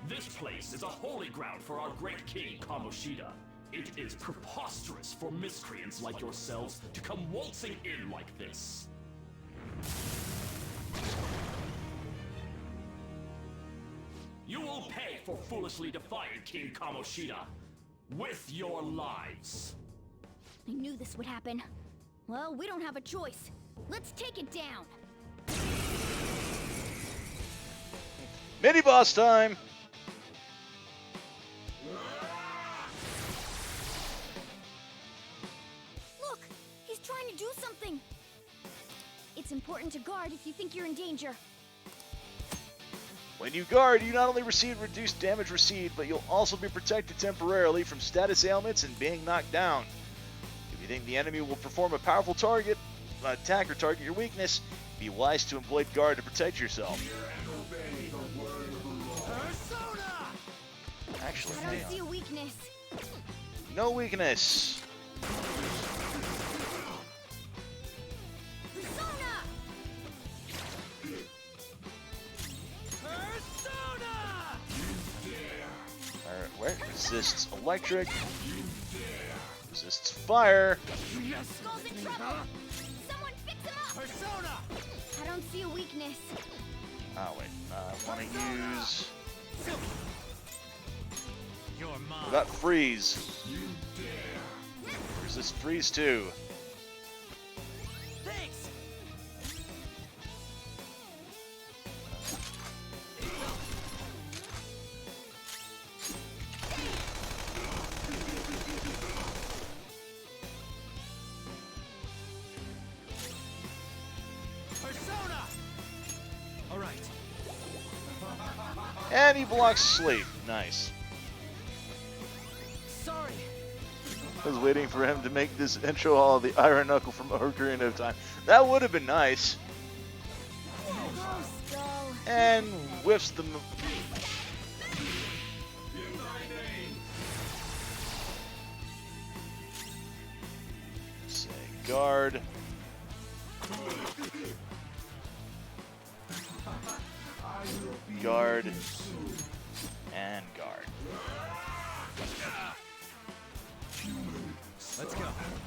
this place is a holy ground for our great king Kamoshida. It is preposterous for miscreants like yourselves to come waltzing in like this. You will pay for foolishly defying King Kamoshida with your lives. I knew this would happen. Well, we don't have a choice. Let's take it down. Mini boss time! Look! He's trying to do something! It's important to guard if you think you're in danger. When you guard, you not only receive reduced damage received, but you'll also be protected temporarily from status ailments and being knocked down. If you think the enemy will perform a powerful attack or target your weakness, be wise to employ guard to protect yourself. Actually, I don't see a weakness. no weakness. Persona! Alright, where? Resists electric. Resists fire. Skull's in trouble! Someone fix him up! Persona! I don't see a weakness. Oh wait, I want to use. You're mine. What about freeze? Resist freeze too. Thanks. Persona! All right. And he blocks sleep. Nice. Sorry. I was waiting for him to make this intro all the Iron Knuckle from Ocarina of Time. That would have been nice. And whiffs the. Say guard. Guard. And guard. Let's go.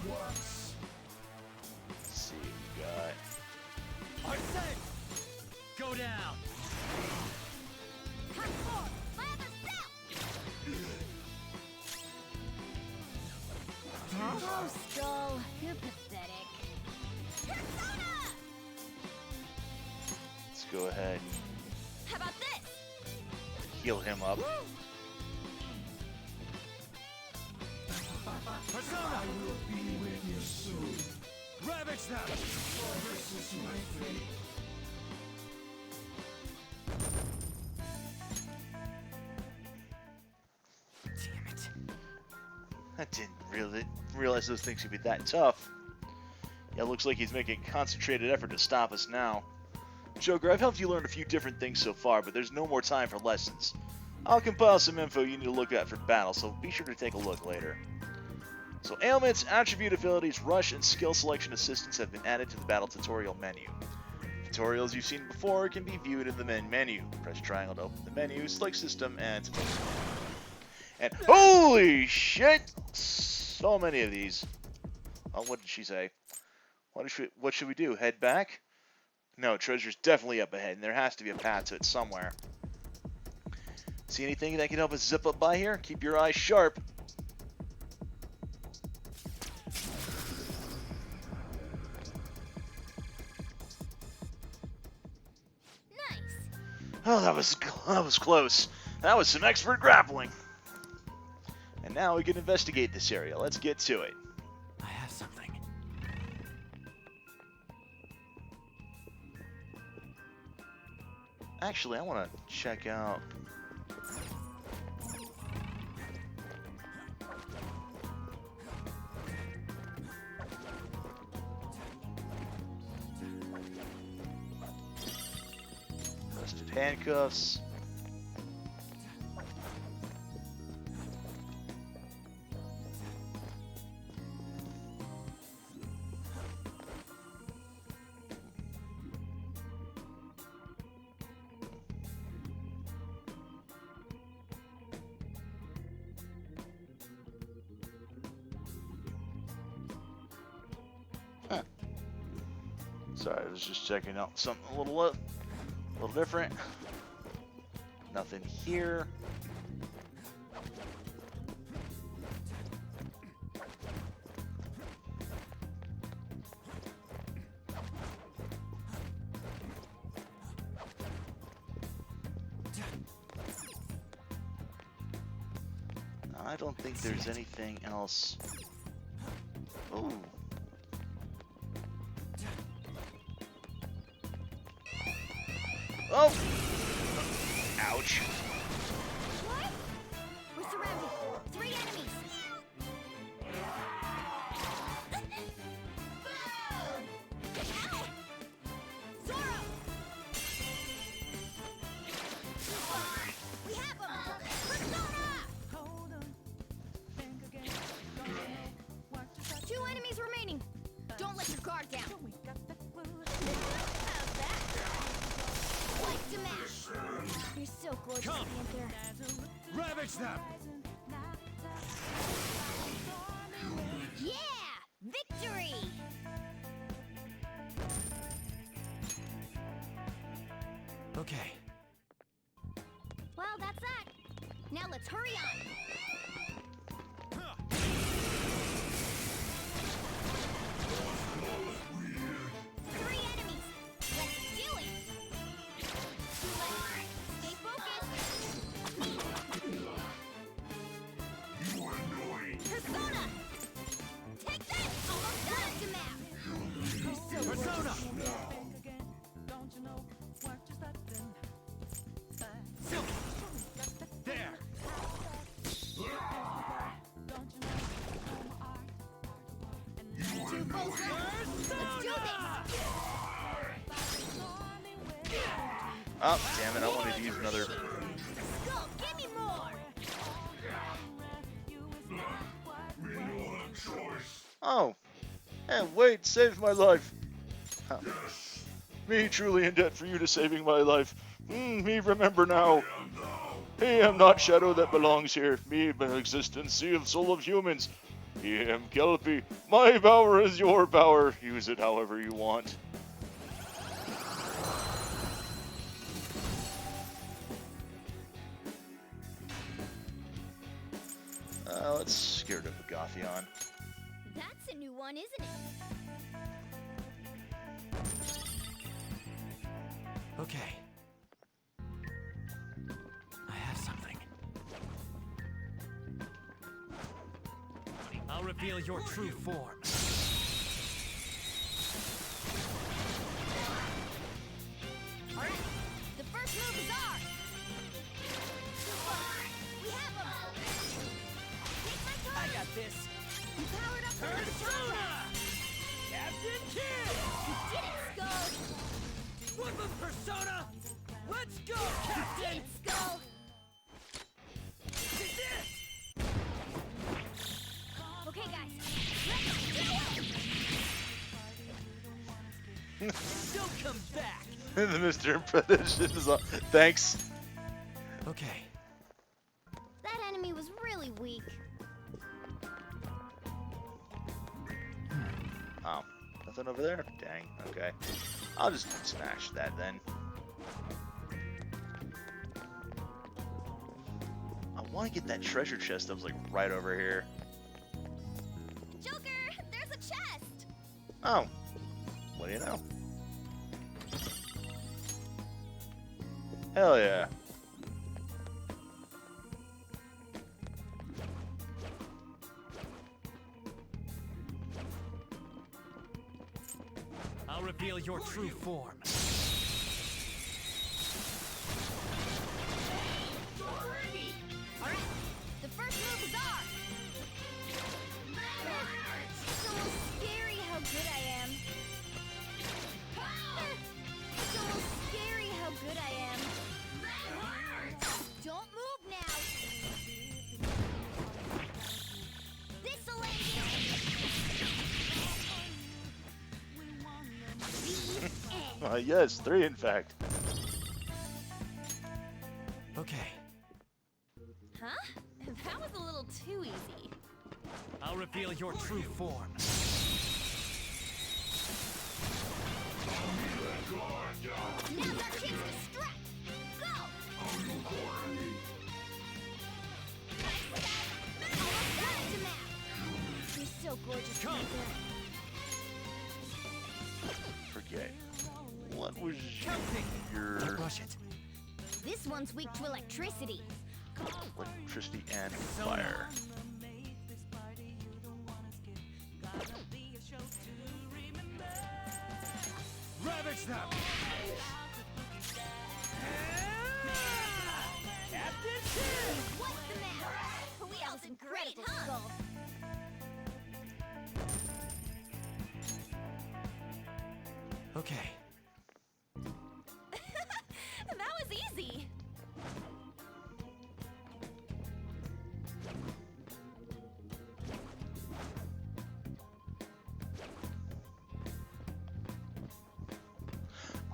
Let's see, we got. Arsene! Go down. Oh, Skull, you're pathetic. Persona! Let's go ahead How about this? and heal him up. Ravage them! I didn't really realize those things could be that tough. Yeah, it looks like he's making a concentrated effort to stop us now. Joker, I've helped you learn a few different things so far, but there's no more time for lessons. I'll compile some info you need to look at for battle, so be sure to take a look later. So ailments, attribute abilities, rush, and skill selection assistance have been added to the battle tutorial menu. Tutorials you've seen before can be viewed in the main menu. Press triangle to open the menu, select system, and holy shit! So many of these. Oh, what did she say? What should we do? Head back? No, treasure's definitely up ahead, and there has to be a path to it somewhere. See anything that can help us zip up by here? Keep your eyes sharp. Nice. Oh, that was close. That was some expert grappling. And now we can investigate this area. Let's get to it. I have something. Actually, I want to check out... Rusted handcuffs. Sorry, I was just checking out something a little different. Nothing here. I don't think there's anything else. Oh. Oh! Ouch. What? We're surrounded. 3 enemies. Ow! Zoro! We have him! Persona! 2 enemies remaining. Don't let your guard down. How's that? Like to match. You're so gorgeous, Panther. Ravage them! Yeah! Victory! Okay. Well, that's that. Now let's hurry on. 3 enemies. Let's do it. Stay focused. Persona! Take that! Almost got him out. You're so Persona! There! Two foes left. Let's do this. Oh, damn it, I wanted to use another... Go, give me more. Oh! And wait, saved my life! Oh. Me truly in debt for you to saving my life. Me remember now. I am not shadow that belongs here. Me but existence, sea of soul of humans. I am Kelpie. My power is your power. Use it however you want. Let's get rid of Gothion. That's a new one, isn't it? Okay. I have something. I'll reveal your true form. flip of Persona! Let's go, Captain! Skull! Okay, guys. Let's Don't come back! The Mr. Imprecision is on. Thanks. Okay. That enemy was really weak. Oh, nothing over there? Dang, okay. I'll just smash that then. I want to get that treasure chest that was like right over here. Joker, there's a chest! Oh, what do you know? Hell yeah. I'll reveal your true form. Alright, the first move is ours! It's almost scary how good I am. It's almost scary how good I am. Don't move now! This'll end it! Yes, 3 in fact. Okay. Huh? That was a little too easy. I'll reveal your true form. Now's our chance to strike! Go! Almost got it to Matt! He's so gorgeous right there. Forget. What was your Rush it. This one's weak to electricity. electricity and fire? Ravage them! Captain Sin! What's the matter? We all did great, huh? Skull. Okay. That was easy.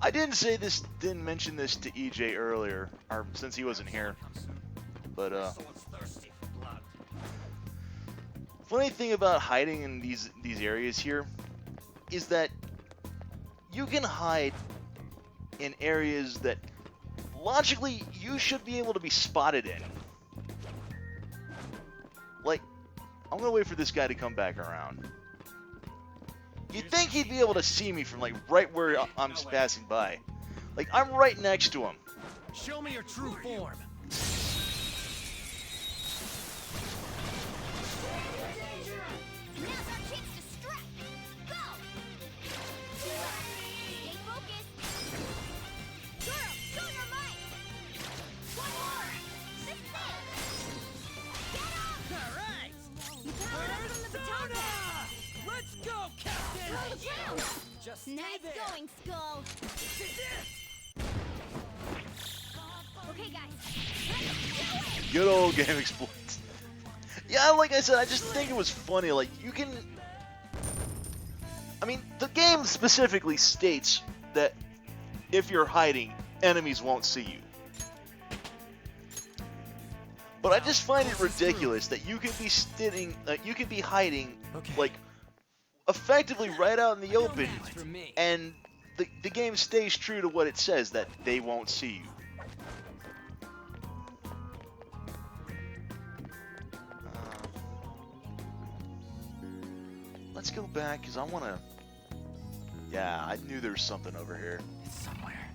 I didn't mention this to EJ earlier, or since he wasn't here. But funny thing about hiding in these areas here is that you can hide in areas that logically you should be able to be spotted in. Like, I'm gonna wait for this guy to come back around. You'd think he'd be able to see me from like right where I'm just passing by. Like, I'm right next to him. Show me your true form. Now's our chance to strike! Go! Stay focused! Girl, show your might! One more! This thing! Get up! Alright! You powered up from the baton pass! Let's go, Captain! Throw the ground! Just Nice going, Skull! Okay, guys. Let's do it! Good old game exploits. Yeah, like I said, I just think it was funny. Like, you can... I mean, the game specifically states that if you're hiding, enemies won't see you. But I just find it ridiculous that you can be you can be hiding, like, effectively right out in the open, and the game stays true to what it says, that they won't see you. Let's go back, because I want to... Yeah, I knew there was something over here. It's somewhere.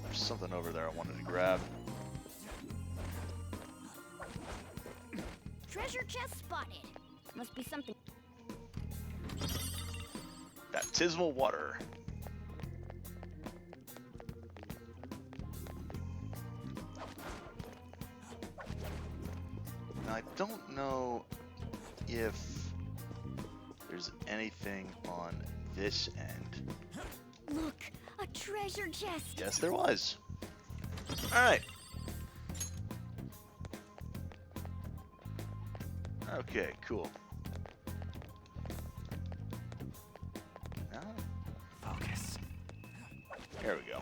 There's something over there I wanted to grab. Treasure chest spotted. Must be something. Baptismal water. Now, I don't know if there's anything on this end. Look, a treasure chest. Yes, there was. Alright. Okay, cool. Now, Focus. there we go.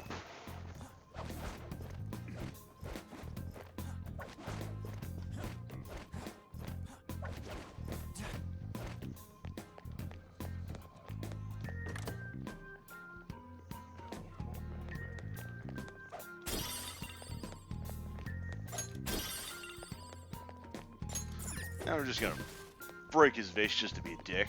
Now we're just gonna break his vase just to be a dick.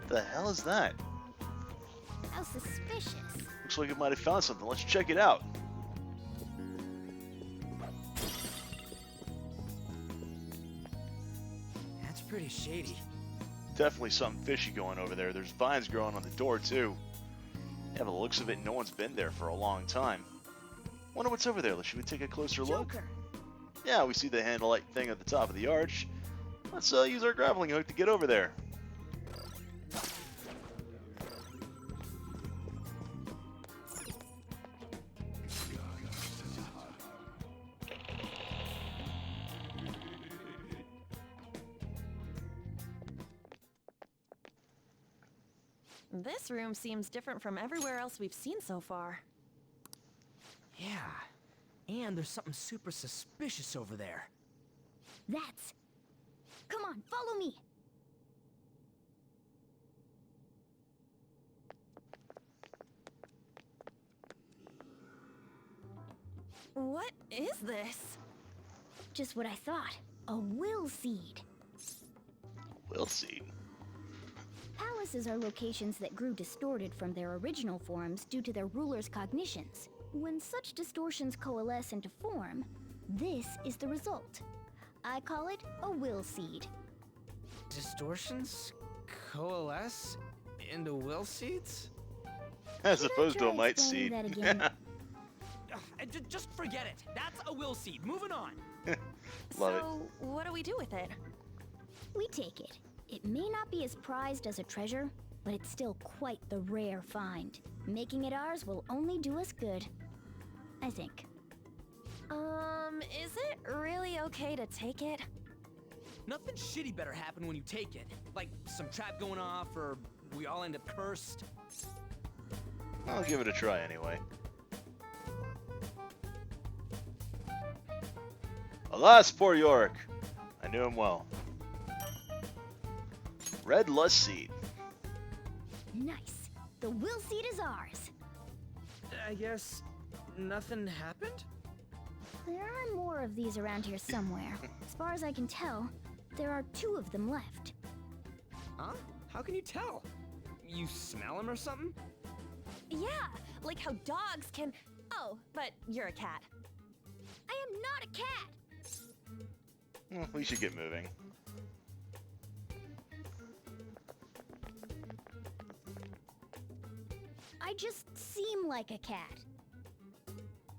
The hell is that? How suspicious. Looks like it might have found something. Let's check it out. That's pretty shady. Definitely something fishy going over there. There's vines growing on the door, too. Yeah, by the looks of it, no one's been there for a long time. Wonder what's over there. Should we take a closer look? Joker. Yeah, we see the handle-like thing at the top of the arch. Let's use our grappling hook to get over there. This room seems different from everywhere else we've seen so far. Yeah. And there's something super suspicious over there. That's... Come on, follow me. What is this? Just what I thought. A will seed. Will seed? Palaces are locations that grew distorted from their original forms due to their rulers' cognitions. When such distortions coalesce into form, this is the result. I call it a will seed. Distortions coalesce into will seeds? As opposed to a might explaining seed. that again? Just forget it. That's a will seed. Moving on. Love it. So, what do we do with it? We take it. It may not be as prized as a treasure, but it's still quite the rare find. Making it ours will only do us good. I think. Is it really okay to take it? Nothing shitty better happen when you take it. Like some trap going off, or we all end up cursed. I'll give it a try anyway. Alas, poor Yorick. I knew him well. Red lust seed. Nice. The will seed is ours. I guess nothing happened? There are more of these around here somewhere. As far as I can tell, there are 2 of them left. Huh? How can you tell? You smell them or something? Yeah, like how dogs can... Oh, but you're a cat. I am not a cat! We should get moving. I just seem like a cat.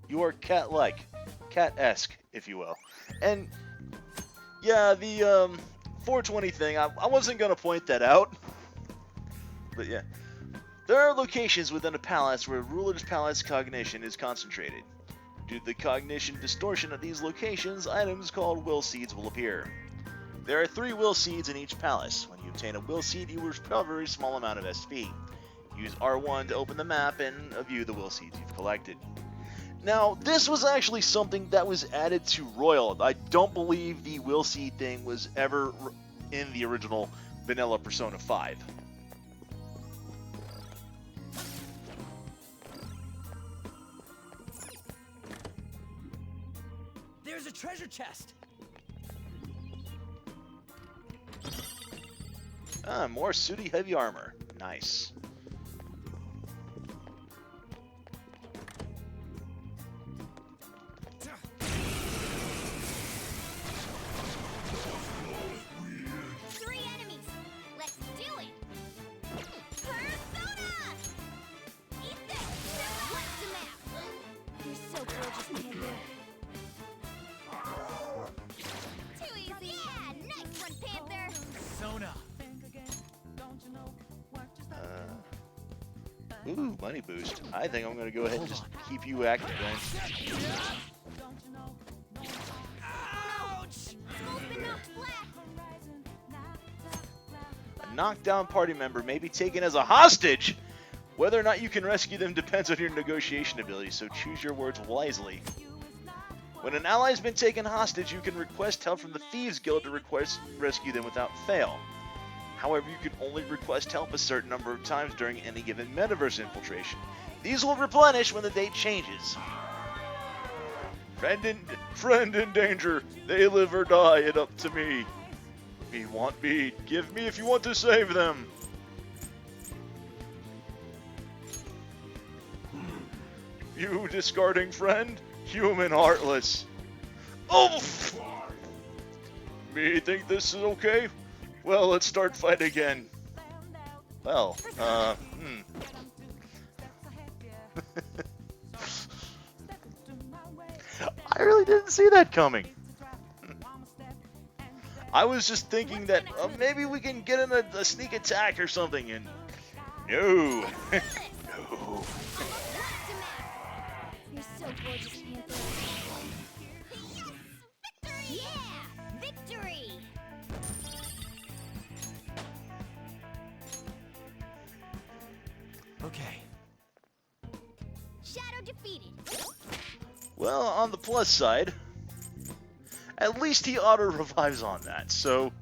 You are cat-like. Cat-esque, if you will. And, yeah, the, 420 thing, I wasn't gonna point that out. But yeah. There are locations within a palace where a ruler's palace cognition is concentrated. Due to the cognition distortion at these locations, items called will seeds will appear. There are 3 will seeds in each palace. When you obtain a will seed, you recover a small amount of SP. Use R1 to open the map and view the will seeds you've collected. Now, this was actually something that was added to Royal. I don't believe the will seed thing was ever in the original vanilla Persona 5. There's a treasure chest! Ah, more sooty heavy armor. Nice. Ooh, money boost. I think I'm gonna go ahead and just keep you active then. A knockdown party member may be taken as a hostage. Whether or not you can rescue them depends on your negotiation ability, so choose your words wisely. When an ally has been taken hostage, you can request help from the Thieves Guild to rescue them without fail. However, you can only request help a certain number of times during any given metaverse infiltration. These will replenish when the date changes. Friend in danger. They live or die. It up to me. Me want me. Give me if you want to save them. You discarding friend? Human heartless. Oh! Me think this is okay? Well, let's start fight again. Well, I really didn't see that coming. I was just thinking that maybe we can get in a sneak attack or something, and no. No. You're so gorgeous, Panther. Yeah! Victory! Okay. Shadow defeated. Well, on the plus side, at least he auto-revives on that, so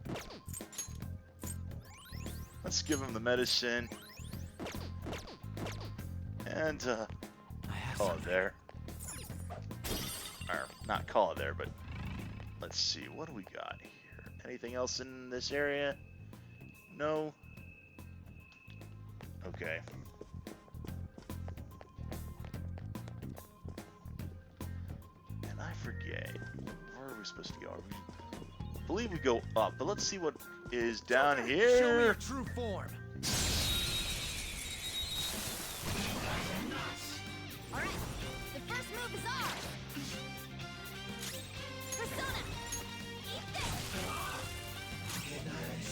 let's give him the medicine, and call it there. Or, not call it there, but let's see, what do we got here? Anything else in this area? No? Okay. And I forget. Where are we supposed to go? I believe we go up, but let's see what is down Show me here. your true form. Alright, the first move is ours. Persona! Eat this!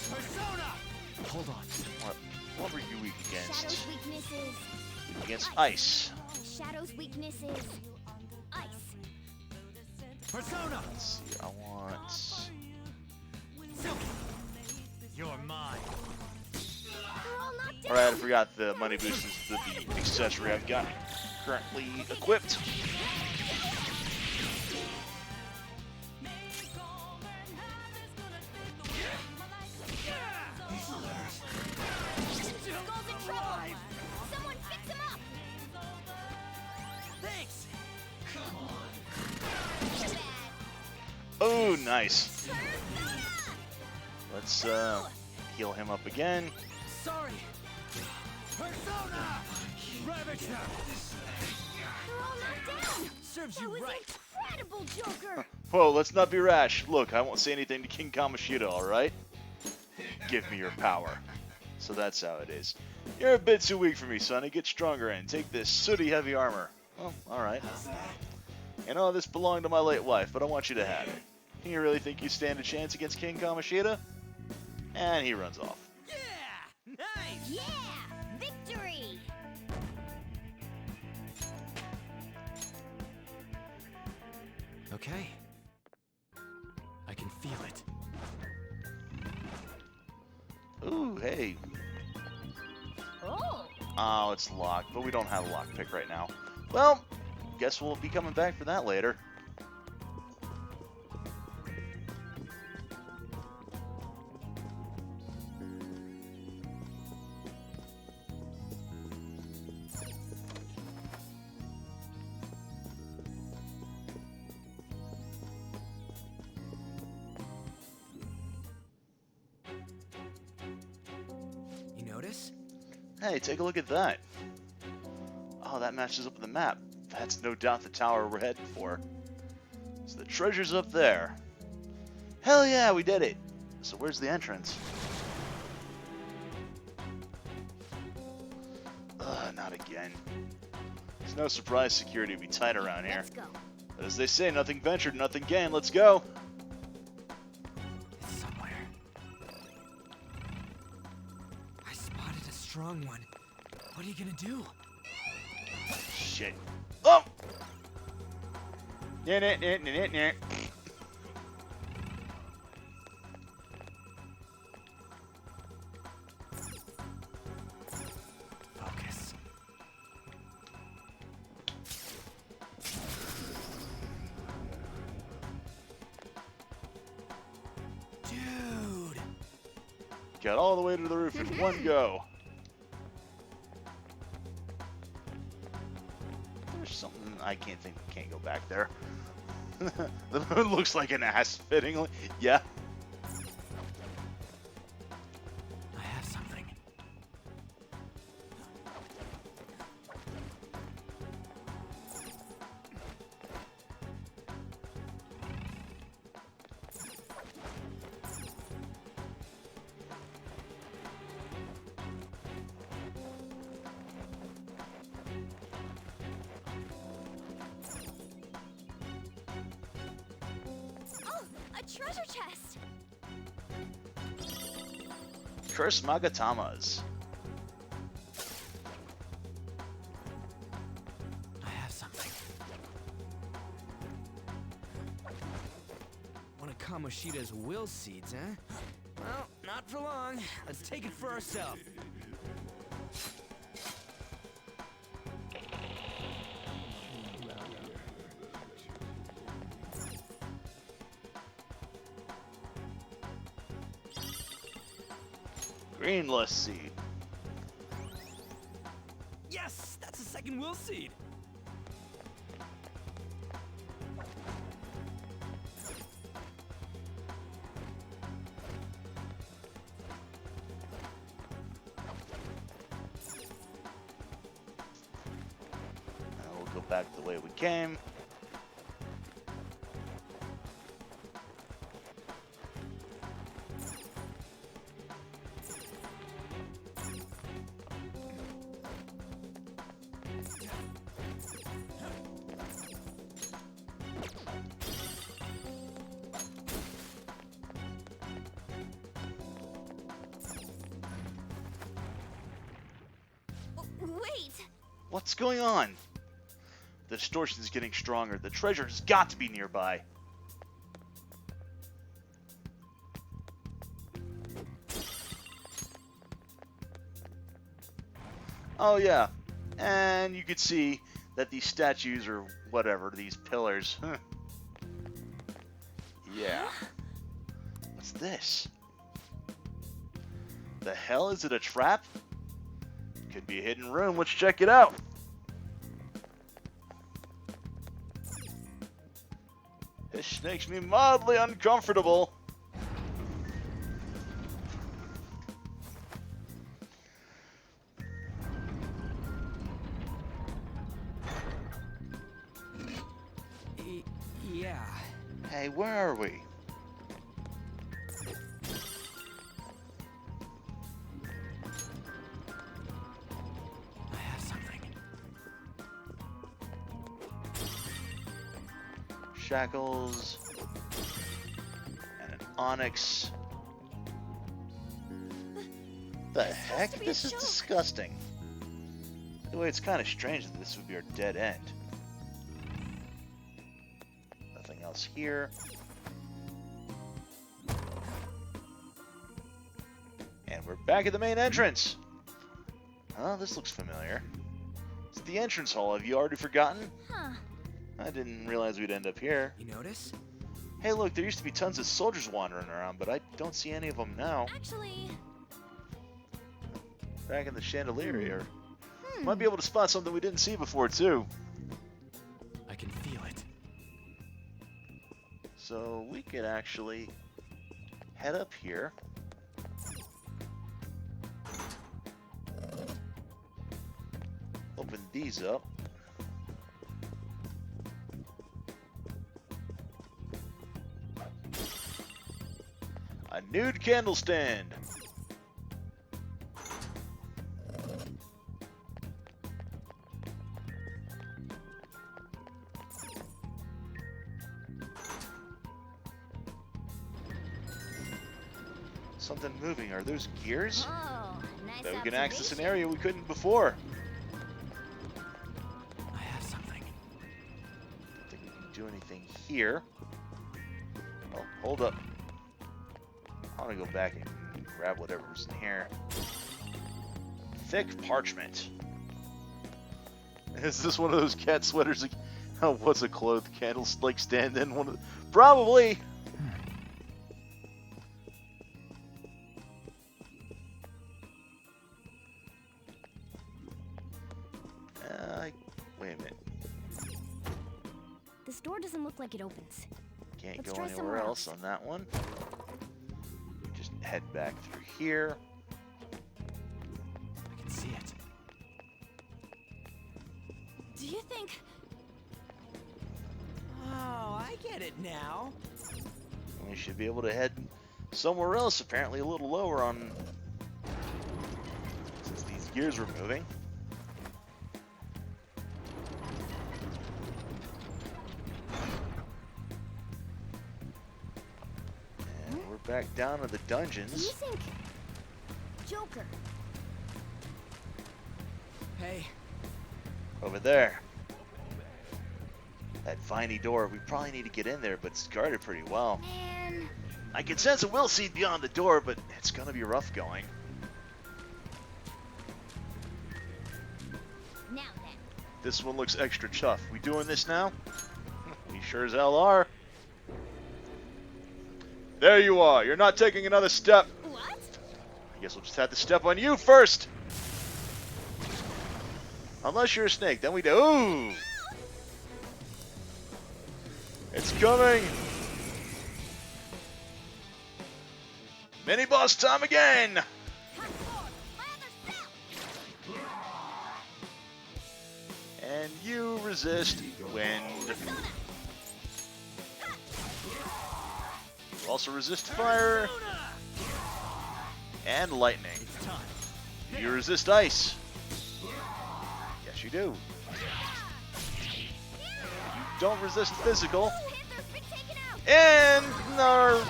Persona! Hold on. What were you weak against? Shadow's weaknesses. Against ice. Shadow's weaknesses. Ice. Persona! Let's see, I want... You're mine. Alright, I forgot the money boost is the accessory I've got currently equipped. Someone fix him up! Thanks! Oh, nice. Let's heal him up again. Sorry. Persona! Ravage her! They're all knocked down! Serves That you was right. incredible, Joker! Whoa, let's not be rash. Look, I won't say anything to King Kamoshida, alright? Give me your power. So that's how it is. You're a bit too weak for me, Sonny. Get stronger and take this sooty heavy armor. Well, alright. You know, this belonged to my late wife, but I want you to have it. You really think you stand a chance against King Kamoshida? And he runs off. Yeah! Nice! Yeah! Victory! Okay. I can feel it. Ooh, hey. Oh! Oh, it's locked, but we don't have a lockpick right now. Well, guess we'll be coming back for that later. You notice? Hey, take a look at that. Oh, that matches up with the map. That's no doubt the tower we're heading for. So the treasure's up there. Hell yeah, we did it. So where's the entrance? Not again. It's no surprise security will be tight around here. Let's go. But as they say, nothing ventured, nothing gained. Let's go. It's somewhere. I spotted a strong one. What are you gonna do? shit. Oh! Nah. Focus. Dude! Got all the way to the roof in one go. There's something I can't go back there. The moon looks like an ass fittingly. Yeah. I have something. Oh, a treasure chest! Curse Magatamas. I have something. One of Kamoshida's will seeds, huh? Well, not for long. Let's take it for ourselves. Greenless seed. Yes! That's a second will seed! Now we'll go back the way we came. Wait! What's going on? The distortion is getting stronger. The treasure has got to be nearby. Oh yeah, and you could see that these statues or whatever, these pillars. Yeah. What's this? The hell, is it a trap? Could be a hidden room. Let's check it out. This makes me mildly uncomfortable. Yeah. Hey, where are we? I have something. Shackles. And an onyx. The heck? This is disgusting. The way it's kind of strange that this would be our dead end. Nothing else here. And we're back at the main entrance. Huh, this looks familiar. It's the entrance hall. Have you already forgotten? Huh. I didn't realize we'd end up here. You notice? Hey, look, there used to be tons of soldiers wandering around, but I don't see any of them now. Actually... Back in the chandelier here. Might be able to spot something we didn't see before, too. I can feel it. So we could actually head up here. Open these up. A nude candle stand. Something moving. Are those gears? Oh, nice That we can access an observation. area we couldn't before. I anything here. Oh, hold up. I want to go back and grab whatever's in here. Thick parchment. Is this one of those cat sweaters? Oh, what's a clothed candlestick stand in one of the... Probably! Wait a minute. This door doesn't look like it opens. Can't Let's go try anywhere somewhere else on that one. Just head back through here. I can see it. Do you think... Oh, I get it now. We should be able to head somewhere else, apparently a little lower on... since these gears were moving. And we're back down to the Do you dungeons. think... Joker... Hey. Over there. That viney door. We probably need to get in there, but it's guarded pretty well. Man... I can sense a will seed beyond the door, but it's gonna be rough going. Now then. This one looks extra tough. We doing this now? We sure as hell are. There you are. You're not taking another step. What? I guess we'll just have to step on you first. Unless you're a snake, then we do. Ooh! It's coming. Mini boss time again. And you resist wind. You also resist fire and lightning. You resist ice. Yes, you do. You don't resist physical. And no.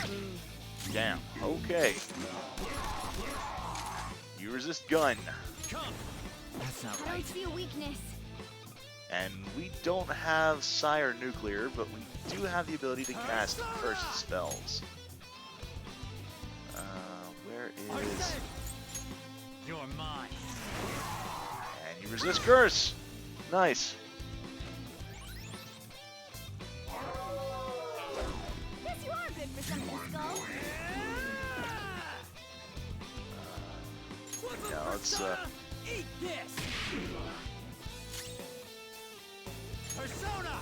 Damn. Okay. You resist gun. That's not I don't see a weakness. And we don't have Sire Nuclear, but we do have the ability to cast cursed spells. Where is... You're mine. And you resist curse. Nice. Guess you are good for something, Skull. Now let's Eat this. Persona.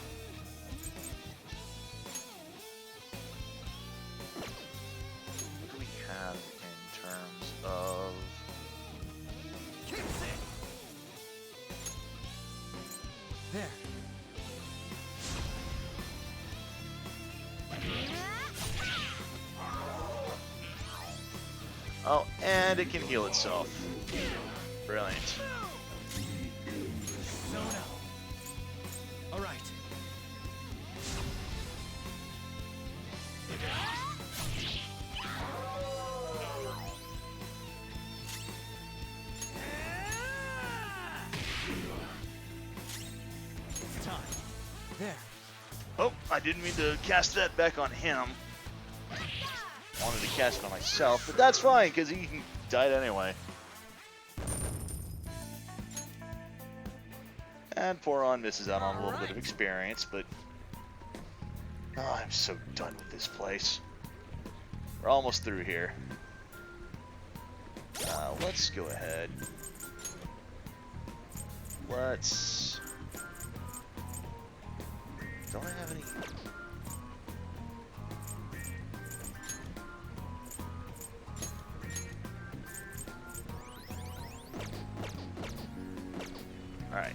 what do we have in terms of... There. Oh, and it can heal itself. Brilliant. Persona. All right. It's time. There. Oh, I didn't mean to cast that back on him. Wanted to cast it on myself, but that's fine, because he died anyway. And Poron misses out on a little bit of experience, but... oh, I'm so done with this place. We're almost through here. Let's go ahead. Let's... don't I have any... Alright.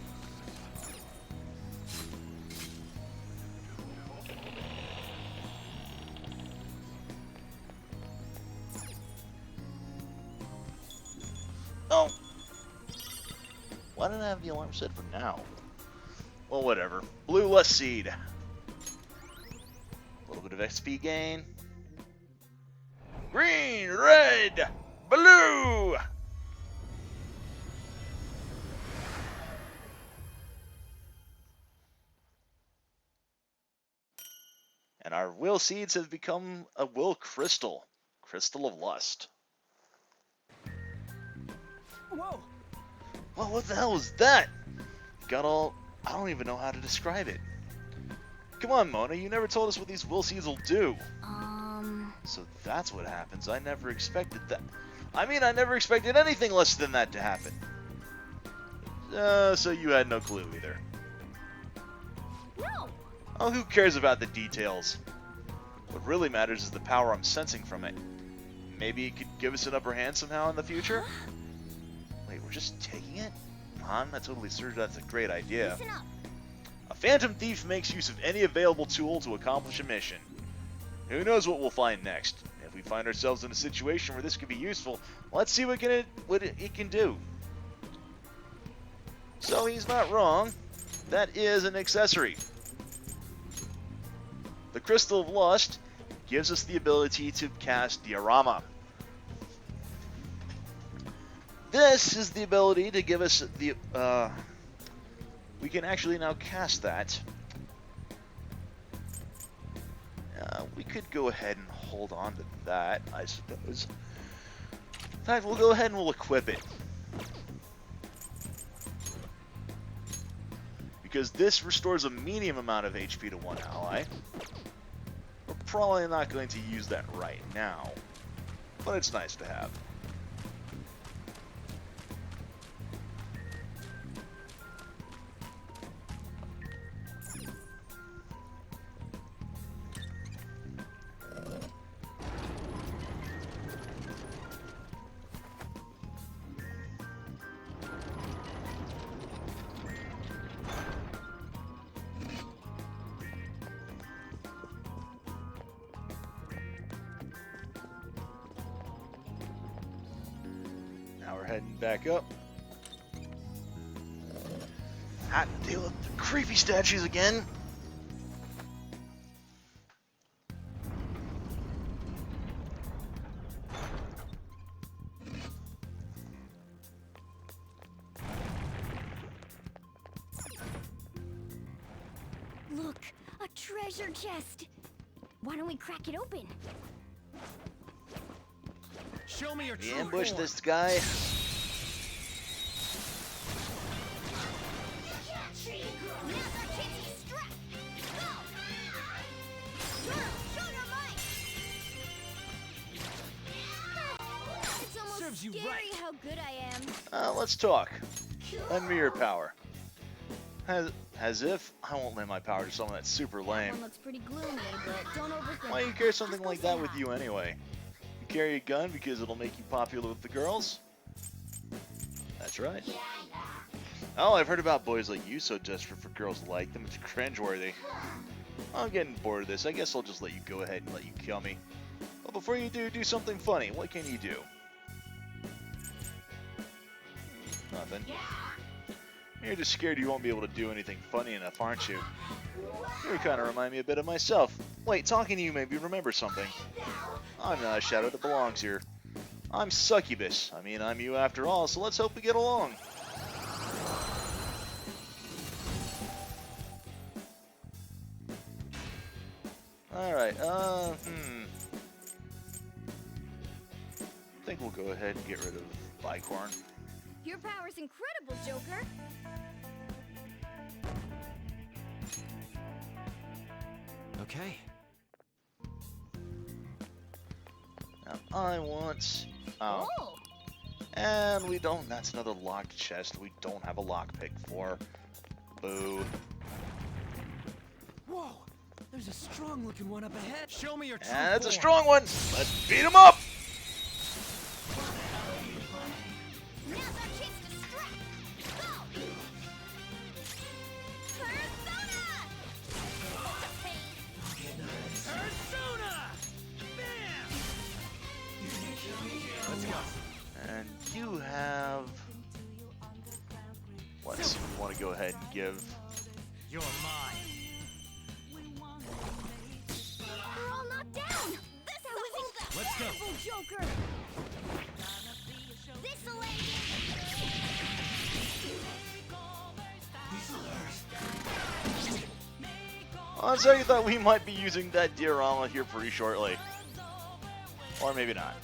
Oh! Why didn't I have the alarm set for now? Well, whatever. Blue Lust Seed. A little bit of XP gain. Green, red, blue! And our will seeds have become a will crystal. Crystal of lust. Whoa! Well, what the hell was that? Got all... I don't even know how to describe it. Come on, Mona, you never told us what these will seeds will do. So that's what happens. I never expected that. I mean, I never expected anything less than that to happen. So you had no clue either. No! Oh, who cares about the details? What really matters is the power I'm sensing from it. Maybe it could give us an upper hand somehow in the future? Wait, we're just taking it? I'm not totally certain that's a great idea. Listen up. A phantom thief makes use of any available tool to accomplish a mission. Who knows what we'll find next? If we find ourselves in a situation where this could be useful, let's see what it can do. So he's not wrong. That is an accessory. The Crystal of Lust gives us the ability to cast Diorama. This is the ability to give us the... we can actually now cast that. We could go ahead and hold on to that, I suppose. In fact, we'll go ahead and we'll equip it. Because this restores a medium amount of HP to one ally. We're probably not going to use that right now, but it's nice to have. Now we're heading back up. Had to deal with the creepy statues again. Look, a treasure chest. Why don't we crack it open? Show me your We true ambush form. this guy. It's almost Serves you scary right. how good I am. Let's talk. Lend me your power. As if I won't lend my power to someone that's super lame. One looks pretty gloomy, but don't overthink. Why you carry something like that with you anyway? You carry a gun because it'll make you popular with the girls? That's right. Oh, I've heard about boys like you so desperate for girls to like them. It's cringeworthy. I'm getting bored of this. I guess I'll just let you go ahead and let you kill me. But before you do something funny. What can you do? Nothing. You're just scared you won't be able to do anything funny enough, aren't you? You kind of remind me a bit of myself. Wait, talking to you made me remember something. I'm not a shadow that belongs here. I'm Succubus. I mean, I'm you after all, so let's hope we get along. Alright, I think we'll go ahead and get rid of Bicorn. Your power's incredible, Joker. Okay. Now I want... Oh. And we don't... That's another locked chest we don't have a lockpick for. Boo. Whoa! There's a strong-looking one up ahead. Show me your true And that's a form. strong one! Let's beat him up! Now's our chance to strike. Go! Persona! Persona! Bam! Let's go. And you have... Let's want to go ahead and give... You're mine. We're all knocked down. That was Let's go. incredible, Joker. This'll end it. On second thought, we might be using that diorama here pretty shortly. Or maybe not.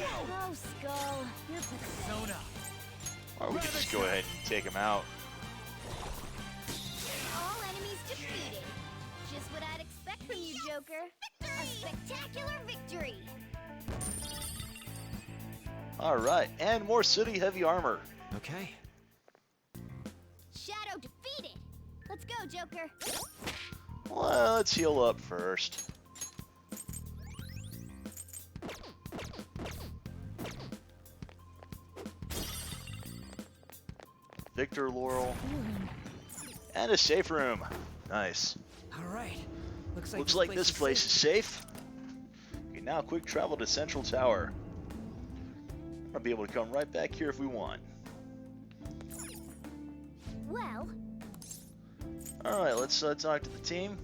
Oh, Skull, you're pathetic. Or we could just go ahead and take him out. All enemies defeated. Just what I'd expect from you, Joker. A spectacular victory. Alright, and more city heavy armor. Okay. Shadow defeated. Let's go, Joker. Well, let's heal up first. Victor Laurel. And a safe room. Nice. Alright. Looks like this place is safe. We can now quick travel to Central Tower. I'll be able to come right back here if we want. Well, Alright, let's talk to the team.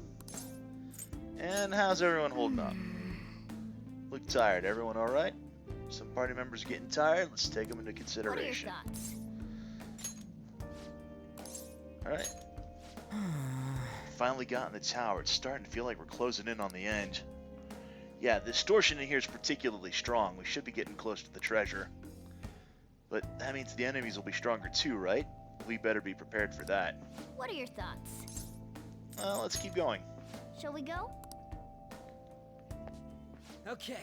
And how's everyone holding up? Look tired. Everyone alright? Some party members are getting tired. Let's take them into what are your consideration. thoughts? Alright. Finally got in the tower. It's starting to feel like we're closing in on the end. Yeah, the distortion in here is particularly strong. We should be getting close to the treasure. But that means the enemies will be stronger too, right? We better be prepared for that. What are your thoughts? Well, let's keep going. Shall we go? Okay.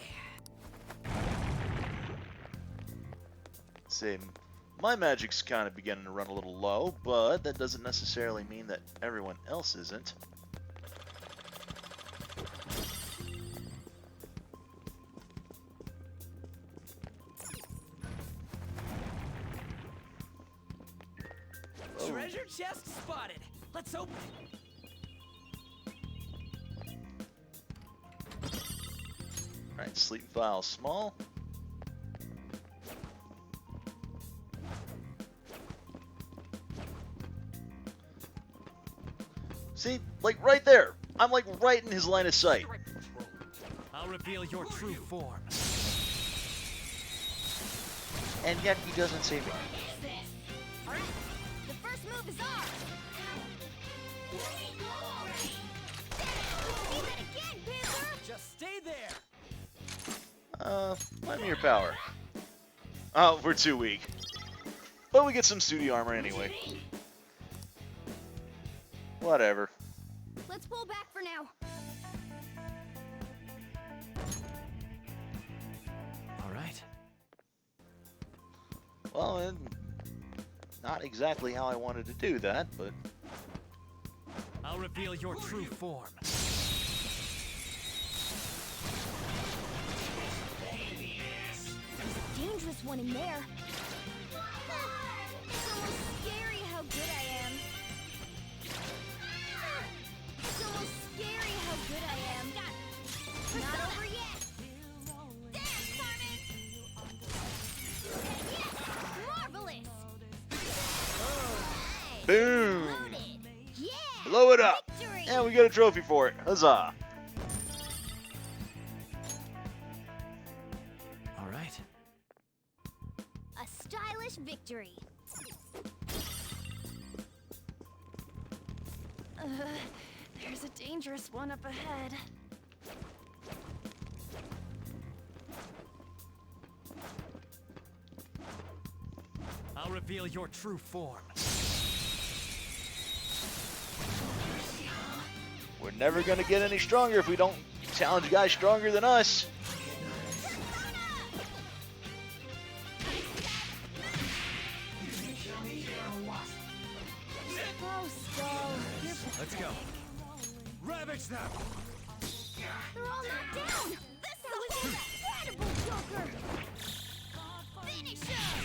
See, my magic's kind of beginning to run a little low, but that doesn't necessarily mean that everyone else isn't. Treasure chest spotted. Let's open it. Alright, sleeping file small. See, like right there. I'm like right in his line of sight. I'll reveal your true form. And yet he doesn't save me. Alright, the first move is ours. Do that again, Panther! Just stay there. Lend me your power. Oh, we're too weak. But we get some studio armor anyway. Whatever. Let's pull back for now. All right. Well, not exactly how I wanted to do that, but... I'll reveal your true form. There's a dangerous one in there. It's almost scary how good I am. It's almost scary how good I am. Not over yet. There, Carmen! Yes! Marvelous! Boom! Loaded! Yeah! Blow it up! Victory! And we got a trophy for it. Huzzah! All right. A stylish victory. There's a dangerous one up ahead. I'll reveal your true form. We're never gonna get any stronger if we don't challenge guys stronger than us. Oh, Skull, you're Let's go. Ravage them! They're all knocked down! This was incredible, Joker! Finish him!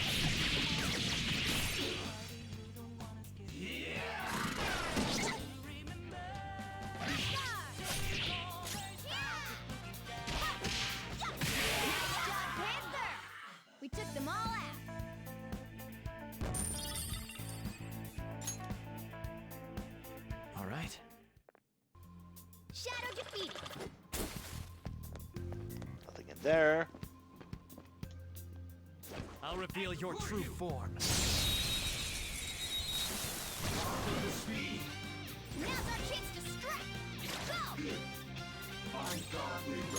Panther! We took them all out. All right. Shadow defeated. Nothing in there. I'll reveal your true form. Now's our chance to strike! Go!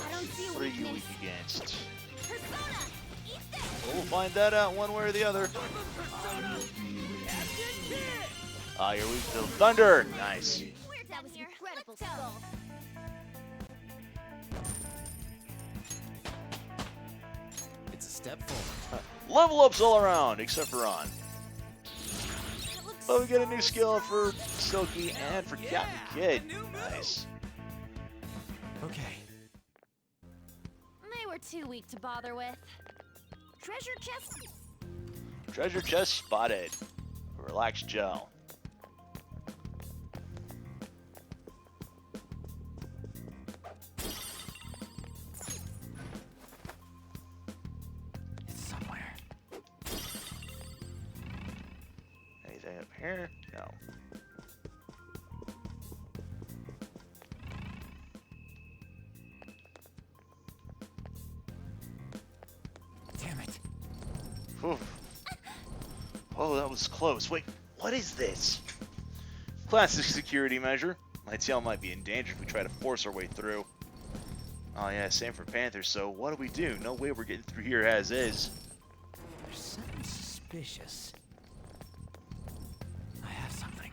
I don't see a What are you weakness. weak against? Persona! Eat this! Well, we'll find that out one way or the other. Ah, you're weak to thunder. Nice. That was incredible, Skull. It's a step forward. Level ups all around, except for Ron. But we get a new skill for Silky and for Captain Kid. Nice. Okay. They were too weak to bother with. Treasure chest? Treasure chest spotted. Relax gel. It's somewhere. Anything up here? No. Damn it. Whew. Oh, that was close. Wait, what is this? Classic security measure. My tail might be in danger if we try to force our way through. Oh yeah, same for Panthers, so what do? No way we're getting through here as is. There's something suspicious. I have something.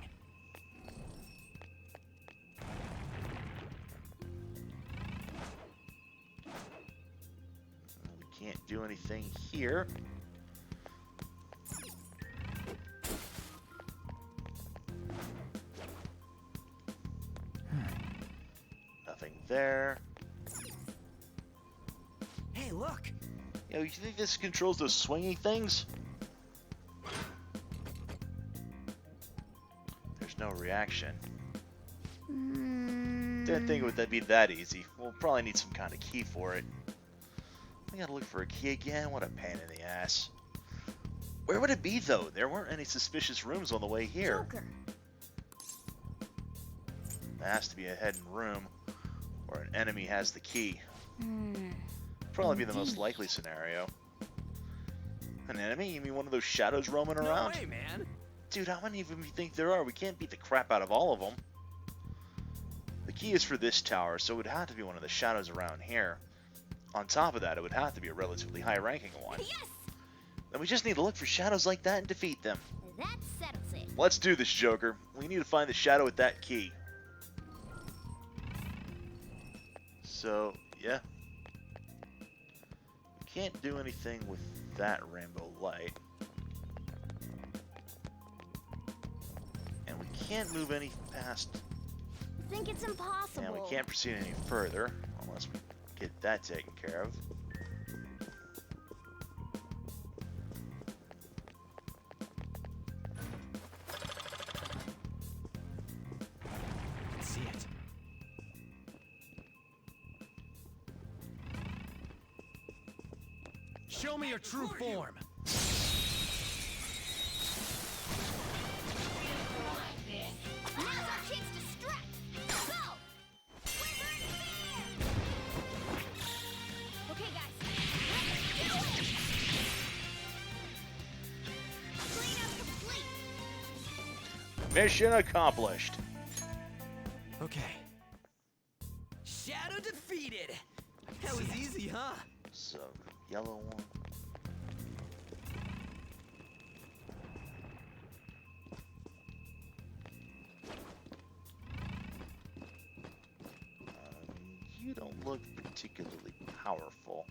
We can't do anything here. Nothing there. Hey, look! Yo, you think this controls those swinging things? There's no reaction. Didn't think it would be that easy. We'll probably need some kind of key for it. I gotta look for a key again. What a pain in the ass. Where would it be though? There weren't any suspicious rooms on the way here. Joker. There has to be a hidden room where an enemy has the key. Probably be the most likely scenario. An enemy? You mean one of those shadows roaming around? No way, man! Dude, how many of them do you think there are? We can't beat the crap out of all of them. The key is for this tower, so it would have to be one of the shadows around here. On top of that, it would have to be a relatively high-ranking one. Yes! Then we just need to look for shadows like that and defeat them. That settles it. Let's do this, Joker. We need to find the shadow with that key. So, yeah. We can't do anything with that rainbow light. And we can't move any past... I think it's impossible. And we can't proceed any further unless we get that taken care of. I can see it. Show me your true form. Now's our chance to strike! Go! Wither and fear! Okay, guys. Let's do it! Cleanup complete! Mission accomplished. Okay. Shadow defeated! That was easy, huh? So, yellow one. You don't look particularly powerful.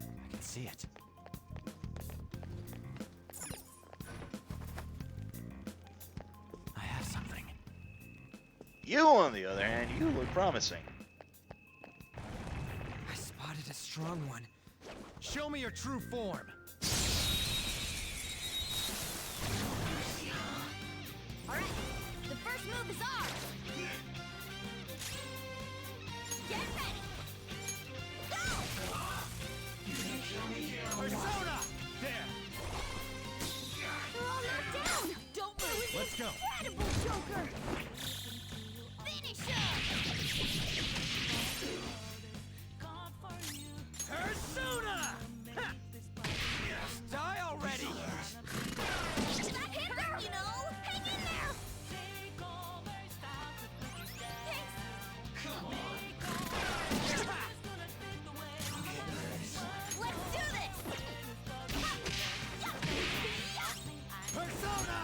I can see it. I have something. You, on the other hand, you look promising. I spotted a strong one. Show me your true form. Alright, the first move is ours! Get ready! Go! Persona! There! They're all knocked down! Don't move! Let's go. Incredible! Joker! Finish Persona! Ha! Yes, die already! That hit her, you know! Hang in there! Let's do this! Persona!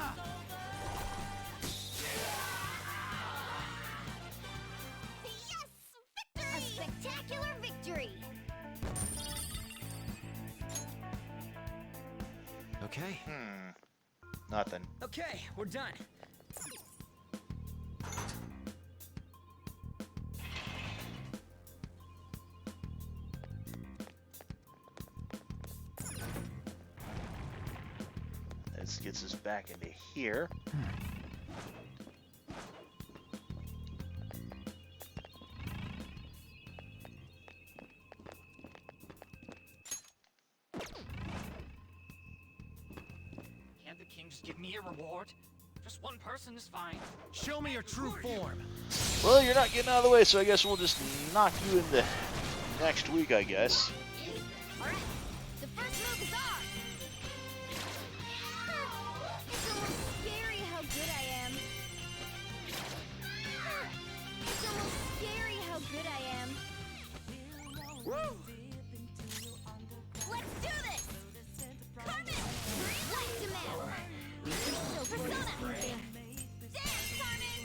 A spectacular victory! Okay. Nothing. Okay, we're done. This gets us back into here. Can't the king just give me a reward? Just one person is fine. Show me your true form. Well, you're not getting out of the way, so I guess we'll just knock you into next week, I guess. Alright, the first move is ours! It's almost scary how good I am. It's almost scary how good I am. Woo! Let's do this! Carmen! Light him out! Persona! Dance, Carmen!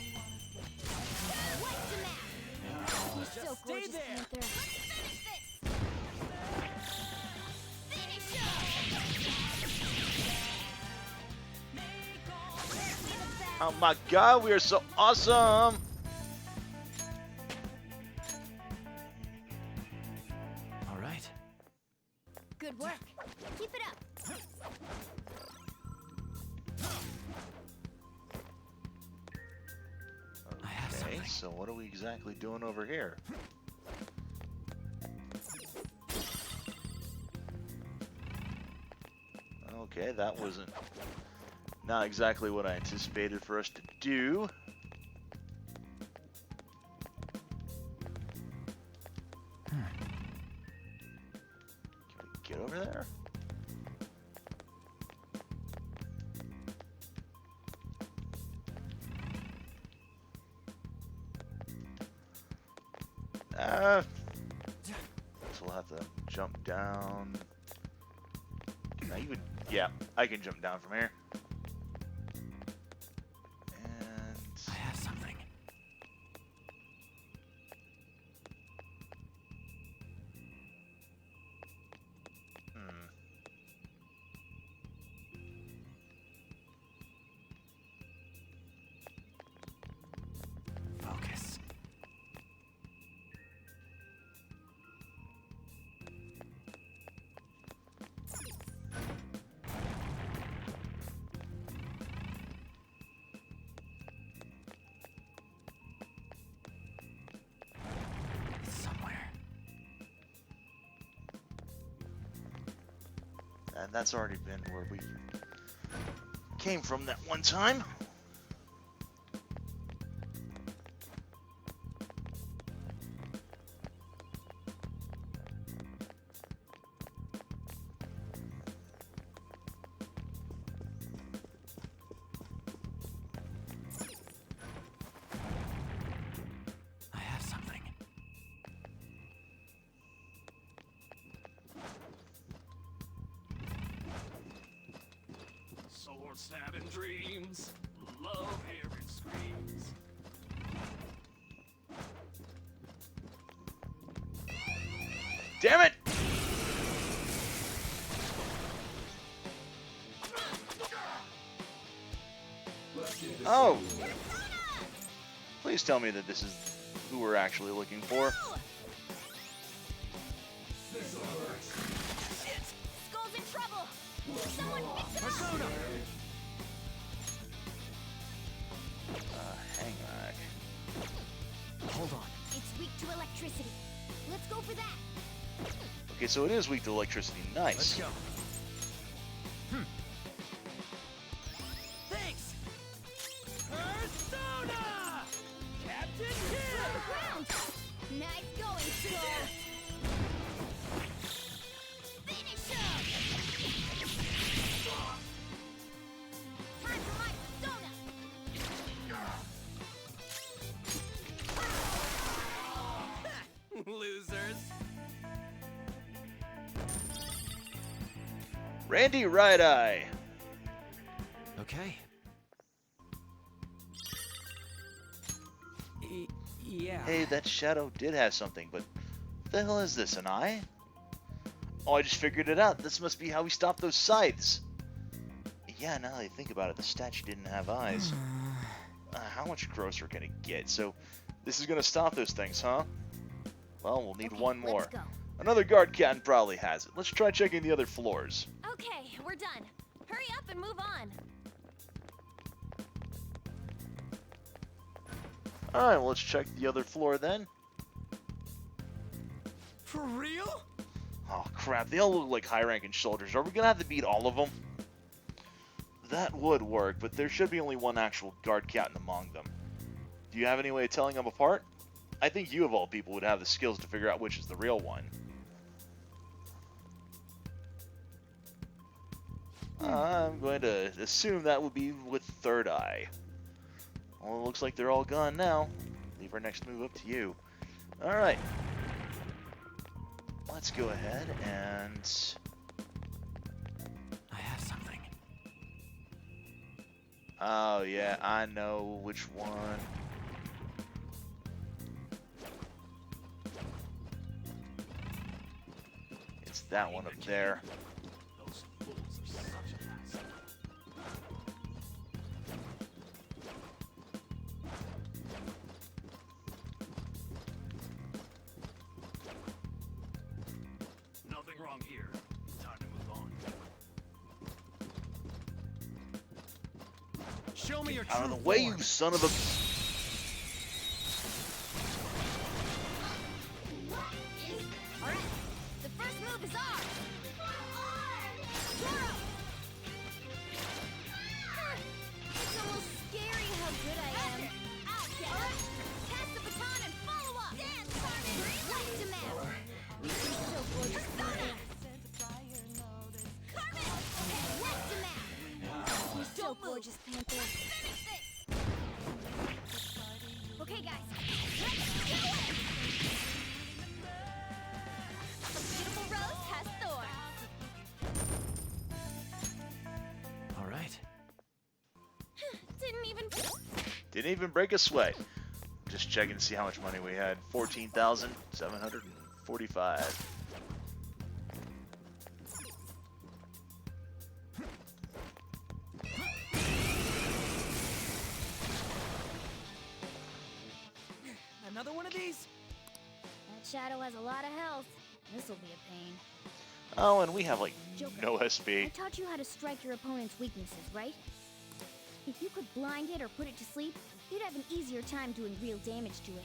Light him out! You're so Stay gorgeous, there. Panther. Let's finish this! Finish Oh my god, we are so awesome! All right. Good work. Keep it up. Okay, so what are we exactly doing over here? Okay, that wasn't not exactly what I anticipated for us to do. Can we get over there? So we'll have to jump down. Can I even? Yeah, I can jump down from here. And I have something. Focus. Somewhere. And that's already been where we came from that one time. I have something. Sword stabbing dreams. Love hearing screams. Damn it! Oh! Please tell me that this is who we're actually looking for. Skull's in trouble! Someone fix him Persona! Hang back. Hold on. It's weak to electricity. Let's go for that. Okay, so it is weak to electricity. Nice. Let's go. Thanks! Persona! Randy Right-Eye. Okay. Yeah. Hey, that shadow did have something, but what the hell is this, an eye? Oh, I just figured it out. This must be how we stop those scythes. Yeah, now that I think about it, the statue didn't have eyes. How much grosser can it get? So, this is gonna stop those things, huh? Well, we'll need one more. Let's go. Another guard captain probably has it. Let's try checking the other floors. Okay, we're done. Hurry up and move on. Alright, well, let's check the other floor then. For real? Oh, crap. They all look like high-ranking soldiers. Are we gonna have to beat all of them? That would work, but there should be only one actual guard captain among them. Do you have any way of telling them apart? I think you, of all people, would have the skills to figure out which is the real one. I'm going to assume that would be with Third Eye. Well, it looks like they're all gone now. Leave our next move up to you. Alright. Let's go ahead and... I have something. Oh, yeah, I know which one. It's that one up there. Those fools are such a mess. Nothing wrong here. Time to move on. Show me your Out of true the way, form. you son of a... Alright, the first move is ours! Zoro! It's almost scary how good I am. Alright, pass the baton and follow up! Dance, Carmen! Light demand! You're so gorgeous, Carmen! Light demand! You're so gorgeous, Panther. Finish this! Okay, guys, let's do it! A beautiful rose has thorns. All right. Didn't even break a sweat. Just checking to see how much money we had. 14,745. Another one of these? That shadow has a lot of health. This'll be a pain. Oh, and we have, like, Joker, no I SP. taught you how to strike your opponent's weaknesses, right? If you could blind it or put it to sleep, you'd have an easier time doing real damage to it.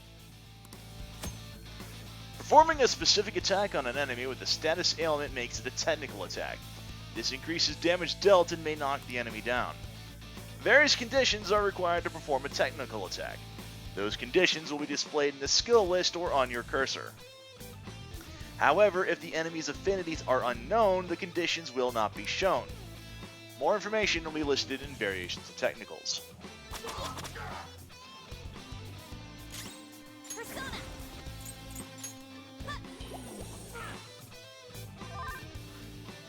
Performing a specific attack on an enemy with a status ailment makes it a technical attack. This increases damage dealt and may knock the enemy down. Various conditions are required to perform a technical attack. Those conditions will be displayed in the skill list or on your cursor. However, if the enemy's affinities are unknown, the conditions will not be shown. More information will be listed in variations of technicals. Persona!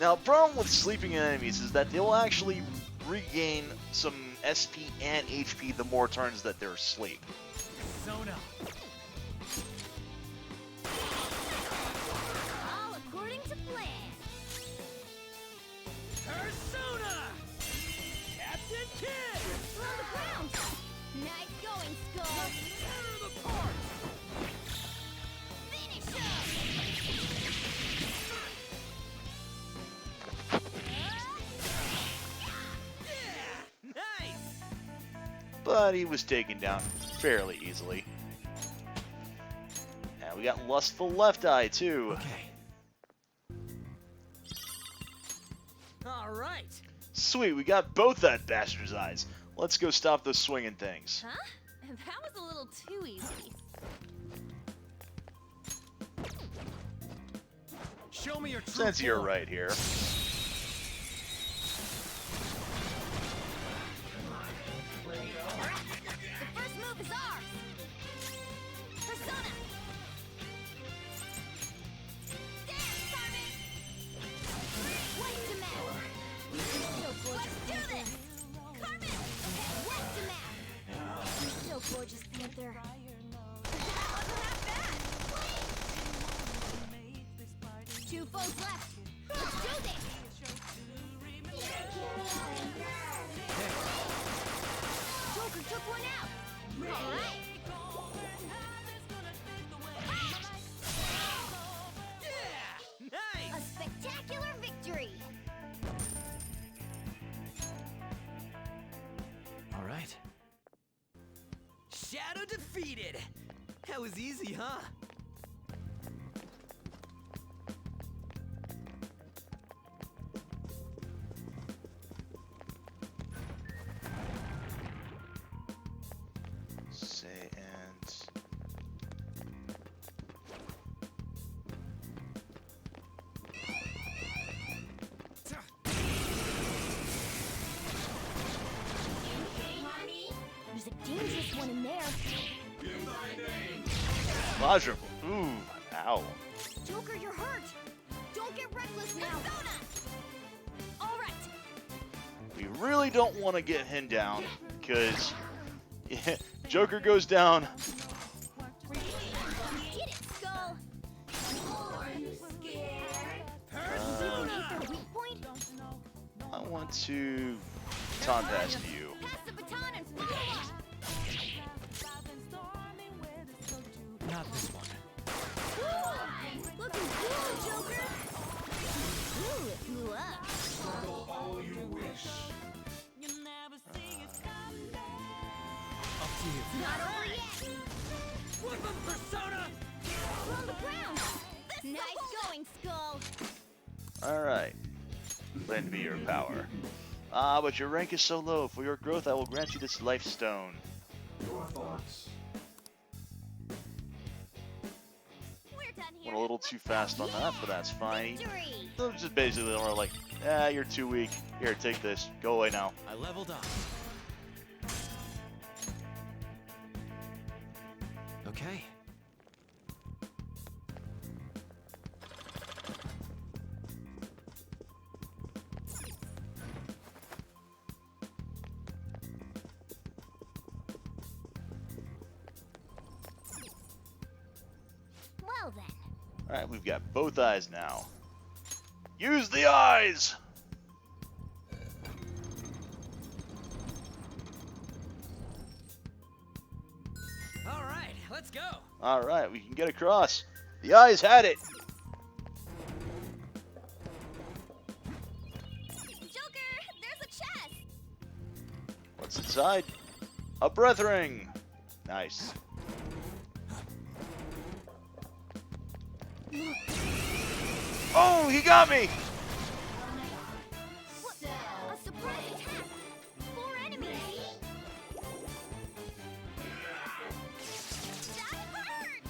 Now, the problem with sleeping enemies is that they will actually regain some SP and HP the more turns that they're asleep. Persona. All according to plan. Persona! Captain Kidd! Slow the ground. Nice going, Skull. Tear them apart! Finish up. Nice! But he was taken down fairly easily. And we got Lustful Left Eye, too. All right. Sweet, we got both that bastard's eyes. Let's go stop those swinging things. Huh? That was a little too easy. Show me your true Since you're form. right here. The first move is ours. Persona. Dance, Carmen. Light demand. gorgeous, Panther. Two foes left. Let's do this. Joker took one out. All right. Nice! A spectacular victory. All right. Shadow defeated! That was easy, huh? Say and There's a dangerous one in there. Vajra. Ooh, ow. Joker, you're hurt. Don't get reckless now. All right. We really don't want to get him down, because Joker goes down. Get it, Skull. Their weak point. I want to baton pass to you. Pass the baton and follow up. Not this one. Looking cool, Joker. Ooh, it blew up. Up to you. Not over yet. Flip him, Persona! We're on the ground. Nice going, Skull. Alright. Lend me your power. Ah, but your rank is so low. For your growth, I will grant you this life stone. Your thoughts. We're done here. Went a little too fast on that, but that's fine. Victory. So just basically, we're like, you're too weak. Here, take this. Go away now. I leveled up. Okay. Well then. Alright, we've got both eyes now. Use the eyes! All right, let's go. Alright, we can get across. The eyes had it! Joker, there's a chest. What's inside? A breath ring! Nice. Oh, he got me! What? A surprise attack. 4 enemies. That hurt.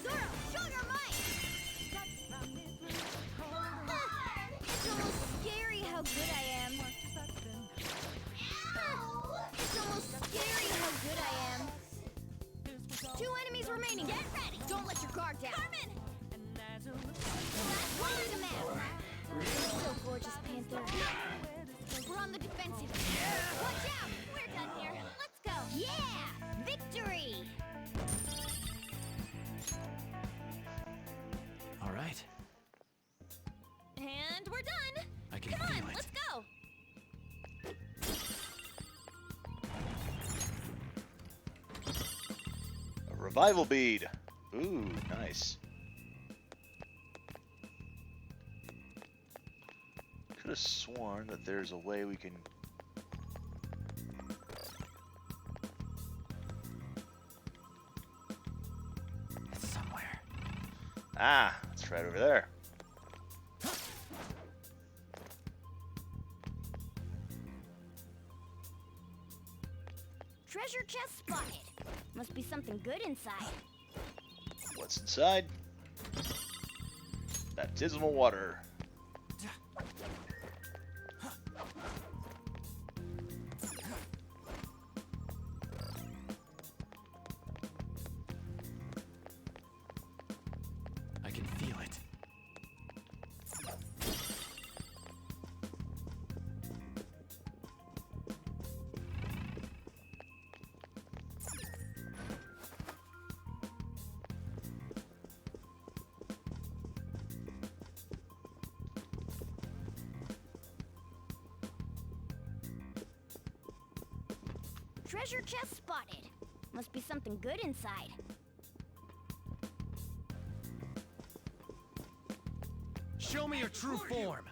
Zoro, show your might. It's almost scary how good I am. It's almost scary how good I am. 2 enemies remaining. Get ready. Don't let your guard down. Carmen! Last one in the map. So gorgeous, Panther. We're on the defensive. Watch out! We're done here. Let's go. Yeah! Victory! All right. And we're done. I can Come feel on, it. let's go. A revival bead. Ooh, nice. Could have sworn that there's a way we can... It's somewhere. Ah, it's right over there. Treasure chest spotted. Must be something good inside. What's inside? Baptismal water. I can feel it. Treasure chest spotted. Must be something good inside. Show me your true form.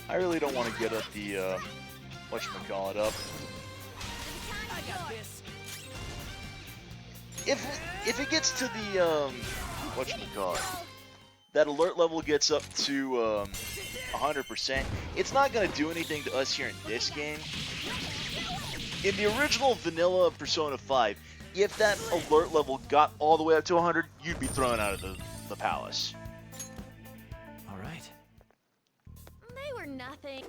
I really don't want to get up the, whatchamacallit up. I got this. If it gets to the, whatchamacallit, that alert level gets up to, 100%, it's not going to do anything to us here in this game. In the original vanilla Persona 5, if that alert level got all the way up to 100, you'd be thrown out of the palace. Alright. They were nothing.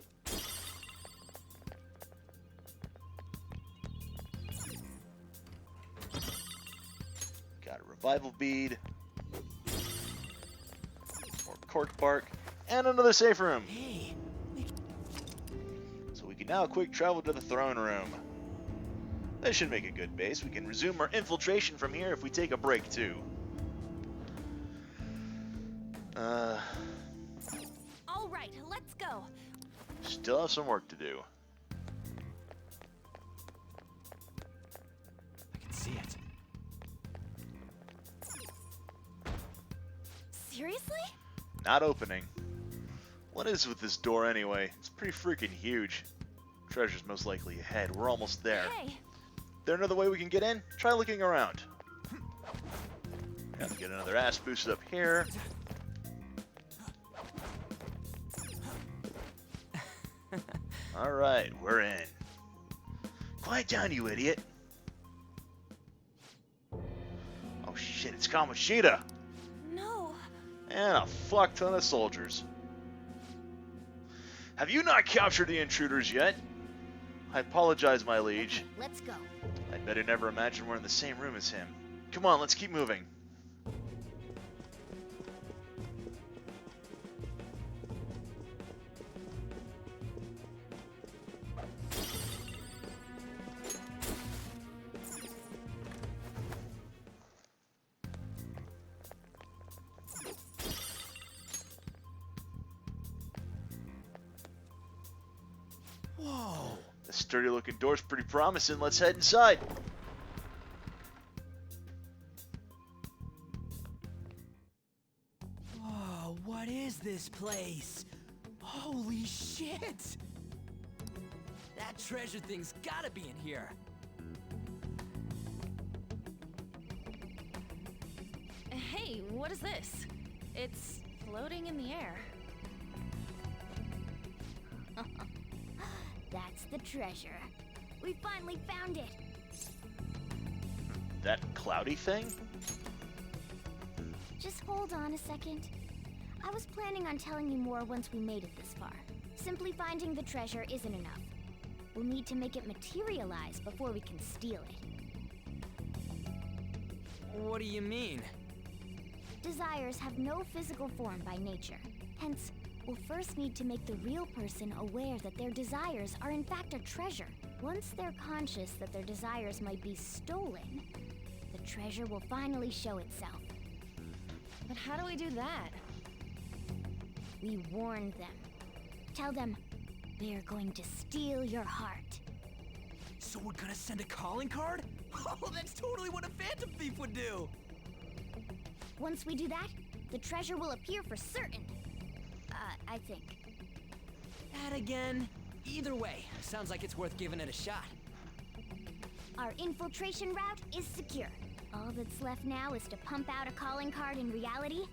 Got a revival bead, more cork bark, and another safe room. So we can now quick travel to the throne room. This should make a good base. We can resume our infiltration from here if we take a break too. All right, let's go. Still have some work to do. I can see it. Seriously? Not opening. What is with this door anyway? It's pretty freaking huge. Treasure's most likely ahead. We're almost there. Hey. There another way we can get in? Try looking around. Gotta get another ass boost up here. Alright, we're in. Quiet down, you idiot. Oh shit, it's Kamoshida! No. And a fuck ton of soldiers. Have you not captured the intruders yet? I apologize, my liege. Let's go. I'd better never imagine we're in the same room as him. Come on, let's keep moving. Whoa. The sturdy looking door's pretty promising. Let's head inside. Whoa, what is this place? Holy shit! That treasure thing's gotta be in here. Hey, what is this? It's floating in the air. That's the treasure. We finally found it. That cloudy thing? Just hold on a second. I was planning on telling you more once we made it this far. Simply finding the treasure isn't enough. We'll need to make it materialize before we can steal it. What do you mean? Desires have no physical form by nature. Hence, we'll first need to make the real person aware that their desires are in fact a treasure. Once they're conscious that their desires might be stolen, the treasure will finally show itself. But how do we do that? We warn them. Tell them, they're going to steal your heart. So we're gonna send a calling card? Oh, that's totally what a Phantom Thief would do! Once we do that, the treasure will appear for certain. I think. That again? Either way, sounds like it's worth giving it a shot. Our infiltration route is secure. All that's left now is to pump out a calling card in reality,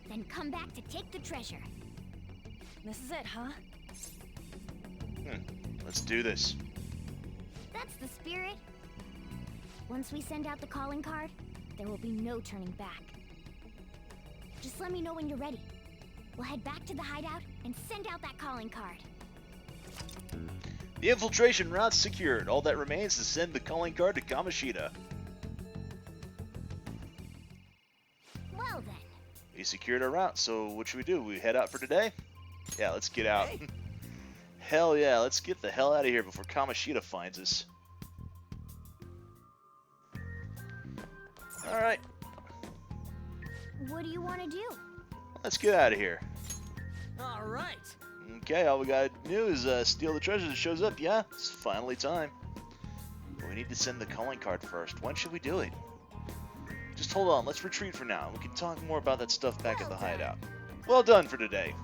then come back to take the treasure. This is it, huh? Let's do this. That's the spirit. Once we send out the calling card, there will be no turning back. Just let me know when you're ready. We'll head back to the hideout and send out that calling card. The infiltration route's secured. All that remains is to send the calling card to Kamoshida. Well then. We secured our route, so what should we do? We head out for today? Yeah, let's get out. Hey. Hell yeah, let's get the hell out of here before Kamoshida finds us. Alright, What do you want to do? let's get out of here. Alright! Okay, all we gotta do is steal the treasure that shows up. Yeah, it's finally time. But we need to send the calling card first. When should we do it? Just hold on, let's retreat for now. We can talk more about that stuff back at the hideout. Well done for today.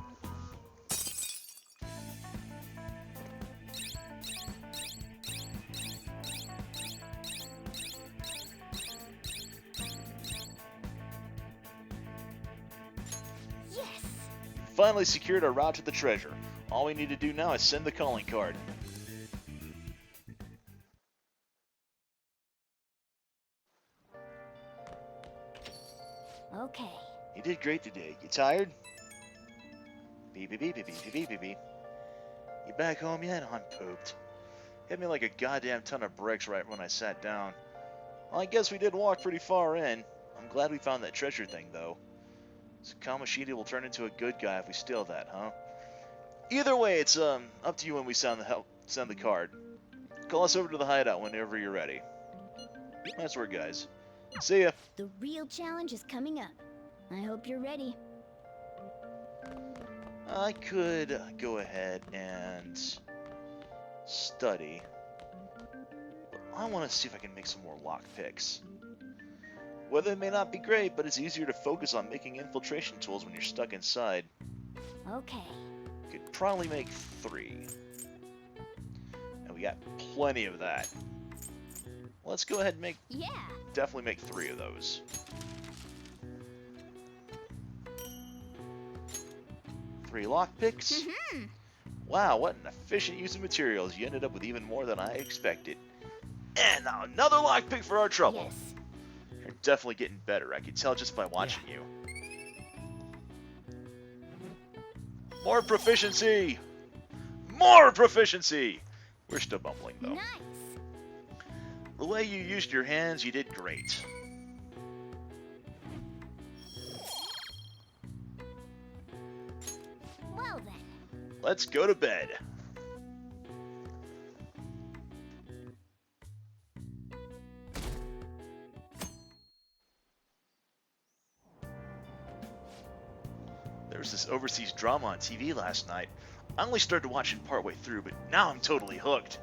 Yes! Finally secured our route to the treasure. All we need to do now is send the calling card. Okay. You did great today. You tired? Beep beep beep beep beep beep beep beep. You back home yet? I'm pooped. Hit me like a goddamn ton of bricks right when I sat down. Well, I guess we did walk pretty far in. I'm glad we found that treasure thing, though. So Kamoshida will turn into a good guy if we steal that, huh? Either way, it's up to you when we send the card. Call us over to the hideout whenever you're ready. Nice work, guys. See ya. The real challenge is coming up. I hope you're ready. I could go ahead and study. But I want to see if I can make some more lockpicks. Weather may not be great, but it's easier to focus on making infiltration tools when you're stuck inside. Okay. Could probably make 3. And we got plenty of that. Let's go ahead and make... Yeah! Definitely make 3 of those. Three lockpicks? Wow, what an efficient use of materials. You ended up with even more than I expected. And now another lockpick for our trouble. Yes. You're definitely getting better. I can tell just by watching you. More proficiency! More proficiency! We're still bumbling, though. Nice! The way you used your hands, you did great. Well then. Let's go to bed. There was this overseas drama on TV last night. I only started watching partway through, but now I'm totally hooked.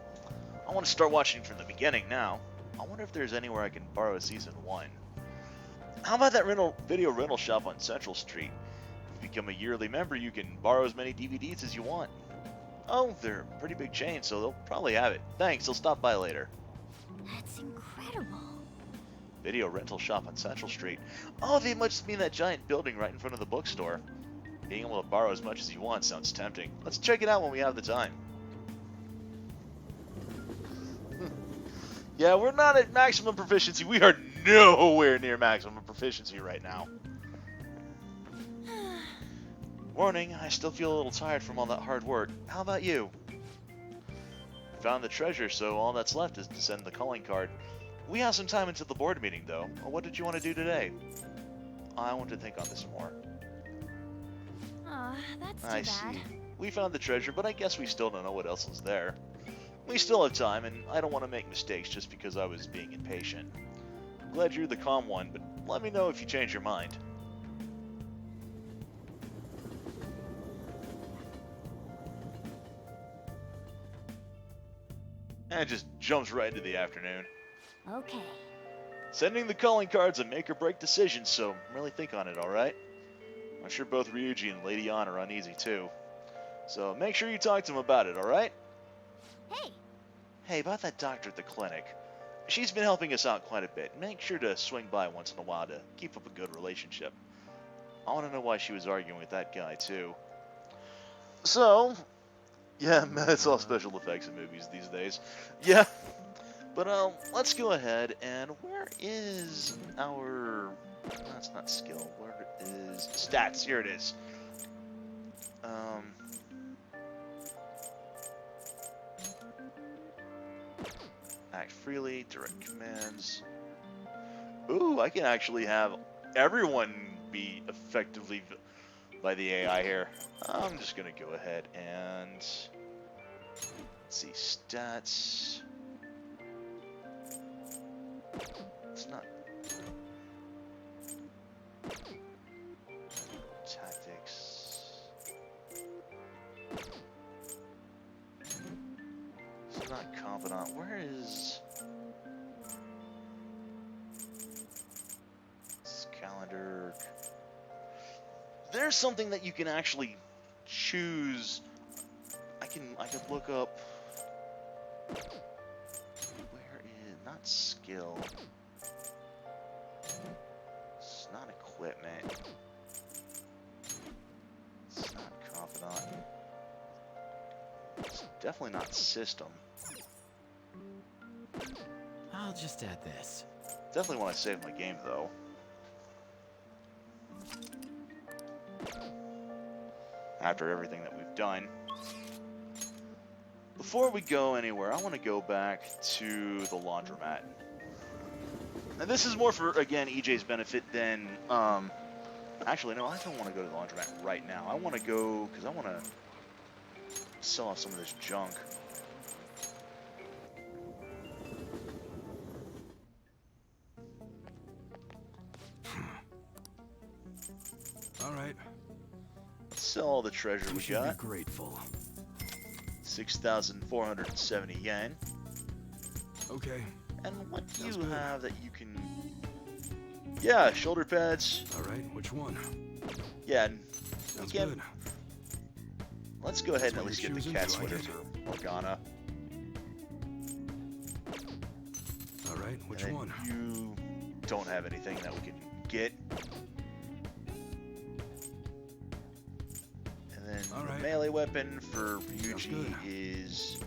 I want to start watching from the beginning now. I wonder if there's anywhere I can borrow season 1. How about that video rental shop on Central Street? If you become a yearly member, you can borrow as many DVDs as you want. Oh, they're a pretty big chain, so they'll probably have it. Thanks, I'll stop by later. That's incredible. Video rental shop on Central Street. Oh, they must mean that giant building right in front of the bookstore. Being able to borrow as much as you want sounds tempting. Let's check it out when we have the time. Yeah, we're not at maximum proficiency. We are nowhere near maximum proficiency right now. Warning, I still feel a little tired from all that hard work. How about you? Found the treasure, so all that's left is to send the calling card. We have some time until the board meeting, though. What did you want to do today? I want to think on this more. Aw, that's too I bad. see. We found the treasure, but I guess we still don't know what else is there. We still have time, and I don't want to make mistakes just because I was being impatient. I'm glad you're the calm one, but let me know if you change your mind. And it just jumps right into the afternoon. Okay. Sending the calling card's a make-or-break decision, so really think on it, alright? I'm sure both Ryuji and Lady Ann are uneasy, too. So make sure you talk to them about it, alright? Hey! Hey, about that doctor at the clinic. She's been helping us out quite a bit. Make sure to swing by once in a while to keep up a good relationship. I want to know why she was arguing with that guy, too. So, yeah, it's all special effects in movies these days. Yeah. But, let's go ahead and where is our... That's not skill. Where is... Stats. Here it is. Act freely, direct commands. Ooh, I can actually have everyone be effectively by the AI here. I'm just gonna go ahead and let's see, stats. It's not tactics. not confidant. Where is... This calendar... There's something that you can actually choose. I can look up... Where is... Not skill. It's not equipment. It's not confidant. It's definitely not system. I'll just add this. Definitely want to save my game, though. After everything that we've done. Before we go anywhere, I want to go back to the laundromat. And this is more for, again, EJ's benefit than... Actually, no, I don't want to go to the laundromat right now. I want to go, because I want to sell off some of this junk. All right. Let's sell all the treasure we should got. Be grateful. 6,470 yen. Okay. And what do you have that you can... Yeah, shoulder pads. All right, which one? Yeah, Sounds again, good. let's go ahead and at what least you're get the choosing, cat do I sweater get? for Morgana. All right, which And then one? You don't have anything that we can get. And then All the right. melee weapon for Ryuji good. is...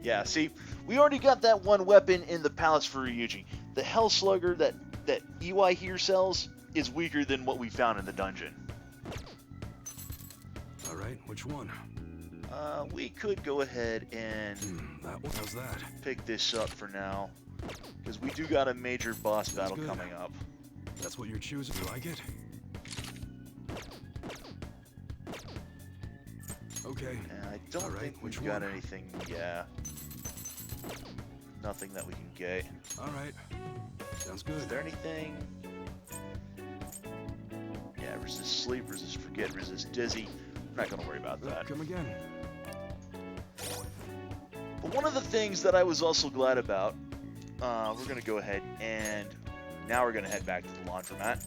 Yeah, see, we already got that one weapon in the palace for Ryuji. The Hell Slugger that EY here sells is weaker than what we found in the dungeon. All right, which one? We could go ahead and How's that? pick this up for now, because we do got a major boss battle good. coming up. That's what you're choosing. You like it? Okay. And I don't All right, think we've which got one? anything. Yeah, nothing that we can get. All right. Sounds good. Is there anything? Yeah, resist sleep, resist forget, resist dizzy. I'm not gonna worry about that. Come again. But one of the things that I was also glad about, we're going to go ahead and now we're going to head back to the laundromat.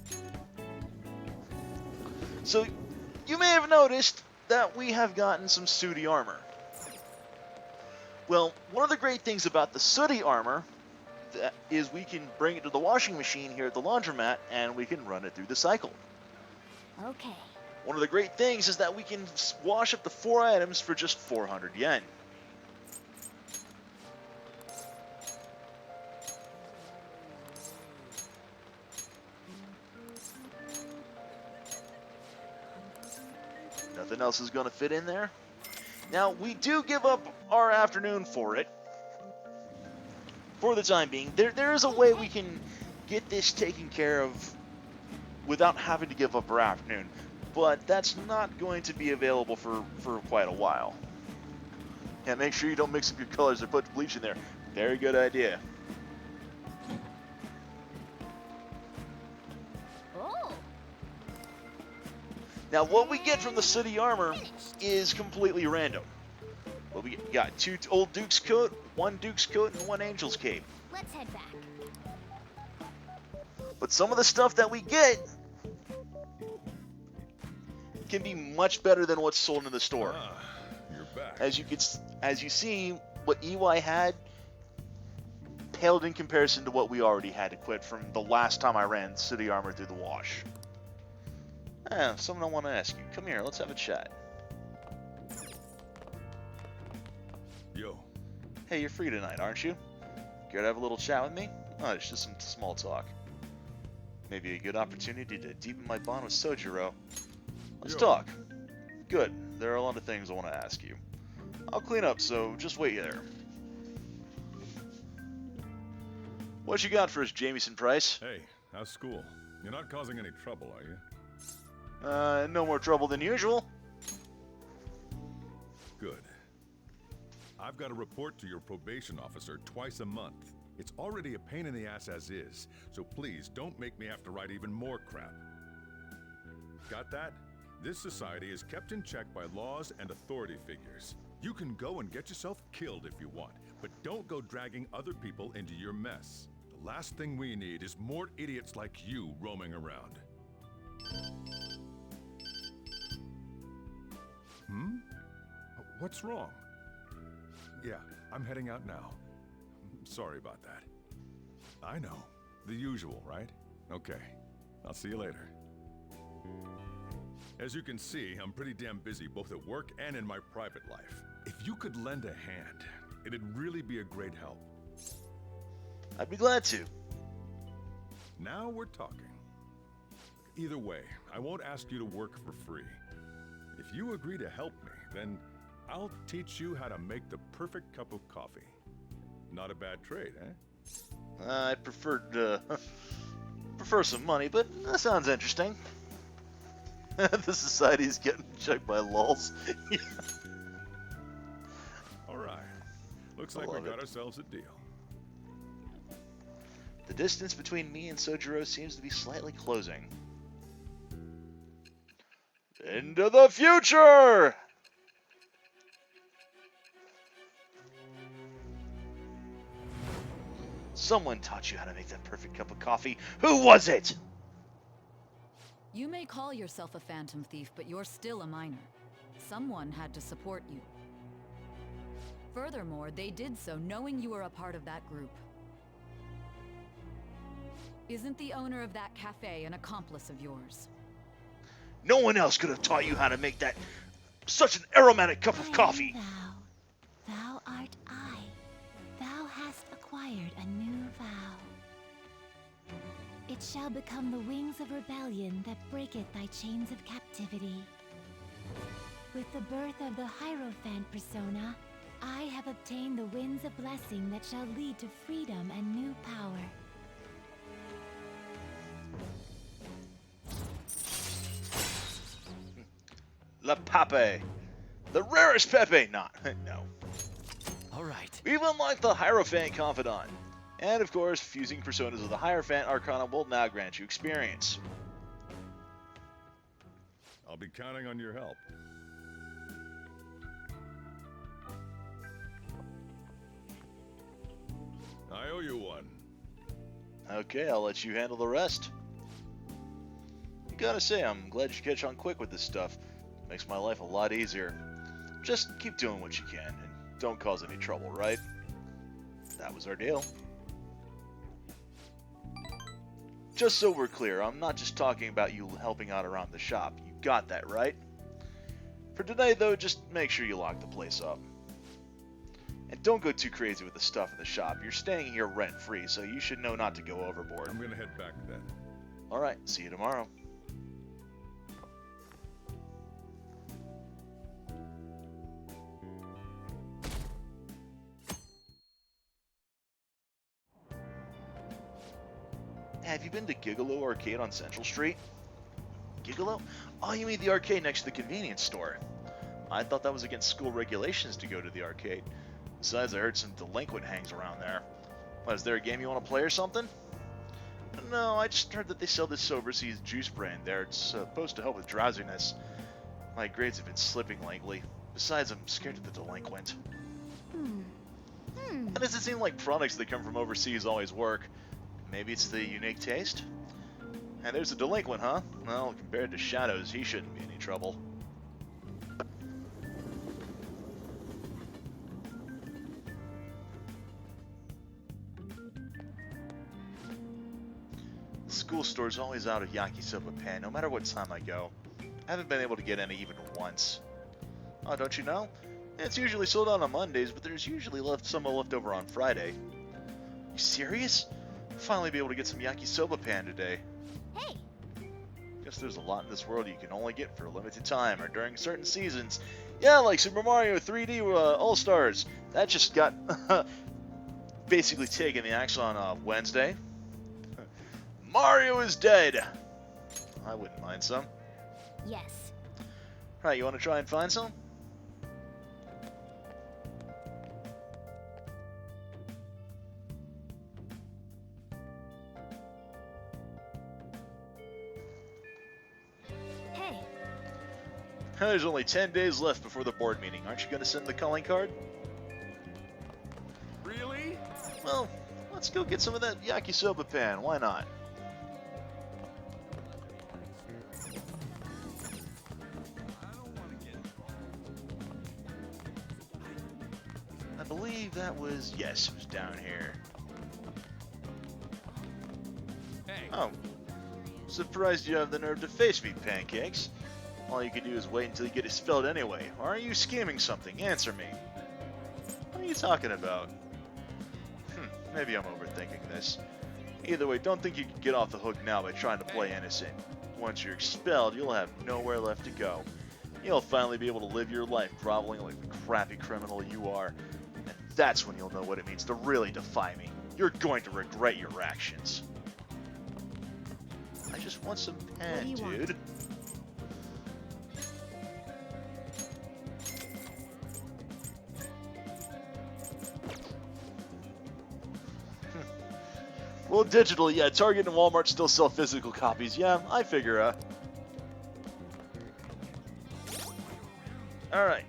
So you may have noticed that we have gotten some sooty armor. Well, one of the great things about the sooty armor is we can bring it to the washing machine here at the laundromat and we can run it through the cycle. Okay. One of the great things is that we can wash up to 4 items for just 400 yen. Nothing else is going to fit in there. Now, we do give up our afternoon for it. For the time being. There is a way we can get this taken care of without having to give up our afternoon. But that's not going to be available for quite a while. Yeah, make sure you don't mix up your colors or put bleach in there. Very good idea. Oh. Now, what we get from the city armor is completely random. Well, we got 2 old Duke's coat, 1 Duke's coat, and 1 Angel's cape. Let's head back. But some of the stuff that we get can be much better than what's sold in the store. You're back. As you see, what EY had paled in comparison to what we already had equipped from the last time I ran city armor through the wash. Something I want to ask you. Come here, let's have a chat. Yo. Hey, you're free tonight, aren't you? Care to have a little chat with me? Oh, it's just some small talk. Maybe a good opportunity to deepen my bond with Sojiro. Let's talk. Good. There are a lot of things I want to ask you. I'll clean up, so just wait there. What you got for us, Jamieson Price? Hey, how's school? You're not causing any trouble, are you? No more trouble than usual. Good. I've got to report to your probation officer twice a month. It's already a pain in the ass as is, so please don't make me have to write even more crap. Got that? This society is kept in check by laws and authority figures. You can go and get yourself killed if you want, but don't go dragging other people into your mess. The last thing we need is more idiots like you roaming around. What's wrong? Yeah, I'm heading out now. Sorry about that. I know. The usual, right? Okay. I'll see you later. As you can see, I'm pretty damn busy both at work and in my private life. If you could lend a hand, it'd really be a great help. I'd be glad to. Now we're talking. Either way, I won't ask you to work for free. If you agree to help me, then I'll teach you how to make the perfect cup of coffee. Not a bad trade, eh? I prefer some money, but that sounds interesting. The society's getting checked by lulz. Alright. Looks like we got ourselves a deal. The distance between me and Sojiro seems to be slightly closing. Into the future! Someone taught you how to make that perfect cup of coffee. Who was it? You may call yourself a phantom thief, but you're still a minor. Someone had to support you. Furthermore, they did so knowing you were a part of that group. Isn't the owner of that cafe an accomplice of yours? No one else could have taught you how to make that such an aromatic cup of coffee. Thou art I. Thou hast acquired a new vow. It shall become the wings of rebellion that breaketh thy chains of captivity. With the birth of the Hierophant persona, I have obtained the winds of blessing that shall lead to freedom and new power. La Pape. The rarest Pepe. Not. No. Alright. We've unlocked the Hierophant Confidant. And of course, fusing personas of the Hierophant Arcana will now grant you experience. I'll be counting on your help. I owe you one. Okay, I'll let you handle the rest. Gotta say, I'm glad you catch on quick with this stuff. Makes my life a lot easier. Just keep doing what you can, and don't cause any trouble, right? That was our deal. Just so we're clear, I'm not just talking about you helping out around the shop. You got that, right? For today, though, just make sure you lock the place up. And don't go too crazy with the stuff in the shop. You're staying here rent-free, so you should know not to go overboard. I'm gonna head back then. Alright, see you tomorrow. Have you been to Gigolo Arcade on Central Street? Gigolo? Oh, you mean the arcade next to the convenience store. I thought that was against school regulations to go to the arcade. Besides, I heard some delinquent hangs around there. What, is there a game you want to play or something? No, I just heard that they sell this overseas juice brand there. It's supposed to help with drowsiness. My grades have been slipping lately. Besides, I'm scared of the delinquent. It doesn't seem like products that come from overseas always work. Maybe it's the unique taste? And there's a delinquent, huh? Well, compared to Shadows, he shouldn't be any trouble. The school store's always out of yakisoba pan, no matter what time I go. I haven't been able to get any even once. Oh, don't you know? It's usually sold out on Mondays, but there's usually some left over on Friday. You serious? I'll finally be able to get some yakisoba pan today. Hey! Guess there's a lot in this world you can only get for a limited time or during certain seasons. Yeah, like Super Mario 3D All-Stars. That just got basically taken the axe on Wednesday. Mario is dead! I wouldn't mind some. Yes. Right, you want to try and find some? Hey, There's only 10 days left before the board meeting. Aren't you going to send the calling card? Really? Well, let's go get some of that yakisoba pan. Why not? I believe that was... Yes, it was down here. Hey. Oh. Surprised you have the nerve to face me, Pancakes. All you can do is wait until you get expelled anyway. Or are you scheming something? Answer me. What are you talking about? Maybe I'm overthinking this. Either way, don't think you can get off the hook now by trying to play innocent. Once you're expelled, you'll have nowhere left to go. You'll finally be able to live your life groveling like the crappy criminal you are. And that's when you'll know what it means to really defy me. You're going to regret your actions. I just want some pen, dude. Well, digital, yeah. Target and Walmart still sell physical copies. Yeah, I figure, Alright.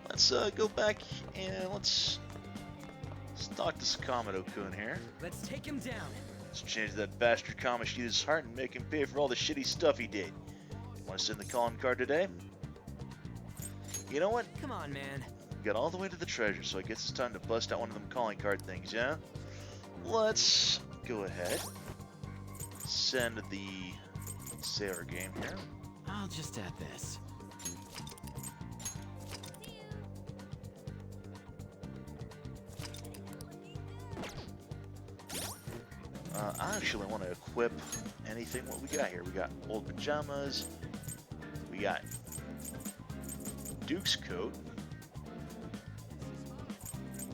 Let's go back and let's talk to Sakamoto-kun here. Let's take him down. Let's change that bastard Kamoshida's heart and make him pay for all the shitty stuff he did. Want to send the calling card today? You know what? Come on, man. We got all the way to the treasure, so I guess it's time to bust out one of them calling card things, yeah? Let's go ahead. Send the sailor game here. I'll just add this. I actually want to equip anything. What we got here? We got old pajamas. We got Duke's coat.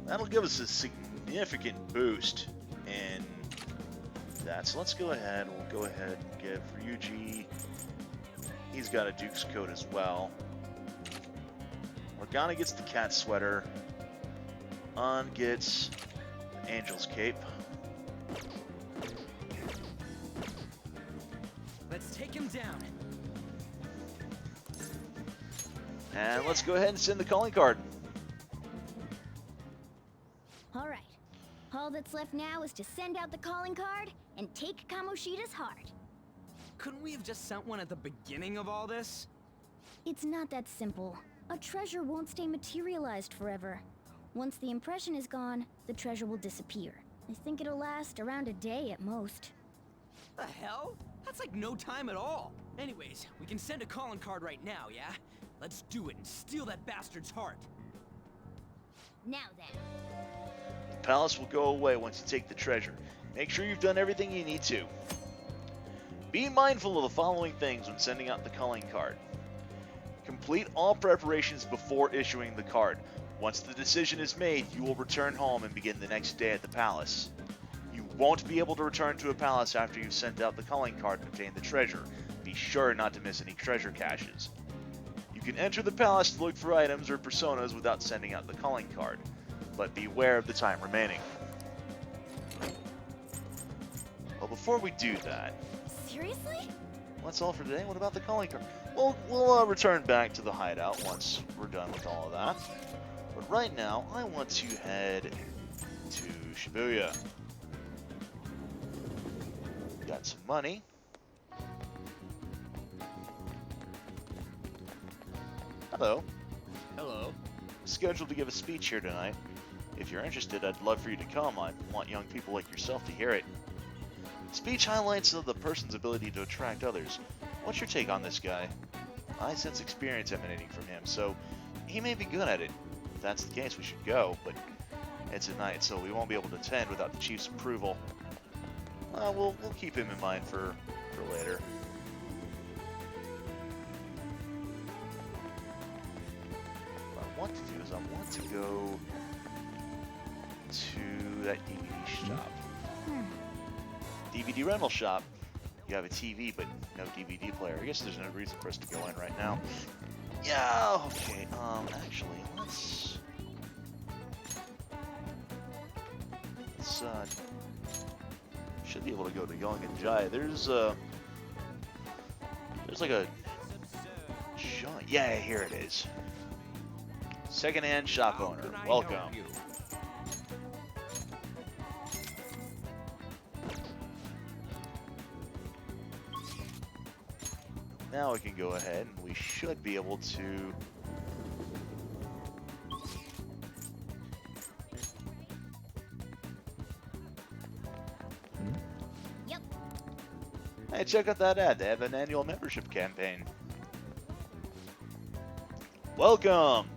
That'll give us a significant boost in that. So let's go ahead. We'll go ahead and give Ryuji. He's got a Duke's coat as well. Morgana gets the cat sweater. An gets Angel's cape. Let's take him down. And let's go ahead and send the calling card. Alright. All that's left now is to send out the calling card and take Kamoshida's heart. Couldn't we have just sent one at the beginning of all this? It's not that simple. A treasure won't stay materialized forever. Once the impression is gone, the treasure will disappear. I think it'll last around a day at most. The hell? That's like no time at all. Anyways, we can send a calling card right now, yeah? Let's do it and steal that bastard's heart. Now then. The palace will go away once you take the treasure. Make sure you've done everything you need to. Be mindful of the following things when sending out the calling card. Complete all preparations before issuing the card. Once the decision is made, you will return home and begin the next day at the palace. You won't be able to return to a palace after you've sent out the calling card and obtained the treasure. Be sure not to miss any treasure caches. You can enter the palace to look for items or personas without sending out the calling card, but beware of the time remaining. Well, before we do that... Seriously? That's all for today. What about the calling card? Well, we'll return back to the hideout once we're done with all of that. But right now, I want to head to Shibuya. Got some money. Hello. Hello. Scheduled to give a speech here tonight. If you're interested, I'd love for you to come. I want young people like yourself to hear it. The speech highlights the person's ability to attract others. What's your take on this guy? I sense experience emanating from him, so he may be good at it. If that's the case, we should go, but it's at night, so we won't be able to attend without the chief's approval. We'll keep him in mind for later. What I want to do is I want to go to that DVD shop. DVD rental shop. You have a TV, but no DVD player. I guess there's no reason for us to go in right now. Yeah, okay. Actually, let's should be able to go to Young and Jai. There's like a yeah, here it is. Secondhand shop owner. Welcome. Now we can go ahead and we should be able to Yep. Hey, check out that ad. They have an annual membership campaign. Welcome!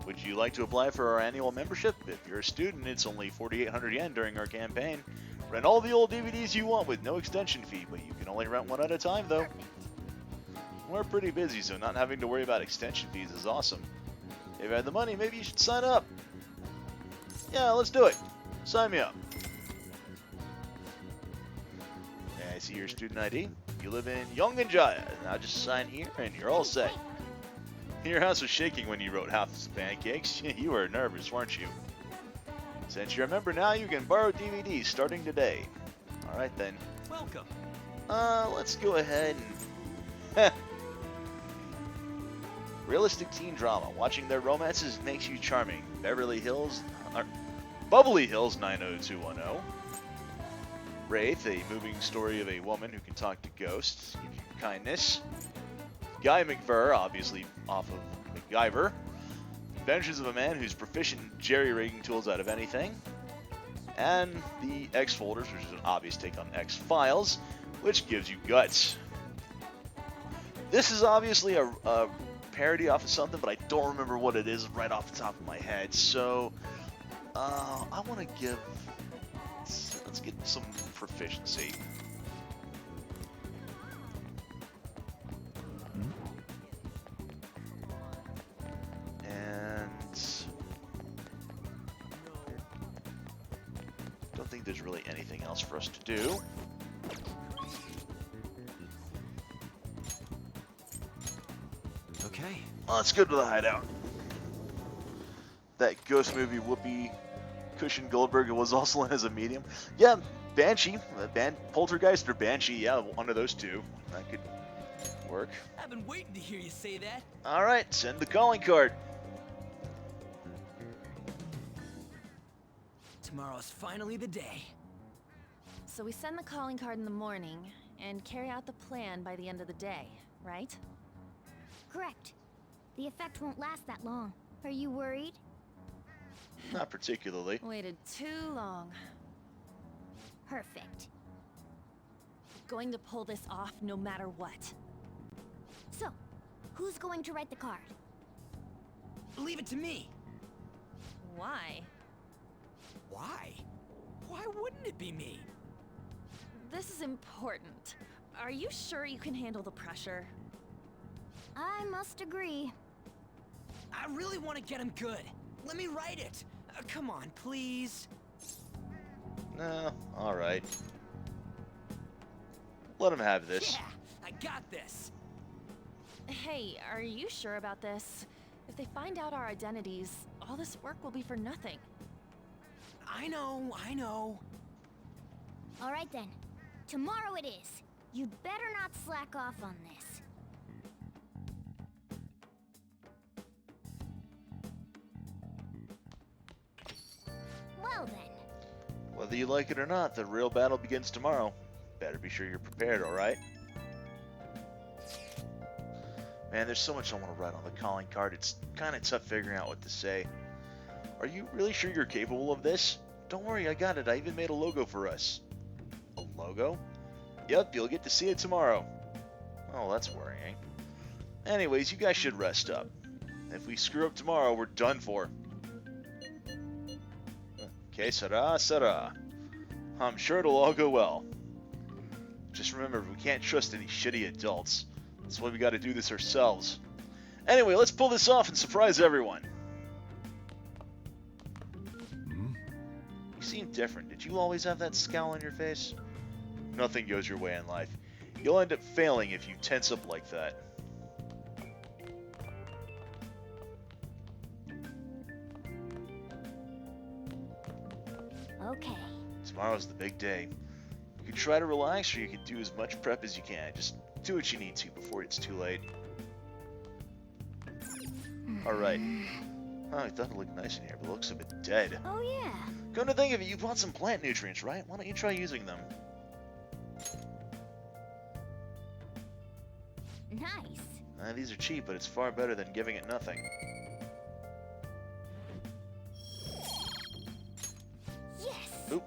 Would you like to apply for our annual membership? If you're a student, it's only 4,800 yen during our campaign. Rent all the old DVDs you want with no extension fee, but you can only rent one at a time, though. We're pretty busy, so not having to worry about extension fees is awesome. If you had the money, maybe you should sign up. Yeah, let's do it. Sign me up. I see your student ID. You live in Yongenjaya. Now just sign here and you're all set. Your house was shaking when you wrote House of Pancakes. You were nervous, weren't you? Since you're a member now, you can borrow DVDs starting today. Alright then. Welcome. Let's go ahead and... Realistic teen drama. Watching their romances makes you charming. Bubbly Hills 90210. Wraith, a moving story of a woman who can talk to ghosts. Kindness. Guy McVer, obviously off of MacGyver. Adventures of a man who's proficient in jerry-rigging tools out of anything. And the X-Folders, which is an obvious take on X-Files, which gives you guts. This is obviously a parody off of something, but I don't remember what it is right off the top of my head. So, I want to give... Let's get some proficiency. Don't think there's really anything else for us to do. Okay. Let's go to the hideout. That ghost movie Whoopi Cushion Goldberg was also in as a medium. Yeah, Banshee, Poltergeist or Banshee. Yeah, one of those two. That could work. I've been waiting to hear you say that. All right, send the calling card. Tomorrow's finally the day. So we send the calling card in the morning and carry out the plan by the end of the day, right? Correct. The effect won't last that long. Are you worried? Not particularly. Waited too long. Perfect. Going to pull this off no matter what. So, who's going to write the card? Leave it to me. Why? Why? Why wouldn't it be me? This is important. Are you sure you can handle the pressure? I must agree. I really want to get him good. Let me write it. Come on, please. No, alright. Let him have this. Yeah, I got this. Hey, are you sure about this? If they find out our identities, all this work will be for nothing. I know. Alright then. Tomorrow it is. You'd better not slack off on this. Well then. Whether you like it or not, the real battle begins tomorrow. Better be sure you're prepared, alright? Man, there's so much I want to write on the calling card. It's kind of tough figuring out what to say. Are you really sure you're capable of this? Don't worry, I got it. I even made a logo for us. A logo? Yep, you'll get to see it tomorrow. Oh, that's worrying. Anyways, you guys should rest up. If we screw up tomorrow, we're done for. Okay, Sarah. I'm sure it'll all go well. Just remember, we can't trust any shitty adults. That's why we gotta do this ourselves. Anyway, let's pull this off and surprise everyone. You seem different. Did you always have that scowl on your face? Nothing goes your way in life. You'll end up failing if you tense up like that. Okay. Tomorrow's the big day. You can try to relax, or you can do as much prep as you can. Just do what you need to before it's too late. Alright. Oh, I thought it looked nice in here, but it looks a bit dead. Oh, yeah. Come to think of it, you bought some plant nutrients, right? Why don't you try using them? Nice. These are cheap, but it's far better than giving it nothing. Yes! Oop.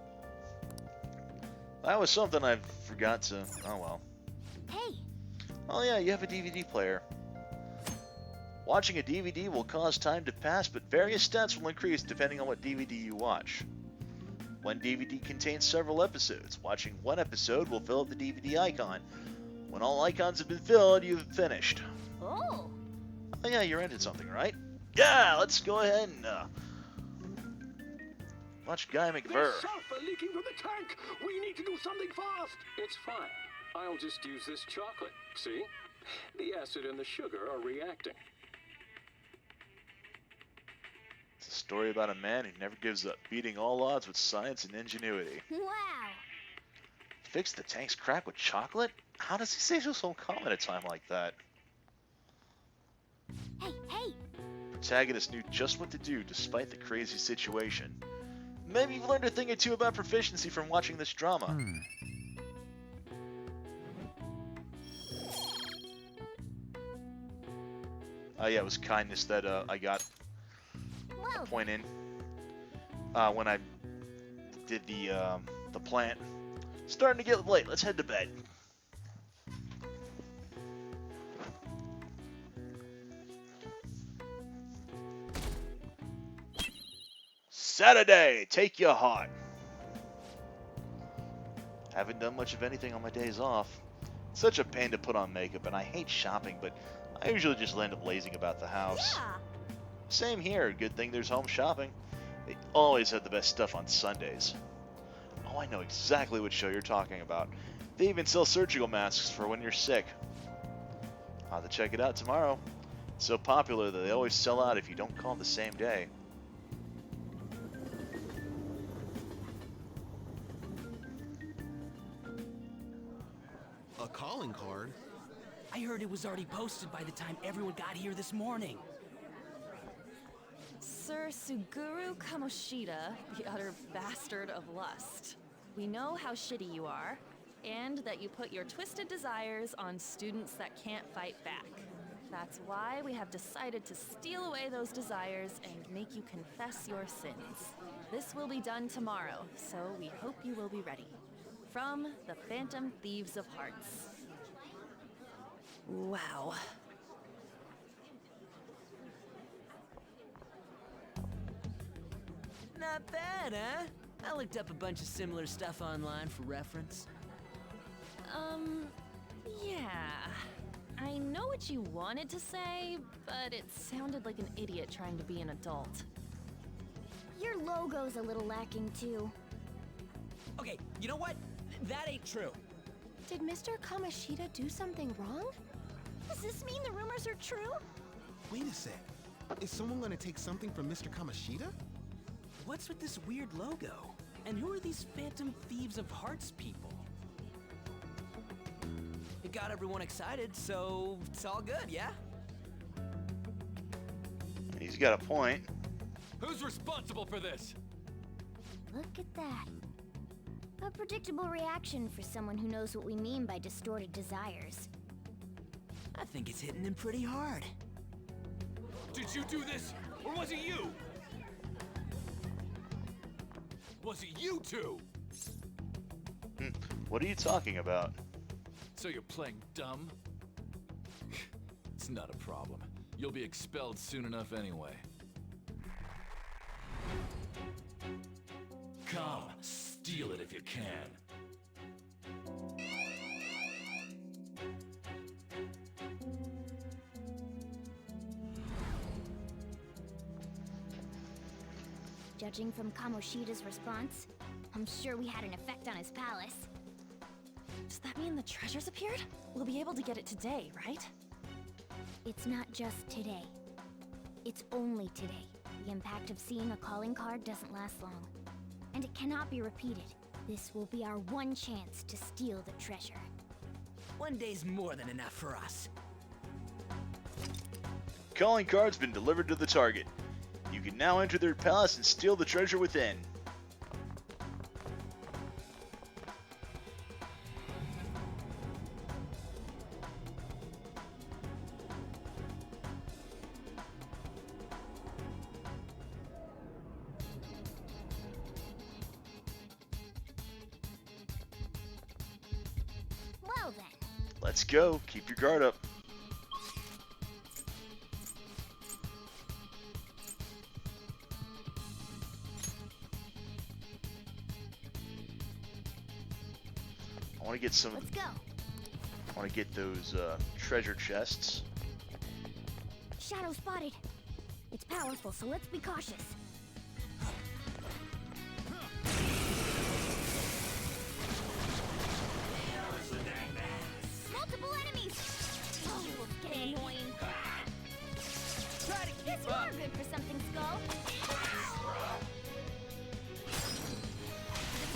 That was something I forgot to... Oh, well. Hey! Oh, yeah, you have a DVD player. Watching a DVD will cause time to pass, but various stats will increase depending on what DVD you watch. One DVD contains several episodes. Watching one episode will fill up the DVD icon. When all icons have been filled, you've finished. Oh! Oh yeah, you're into something, right? Yeah, let's go ahead and watch Guy McVer. There's sulfur leaking from the tank! We need to do something fast! It's fine. I'll just use this chocolate. See? The acid and the sugar are reacting. It's a story about a man who never gives up, beating all odds with science and ingenuity. Wow! Fix the tank's crack with chocolate? How does he say so calm at a time like that? Hey, hey! Protagonist knew just what to do despite the crazy situation. Maybe you've learned a thing or two about proficiency from watching this drama. Oh yeah, it was kindness that I got a point in when I did the plant. Starting to get late. Let's head to bed. Saturday, take your heart. Haven't done much of anything on my days off. It's such a pain to put on makeup, and I hate shopping, but I usually just end up lazing about the house. Yeah. Same here. Good thing there's home shopping. They always have the best stuff on Sundays. Oh, I know exactly what show you're talking about. They even sell surgical masks for when you're sick. I'll have to check it out tomorrow. It's so popular that they always sell out if you don't call the same day. A calling card? I heard it was already posted by the time everyone got here this morning. Sir Suguru Kamoshida, the utter bastard of lust. We know how shitty you are, and that you put your twisted desires on students that can't fight back. That's why we have decided to steal away those desires and make you confess your sins. This will be done tomorrow, so we hope you will be ready. From the Phantom Thieves of Hearts. Wow. Not bad, huh? I looked up a bunch of similar stuff online for reference. Yeah. I know what you wanted to say, but it sounded like an idiot trying to be an adult. Your logo's a little lacking, too. Okay, you know what? That ain't true. Did Mr. Kamoshida do something wrong? Does this mean the rumors are true? Wait a sec. Is someone gonna take something from Mr. Kamoshida? What's with this weird logo? And who are these Phantom Thieves of Hearts people? It got everyone excited, so it's all good, yeah? He's got a point. Who's responsible for this? Look at that. A predictable reaction for someone who knows what we mean by distorted desires. I think it's hitting him pretty hard. Did you do this, or was it you? Was it you two? What are you talking about? So you're playing dumb? It's not a problem. You'll be expelled soon enough anyway. Come, steal it if you can. Judging from Kamoshida's response, I'm sure we had an effect on his palace. Does that mean the treasures appeared? We'll be able to get it today, right? It's not just today. It's only today. The impact of seeing a calling card doesn't last long. And it cannot be repeated. This will be our one chance to steal the treasure. One day's more than enough for us. Calling card's been delivered to the target. You can now enter their palace and steal the treasure within. Well then. Let's go. Keep your guard up. I want to get some. Let's go. I want to get those treasure chests. Shadow spotted. It's powerful, so let's be cautious. Multiple enemies! Oh, it's getting annoying. Try to keep Guess up. you're good for something, Skull. The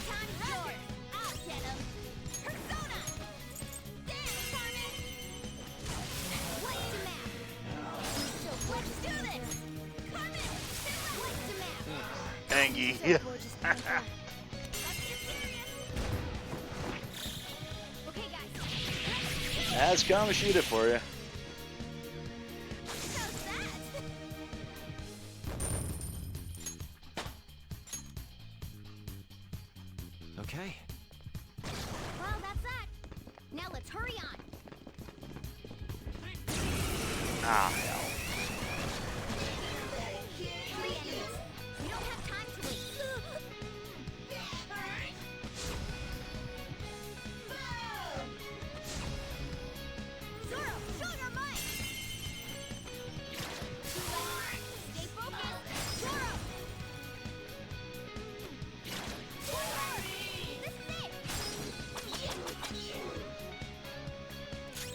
baton's yours. I'll get him. Persona! Dance, Carmen! What's the map? So let's do this! Carmen! What's the map? Angie. So gorgeous, Panther. Let's get serious! Okay, guys. That's Kamoshida for you. How's that? Okay. Well, that's that. Now let's hurry on. Ah, hell. 3 enemies. We don't have time to wait. Zoro, show your might! Stay focused! Zoro! One more! This is it!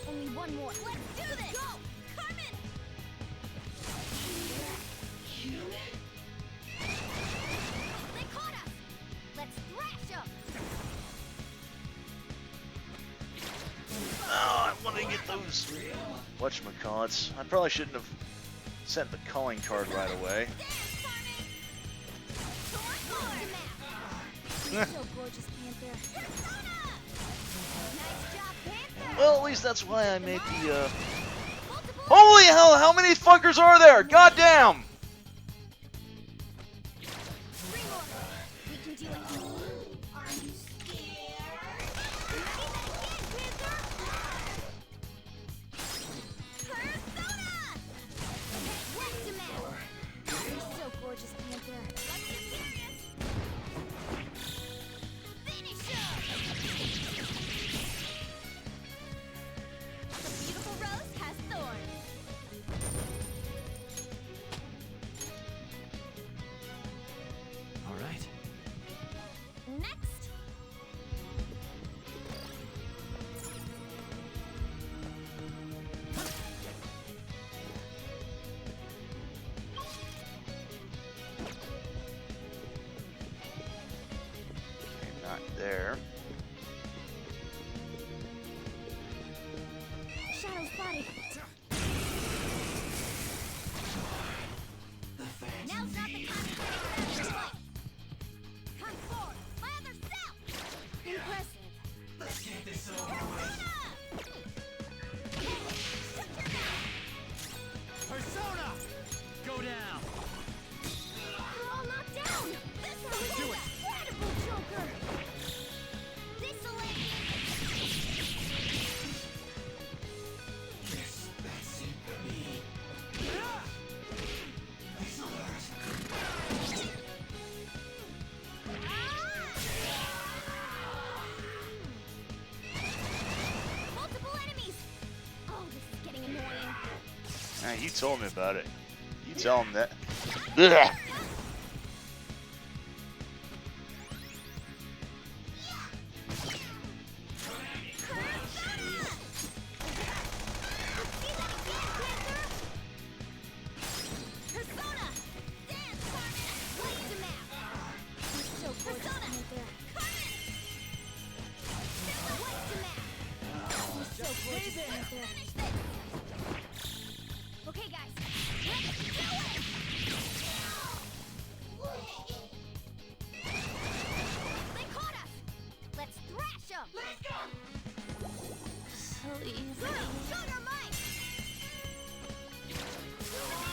Only one more. Let's do this! Go! Carmen! They caught us! Let's thrash them! Oh, I want to get those. Whatchamacallits. I probably shouldn't have sent the calling card right away. So gorgeous, Panther. Nice job, Panther! Well, at least that's why I made the, Holy hell, how many fuckers are there? Goddamn! Three more. We can do it. Are you scared? Persona! What's the matter? You're so gorgeous, Panther. Let's get serious. Finish him! The beautiful rose has thorns. All right. Next. Not there. Shadow spotted. Now's not the time to take that fight. Come forward, my other self. Impressive. Let's get this over with. Persona! Go down! We're all knocked down. This is Do it. incredible, Joker. This'll end Yes, that's it for me. This hurts. multiple enemies. Oh, this is getting annoying. Ah, you told me about it. You tell him that. Ugh. Persona! Dance, Carmen! What's the map? You're so gorgeous, Panther. Carmen! so gorgeous out there. Okay, guys, let's do it! They caught us! Let's thrash them! Let's go! Please. Shoot our might! Zoro!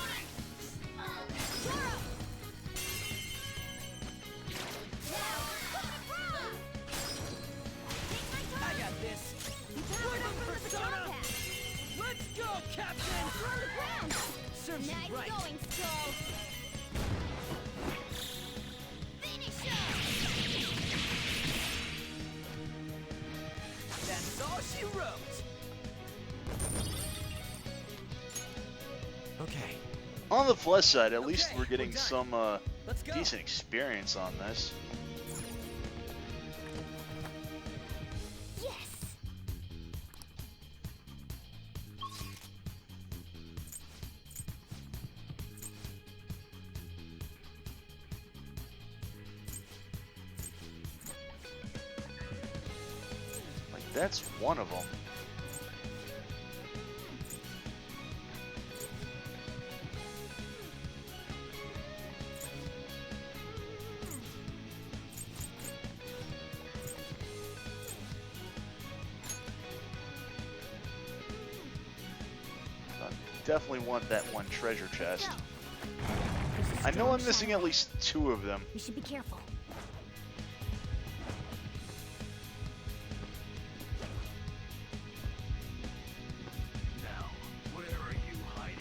Now, Cobra! Take my turn! I got this. Turn over the compass! Let's go, Captain! We're on the ground! Serves you Nice right. going, Skull! Finish him! That's all she wrote. Okay. On the plus side, at least Okay, we're getting we're done. some Let's go. decent experience on this. Yes! Like, that's one of them. Definitely want that one treasure chest. I know I'm missing at least 2 of them. We should be careful. Now, where are you hiding?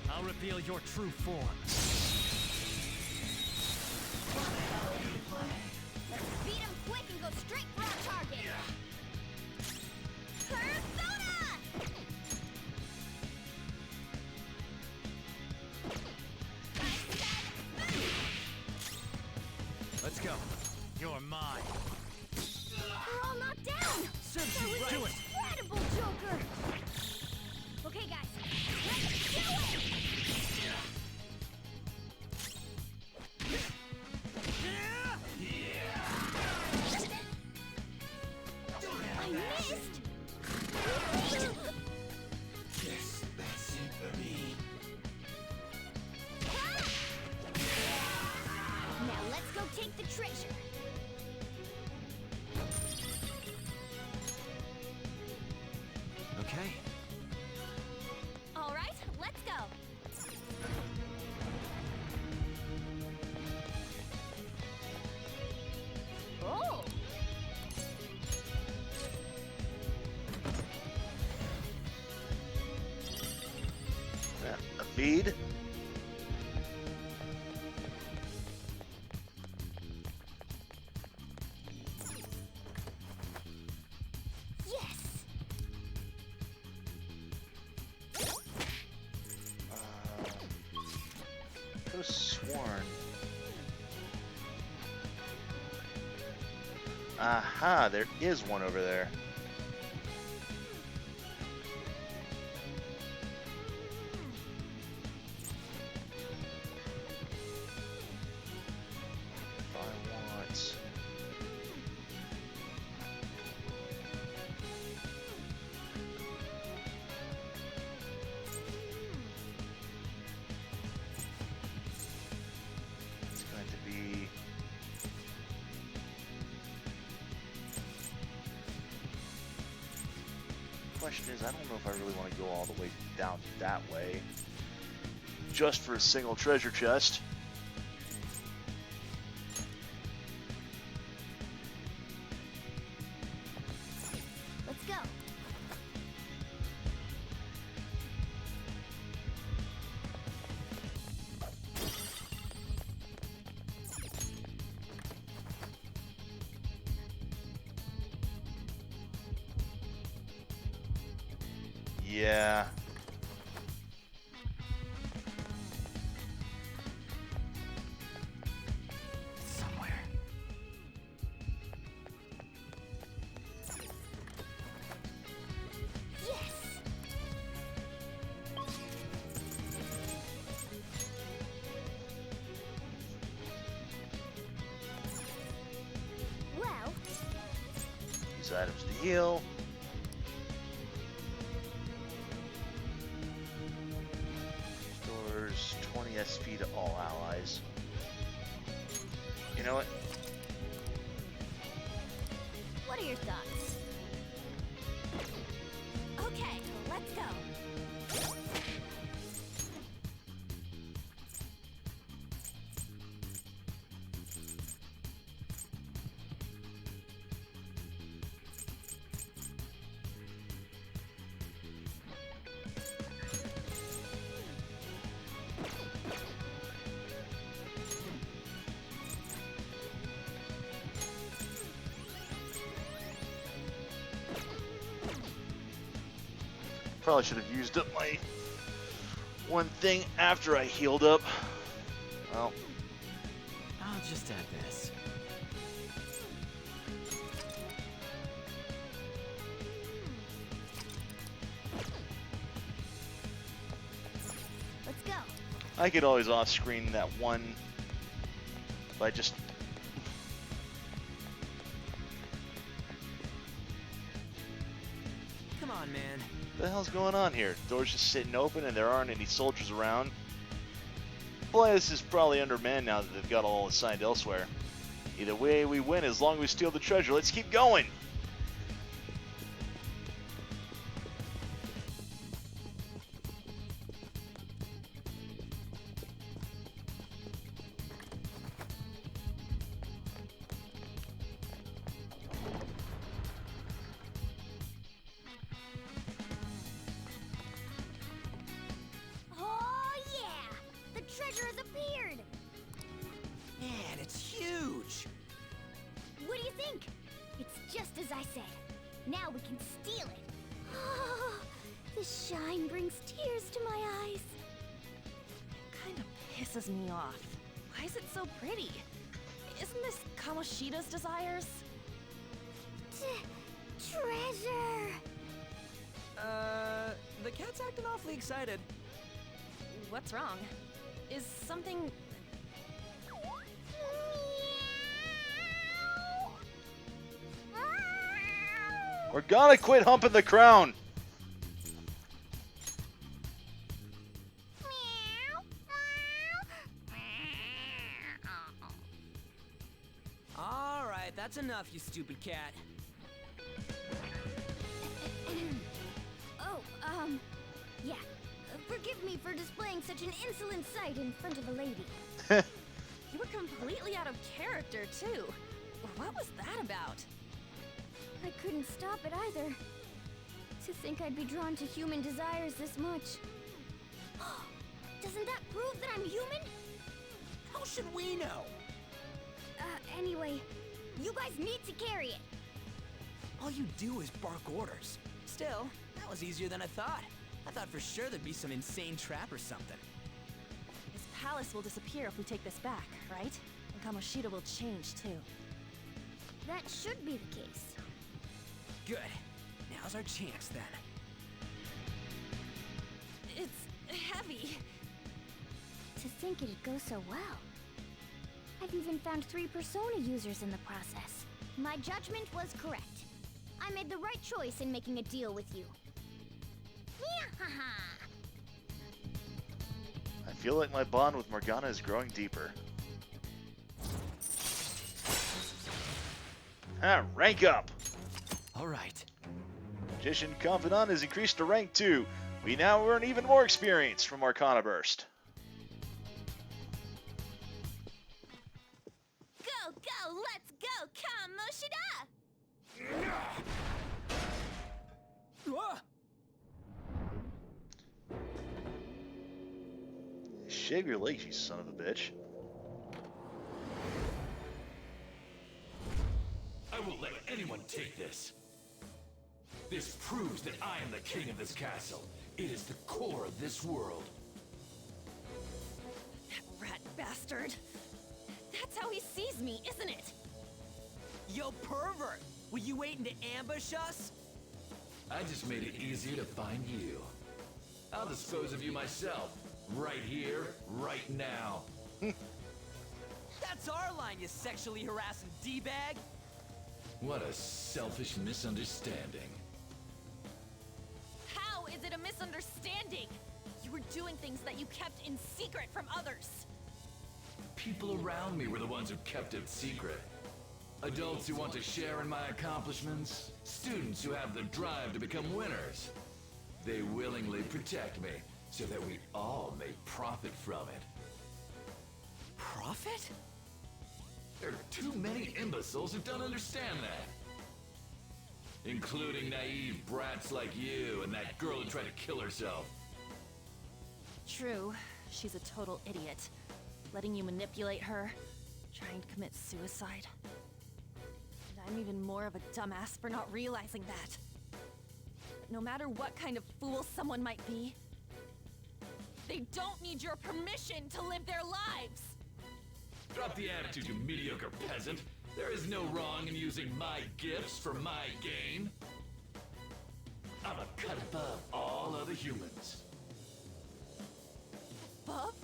I'll reveal your true form. Let's beat him quick and go straight for our target. Persona! Let's go. You're mine. We're all knocked down! Serves That you was right. Do it. incredible, Joker! Okay, guys, let's do it! I missed! Yes, that's it for me. Now let's go take the treasure. Okay. All right, let's go. Oh! Yeah, a feed. Yes! Could have sworn. Aha, there is one over there. If I want... It's going to be... Question is, I don't know if I really want to go all the way down that way. Just for a single treasure chest. Let's go. Yeah. Somewhere. Yes! Well, These items do heal. Restores 20 SP to all allies. You know what? What are your thoughts? Okay, let's go. Probably should have used up my one thing after I healed up. Well, I'll just add this. Let's go. I could always off-screen that one by just... Come on, man. What the hell's going on here? Door's just sitting open and there aren't any soldiers around. Boy, this is probably undermanned now that they've got all assigned elsewhere. Either way, we win as long as we steal the treasure. Let's keep going! Oh yeah! The treasure has appeared! Man, it's huge! What do you think? It's just as I said. Now we can steal it. Oh, the shine brings tears to my eyes. Kind of pisses me off. Why is it so pretty? Isn't this Kamoshida's desires? Treasure! The cat's acting awfully excited. What's wrong? Is something... We're gonna quit humping the crown! Alright, that's enough, you stupid cat. Oh, yeah. Forgive me for displaying such an insolent sight in front of a lady. You were completely out of character, too. What was that about? I couldn't stop it either. To think I'd be drawn to human desires this much. Doesn't that prove that I'm human? How should we know? Anyway, you guys need to carry it. All you do is bark orders. Still, that was easier than I thought. I thought for sure there'd be some insane trap or something. This palace will disappear if we take this back, right? And Kamoshida will change, too. That should be the case. Good. Now's our chance, then. It's heavy. To think it'd go so well. I've even found 3 Persona users in the process. My judgment was correct. I made the right choice in making a deal with you. I feel like my bond with Morgana is growing deeper. Rank up! Alright. Magician Confidant is increased to rank 2. We now earn even more experience from Arcana Burst. Go, go, let's go, Kamoshida! Shave your legs, you son of a bitch. I won't let anyone take this. This proves that I am the king of this castle. It is the core of this world. That rat bastard. That's how he sees me, isn't it? Yo, pervert! Were you waiting to ambush us? I just made it easier to find you. I'll dispose of you myself. Right here, right now. That's our line, you sexually harassing D-bag! What a selfish misunderstanding. How is it a misunderstanding? You were doing things that you kept in secret from others. People around me were the ones who kept it secret. Adults who want to share in my accomplishments, students who have the drive to become winners. They willingly protect me so that we all may profit from it. Profit? There are too many imbeciles who don't understand that. Including naive brats like you and that girl who tried to kill herself. True, she's a total idiot. Letting you manipulate her, trying to commit suicide. And I'm even more of a dumbass for not realizing that. But no matter what kind of fool someone might be, they don't need your permission to live their lives! Drop the attitude, you mediocre peasant. There is no wrong in using my gifts for my gain. I'm a cut above all other humans. Above?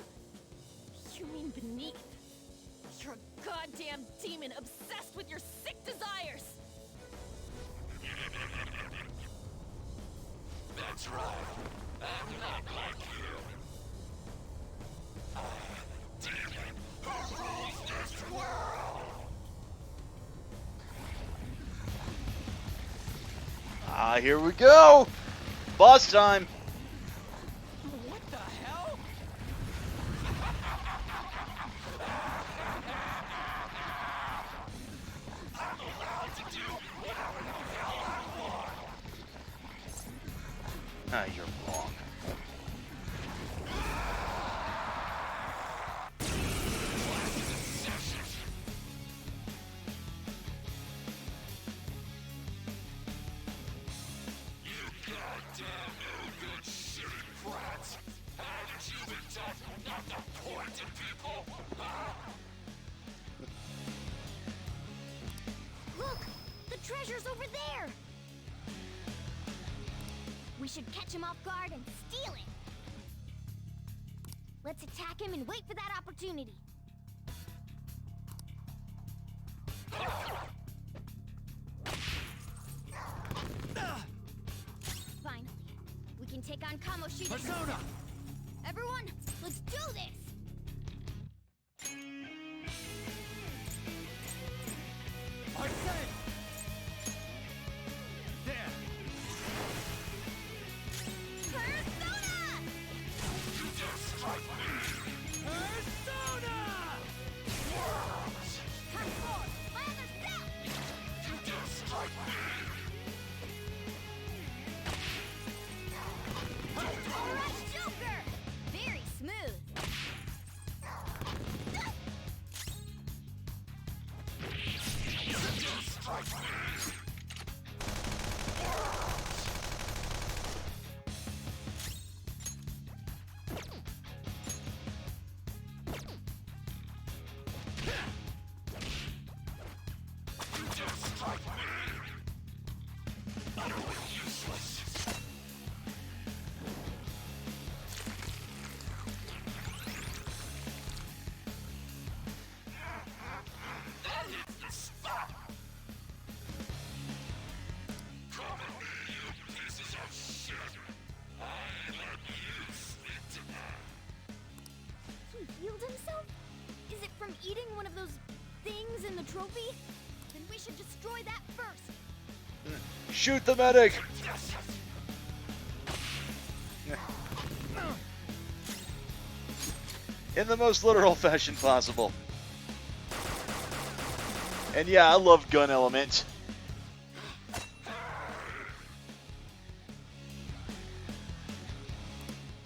You mean beneath? You're a goddamn demon obsessed with your sick desires! That's right. I'm not like you. I am a demon who rules this world! Ah, here we go! Boss time! What the hell? I'm allowed to do whatever the hell I want! Ah, you're wrong. Look! The treasure's over there! We should catch him off guard and steal it! Let's attack him and wait for that opportunity. Finally, we can take on Kamoshida. Persona! Everyone, let's do this! I said! There! Persona! You dare strike me! Persona! Come forth, my other self! You dare strike me! Alright, Joker! Very smooth. You dare strike me! You dare strike me! Utterly useless! That hits the spot! Come at me, you pieces of shit! I let you sleep tonight! He healed himself? Is it from eating one of those things in the trophy? Then we should destroy that first. Shoot the medic! In the most literal fashion possible. And yeah, I love gun element.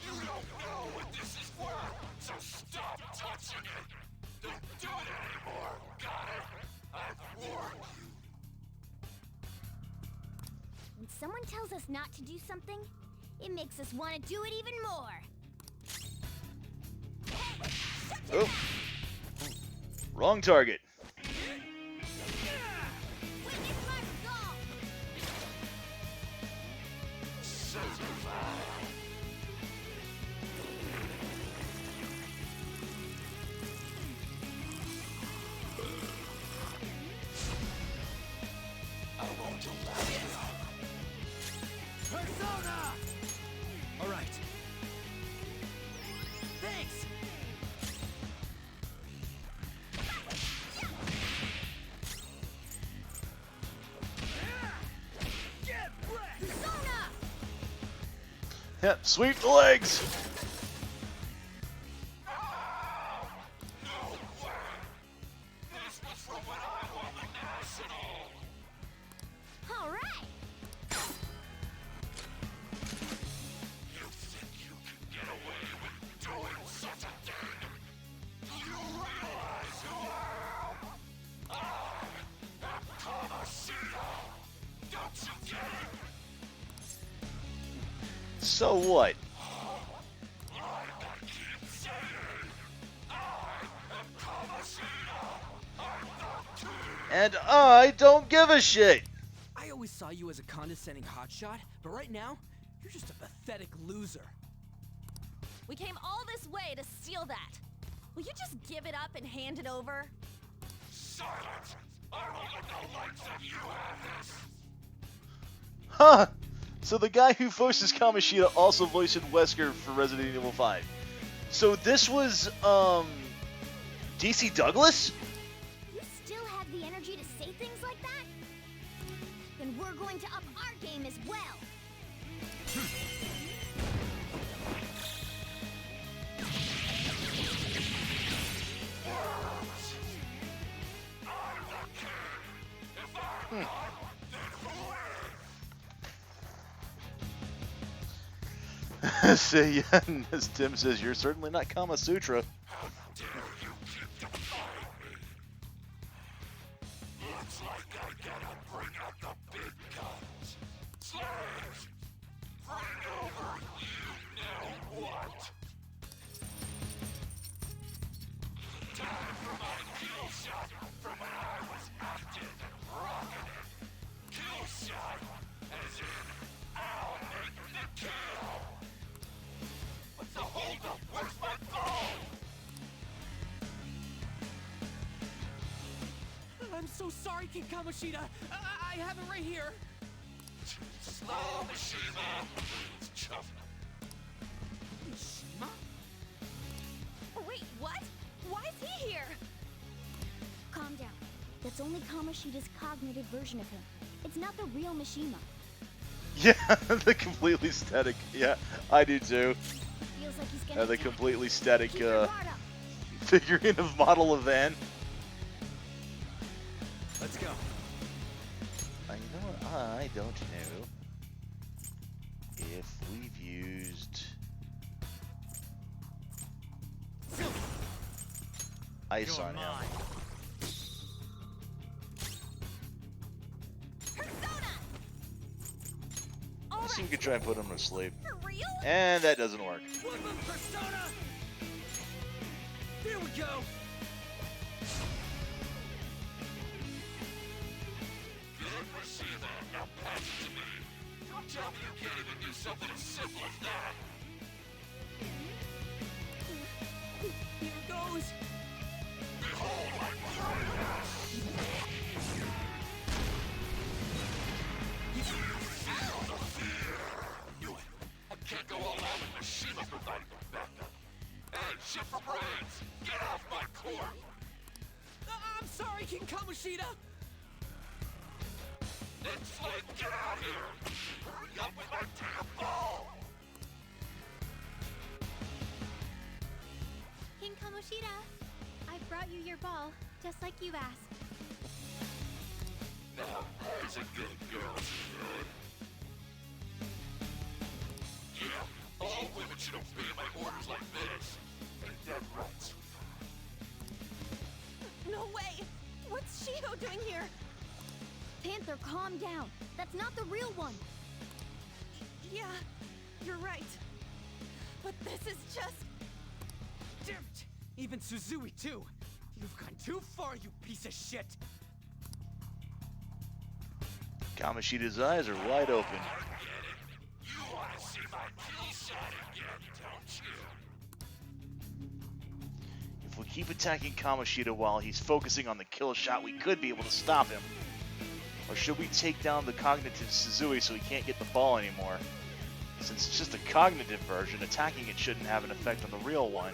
You don't know what this is worth, so stop touching it! Don't do it anymore, got it? I've warned you. When someone tells us not to do something, it makes us want to do it even more. Oh. Wrong target. Witness my resolve! Persona! All right. Thanks! Get wrecked! Persona! Yep, sweep the legs! All right. So what? And I don't give a shit! I always saw you as a condescending hotshot, but right now, you're just a pathetic loser. We came all this way to steal that. Will you just give it up and hand it over? Silence! I don't let the likes of you have this! Huh! So the guy who voices Kamoshida also voiced Wesker for Resident Evil 5. So this was, DC Douglas? You still have the energy to say things like that? Then we're going to up our game as well. Say, yeah, as Tim says, you're certainly not Kama Sutra. Looks like I gotta bring out the big guns. Slaves! Bring over you know what? Time for my kill shot from when I was active and rocking it. Kill shot, as in, I'll make the kill. What's the holdup? Where's my phone? I'm so sorry, King Kamoshida. I have it right here. Slow, Mishima. It's tough. Mishima? Wait, what? Why is he here? Calm down. That's only Kamoshida's cognitive version of him. It's not the real Mishima. Yeah, the completely static. Yeah, I do too. Feels like he's gonna The attack. completely static Keep your guard up. figurine of model of Van. Let's go. You know what? I don't know if we've used ice on him. I think we could try and put him to sleep. For real? And that doesn't work. Persona! Here we go! Good receiver. Now pass it to me. Don't tell me you can't even do something as simple as that. Here goes! Behold my greatness! You feel the fear! Knew it! I can't go all out with Mishima providing the backup. Hey, shit for brains! Get off my court! I'm sorry, King Kamoshida! Next flame, get out here! Hurry up with my damn ball! King Kamoshida, I brought you your ball, just like you asked. Now, there's a good girl, kid. Yeah, all women should obey my orders like this. Ain't that right, sweetheart? No way! What's Shiho doing here? Panther, calm down. That's not the real one. Yeah, you're right. But this is just... Dirt! Even Suzui, too! You've gone too far, you piece of shit! Kamoshida's eyes are wide open. You want to see my kill shot again, don't you? If we keep attacking Kamoshida while he's focusing on the kill shot, we could be able to stop him. Or should we take down the cognitive Suzui so he can't get the ball anymore? Since it's just a cognitive version, attacking it shouldn't have an effect on the real one.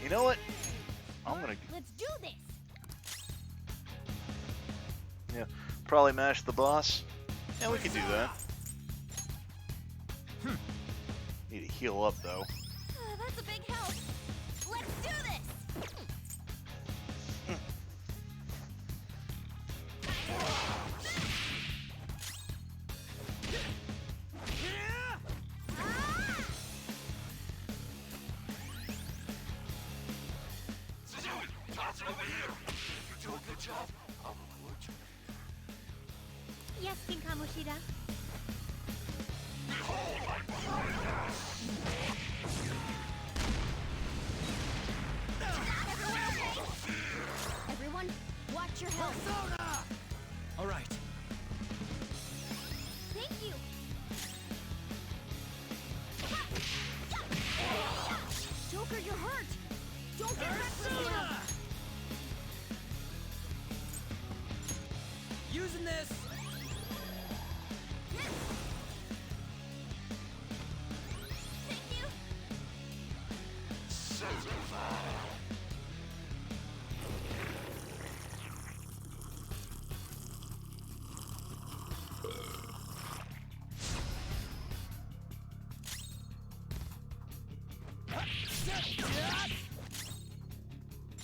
You know what? I'm gonna... Let's do this! Yeah, probably mash the boss. Yeah, we can do that. Need to heal up, though. That's a big help. Let's do this! Yes, King Kamoshida. Everyone, watch your health. All right. Thank you. Joker, you're hurt. Don't get reckless now. Using this. Thank you.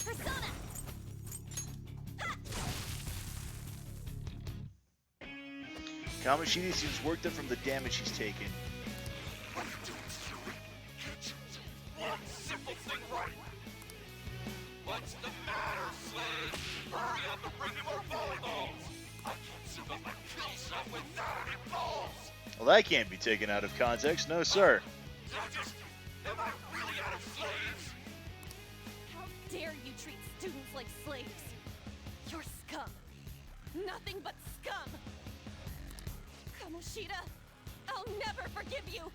Persona. Kamoshida seems worked up from the damage he's taken. One simple thing right. What's the matter, slave? Hurry up and bring me more volleyballs. I can't seem to kill stuff without any balls. Well, that can't be taken out of context. No, sir. Am I really out of slaves? How dare you treat students like slaves? You're scum. Nothing but scum. Kamoshida, I'll never forgive you.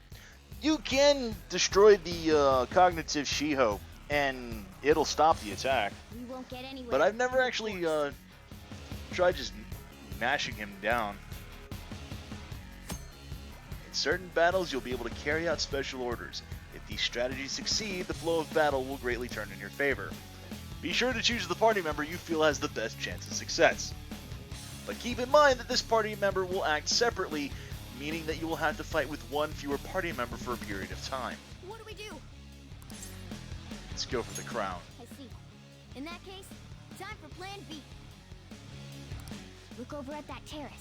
You can destroy the cognitive Shiho, and it'll stop the attack. We won't get anywhere. But I've never actually tried just mashing him down. In certain battles, you'll be able to carry out special orders. If these strategies succeed, the flow of battle will greatly turn in your favor. Be sure to choose the party member you feel has the best chance of success. But keep in mind that this party member will act separately, meaning that you will have to fight with one fewer party member for a period of time. What do we do? Let's go for the crown. I see. In that case, time for Plan B. Look over at that terrace.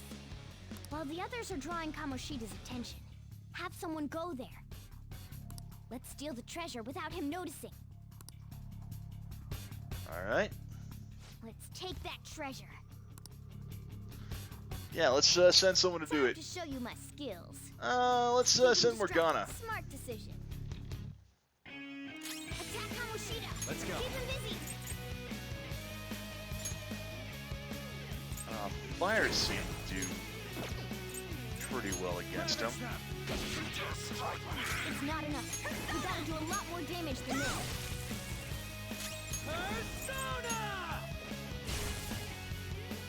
While the others are drawing Kamoshida's attention, have someone go there. Let's steal the treasure without him noticing. Alright. Let's take that treasure. Yeah, let's send someone to do it. To show you my skills. Let's send Morgana. Smart decision. Attack Kamoshida. Let's go. Keep him busy. Fire seemed to do pretty well against him. It's not enough. We gotta do a lot more damage than this. Persona!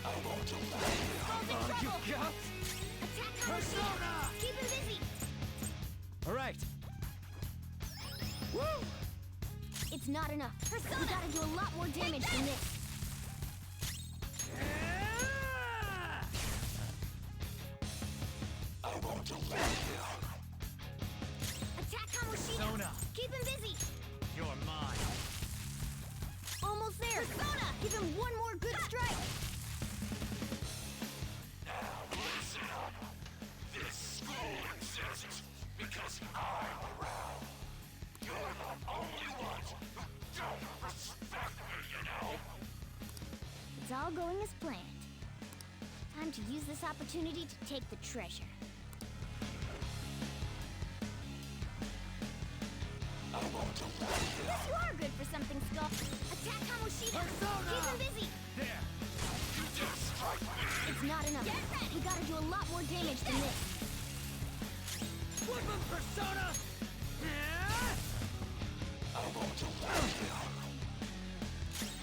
I won't allow You got? Attack Kamoshida. Keep him busy. All right. Woo! It's not enough. Persona! We gotta do a lot more damage than this. I won't allow you. Attack Kamoshida. Persona. Keep him busy. You're mine. Almost there. Persona! Give him one more good strike. Now listen up. This school exists because I'm around. You're the only ones who don't respect me, you know? It's all going as planned. Time to use this opportunity to take the treasure. I won't allow you. You are good for something, Skull. Attack Kamoshida. Keep him busy. You just It's not enough. We gotta do a lot more damage than this. Whoop 'em, Persona!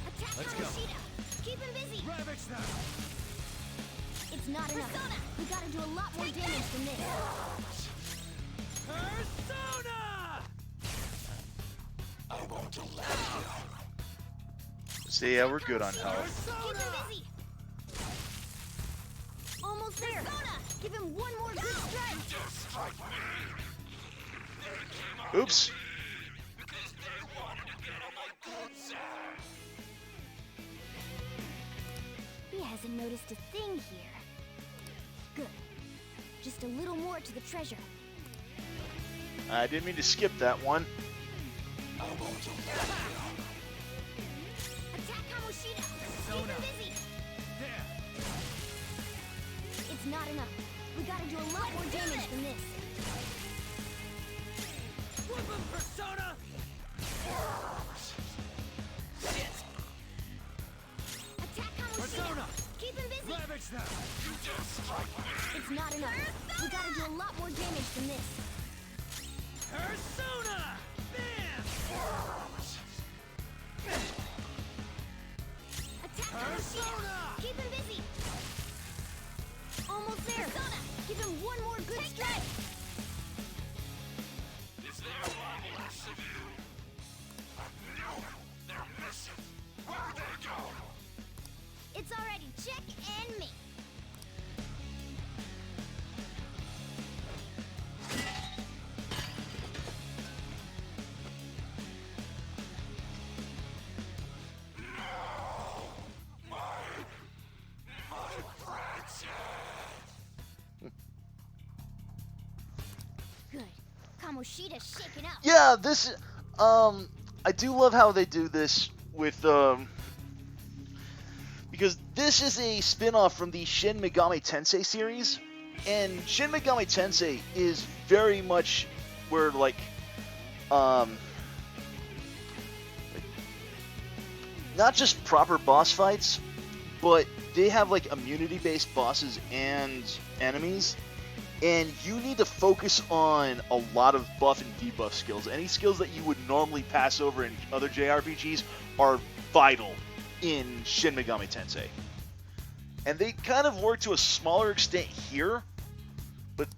Attack Let's go. Kamoshida! Keep him busy! Ravage them! It's not enough. Persona! We gotta do a lot more damage than this. Persona! See, yeah, we're good on health. Keep him busy! Almost there! Give him one more good strike! Oops. He hasn't noticed a thing here. Good. Just a little more to the treasure. I didn't mean to skip that one. Attack Kamoshida! Keep him busy! It's not enough. We gotta do a lot more damage than this. Whoop 'em, Persona! Attack Kamoshida! Persona! Keep him busy! Ravage them! It's not enough. We gotta do a lot more damage than this. Persona! Bam! Attack Persona! Kamoshida! Keep him busy! Almost there! Persona! Give him one more good strike! Is there one less of you? No, they're missing. Where'd they go? It's already Chick and me. Good. Kamoshida's shaken up. Yeah, this, I do love how they do this with, because this is a spin-off from the Shin Megami Tensei series, and Shin Megami Tensei is very much where, like, not just proper boss fights, but they have, like, immunity-based bosses and enemies, and you need to focus on a lot of buff and debuff skills. Any skills that you would normally pass over in other JRPGs are vital in Shin Megami Tensei. And they kind of work to a smaller extent here, but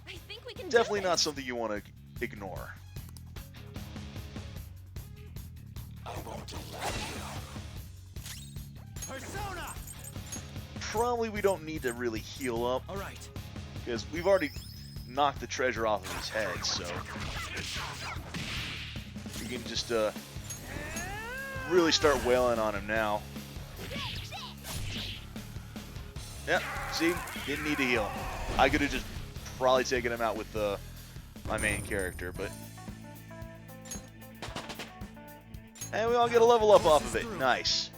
I think we can definitely do it. not something you want to ignore. Persona! Probably we don't need to really heal up, All right. because we've already knocked the treasure off of his head, so we can just really start wailing on him now. Yep, see? Didn't need to heal. I could have just probably taken him out with my main character, but... And we all get a level up off of it. Nice.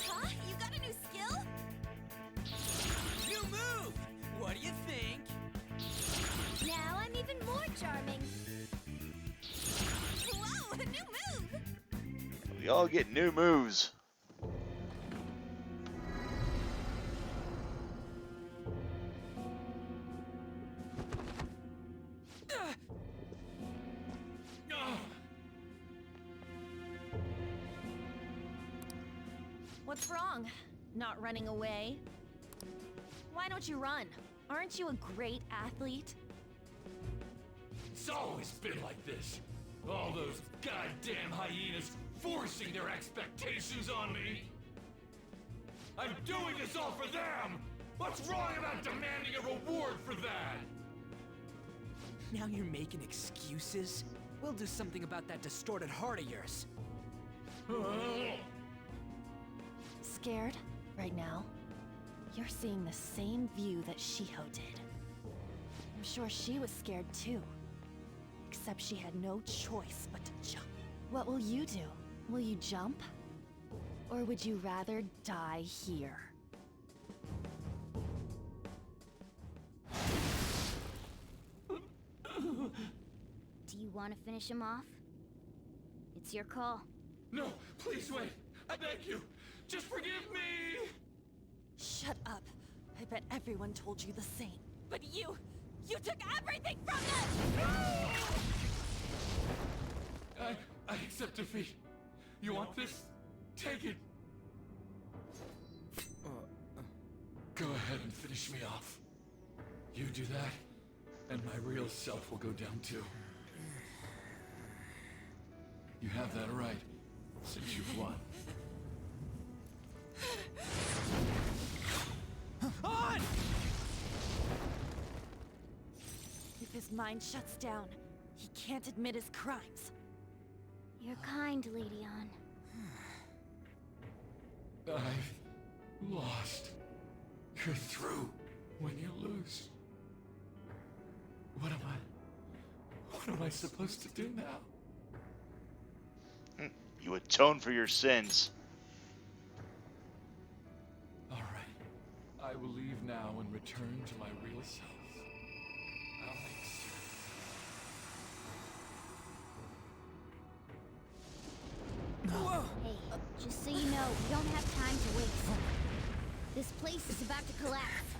Huh? You got a new skill? New move! What do you think? Now I'm even more charming. Whoa, a new move! We all get new moves. What's wrong? Not running away? Why don't you run? Aren't you a great athlete? It's always been like this. All those goddamn hyenas forcing their expectations on me. I'm doing this all for them! What's wrong about demanding a reward for that? Now you're making excuses? We'll do something about that distorted heart of yours. Scared? Right now? You're seeing the same view that Shiho did. I'm sure she was scared too. Except she had no choice but to jump. What will you do? Will you jump? Or would you rather die here? Do you want to finish him off? It's your call. No, please wait. I beg you. Just forgive me! Shut up. I bet everyone told you the same. But you took everything from them! I accept defeat. You want this? Take it. Go ahead and finish me off. You do that, and my real self will go down too. You have that right, since you've won. On! If his mind shuts down, he can't admit his crimes. You're kind, Lady Ann. I've lost. You're through when you lose. What am I supposed to do now? You atone for your sins. All right. I will leave now and return to my real self. I'll make certain. Whoa! Hey, just so you know, we don't have time to waste. This place is about to collapse.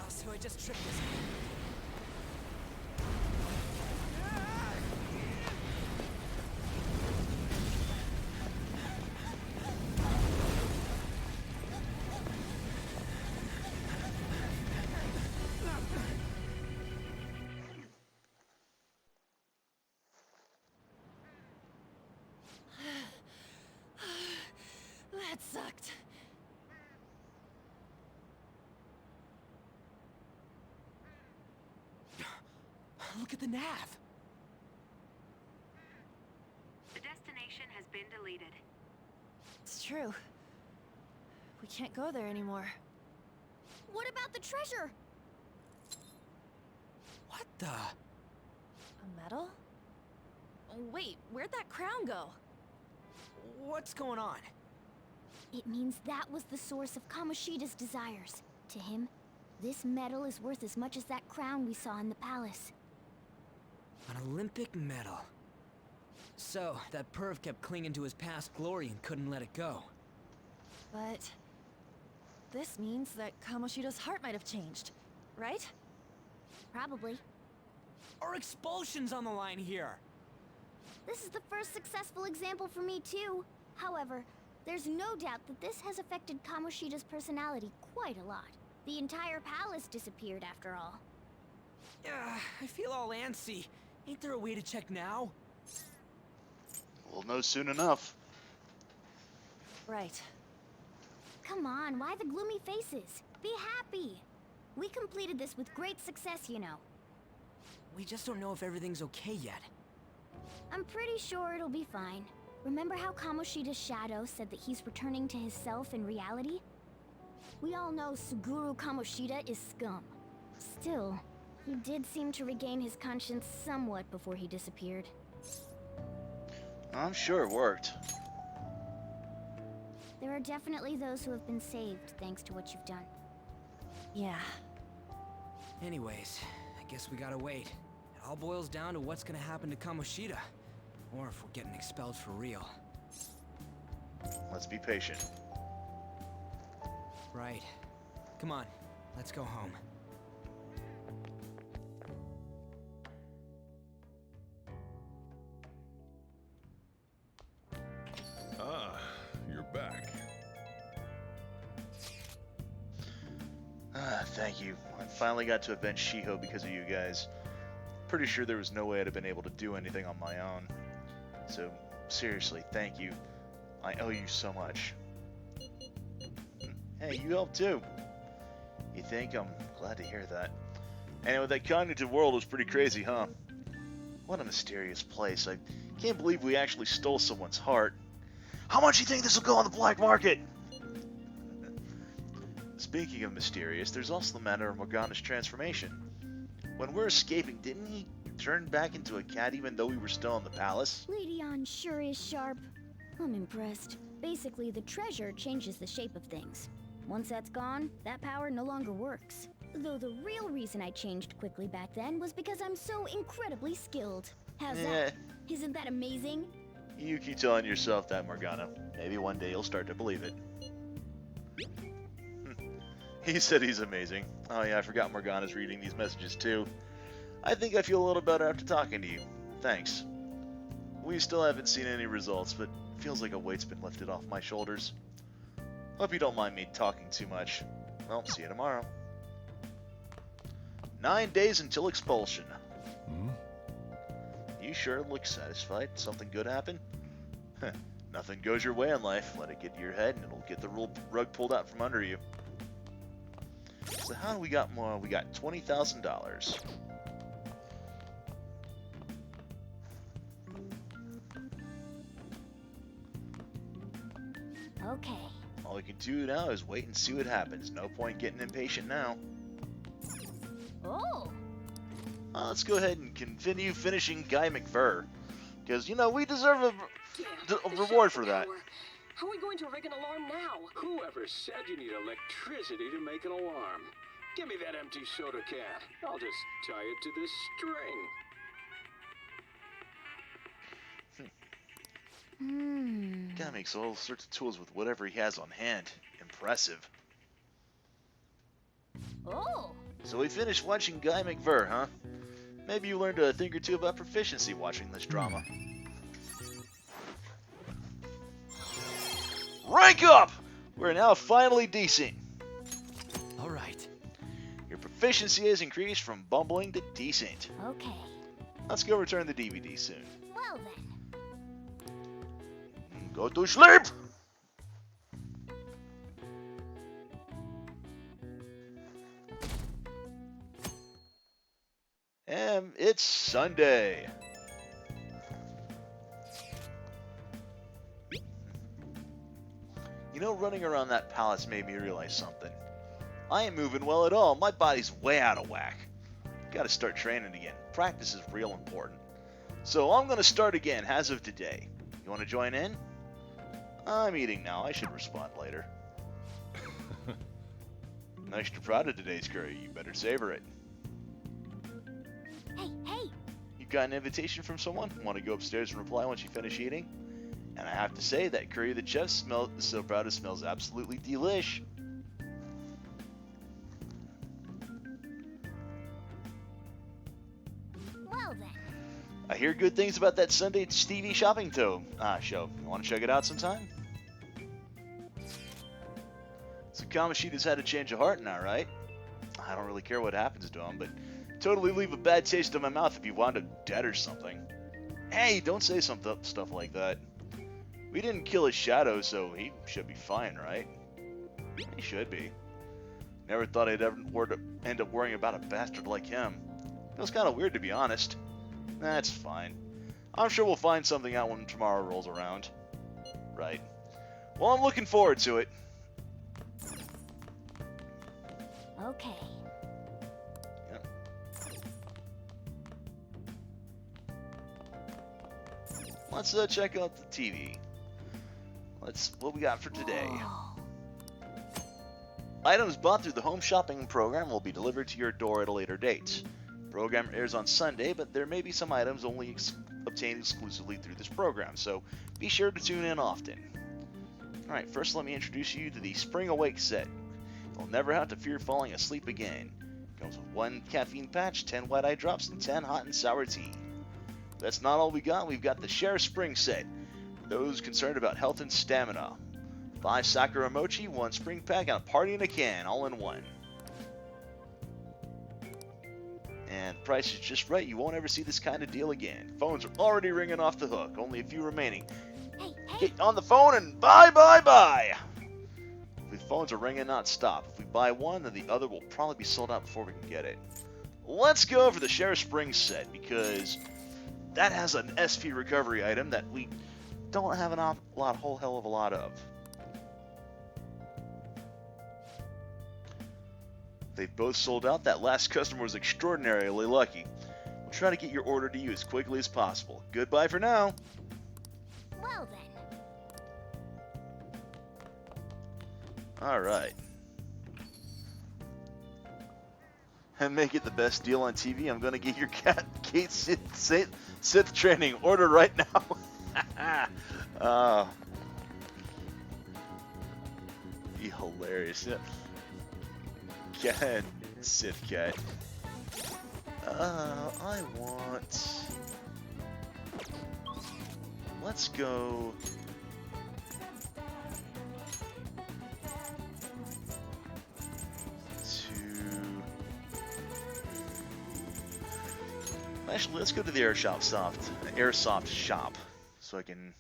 So I just tripped this. That sucked. Look at the nav. The destination has been deleted. It's true. We can't go there anymore. What about the treasure? What the? A medal? Wait, where'd that crown go? What's going on? It means that was the source of Kamoshida's desires. To him, this medal is worth as much as that crown we saw in the palace. An Olympic medal. So, that perv kept clinging to his past glory and couldn't let it go. But... this means that Kamoshida's heart might have changed, right? Probably. Our expulsion's on the line here! This is the first successful example for me, too. However, there's no doubt that this has affected Kamoshida's personality quite a lot. The entire palace disappeared, after all. I feel all antsy. Ain't there a way to check now? We'll know soon enough. Right. Come on, why the gloomy faces? Be happy! We completed this with great success, you know. We just don't know if everything's okay yet. I'm pretty sure it'll be fine. Remember how Kamoshida's shadow said that he's returning to his self in reality? We all know Suguru Kamoshida is scum. Still, he did seem to regain his conscience somewhat before he disappeared. I'm sure it worked. There are definitely those who have been saved thanks to what you've done. Yeah. Anyways, I guess we gotta wait. It all boils down to what's gonna happen to Kamoshida. Or if we're getting expelled for real. Let's be patient. Right. Come on, let's go home. Ah, you're back. Thank you. I finally got to avenge Shiho because of you guys. Pretty sure there was no way I'd have been able to do anything on my own. So, seriously, thank you. I owe you so much. Hey, you helped too. You think? I'm glad to hear that. Anyway, that cognitive world was pretty crazy, huh? What a mysterious place. I can't believe we actually stole someone's heart. How much do you think this will go on the black market? Speaking of mysterious, there's also the matter of Morgana's transformation. When we're escaping, didn't he turn back into a cat even though we were still in the palace? Lady Ann sure is sharp. I'm impressed. Basically, the treasure changes the shape of things. Once that's gone, that power no longer works. Though the real reason I changed quickly back then was because I'm so incredibly skilled. How's that? Isn't that amazing? You keep telling yourself that, Morgana. Maybe one day you'll start to believe it. He said he's amazing. Oh yeah, I forgot Morgana's reading these messages too. I think I feel a little better after talking to you. Thanks. We still haven't seen any results, but it feels like a weight's been lifted off my shoulders. Hope you don't mind me talking too much. Well, see you tomorrow. 9 days until expulsion. You sure look satisfied. Something good happened? Nothing goes your way in life. Let it get to your head and it'll get the rug pulled out from under you. So how do we got more? We got $20,000. Okay. All we can do now is wait and see what happens. No point getting impatient now. Oh. Let's go ahead and continue finishing Guy McVer. Because, you know, we deserve a reward for that. How are we going to rig an alarm now? Whoever said you need electricity to make an alarm? Give me that empty soda can. I'll just tie it to this string. Guy makes all sorts of tools with whatever he has on hand. Impressive. Oh. So we finished watching Guy McVer, huh? Maybe you learned a thing or two about proficiency watching this drama. Rank up! We're now finally decent. Alright. Your proficiency has increased from bumbling to decent. Okay. Let's go return the DVD soon. Well then. Go to sleep! And it's Sunday. You know, running around that palace made me realize something. I ain't moving well at all. My body's way out of whack. Gotta start training again. Practice is real important. So I'm gonna start again as of today. You wanna join in? I'm eating now. I should respond later. I'm extra proud of today's curry. You better savor it. Hey! You got an invitation from someone? Want to go upstairs and reply once you finish eating? And I have to say, that curry that Chef is so proud of smells absolutely delish. Well then. I hear good things about that Sunday TV shopping show. You want to check it out sometime? So Kamoshida's had a change of heart now, right? I don't really care what happens to him, but totally leave a bad taste in my mouth if he wound up dead or something. Hey, don't say stuff like that. We didn't kill his shadow, so he should be fine, right? He should be. Never thought I'd ever end up worrying about a bastard like him. Feels kind of weird, to be honest. That's fine. I'm sure we'll find something out when tomorrow rolls around. Right. Well, I'm looking forward to it. Okay. Yep. Let's check out the TV. What we got for today. Items bought through the home shopping program will be delivered to your door at a later date. The program airs on Sunday, but there may be some items only obtained exclusively through this program, so be sure to tune in often. Alright, first let me introduce you to the Spring Awake set. You'll never have to fear falling asleep again. It comes with 1 caffeine patch, 10 white eye drops, and 10 hot and sour tea. That's not all we got. We've got the Share Spring set. Those concerned about health and stamina. 5 Sakura Mochi, 1 spring pack, and a party in a can, all in one. And the price is just right. You won't ever see this kind of deal again. Phones are already ringing off the hook. Only a few remaining. Hey! Get on the phone and bye! The phones are ringing non-stop. If we buy one, then the other will probably be sold out before we can get it. Let's go for the Share Spring set, because that has an SP recovery item that we don't have whole hell of a lot of. They've both sold out. That last customer was extraordinarily lucky. We'll try to get your order to you as quickly as possible. Goodbye for now. Well then. Alright. And make it the best deal on TV. I'm gonna get your Kate Sith training. Order right now. Be hilarious. Go ahead, Sith Cat. I want... Let's go... Actually, let's go to the Airsoft shop, so I can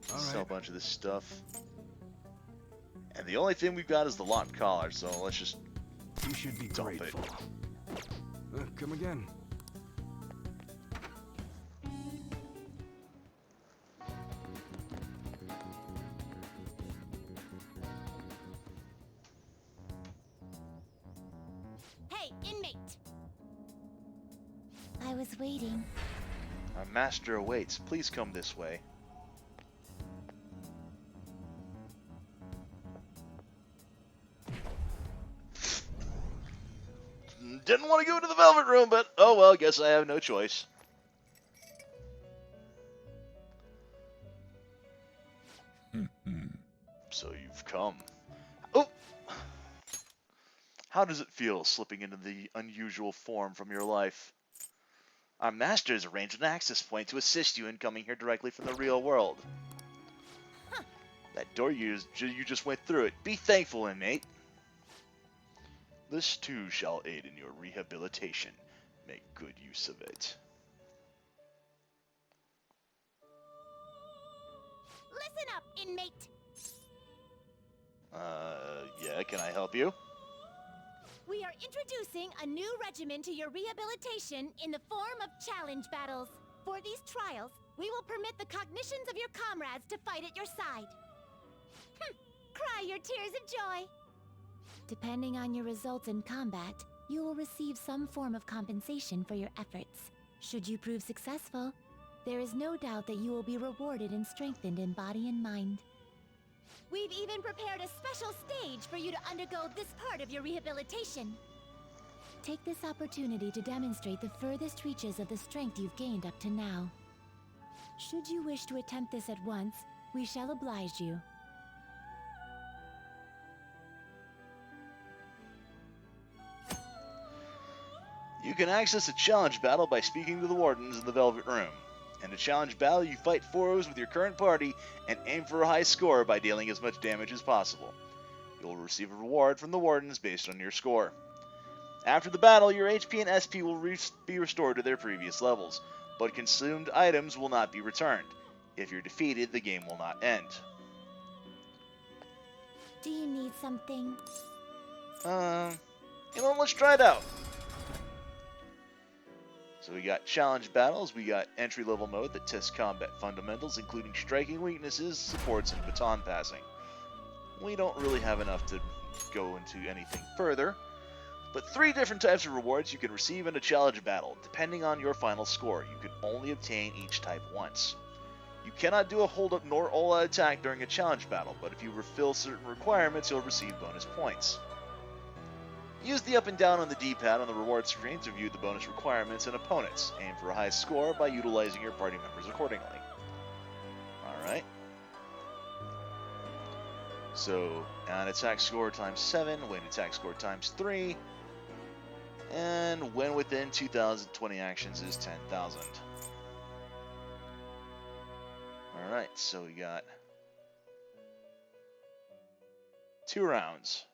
sell a bunch of this stuff. And the only thing we've got is the locked collar, so let's just You should be dump grateful. it. Come again. Hey, inmate! I was waiting. Our master awaits. Please come this way. Didn't want to go to the Velvet Room, but oh well, guess I have no choice. So you've come. Oh! How does it feel slipping into the unusual form from your life? Our master has arranged an access point to assist you in coming here directly from the real world. That door you just went through it. Be thankful, inmate. This too shall aid in your rehabilitation. Make good use of it. Listen up, inmate! Yeah, can I help you? We are introducing a new regimen to your rehabilitation in the form of challenge battles. For these trials, we will permit the cognitions of your comrades to fight at your side. Cry your tears of joy! Depending on your results in combat, you will receive some form of compensation for your efforts. Should you prove successful, there is no doubt that you will be rewarded and strengthened in body and mind. We've even prepared a special stage for you to undergo this part of your rehabilitation. Take this opportunity to demonstrate the furthest reaches of the strength you've gained up to now. Should you wish to attempt this at once, we shall oblige you. You can access a challenge battle by speaking to the wardens in the Velvet Room. In a challenge battle, you fight foes with your current party and aim for a high score by dealing as much damage as possible. You'll receive a reward from the wardens based on your score. After the battle, your HP and SP will be restored to their previous levels, but consumed items will not be returned. If you're defeated, the game will not end. Do you need something? Let's try it out. So we got challenge battles, we got entry-level mode that tests combat fundamentals, including striking weaknesses, supports, and baton passing. We don't really have enough to go into anything further, but 3 different types of rewards you can receive in a challenge battle. Depending on your final score, you can only obtain each type once. You cannot do a hold-up nor all-out attack during a challenge battle, but if you fulfill certain requirements, you'll receive bonus points. Use the up and down on the D-pad on the reward screen to view the bonus requirements and opponents. Aim for a high score by utilizing your party members accordingly. Alright. So, an attack score times 7, win attack score times 3, and when within 2,020 actions is 10,000. Alright, so we got 2 rounds.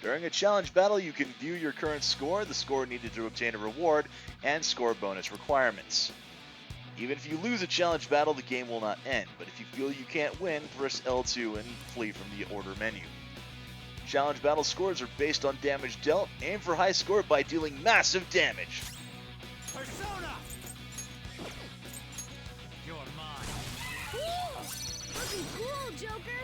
During a challenge battle, you can view your current score, the score needed to obtain a reward, and score bonus requirements. Even if you lose a challenge battle, the game will not end, but if you feel you can't win, press L2 and flee from the order menu. Challenge battle scores are based on damage dealt. Aim for high score by dealing massive damage. Persona! You're mine. Cool! Looking cool, Joker!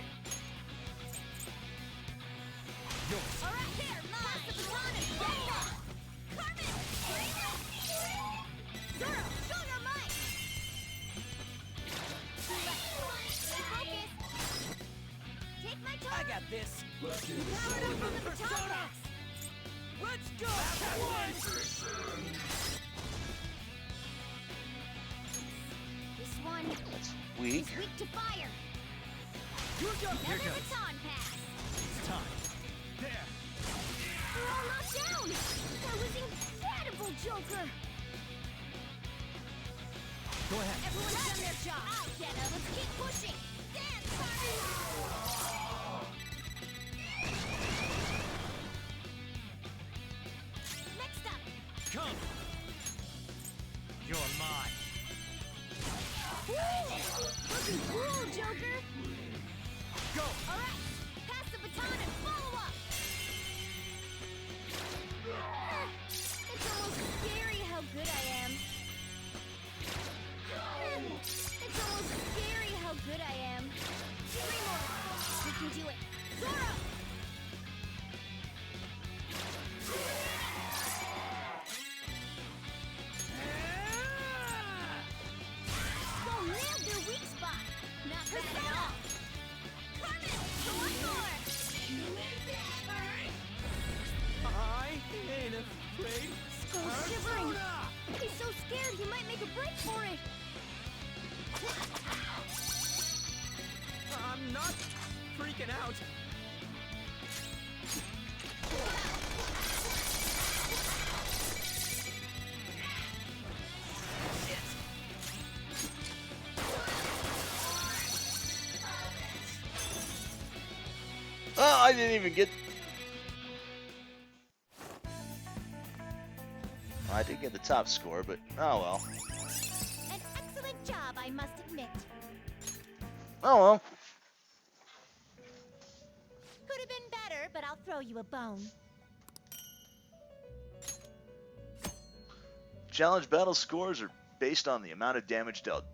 Alright, here, pass the baton and roll up! Carmen, bring it! Zoro, show your might! Stay focused! Take my turn! I got this. Powered up on the baton pass! Let's go! This one That's weak. is weak to fire. Here Another goes. baton pass. It's time. There. We're all knocked down. That was incredible, Joker. Go ahead. Everyone's done their job! I'll get her! Let's keep pushing! Dance, Carmen! Next up! Come. You're mine. Looking cool, Joker. Go. Alright! Pass the baton and follow up! It's almost scary how good I am. It's almost scary how good I am. 3 more! We can do it! Zoro! Skull nailed their weak spot. Not bad at all! Carmen! One more! I ain't afraid. Skull's shivering. He's so scared he might make a break for it. I'm not freaking out. Oh, I didn't even get... I did get the top score, but oh well. An excellent job, I must admit. Oh well. Could have been better, but I'll throw you a bone. Challenge battle scores are based on the amount of damage dealt.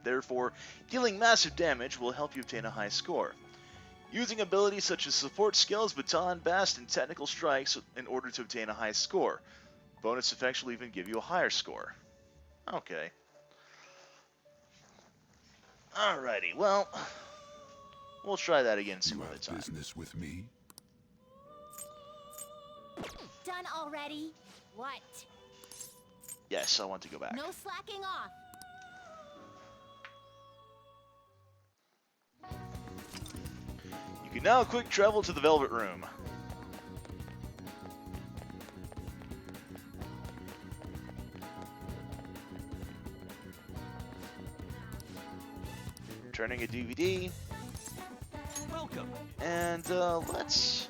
Therefore, dealing massive damage will help you obtain a high score. Using abilities such as support skills, baton, bast, and technical strikes in order to obtain a high score. Bonus effects will even give you a higher score. Okay. Alrighty, well, we'll try that again some other time. Business with me? Done already? What? Yes, I want to go back. No slacking off. You can now quick travel to the Velvet Room. Turning a DVD. Welcome. And let's...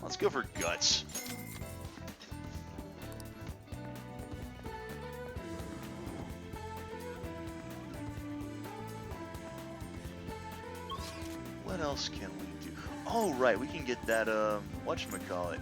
Let's go for Guts. What else can we do? Oh, right, we can get that, whatchamacallit.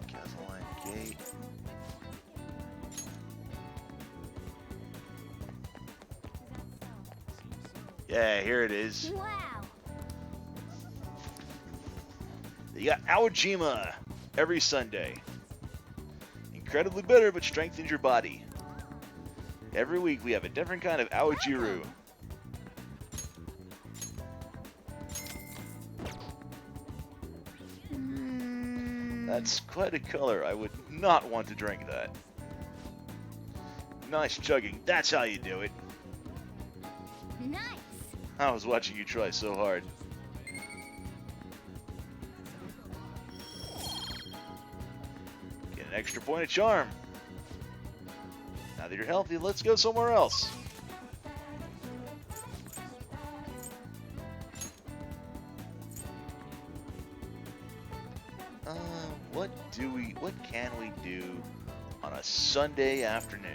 Castellan Gate. Yeah, here it is. Wow. You got Aojima every Sunday. Incredibly bitter, but strengthens your body. Every week we have a different kind of Aojiru. That's quite a color. I would not want to drink that. Nice chugging. That's how you do it. Nice. I was watching you try so hard. Get an extra point of charm. Now that you're healthy, let's go somewhere else. What can we do on a Sunday afternoon?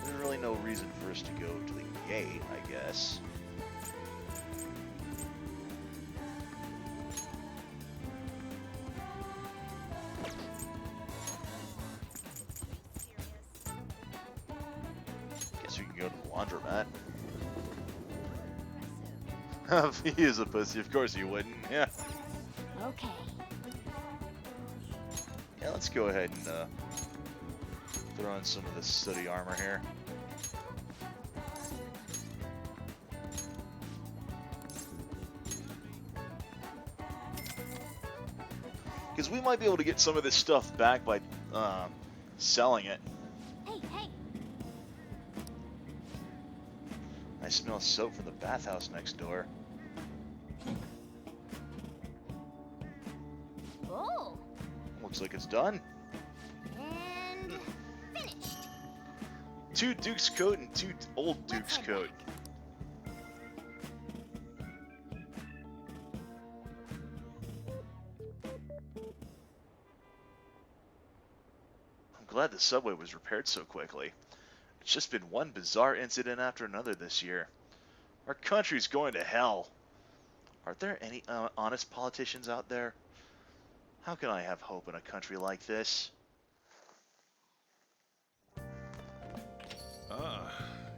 There's really no reason for us to go to the gate, I guess. Guess we can go to the laundromat. If he is a pussy, of course he wouldn't, yeah. Okay. Yeah, let's go ahead and throw in some of this study armor here. Because we might be able to get some of this stuff back by selling it. Hey, hey. I smell soap from the bathhouse next door. Oh. Looks like it's done. And finished. 2 Duke's coat and 2 old Duke's coat. I'm glad the subway was repaired so quickly. It's just been one bizarre incident after another this year. Our country's going to hell. Are there any honest politicians out there? How can I have hope in a country like this? Ah,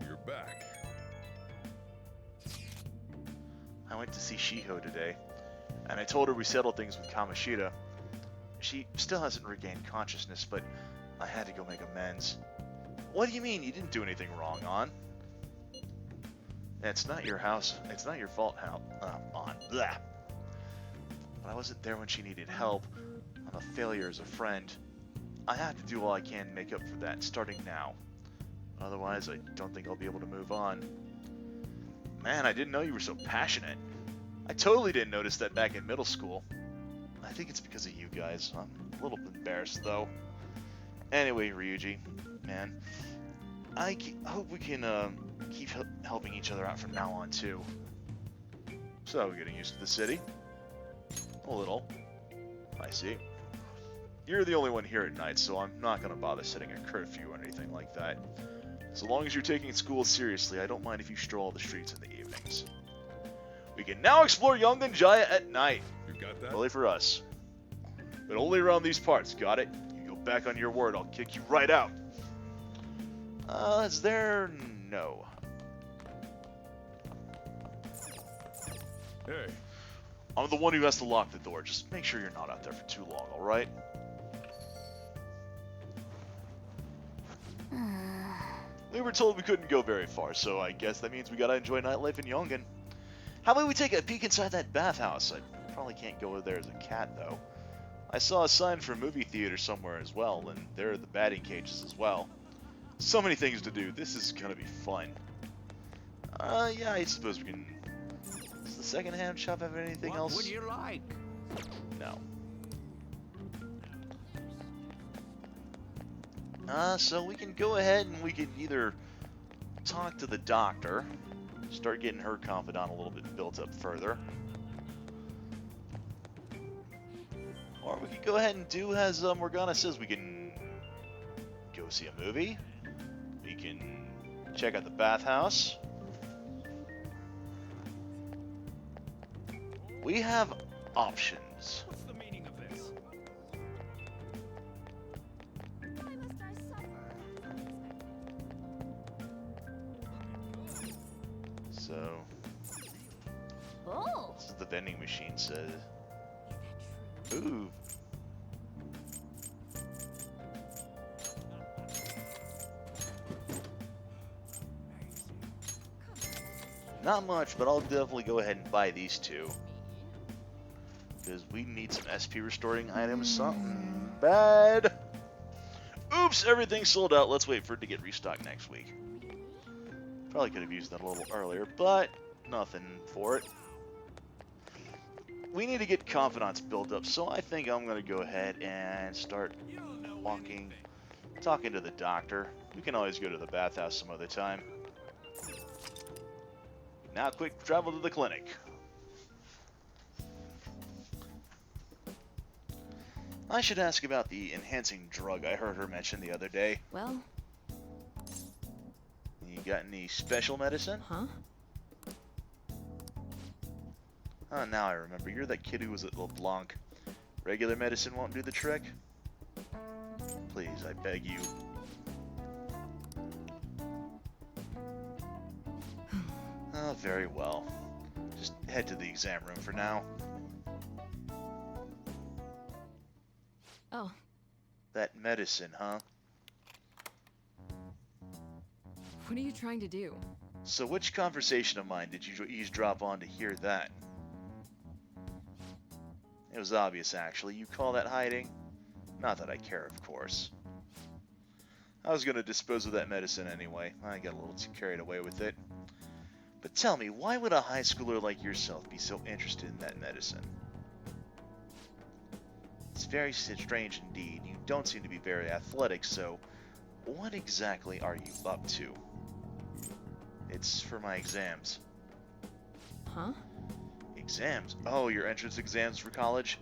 you're back. I went to see Shiho today, and I told her we settled things with Kamoshida. She still hasn't regained consciousness, but I had to go make amends. What do you mean you didn't do anything wrong, An? It's not your house. It's not your fault, An. Blah. But I wasn't there when she needed help. I'm a failure as a friend. I have to do all I can to make up for that, starting now. Otherwise, I don't think I'll be able to move on. Man, I didn't know you were so passionate. I totally didn't notice that back in middle school. I think it's because of you guys. I'm a little embarrassed, though. Anyway, Ryuji, man, I hope we can keep helping each other out from now on, too. So, getting used to the city? A little. I see. You're the only one here at night, so I'm not going to bother setting a curfew or anything like that. So long as you're taking school seriously, I don't mind if you stroll the streets in the evenings. We can now explore Yongan Jaya at night. You got that? Only for us. But only around these parts, got it? You go back on your word, I'll kick you right out. Is there? No. Hey. I'm the one who has to lock the door. Just make sure you're not out there for too long, alright? We were told we couldn't go very far, so I guess that means we gotta enjoy nightlife in Yongan. How about we take a peek inside that bathhouse? I probably can't go there as a cat, though. I saw a sign for a movie theater somewhere as well, and there are the batting cages as well. So many things to do. This is gonna be fun. Yeah, I suppose we can... Does the second-hand shop have anything else? What would you like? No. So we can go ahead and we can either talk to the doctor, start getting her confidant a little bit built up further, or we can go ahead and do as Morgana says. We can go see a movie, we can check out the bathhouse. We have options. What's the meaning of this? So, Oh. this is the vending machine said. Ooh. Not much, but I'll definitely go ahead and buy these two. Because we need some SP restoring items. Something bad. Oops, everything's sold out. Let's wait for it to get restocked next week. Probably could have used that a little earlier, but nothing for it. We need to get confidence built up, so I think I'm going to go ahead and start talking to the doctor. We can always go to the bathhouse some other time. Now quick travel to the clinic. I should ask about the enhancing drug I heard her mention the other day. Well... You got any special medicine? Huh? Oh, now I remember. You're that kid who was at LeBlanc. Regular medicine won't do the trick? Please, I beg you. Oh, very well. Just head to the exam room for now. Oh. That medicine, huh? What are you trying to do? So which conversation of mine did you eavesdrop on to hear that? It was obvious, actually. You call that hiding? Not that I care, of course. I was going to dispose of that medicine anyway. I got a little too carried away with it. But tell me, why would a high schooler like yourself be so interested in that medicine? It's very strange indeed. You don't seem to be very athletic, so what exactly are you up to? It's for my exams. Huh? Exams? Oh, your entrance exams for college?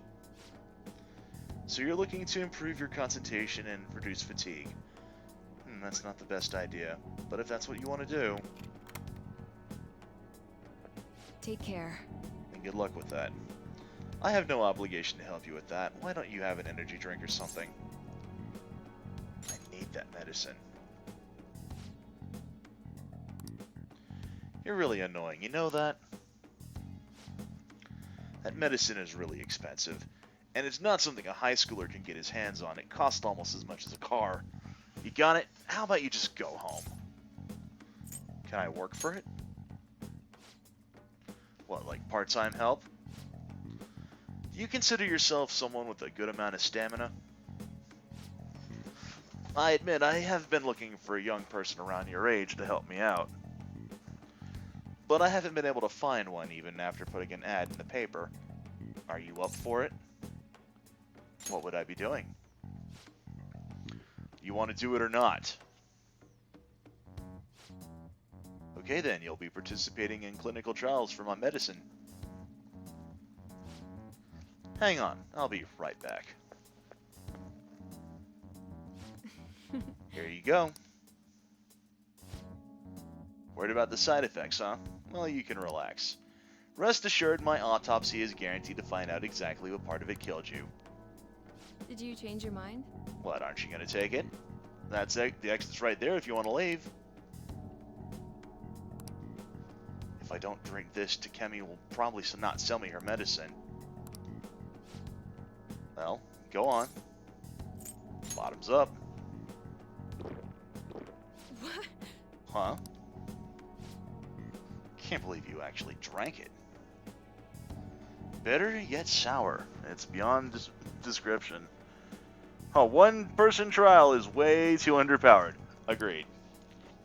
So you're looking to improve your concentration and reduce fatigue. That's not the best idea, but if that's what you want to do... Take care. And good luck with that. I have no obligation to help you with that. Why don't you have an energy drink or something? I need that medicine. You're really annoying, you know that? That medicine is really expensive, and it's not something a high schooler can get his hands on. It costs almost as much as a car. You got it? How about you just go home? Can I work for it? What, like part-time help? Do you consider yourself someone with a good amount of stamina? I admit, I have been looking for a young person around your age to help me out. But I haven't been able to find one even after putting an ad in the paper. Are you up for it? What would I be doing? You want to do it or not? Okay then, you'll be participating in clinical trials for my medicine. Hang on, I'll be right back. Here you go. Worried about the side effects, huh? Well, you can relax. Rest assured, my autopsy is guaranteed to find out exactly what part of it killed you. Did you change your mind? What, aren't you going to take it? That's it. The exit's right there if you want to leave. If I don't drink this, Takemi will probably not sell me her medicine. Well, go on. Bottoms up. What? Huh? Can't believe you actually drank it. Bitter yet sour. It's beyond description. Oh, one-person trial is way too underpowered. Agreed.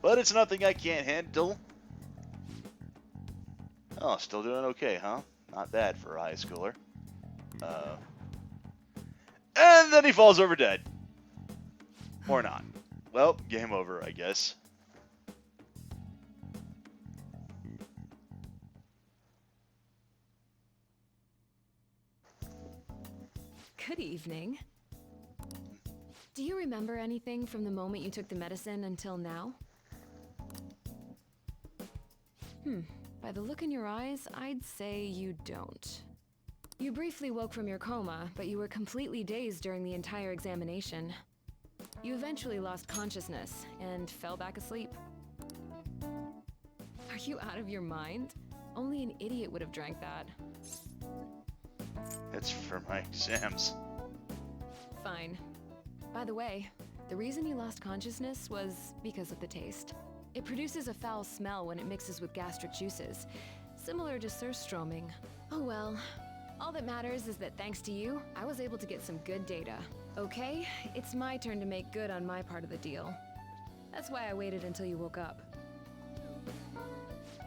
But it's nothing I can't handle. Oh, still doing okay, huh? Not bad for a high schooler. And then he falls over dead. Or not. Well, game over, I guess. Good evening. Do you remember anything from the moment you took the medicine until now? By the look in your eyes, I'd say you don't. You briefly woke from your coma, but you were completely dazed during the entire examination. You eventually lost consciousness and fell back asleep. Are you out of your mind? Only an idiot would have drank that. It's for my exams. Fine. By the way, the reason you lost consciousness was because of the taste. It produces a foul smell when it mixes with gastric juices, similar to surströmming. Oh well, All that matters is that thanks to you, I was able to get some good data. Okay, it's my turn to make good on my part of the deal. That's why I waited until you woke up.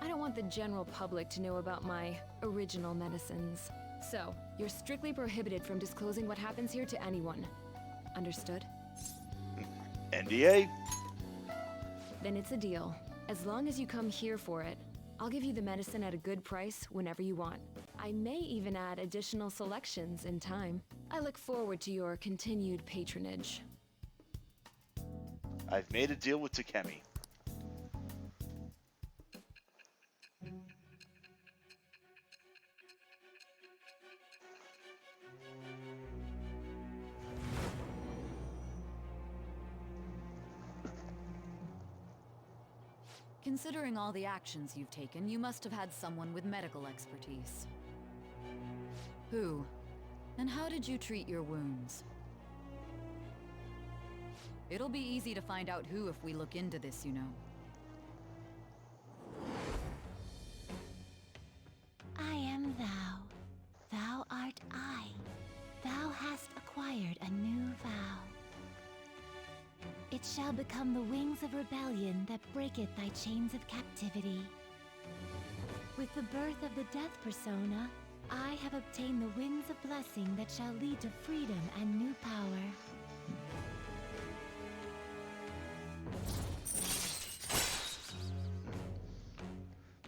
I don't want the general public to know about my original medicines. So, you're strictly prohibited from disclosing what happens here to anyone. Understood? NDA? Then it's a deal. As long as you come here for it, I'll give you the medicine at a good price whenever you want. I may even add additional selections in time. I look forward to your continued patronage. I've made a deal with Takemi. Considering all the actions you've taken, you must have had someone with medical expertise. Who? And how did you treat your wounds? It'll be easy to find out who if we look into this, you know. I am thou. Thou art I. Thou hast acquired a new vow. It shall become the wings of rebellion that breaketh thy chains of captivity. With the birth of the death persona, I have obtained the winds of blessing that shall lead to freedom and new power.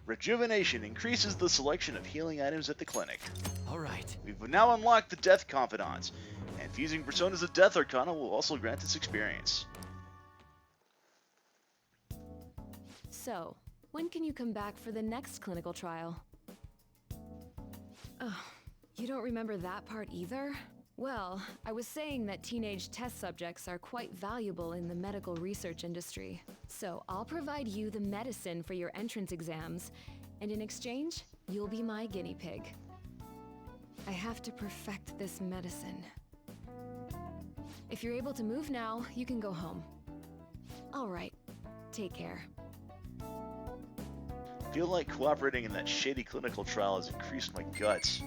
Rejuvenation increases the selection of healing items at the clinic. Alright. We've now unlocked the Death Confidants, and fusing Personas of Death Arcana will also grant this experience. So, when can you come back for the next clinical trial? Oh, you don't remember that part either? Well, I was saying that teenage test subjects are quite valuable in the medical research industry. So I'll provide you the medicine for your entrance exams, and in exchange, you'll be my guinea pig. I have to perfect this medicine. If you're able to move now, you can go home. All right, take care. I feel like cooperating in that shady clinical trial has increased my guts.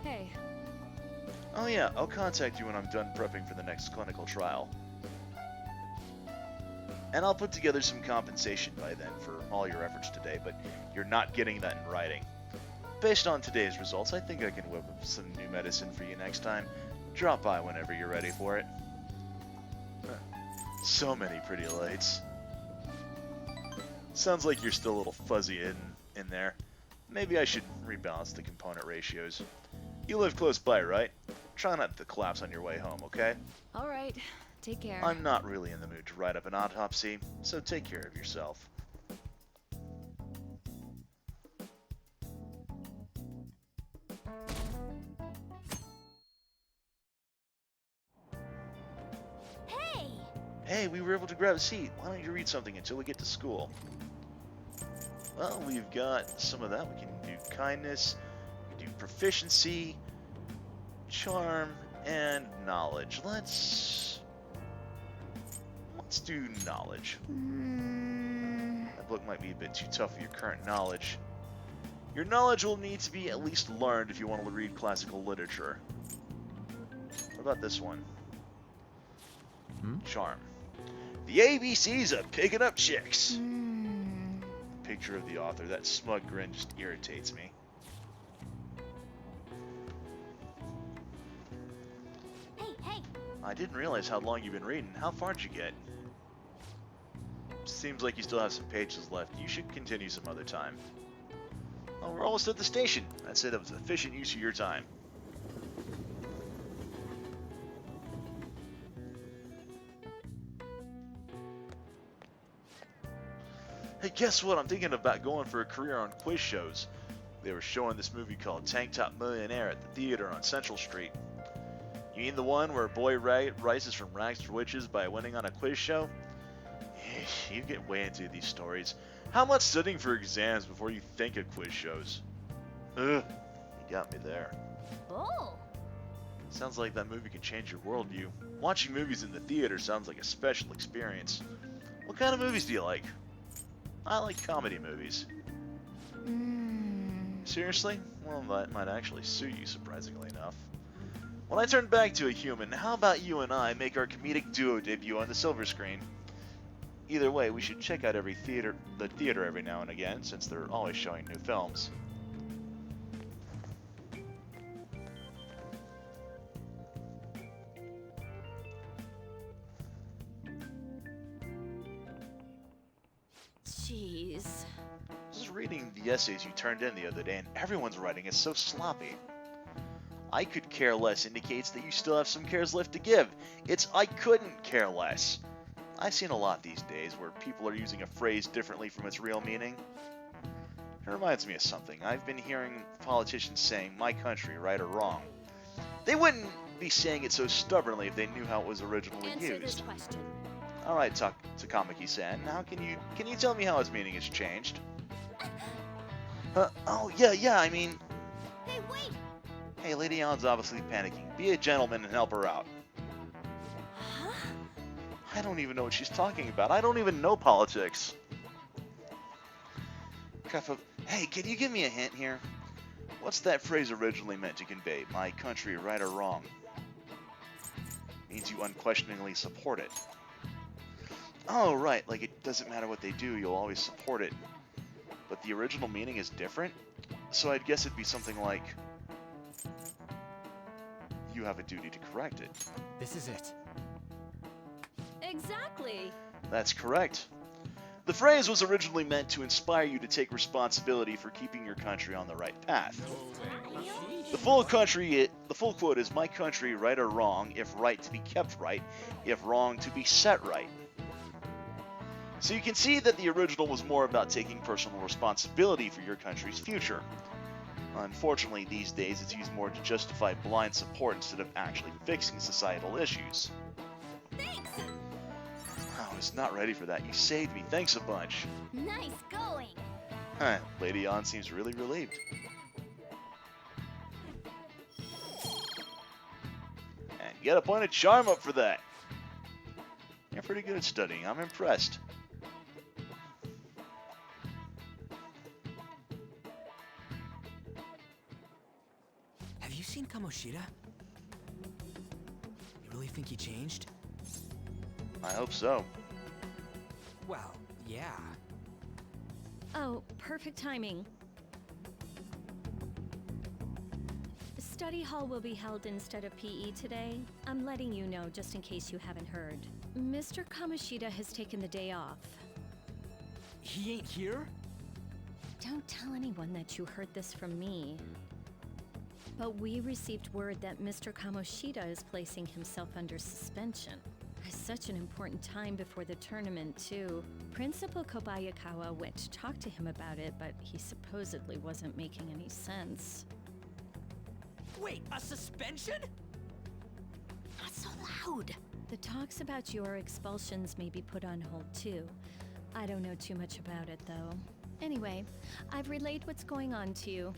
Hey. Oh yeah, I'll contact you when I'm done prepping for the next clinical trial. And I'll put together some compensation by then for all your efforts today, but you're not getting that in writing. Based on today's results, I think I can whip up some new medicine for you next time. Drop by whenever you're ready for it. So many pretty lights. Sounds like you're still a little fuzzy in there. Maybe I should rebalance the component ratios. You live close by, right? Try not to collapse on your way home, okay? All right, take care. I'm not really in the mood to write up an autopsy, so take care of yourself. Hey, we were able to grab a seat. Why don't you read something until we get to school? Well, we've got some of that. We can do kindness, we can do proficiency, charm, and knowledge. Let's do knowledge. That book might be a bit too tough for your current knowledge. Your knowledge will need to be at least learned if you want to read classical literature. What about this one? Charm. The ABCs of picking up chicks. Picture of the author. That smug grin just irritates me. Hey! I didn't realize how long you've been reading. How far did you get? Seems like you still have some pages left. You should continue some other time. Oh, we're almost at the station. I'd say that was efficient use of your time. Hey, guess what? I'm thinking about going for a career on quiz shows. They were showing this movie called Tank Top Millionaire at the theater on Central Street. You mean the one where a boy rises from rags to riches by winning on a quiz show? You get way into these stories. How much studying for exams before you think of quiz shows? Ugh, you got me there. Oh! Sounds like that movie can change your worldview. Watching movies in the theater sounds like a special experience. What kind of movies do you like? I like comedy movies. Seriously? Well, that might actually suit you, surprisingly enough. When I turn back to a human, how about you and I make our comedic duo debut on the silver screen? Either way, we should check out the theater every now and again, since they're always showing new films. Jeez. I was reading the essays you turned in the other day, and everyone's writing is so sloppy. I could care less indicates that you still have some cares left to give. It's I couldn't care less. I've seen a lot these days where people are using a phrase differently from its real meaning. It reminds me of something. I've been hearing politicians saying my country, right or wrong. They wouldn't be saying it so stubbornly if they knew how it was originally Answer used. this question. All right, Takamaki-san. Now can you tell me how its meaning has changed? Oh yeah. I mean. Hey, wait! Hey, Lady Ann's obviously panicking. Be a gentleman and help her out. Huh? I don't even know what she's talking about. I don't even know politics. Hey, can you give me a hint here? What's that phrase originally meant to convey? My country, right or wrong? Means you unquestioningly support it. Oh, right. Like it doesn't matter what they do, you'll always support it. But the original meaning is different? So I'd guess it'd be something like, you have a duty to correct it. This is it. Exactly. That's correct. The phrase was originally meant to inspire you to take responsibility for keeping your country on the right path. The full quote is, my country, right or wrong, if right to be kept right, if wrong to be set right. So you can see that the original was more about taking personal responsibility for your country's future. Unfortunately, these days it's used more to justify blind support instead of actually fixing societal issues. Thanks! I was not ready for that. You saved me. Thanks a bunch. Nice going! Huh, Lady Ann seems really relieved. And get a point of charm up for that. You're pretty good at studying. I'm impressed. Have you seen Kamoshida? You really think he changed? I hope so. Well, yeah. Oh, perfect timing. Study hall will be held instead of PE today. I'm letting you know just in case you haven't heard. Mr. Kamoshida has taken the day off. He ain't here? Don't tell anyone that you heard this from me. But we received word that Mr. Kamoshida is placing himself under suspension. It's such an important time before the tournament, too. Principal Kobayakawa went to talk to him about it, but he supposedly wasn't making any sense. Wait, a suspension? Not so loud! The talks about your expulsions may be put on hold, too. I don't know too much about it, though. Anyway, I've relayed what's going on to you.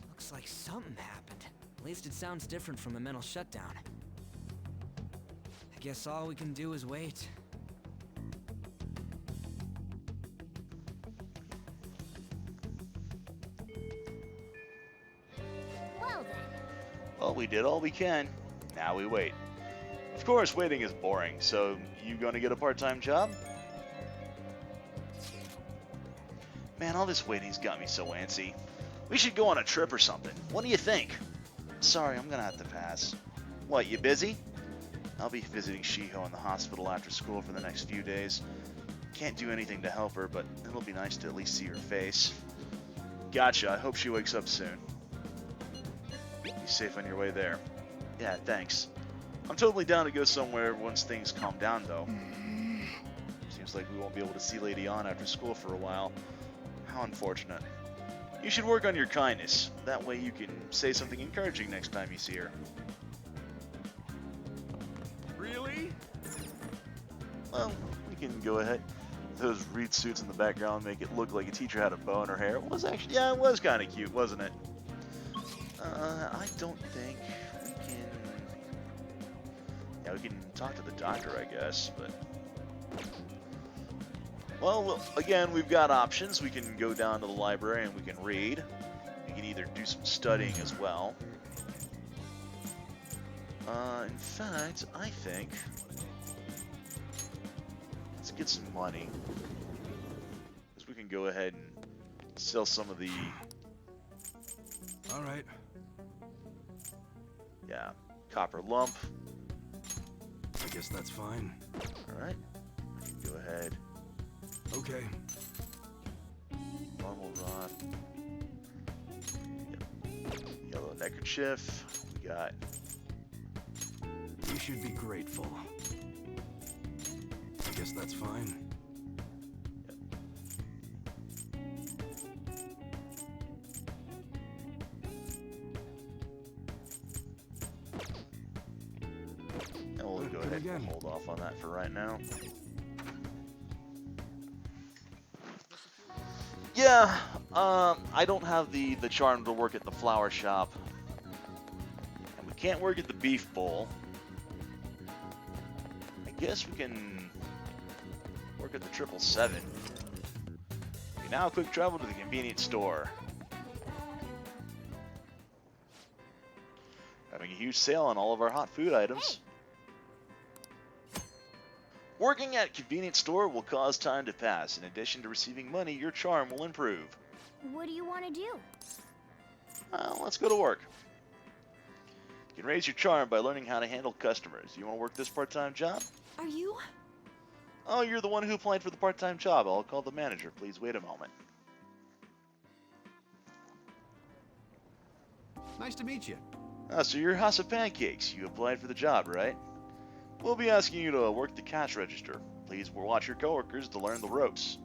Looks like something happened. At least it sounds different from a mental shutdown. I guess all we can do is wait. Well then. Well, we did all we can. Now we wait. Of course, waiting is boring, so you gonna get a part-time job? Man, all this waiting's got me so antsy. We should go on a trip or something. What do you think? Sorry, I'm gonna have to pass. What, you busy? I'll be visiting Shiho in the hospital after school for the next few days. Can't do anything to help her, but it'll be nice to at least see her face. Gotcha, I hope she wakes up soon. Be safe on your way there. Yeah, thanks. I'm totally down to go somewhere once things calm down, though. Seems like we won't be able to see Lady Ann after school for a while. How unfortunate. You should work on your kindness. That way you can say something encouraging next time you see her. Really? Well, you can go ahead. Those reed suits in the background make it look like a teacher had a bow in her hair. It was actually, yeah, it was kind of cute, wasn't it? I don't think we can... Yeah, we can talk to the doctor, I guess, but... Well, again, we've got options. We can go down to the library and we can read. We can either do some studying as well. In fact, I think... Let's get some money. Because we can go ahead and sell some of the... Alright. Yeah, copper lump. I guess that's fine. Alright. We can go ahead. Okay. Normal rod. Yep. Yellow neckerchief. We got... You should be grateful. I guess that's fine. And we'll go ahead and hold off on that for right now. Yeah, I don't have the charm to work at the flower shop. And we can't work at the beef bowl. I guess we can work at the 777. Okay, now quick travel to the convenience store. Having a huge sale on all of our hot food items. Working at a convenience store will cause time to pass. In addition to receiving money, your charm will improve. What do you want to do? Let's go to work. You can raise your charm by learning how to handle customers. You want to work this part-time job? Are you? Oh, you're the one who applied for the part-time job. I'll call the manager. Please wait a moment. Nice to meet you. So you're House of Pancakes. You applied for the job, right? We'll be asking you to work the cash register. Please watch your coworkers to learn the ropes.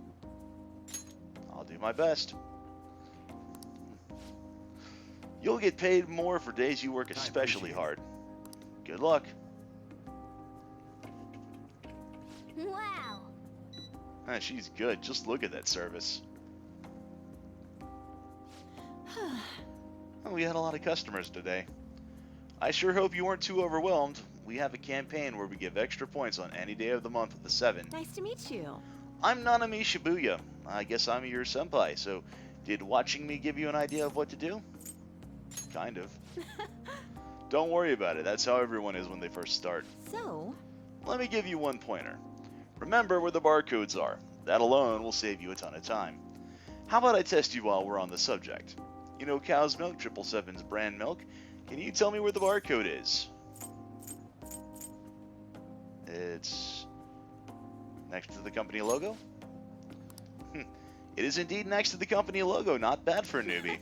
I'll do my best. You'll get paid more for days you work especially hard. Good luck. Wow. She's good. Just look at that service. Oh, we had a lot of customers today. I sure hope you weren't too overwhelmed. We have a campaign where we give extra points on any day of the month with the 7. Nice to meet you. I'm Nanami Shibuya. I guess I'm your senpai, so did watching me give you an idea of what to do? Kind of. Don't worry about it. That's how everyone is when they first start. So? Let me give you one pointer. Remember where the barcodes are. That alone will save you a ton of time. How about I test you while we're on the subject? You know Cow's Milk, 777's brand milk? Can you tell me where the barcode is? It's next to the company logo? It is indeed next to the company logo. Not bad for a newbie.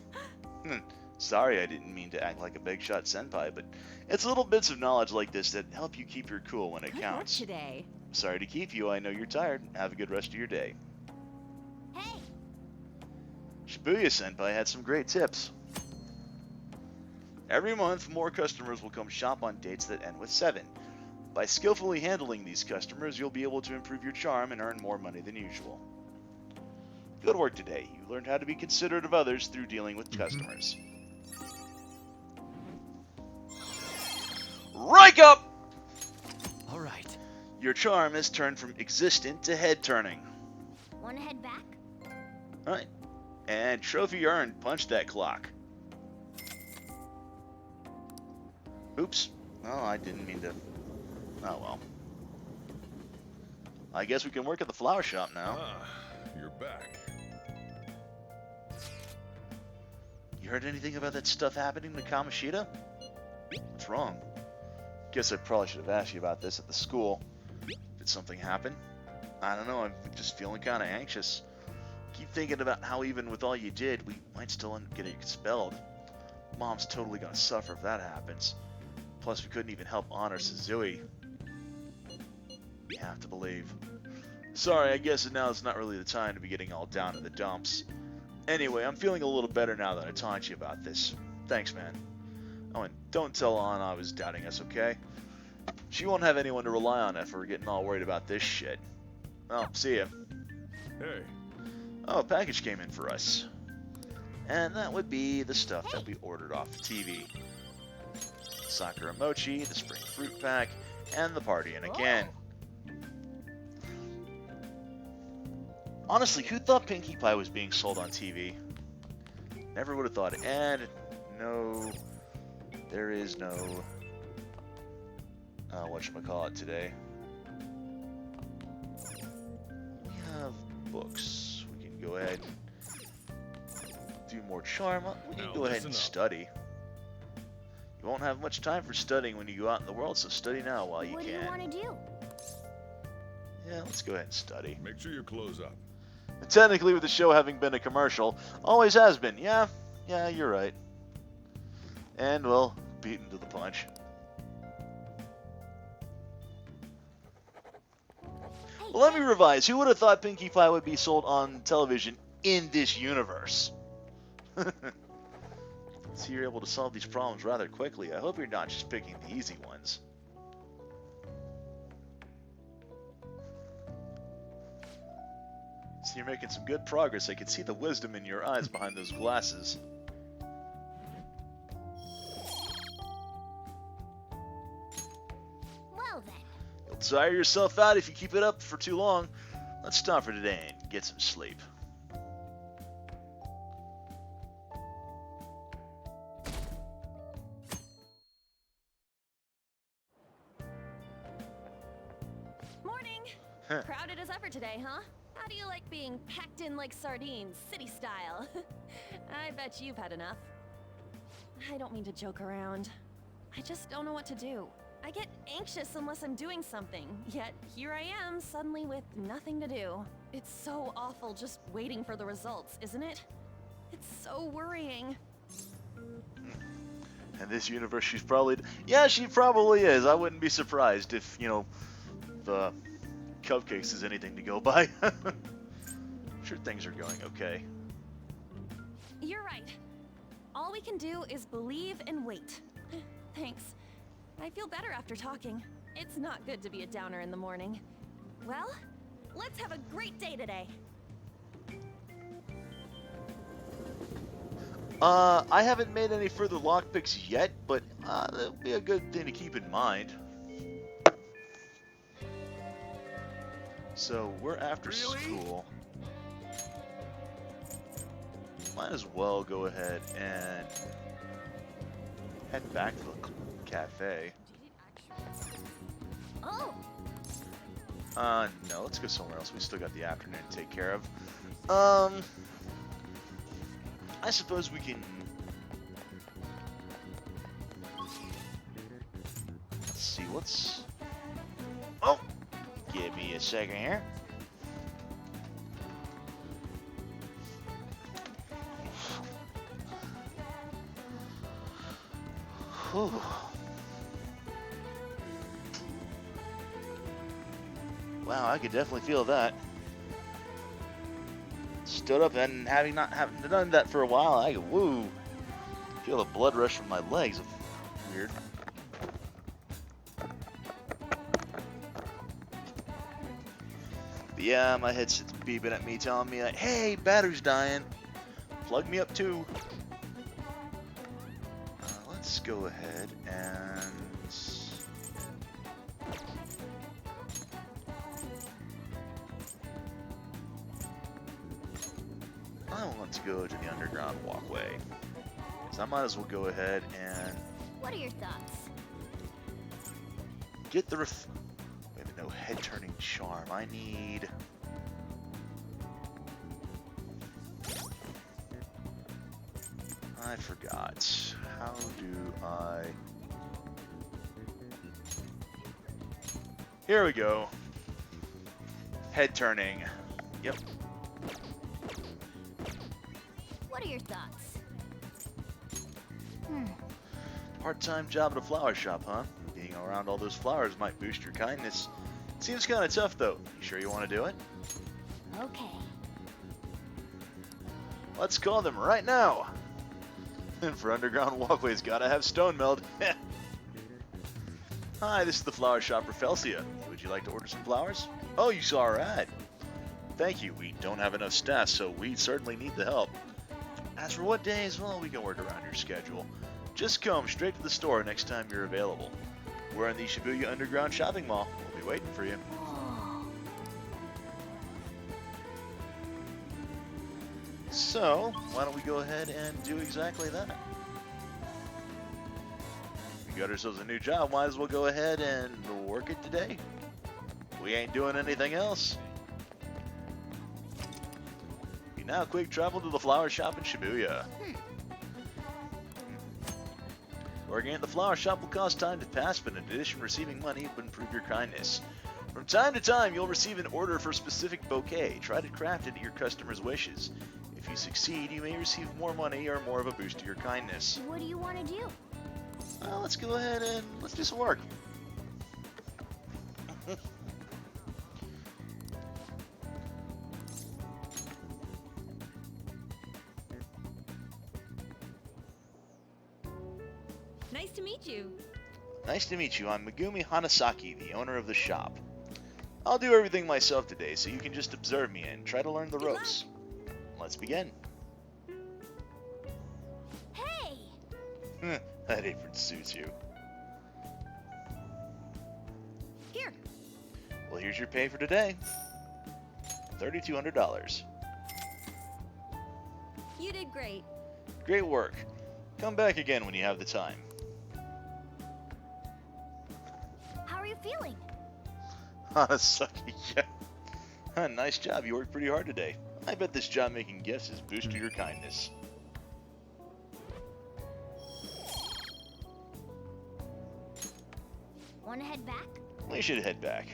Sorry, I didn't mean to act like a big shot senpai, but it's little bits of knowledge like this that help you keep your cool when it Good counts. work today. Sorry to keep you. I know you're tired. Have a good rest of your day. Hey! Shibuya senpai had some great tips. Every month, more customers will come shop on dates that end with 7. By skillfully handling these customers, you'll be able to improve your charm and earn more money than usual. Good work today. You learned how to be considerate of others through dealing with customers. Rike up! Alright. Your charm has turned from existent to head turning. Want to head back? Alright. And trophy earned. Punch that clock. Oops. Oh, I didn't mean to... Oh, well. I guess we can work at the flower shop now. You're back. You heard anything about that stuff happening to Kamoshida? What's wrong? Guess I probably should have asked you about this at the school. Did something happen? I don't know, I'm just feeling kind of anxious. Keep thinking about how even with all you did, we might still end up getting expelled. Mom's totally gonna suffer if that happens. Plus, we couldn't even help honor Suzui. You have to believe. Sorry, I guess now is not really the time to be getting all down in the dumps. Anyway, I'm feeling a little better now that I taught to you about this. Thanks, man. Oh, and don't tell Anna I was doubting us, okay? She won't have anyone to rely on if we're getting all worried about this shit. Well, see ya. Hey. Oh, a package came in for us. And that would be the stuff that we ordered off the TV. Sakura Mochi, the Spring Fruit Pack, and the Party and Again. Honestly, who thought Pinkie Pie was being sold on TV? Never would have thought it. And no, there is no, whatchamacallit today. We have books. We can go ahead and do more charm. We can go ahead and study. You won't have much time for studying when you go out in the world, so study now while you can. What do you want to do? Yeah, let's go ahead and study. Make sure you close up. And technically, with the show having been a commercial, always has been. Yeah, you're right. And, well, beaten to the punch. Well, let me revise. Who would have thought Pinkie Pie would be sold on television in this universe? So you're able to solve these problems rather quickly. I hope you're not just picking the easy ones. So you're making some good progress. I can see the wisdom in your eyes behind those glasses. Well then. You'll tire yourself out if you keep it up for too long. Let's stop for today and get some sleep. Morning! Crowded as ever today, huh? How do you like being packed in like sardines, city style? I bet you've had enough. I don't mean to joke around. I just don't know what to do. I get anxious unless I'm doing something, yet here I am suddenly with nothing to do. It's so awful just waiting for the results, isn't it? It's so worrying. In this universe, she's probably... Yeah, she probably is. I wouldn't be surprised if, you know, the cupcakes is anything to go by. I'm sure things are going okay. You're right. All we can do is believe and wait. Thanks. I feel better after talking. It's not good to be a downer in the morning. Well, let's have a great day today. I haven't made any further lockpicks yet, but that'll be a good thing to keep in mind. So, we're after school. Might as well go ahead and head back to the cafe. Oh! No, let's go somewhere else. We still got the afternoon to take care of. I suppose we can... Let's see, what's... Oh! Give me a second here. Whew. Wow, I could definitely feel that. Stood up and having done that for a while, I could, woo, feel the blood rush from my legs. Weird. But yeah, my headset's beeping at me, telling me like, hey, battery's dying. Plug me up too. Let's go ahead and... I want to go to the underground walkway. So I might as well go ahead and... What are your thoughts? Get the ref... Wait a minute, no head-turning charm. I need... I forgot. How do I... Here we go. Head-turning. Yep. What are your thoughts? Part-time job at a flower shop, huh? Being around all those flowers might boost your kindness. Seems kind of tough, though. You sure you want to do it? Okay. Let's call them right now. And for underground walkways, gotta have stone meld. Hi, this is the flower shop Rafelsia. Would you like to order some flowers? Oh, you saw our ad. Thank you. We don't have enough staff, so we certainly need the help. As for what days, well, we can work around your schedule. Just come straight to the store next time you're available. We're in the Shibuya Underground Shopping Mall. We'll be waiting for you. So, why don't we go ahead and do exactly that? We got ourselves a new job, might as well go ahead and work it today. We ain't doing anything else. You now quick travel to the flower shop in Shibuya. Working at the flower shop will cost time to pass, but in addition, receiving money will improve your kindness. From time to time, you'll receive an order for a specific bouquet. Try to craft it to your customer's wishes. If you succeed, you may receive more money or more of a boost to your kindness. What do you want to do? Well, let's go ahead and let's do some work. Nice to meet you. Nice to meet you. I'm Megumi Hanasaki, the owner of the shop. I'll do everything myself today, so you can just observe me and try to learn the ropes. Let's begin. Hey! That apron suits you. Here. Well, here's your pay for today. $3,200. You did great. Great work. Come back again when you have the time. How are you feeling? Hanasaki, yeah. Nice job. You worked pretty hard today. I bet this job making gifts has boosted your kindness. Want to head back? We should head back.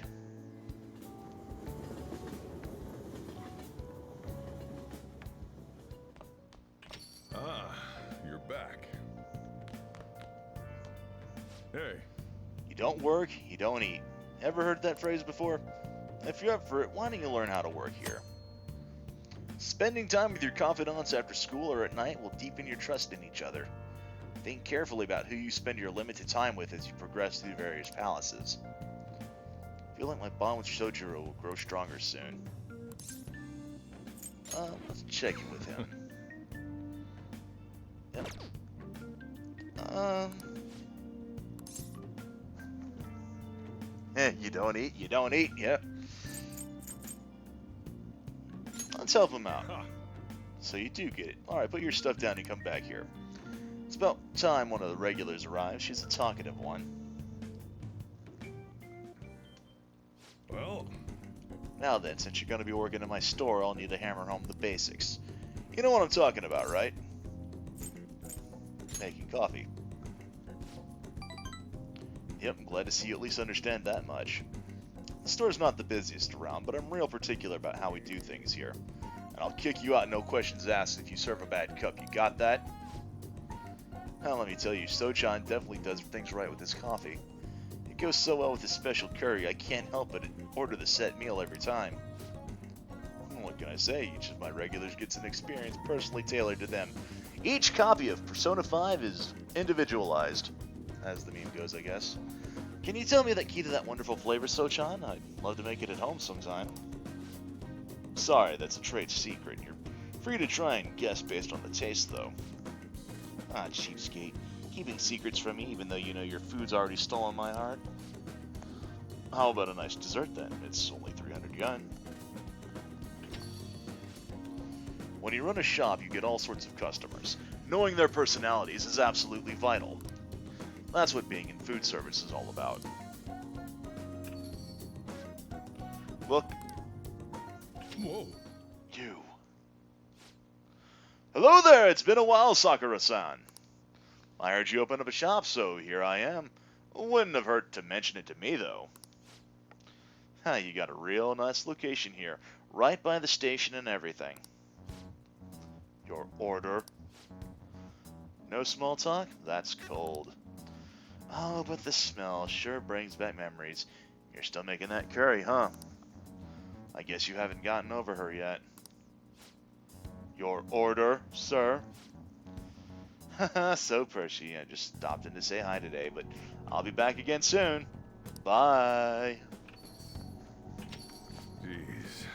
Ah, you're back. Hey. You don't work, you don't eat. Ever heard that phrase before? If you're up for it, why don't you learn how to work here? Spending time with your confidants after school or at night will deepen your trust in each other. Think carefully about who you spend your limited time with as you progress through various palaces. I feel like my bond with Sojiro will grow stronger soon. Let's check in with him. Yep. You don't eat, yep. Let's help him out. So you do get it. Alright, put your stuff down and come back here. It's about time one of the regulars arrives. She's a talkative one. Well... Now then, since you're going to be working in my store, I'll need to hammer home the basics. You know what I'm talking about, right? Making coffee. Yep, I'm glad to see you at least understand that much. The store's not the busiest around, but I'm real particular about how we do things here. And I'll kick you out, no questions asked, if you serve a bad cup. You got that? Now let me tell you, Sochan definitely does things right with his coffee. It goes so well with his special curry, I can't help but order the set meal every time. What can I say? Each of my regulars gets an experience personally tailored to them. Each copy of Persona 5 is individualized, as the meme goes, I guess. Can you tell me the key to that wonderful flavor, Sochan? I'd love to make it at home sometime. Sorry, that's a trade secret. You're free to try and guess based on the taste, though. Ah, cheapskate. Keeping secrets from me even though you know your food's already stolen my heart? How about a nice dessert then? It's only 300 yen. When you run a shop, you get all sorts of customers. Knowing their personalities is absolutely vital. That's what being in food service is all about. Look. Whoa. You. Hello there, it's been a while, Sakura-san. I heard you open up a shop, so here I am. Wouldn't have hurt to mention it to me, though. You got a real nice location here, right by the station and everything. Your order? No small talk? That's cold. Oh, but the smell sure brings back memories. You're still making that curry, huh? I guess you haven't gotten over her yet. Your order, sir? Haha, so pushy. I just stopped in to say hi today, but I'll be back again soon. Bye. Jeez.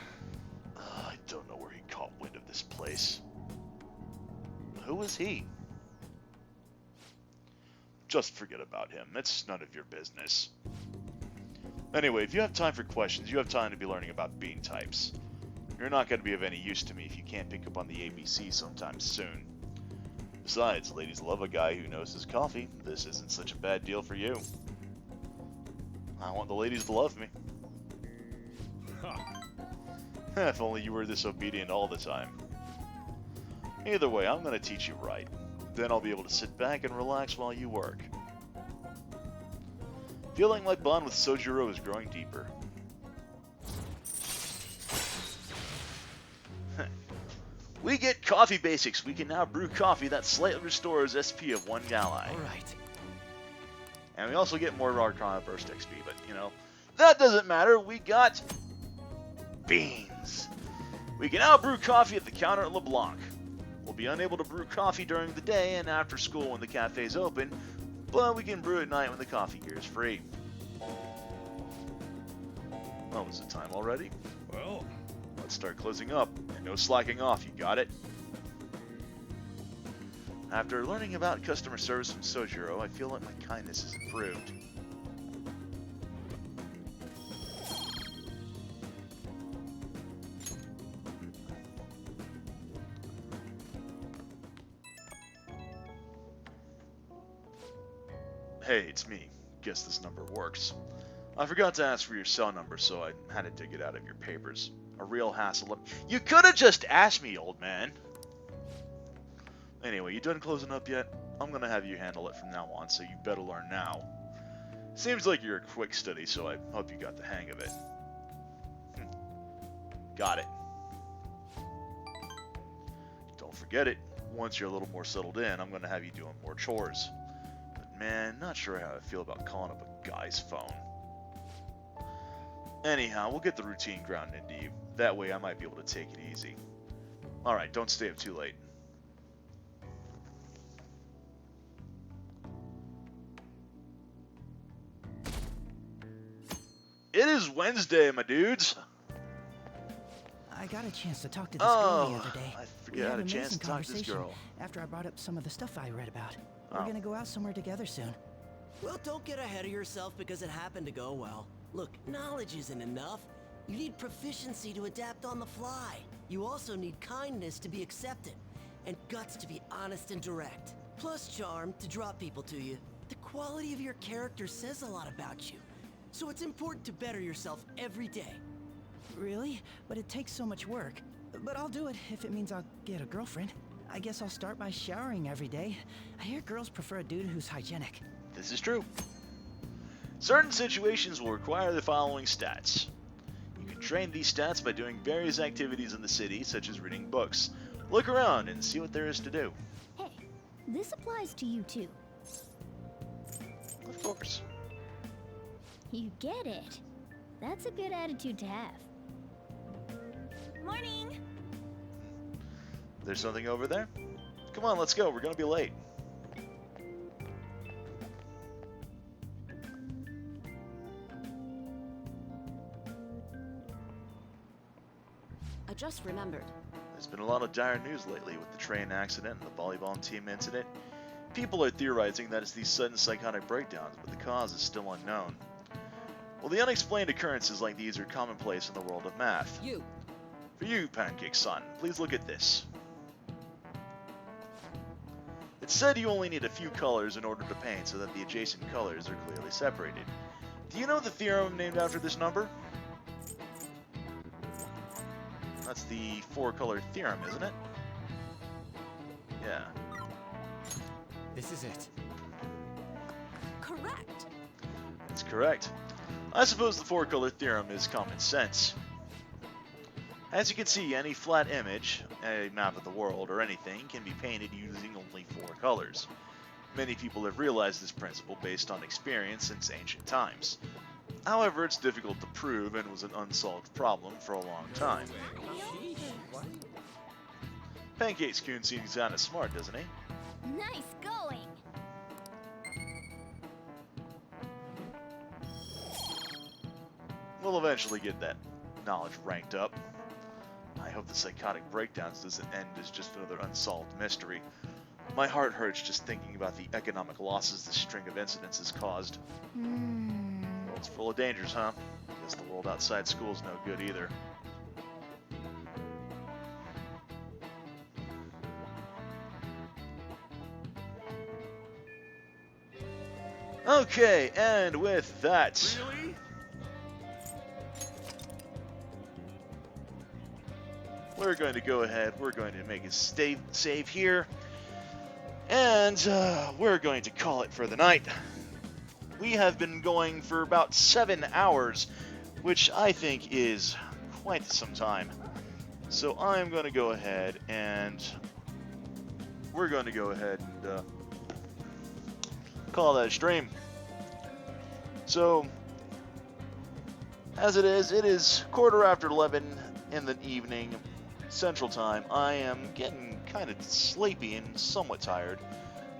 I don't know where he caught wind of this place. Who is he? Just forget about him. It's none of your business. Anyway, if you have time for questions, you have time to be learning about bean types. You're not going to be of any use to me if you can't pick up on the ABC sometime soon. Besides, ladies love a guy who knows his coffee. This isn't such a bad deal for you. I want the ladies to love me. If only you were this obedient all the time. Either way, I'm going to teach you right. Then I'll be able to sit back and relax while you work. Feeling my bond with Sojiro is growing deeper. We get coffee basics. We can now brew coffee that slightly restores SP of 1 gallon. Alright. And we also get more Arcana Burst XP, but, you know, that doesn't matter. We got beans. We can now brew coffee at the counter at LeBlanc. We'll be unable to brew coffee during the day and after school when the cafe's open, but we can brew at night when the coffee gear is free. Oh, is it time already? Well, let's start closing up. And no slacking off, you got it? After learning about customer service from Sojiro, I feel like my kindness has improved. Hey, it's me. Guess this number works. I forgot to ask for your cell number, so I had to dig it out of your papers. A real hassle. You could have just asked me, old man. Anyway, you done closing up yet? I'm gonna have you handle it from now on, so you better learn now. Seems like you're a quick study, so I hope you got the hang of it. Got it. Don't forget it. Once you're a little more settled in, I'm gonna have you doing more chores. But man, not sure how I feel about calling up a guy's phone. Anyhow, we'll get the routine grounded into you. That way I might be able to take it easy. Alright, don't stay up too late. It is Wednesday, my dudes. I got a chance to talk to this girl the other day. I forget I had a chance to talk to this girl. After I brought up some of the stuff I read about. Oh. We're gonna go out somewhere together soon. Well, don't get ahead of yourself because it happened to go well. Look, knowledge isn't enough. You need proficiency to adapt on the fly. You also need kindness to be accepted, and guts to be honest and direct. Plus charm to draw people to you. The quality of your character says a lot about you. So it's important to better yourself every day. Really? But it takes so much work. But I'll do it if it means I'll get a girlfriend. I guess I'll start by showering every day. I hear girls prefer a dude who's hygienic. This is true. Certain situations will require the following stats. You can train these stats by doing various activities in the city, such as reading books. Look around and see what there is to do. Hey, this applies to you too. Of course. You get it. That's a good attitude to have. Morning! There's something over there? Come on, let's go. We're gonna be late. I just remembered. There's been a lot of dire news lately with the train accident and the volleyball team incident. People are theorizing that it's these sudden psychotic breakdowns, but the cause is still unknown. Well, the unexplained occurrences like these are commonplace in the world of math. You. For you, Pancake-san, please look at this. It said you only need a few colors in order to paint so that the adjacent colors are clearly separated. Do you know the theorem named after this number? That's the four-color theorem, isn't it? Yeah. This is it. Correct. That's correct. I suppose the four-color theorem is common sense. As you can see, any flat image, a map of the world, or anything can be painted using only four colors. Many people have realized this principle based on experience since ancient times. However, it's difficult to prove and was an unsolved problem for a long time. Pancakes-kun seems kinda smart, doesn't he? Nice going! We'll eventually get that knowledge ranked up. I hope the psychotic breakdowns doesn't end as just another unsolved mystery. My heart hurts just thinking about the economic losses this string of incidents has caused. World's full of dangers, huh? Guess the world outside school's no good either. Okay, and with that... Really? We're going to go ahead, we're going to make a save here, and we're going to call it for the night. We have been going for about 7 hours, which I think is quite some time. So I'm going to go ahead and we're going to go ahead and call that a stream. So, as it is 11:15 in the evening, Central Time. I am getting kind of sleepy and somewhat tired,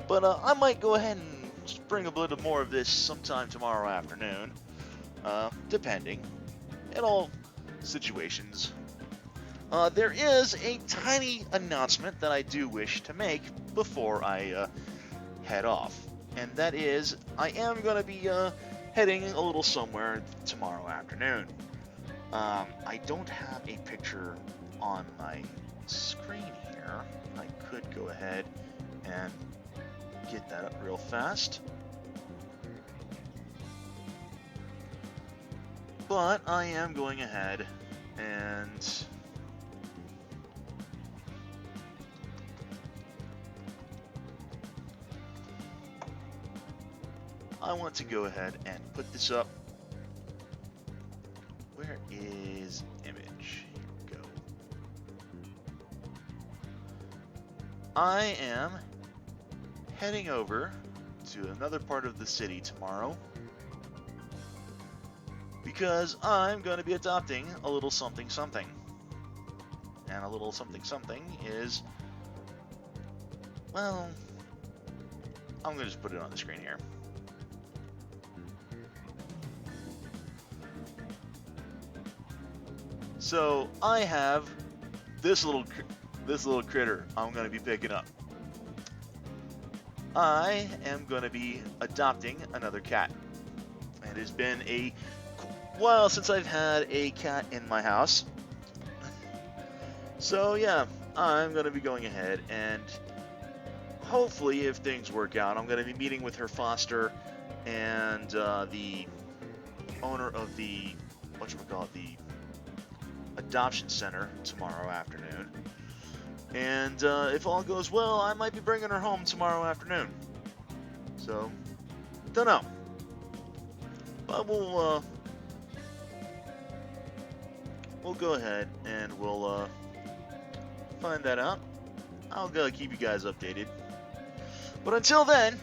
but I might go ahead and bring a little more of this sometime tomorrow afternoon, depending, in all situations. There is a tiny announcement that I do wish to make before I head off, and that is I am going to be heading a little somewhere tomorrow afternoon. I don't have a picture on my screen here. I could go ahead and get that up real fast. But I am going ahead and I want to go ahead and put this up. Where is image? Here we go. I am heading over to another part of the city tomorrow because I'm going to be adopting a little something something. And a little something something is, well, I'm going to just put it on the screen here. So I have this little critter I'm going to be picking up. I am going to be adopting another cat. It has been a while since I've had a cat in my house. So yeah, I'm going to be going ahead and hopefully if things work out, I'm going to be meeting with her foster and the owner of the, the adoption center tomorrow afternoon. And if all goes well, I might be bringing her home tomorrow afternoon. So, don't know. But we'll go ahead and we'll find that out. I'll keep you guys updated. But until then,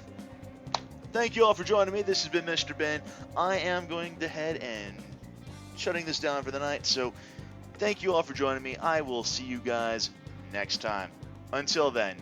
thank you all for joining me. This has been Mr. Ben. I am going to head and shutting this down for the night. So, thank you all for joining me. I will see you guys next time. Until then.